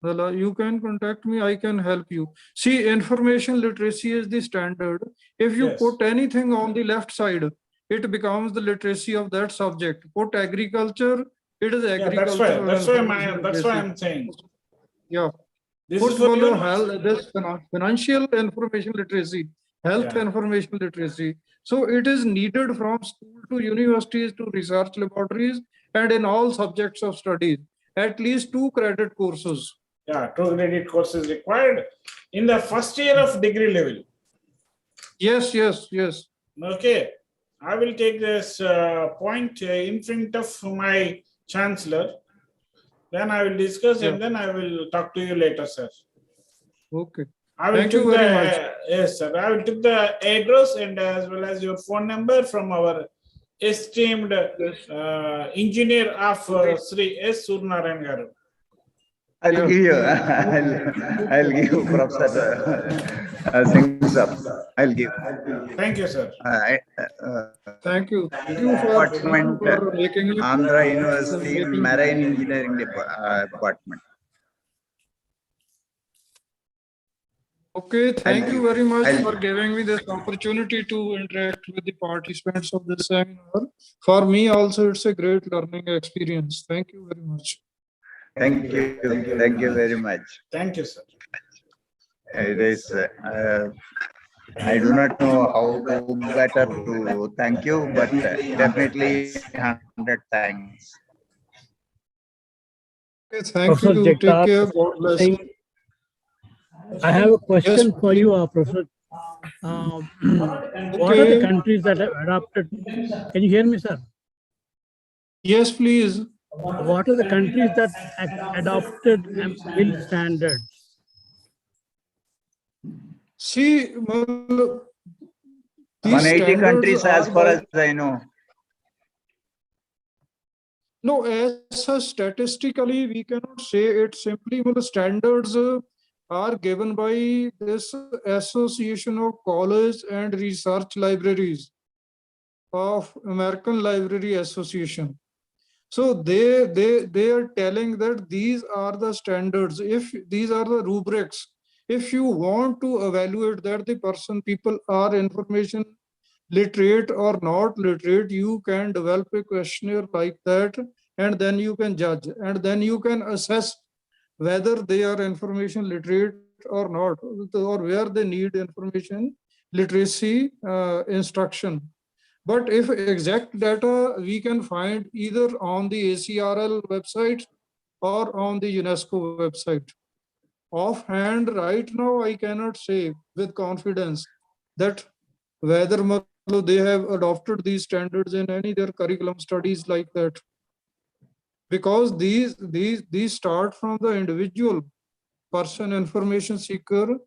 well, you can contact me, I can help you. See, information literacy is the standard. If you put anything on the left side, it becomes the literacy of that subject. Put agriculture, it is agriculture. That's why I'm saying. Yeah. This Put is for this financial information literacy, health information literacy. So it is needed from school to universities to research laboratories and in all subjects of studies, at least 2 credit courses. Yeah, 2 credit courses required in the first year of degree level. Yes, yes, yes. Okay, I will take this point in front of my chancellor. Then I will discuss and then I will talk to you later, sir. Okay. I will Thank you very much. Yes, sir. I will take the address and as well as your phone number from our esteemed engineer of Sri S. Surnarayan Garu. I'll give you. I'll give you, Professor Singh sir. I'll give. Thank you, sir. Thank you. Thank you for making it. Andhra University Marine Engineering Department. Okay, thank you very much for giving me this opportunity to interact with the participants of this seminar. For me also, it's a great learning experience. Thank you very much. Thank you. Thank you very much. Thank you, sir. It is. I do not know how to better to thank you, but definitely 100 thanks. Okay, thank Professor you. Take Jagtar, care. God bless. I have a question Yes, for you, Professor. What are the okay. countries that have adopted? Can you hear me, sir? Yes, please. What are the countries that adopted build standards? See, these 180 standards countries, as are far by, as I know. no, as such, statistically, we cannot say it simply. Well, standards are given by this Association of College and Research Libraries of American Library Association. So they are telling that these are the standards. If these are the rubrics, if you want to evaluate that the people are information literate or not literate, you can develop a questionnaire like that, and then you can judge, and then you can assess whether they are information literate or not, or where they need information literacy instruction. But if exact data we can find either on the ACRL website or on the UNESCO website. Offhand, right now, I cannot say with confidence that whether they have adopted these standards in any their curriculum studies like that. Because these start from the individual person, information seeker,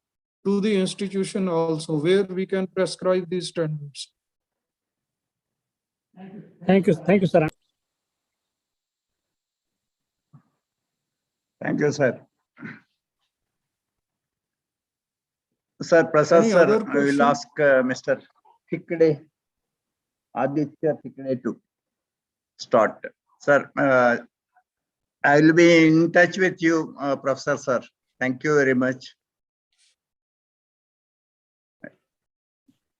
to the institution also, where we can prescribe these standards. Thank you, sir. Thank you, sir. Sir, Professor, I will ask Mr. Thikde, Aditya Thikde to start. Sir, I will be in touch with you, Professor, sir. Thank you very much.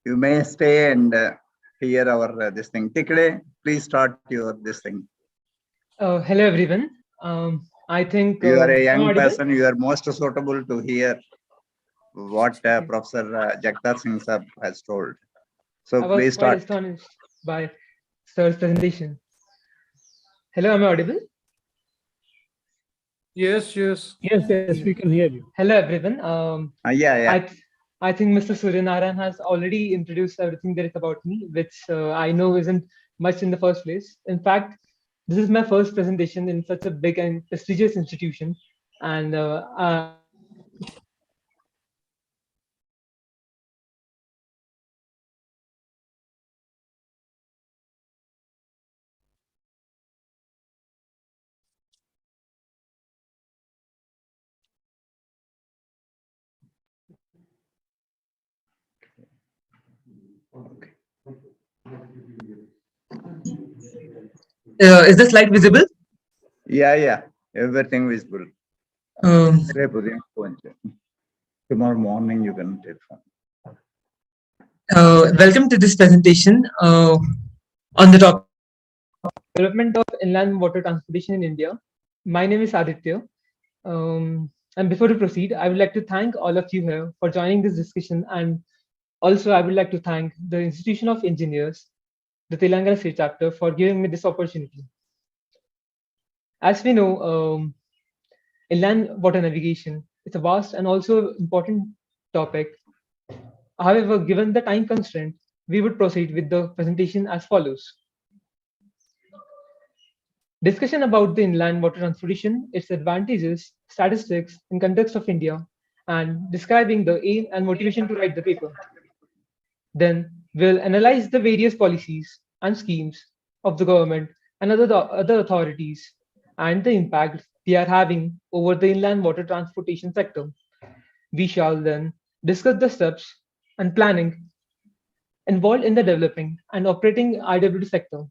You may stay and hear our this thing. Thikde, please start your this thing. Hello, everyone. I think you are a young I'm audible? person. You are most suitable to hear what Professor Jagtar Singh sir has told. So I was please quite start. astonished by sir's presentation. Hello, am I audible? Yes, yes, we can hear you. Hello, everyone. Yeah. I think Mr. Suryanarayan has already introduced everything there is about me, which I know isn't much in the first place. In fact, this is my first presentation in such a big and prestigious institution, and is the slide visible? Yeah. Everything visible. Tomorrow morning you can take phone. Welcome to this presentation on the topic development of inland water transportation in India. My name is Aditya. And before we proceed, I would like to thank all of you here for joining this discussion. And also, I would like to thank the Institution of Engineers, the Telangana State Chapter, for giving me this opportunity. As we know, inland water navigation is a vast and also important topic. However, given the time constraint, we would proceed with the presentation as follows. Discussion about the inland water transportation, its advantages, statistics in context of India, and describing the aim and motivation to write the paper. Then we'll analyze the various policies and schemes of the government and other authorities and the impact they are having over the inland water transportation sector. We shall then discuss the steps and planning involved in the developing and operating IWT sector,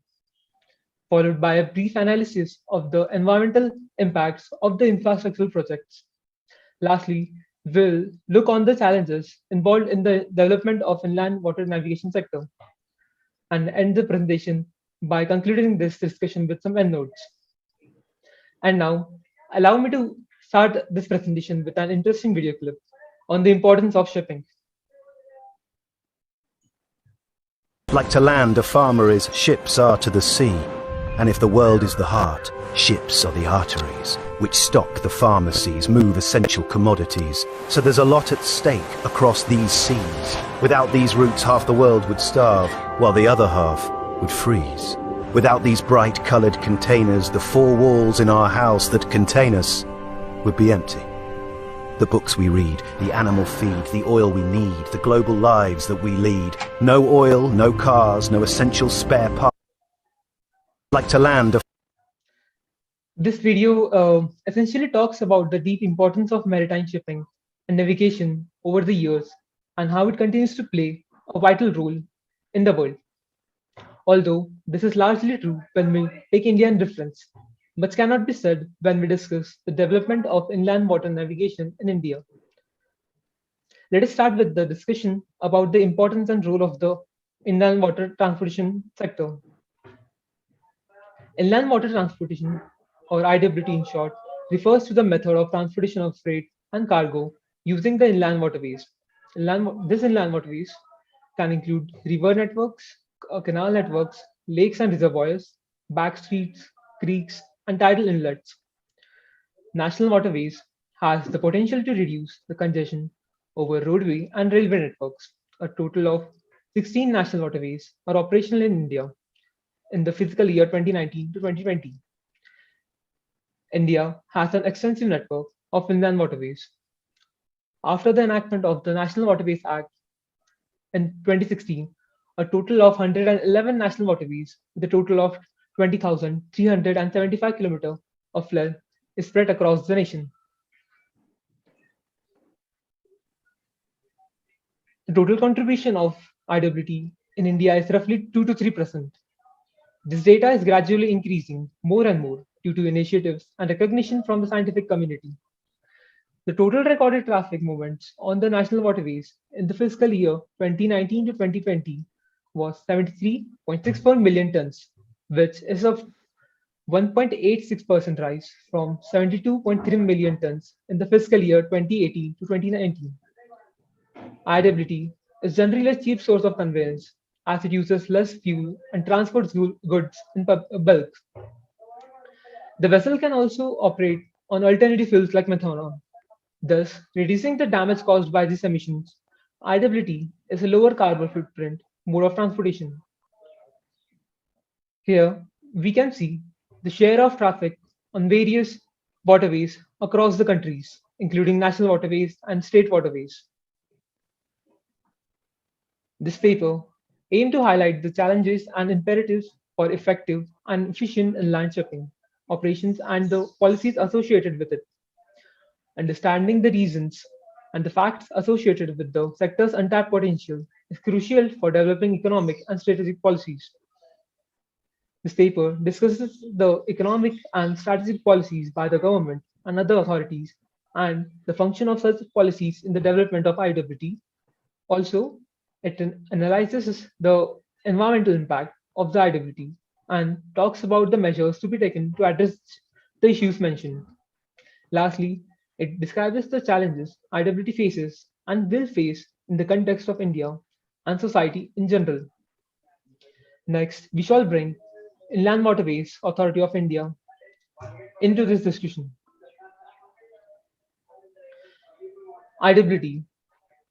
followed by a brief analysis of the environmental impacts of the infrastructural projects. Lastly, we'll look on the challenges involved in the development of inland water navigation sector and end the presentation by concluding this discussion with some endnotes. And now, allow me to start this presentation with an interesting video clip on the importance of shipping. Like to land a farmer is, ships are to the sea. And if the world is the heart, ships are the arteries. which stock the pharmacies, move essential commodities. So there's a lot at stake across these seas. Without these routes, half the world would starve, while the other half would freeze. Without these bright-coloured containers, the four walls in our house that contain us would be empty. The books we read, the animal feed, the oil we need, the global lives that we lead. No oil, no cars, no essential spare parts. Like to land. This video essentially talks about the deep importance of maritime shipping and navigation over the years and how it continues to play a vital role in the world. Although this is largely true when we take India in reference, much cannot be said when we discuss the development of inland water navigation in India. Let us start with the discussion about the importance and role of the inland water transportation sector. Inland water transportation, or IWT in short, refers to the method of transportation of freight and cargo using the inland waterways. These inland waterways can include river networks, canal networks, lakes and reservoirs, back streets, creeks, and tidal inlets. National waterways has the potential to reduce the congestion over roadway and railway networks. A total of 16 national waterways are operational in India in the fiscal year 2019 to 2020. India has an extensive network of inland waterways. After the enactment of the National Waterways Act in 2016, a total of 111 national waterways with a total of 20,375 kilometers of length is spread across the nation. The total contribution of IWT in India is roughly 2 to 3%. This data is gradually increasing more and more due to initiatives and recognition from the scientific community. The total recorded traffic movements on the national waterways in the fiscal year 2019 to 2020 was 73.64 million tons, which is a 1.86% rise from 72.3 million tons in the fiscal year 2018 to 2019. IWT is generally a cheap source of conveyance as it uses less fuel and transports goods in bulk. The vessel can also operate on alternative fuels like methanol, thus reducing the damage caused by these emissions. IWT is a lower carbon footprint mode of transportation. Here, we can see the share of traffic on various waterways across the countries, including national waterways and state waterways. This paper aims to highlight the challenges and imperatives for effective and efficient inland shipping operations and the policies associated with it. Understanding the reasons and the facts associated with the sector's untapped potential is crucial for developing economic and strategic policies. This paper discusses the economic and strategic policies by the government and other authorities and the function of such policies in the development of IWT. Also, it analyzes the environmental impact of the IWT and talks about the measures to be taken to address the issues mentioned. Lastly, it describes the challenges IWT faces and will face in the context of India and society in general. Next, we shall bring Inland Waterways Authority of India into this discussion. IWT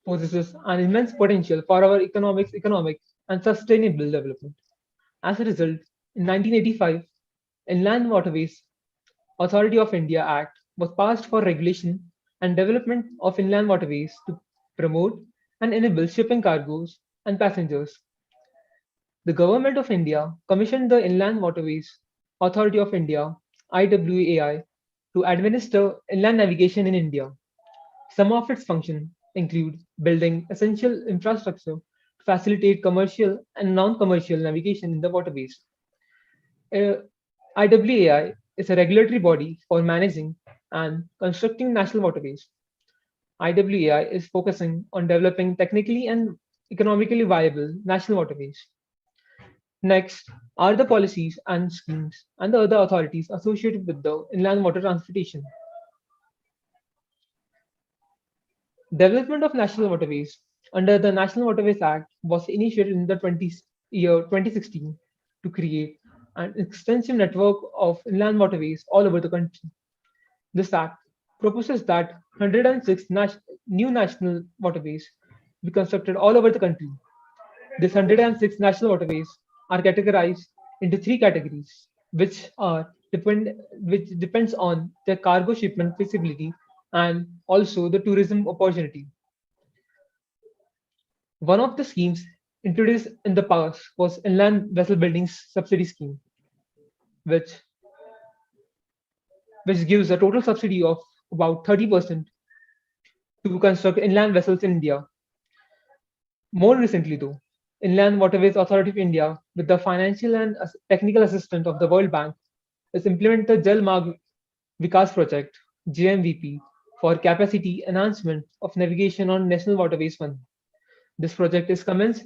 possesses an immense potential for our economic and sustainable development. As a result, in 1985, Inland Waterways Authority of India Act was passed for regulation and development of inland waterways to promote and enable shipping cargoes and passengers. The Government of India commissioned the Inland Waterways Authority of India (IWAI) to administer inland navigation in India. Some of its functions include building essential infrastructure to facilitate commercial and non-commercial navigation in the waterways. IWAI is a regulatory body for managing and constructing national waterways. IWAI is focusing on developing technically and economically viable national waterways. Next are the policies and schemes and the other authorities associated with the inland water transportation. Development of national waterways under the National Waterways Act was initiated in the year 2016 to create an extensive network of inland waterways all over the country. This act proposes that 106 new national waterways be constructed all over the country. These 106 national waterways are categorized into three categories, which depends on their cargo shipment feasibility and also the tourism opportunity. One of the schemes introduced in the past was Inland Vessel Buildings Subsidy Scheme, which gives a total subsidy of about 30% to construct inland vessels in India. More recently, though, Inland Waterways Authority of India, with the financial and technical assistance of the World Bank, has implemented the Jal Marg Vikas Project (JMVP) for capacity enhancement of navigation on National Waterways Fund. This project is commenced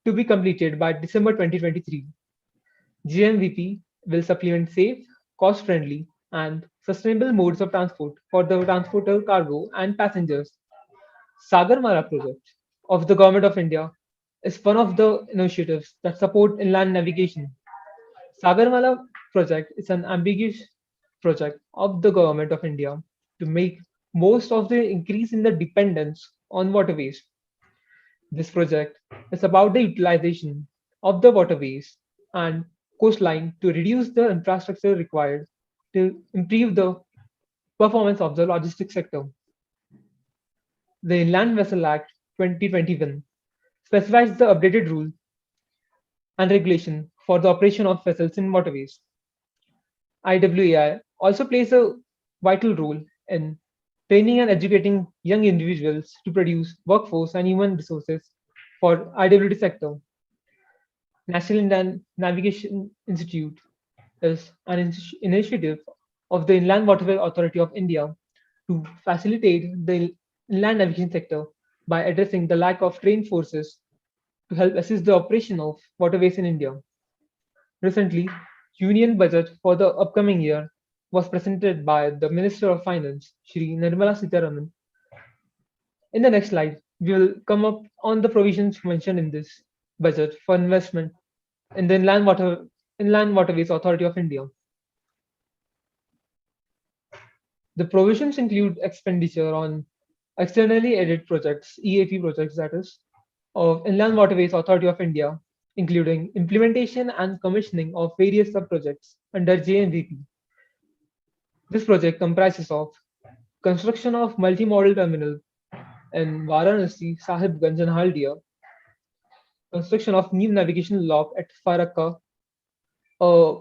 to be completed by December 2023. GMVP will supplement safe, cost-friendly, and sustainable modes of transport for the transport of cargo and passengers. Sagarmala project of the Government of India is one of the initiatives that support inland navigation. Sagarmala project is an ambiguous project of the Government of India to make most of the increase in the dependence on waterways. This project is about the utilization of the waterways and coastline to reduce the infrastructure required to improve the performance of the logistics sector. The Inland Vessel Act 2021 specifies the updated rule and regulation for the operation of vessels in waterways. IWAI also plays a vital role in training and educating young individuals to produce workforce and human resources for IWT sector. National Inland Navigation Institute is an initiative of the Inland Waterway Authority of India to facilitate the inland navigation sector by addressing the lack of trained forces to help assist the operation of waterways in India. Recently, Union Budget for the upcoming year was presented by the Minister of Finance, Shri Nirmala Sitharaman. In the next slide, we will come up on the provisions mentioned in this budget for investment in the Inland Waterways Authority of India. The provisions include expenditure on externally aided projects, EAP projects that is, of Inland Waterways Authority of India, including implementation and commissioning of various sub-projects under JMVP. This project comprises of construction of multimodal terminal in Varanasi, Sahibganj and Haldia, construction of new navigation lock at Farakka. A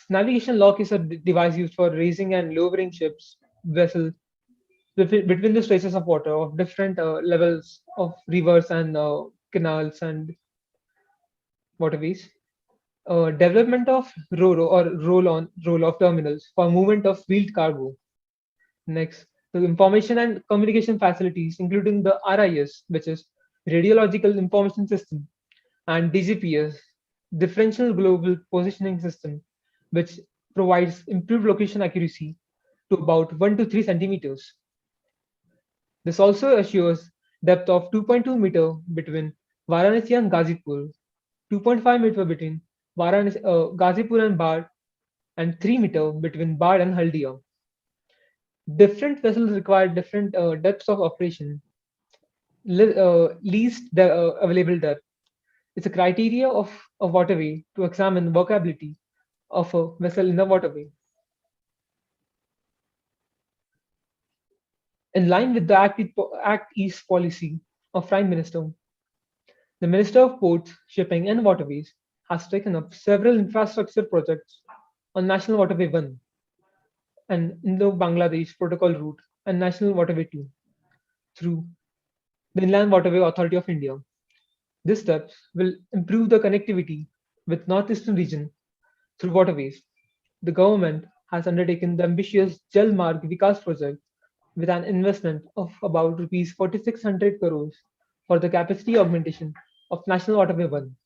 navigation lock is a device used for raising and lowering ships, vessels between the stretches of water of different levels of rivers and canals and waterways. Development of RoRo or roll-off terminals for movement of wheeled cargo. Next, the information and communication facilities, including the RIS, which is Radiological Information System, and DGPS, Differential Global Positioning System, which provides improved location accuracy to about 1 to 3 centimeters. This also assures depth of 2.2 meter between Varanasi and Gazipur, 2.5 meter between Gazipur and Bard, and 3 meter between Bard and Haldia. Different vessels require different depths of operation. Least available depth is a criteria of a waterway to examine workability of a vessel in the waterway. In line with the Act East policy of Prime Minister, the Minister of Ports, Shipping and Waterways has taken up several infrastructure projects on National Waterway 1 and Indo-Bangladesh Protocol Route and National Waterway 2 through the Inland Waterway Authority of India. These steps will improve the connectivity with Northeastern region through waterways. The government has undertaken the ambitious Jal Marg Vikas project with an investment of about rupees 4,600 crores for the capacity augmentation of National Waterway 1,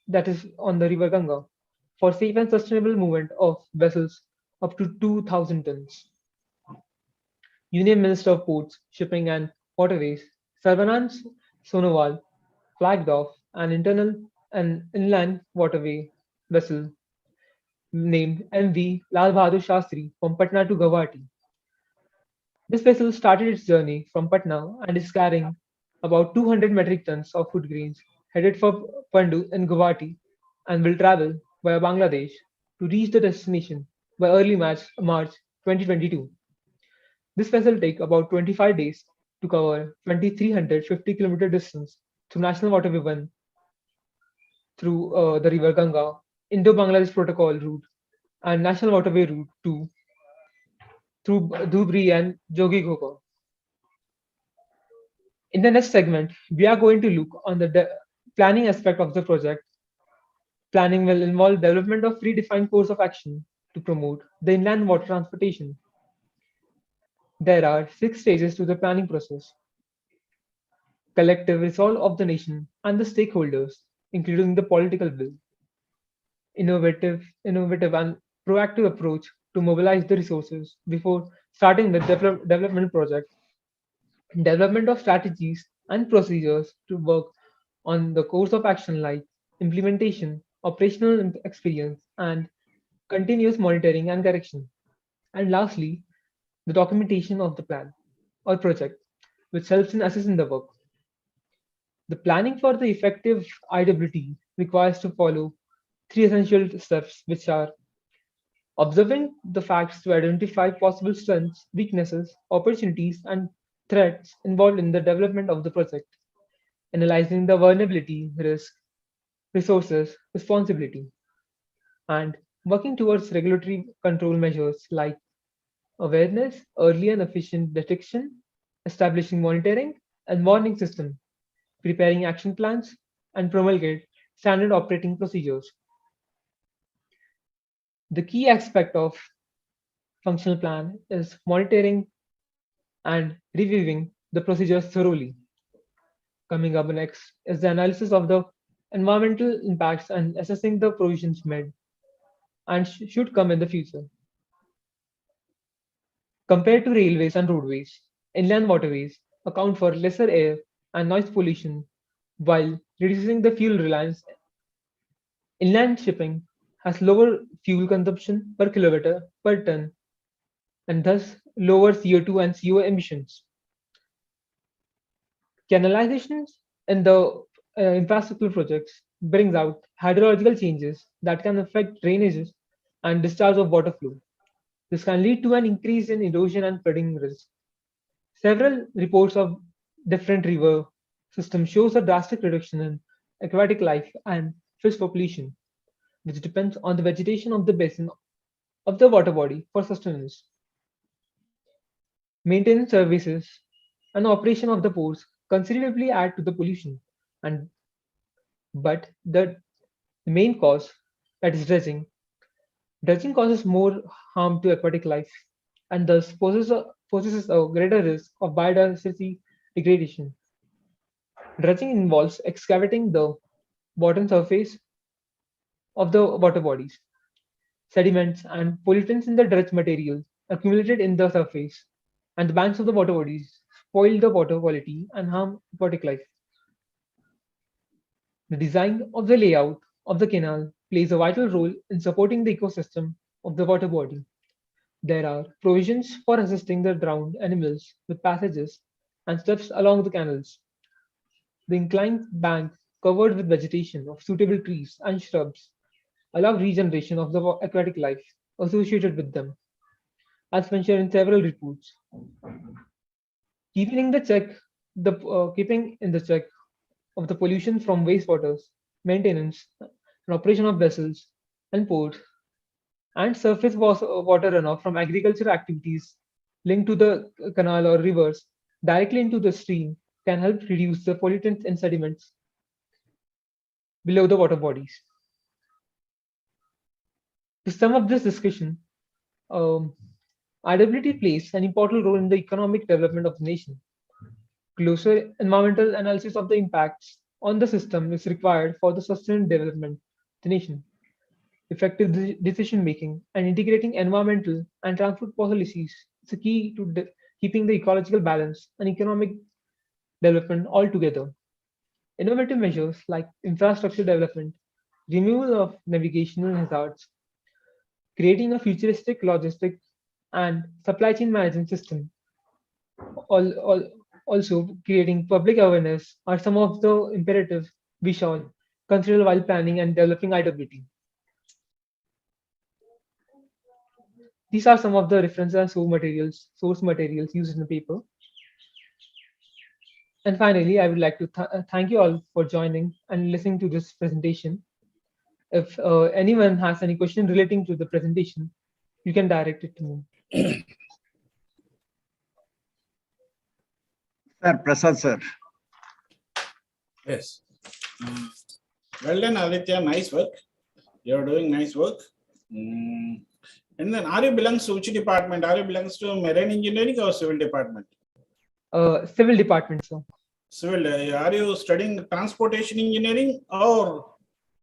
that is on the River Ganga, for safe and sustainable movement of vessels up to 2,000 tons. Union Minister of Ports, Shipping and Waterways, Sarvanand Sonowal, flagged off an inland waterway vessel named MV Lal Bahadur Shastri from Patna to Guwahati. This vessel started its journey from Patna and is carrying about 200 metric tons of food grains headed for Pandu in Guwahati and will travel via Bangladesh to reach the destination by early March 2022. This vessel take about 25 days to cover 2,350-kilometer distance through National Waterway 1 through the river Ganga, Indo-Bangladesh Protocol route, and National Waterway route 2 through Dhubri and Jogighopa. In the next segment, we are going to look on the planning aspect of the project. Planning will involve development of predefined course of action to promote the inland water transportation. There are 6 stages to the planning process. Collective resolve of the nation and the stakeholders, including the political will. Innovative and proactive approach to mobilize the resources before starting the development project. Development of strategies and procedures to work on the course of action like implementation, operational experience, and continuous monitoring and correction. And lastly, the documentation of the plan or project, which helps in assessing the work. The planning for the effective IWT requires to follow 3 essential steps, which are observing the facts to identify possible strengths, weaknesses, opportunities, and threats involved in the development of the project, analyzing the vulnerability, risk, resources, responsibility, and working towards regulatory control measures like awareness, early and efficient detection, establishing monitoring and warning system, preparing action plans, and promulgate standard operating procedures. The key aspect of functional plan is monitoring and reviewing the procedures thoroughly. Coming up next is the analysis of the environmental impacts and assessing the provisions made and should come in the future. Compared to railways and roadways, inland waterways account for lesser air and noise pollution while reducing the fuel reliance. Inland shipping has lower fuel consumption per kilometer per ton and thus lower CO2 and CO emissions. Canalizations in the infrastructure projects brings out hydrological changes that can affect drainages and discharge of water flow. This can lead to an increase in erosion and flooding risk. Several reports of different river systems shows a drastic reduction in aquatic life and fish population, which depends on the vegetation of the basin of the water body for sustenance. Maintenance services and operation of the ports considerably add to the pollution, and but the main cause, that is dredging. Dredging causes more harm to aquatic life and thus poses a greater risk of biodiversity degradation. Dredging involves excavating the bottom surface of the water bodies. Sediments and pollutants in the dredge material accumulated in the surface and the banks of the water bodies spoil the water quality and harm aquatic life. The design of the layout of the canal plays a vital role in supporting the ecosystem of the water body. There are provisions for assisting the drowned animals with passages and steps along the canals. The inclined bank covered with vegetation of suitable trees and shrubs allow regeneration of the aquatic life associated with them, as mentioned in several reports. Keeping the check, keeping in the check of the pollution from wastewaters, maintenance and operation of vessels and ports, and surface water runoff from agricultural activities linked to the canal or rivers directly into the stream can help reduce the pollutants and sediments below the water bodies. To sum up this discussion, IWT plays an important role in the economic development of the nation. Closer environmental analysis of the impacts on the system is required for the sustained development of the nation. Effective decision making and integrating environmental and transport policies is a key to keeping the ecological balance and economic development all together. Innovative measures like infrastructure development, removal of navigational hazards, creating a futuristic logistic and supply chain management system also creating public awareness are some of the imperatives we should consider while planning and developing IWT. These are some of the references and source materials used in the paper. And finally, I would like to thank you all for joining and listening to this presentation. If anyone has any question relating to the presentation, you can direct it to me. Sir, Prasad sir. Yes. Well done, Aditya. Nice work. You're doing nice work. And then, are you belongs to which department? Are you belongs to marine engineering or civil department? Civil department, sir. Civil. Are you studying transportation engineering or?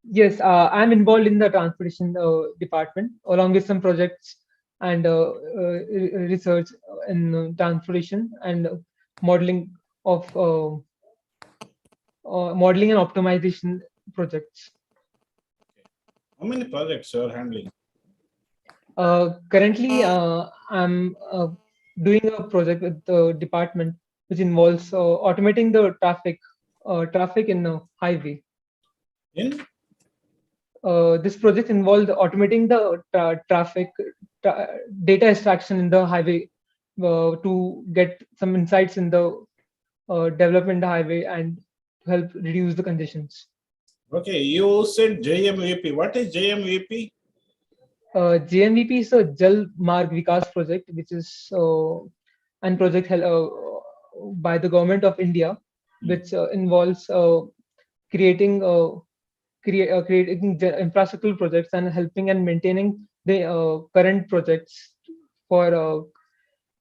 Yes, I'm involved in the transportation department along with some projects and research in transportation and modeling of modeling and optimization projects. How many projects you are handling? Currently, I'm doing a project with the department which involves automating the traffic in a highway. In? This project involved automating the traffic data extraction in the highway to get some insights in the development of the highway and to help reduce the congestions. Okay, you said JMVP. What is JMVP? JMVP is a Jal Marg Vikas project, which is an project held by the government of India, which involves creating infrastructural projects and helping and maintaining the current projects for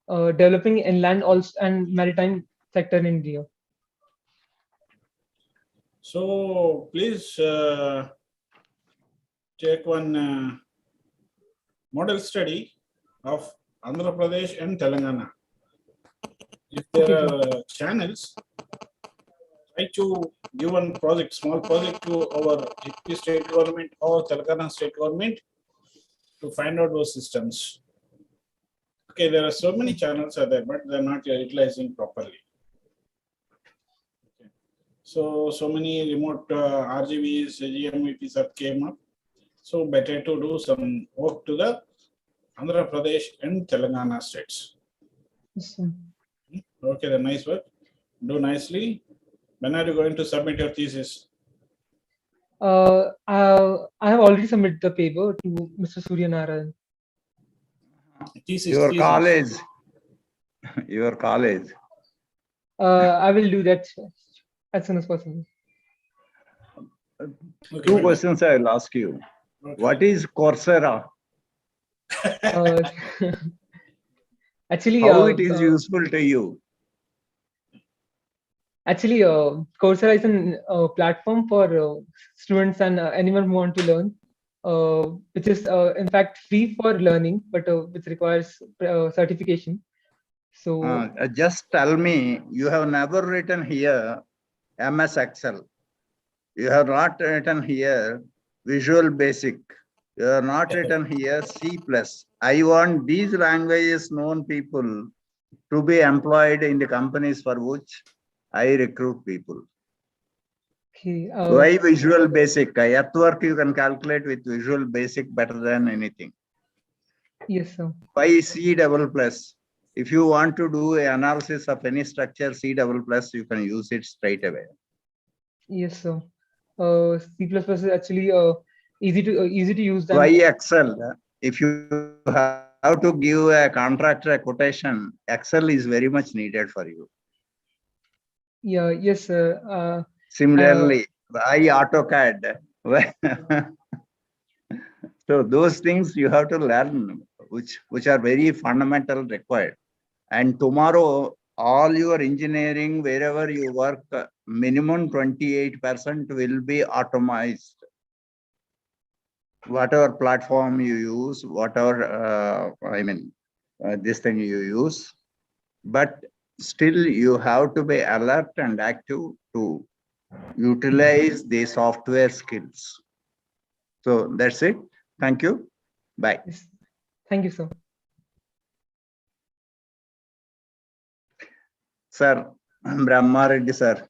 developing inland also and maritime sector in India. So please take one model study of Andhra Pradesh and Telangana. If there are channels, try to give one project, small project to our AP state government or Telangana state government to find out those systems. Okay, there are so many channels are there, but they're not utilizing properly. Okay. So many remote RGVs, GMVPs have came up. So better to do some work to the Andhra Pradesh and Telangana states. Yes, okay, the nice work. Do nicely. When are you going to submit your thesis? I have already submitted the paper to Mr. Surya Narayan. Your college. Your college. I will do that as soon as possible. Okay, two questions I'll ask you. Okay. What is Coursera? Actually, how it is useful to you? Actually, Coursera is a platform for students and anyone who want to learn, which is in fact free for learning, but which requires certification. So just tell me, you have never written here MS Excel. You have not written here Visual Basic. You have not written here C++. I want these languages known people to be employed in the companies for which I recruit people. Okay. Why Visual Basic? Earthwork you can calculate with Visual Basic better than anything. Yes, sir. Why C++? If you want to do an analysis of any structure, C++, you can use it straight away. Yes, sir. C++ is actually easy to use. Why Excel? If you have to give a contractor a quotation, Excel is very much needed for you. Yeah. Yes, sir. Similarly, why AutoCAD? So those things you have to learn, which are very fundamental required. And tomorrow, all your engineering, wherever you work, minimum 28% will be automized. Whatever platform you use, whatever, this thing you use, but still you have to be alert and active to utilize the software skills. So that's it. Thank you. Bye. Yes. Thank you, sir. Sir, I'm Brahma Reddy, sir.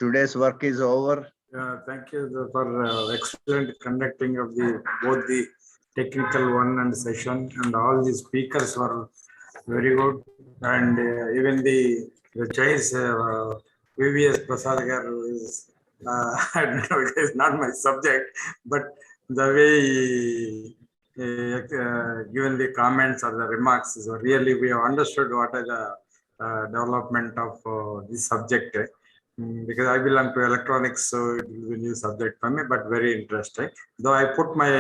Today's work is over. Thank you for excellent conducting of both the technical one and session, and all the speakers were very good, and even the chairs, VVS Prasad garu is I don't know, it is not my subject, but the way given the comments or the remarks is really we have understood what is the development of this subject. Because I belong to electronics, so it will be a new subject for me, but very interesting. Though I put my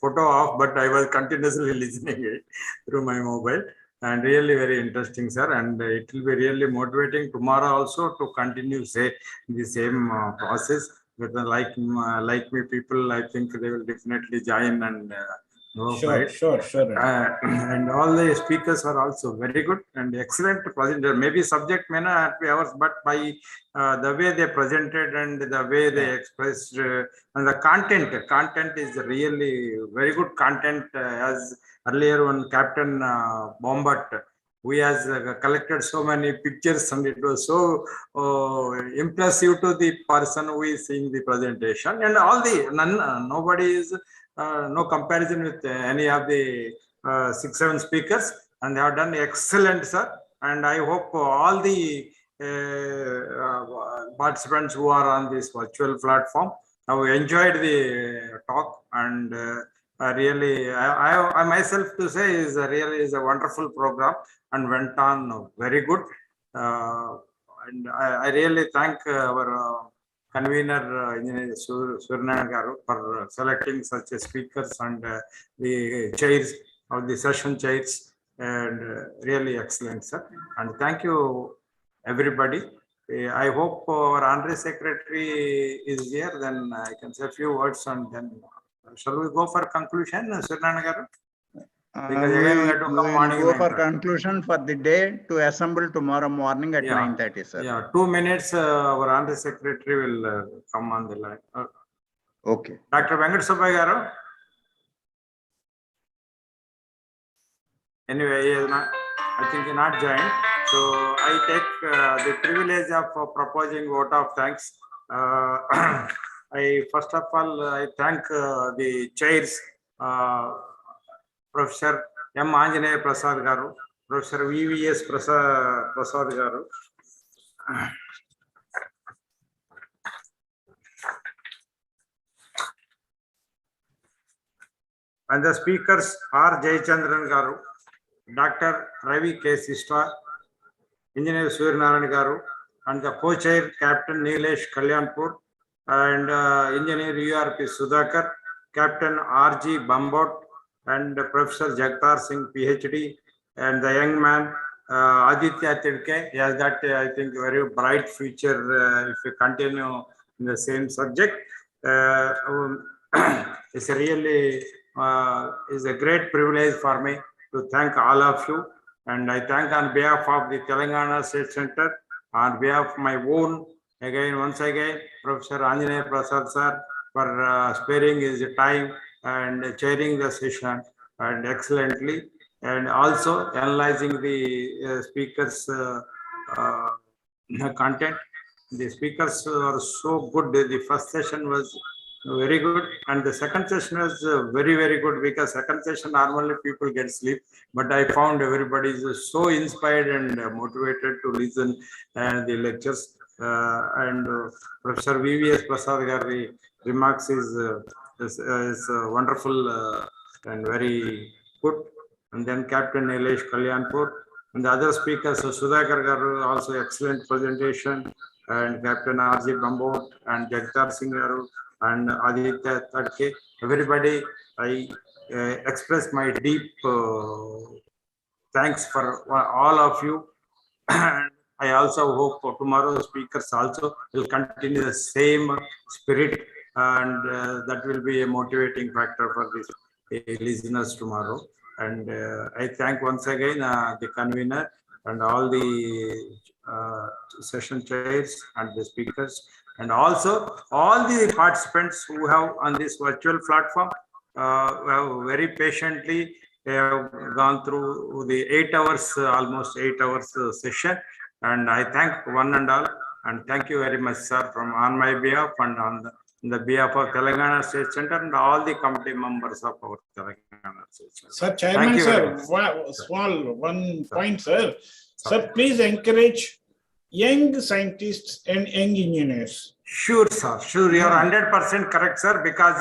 photo off, but I was continuously listening it through my mobile, and really very interesting, sir. And it will be really motivating tomorrow also to continue say the same process. But like me, people, I think they will definitely join and go for it. Sure. And all the speakers are also very good and excellent presenter. Maybe subject may not be ours, but by the way they presented and the way they expressed and the content is really very good content. As earlier one Captain Bombert, we has collected so many pictures and it was so impressive to the person who is seeing the presentation, and all the nobody is no comparison with any of the 6-7 speakers, and they have done excellent, sir. And I hope all the participants who are on this virtual platform have enjoyed the talk, and really I myself to say is really is a wonderful program and went on very good, and I really thank our convener Engineer Suryanarayan Garu for selecting such speakers and the chairs of the session chairs, and really excellent, sir. And thank you everybody. I hope our Honorary Secretary is here, then I can say a few words and then shall we go for conclusion, Suryanarayan Garu? Because again we have to come morning. Go for conclusion for the day to assemble tomorrow morning at 9:30, sir. Yeah, 2 minutes. Our Honorary Secretary will come on the line. Okay. Dr. Venkat Subbai Garu. Anyway, he is not, I think he not joined. So I take the privilege of proposing vote of thanks. I first of all I thank the chairs. Professor M. Anjaneya Prasad Garu, Professor VVS Prasad Garu, and the speakers R. Jayachandran Garu, Dr. Ravi K. Sista, Engineer Suryanarayan Garu, and the co-chair Captain Nilesh Kalyanpur, and Engineer URP Sudhakar, Captain R.G. Bambot, and Professor Jagtar Singh, PhD, and the young man Aditya Tidke. He has got, I think, very bright future if you continue in the same subject. It's really is a great privilege for me to thank all of you, and I thank on behalf of the Telangana State Center, on behalf of my own, once again, Professor Anjaneya Prasad sir for sparing his time and chairing the session and excellently, and also analyzing the speakers content. The speakers are so good. The first session was very good, and the second session was very good, because second session normally people get sleep, but I found everybody is so inspired and motivated to listen the lectures, and Professor VVS Prasad Gari remarks is wonderful and very good, and then Captain Nilesh Kalyanpur and the other speakers, Sudhakar Garu, also excellent presentation, and Captain R.G. Bambot and Jagtar Singh Garu and Aditya Tidke. Everybody, I express my deep thanks for all of you. I also hope for tomorrow's speakers also will continue the same spirit, and that will be a motivating factor for these listeners tomorrow. And I thank once again the convener and all the session chairs and the speakers, and also all the participants who have on this virtual platform who have very patiently gone through the 8 hours, almost 8 hours session, And I thank one and all, and thank you very much, sir, from on my behalf and on the behalf of Telangana State Center and all the committee members of our Telangana State Center. Sir, Chairman, you sir, very much. small one point, sir. Sir, please encourage young scientists and young engineers. Sure, sir. Sure, you are 100% correct, sir. Because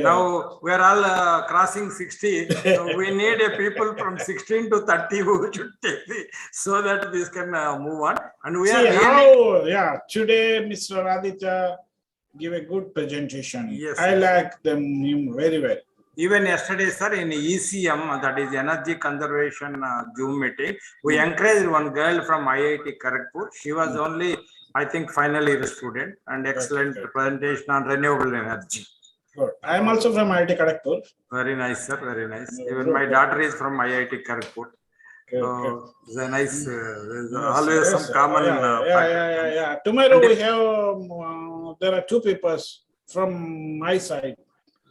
now we are all crossing 60. So we need a people from 16 to 30 who should take the, so that this can move on. And we are really, today Mr. Aditya give a good presentation. Yes, I sir. like him very well. Even yesterday, sir, in ECM, that is Energy Conservation Zoom meeting, we encouraged one girl from IIT Kharagpur. She was only, I think, final year student, and excellent presentation on renewable energy. Good. I am also from IIT Kharagpur. Very nice, sir. Very nice. Even my daughter is from IIT Kharagpur. So it's a nice. There's always some common. Tomorrow we have there are two papers from my side.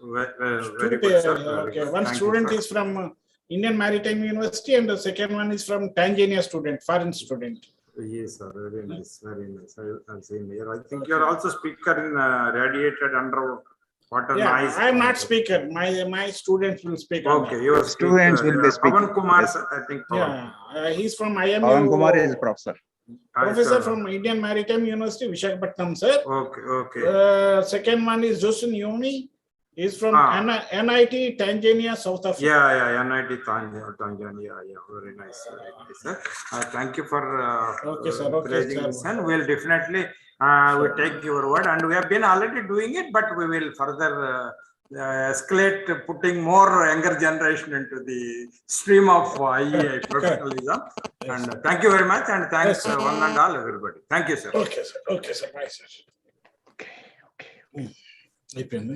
Very good, sir. One student is from Indian Maritime University, and the second one is from Tanzania student, foreign student. Yes, sir. Very nice. Very nice. I've seen here. I think you're also speaker in radiated underwater noise. I am not speaker. My students will speak. Okay, your students will be speaking. Pawan Kumar, Yes. sir, I think. He's from IMU. Pawan Kumar is professor. Professor from Indian Maritime University, Visakhapatnam, sir. Okay. Second one is Josun Yomi. He's from NIT Tanzania, South Africa. Yeah, NIT Tanzania. Yeah, very nice, sir. Thank you for praising this, and we'll definitely we take your word, and we have been already doing it, but we will further escalate, putting more younger generation into the stream of IEI professionalism. And thank you very much, and thanks one and all everybody. Thank you, sir. Okay, sir. Bye, sir. Okay. అయిపోయింది.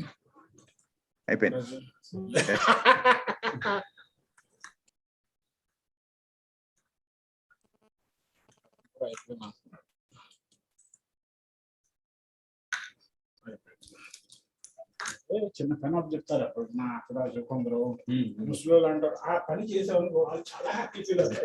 చిన్న పని up చెప్తారు అప్పుడు నా అక్కడ కొందరు ముస్లింలు అంటారు ఆ పని చేసేవాళ్ళు చాలా హ్యాపీ ఫీల్ అవుతారు.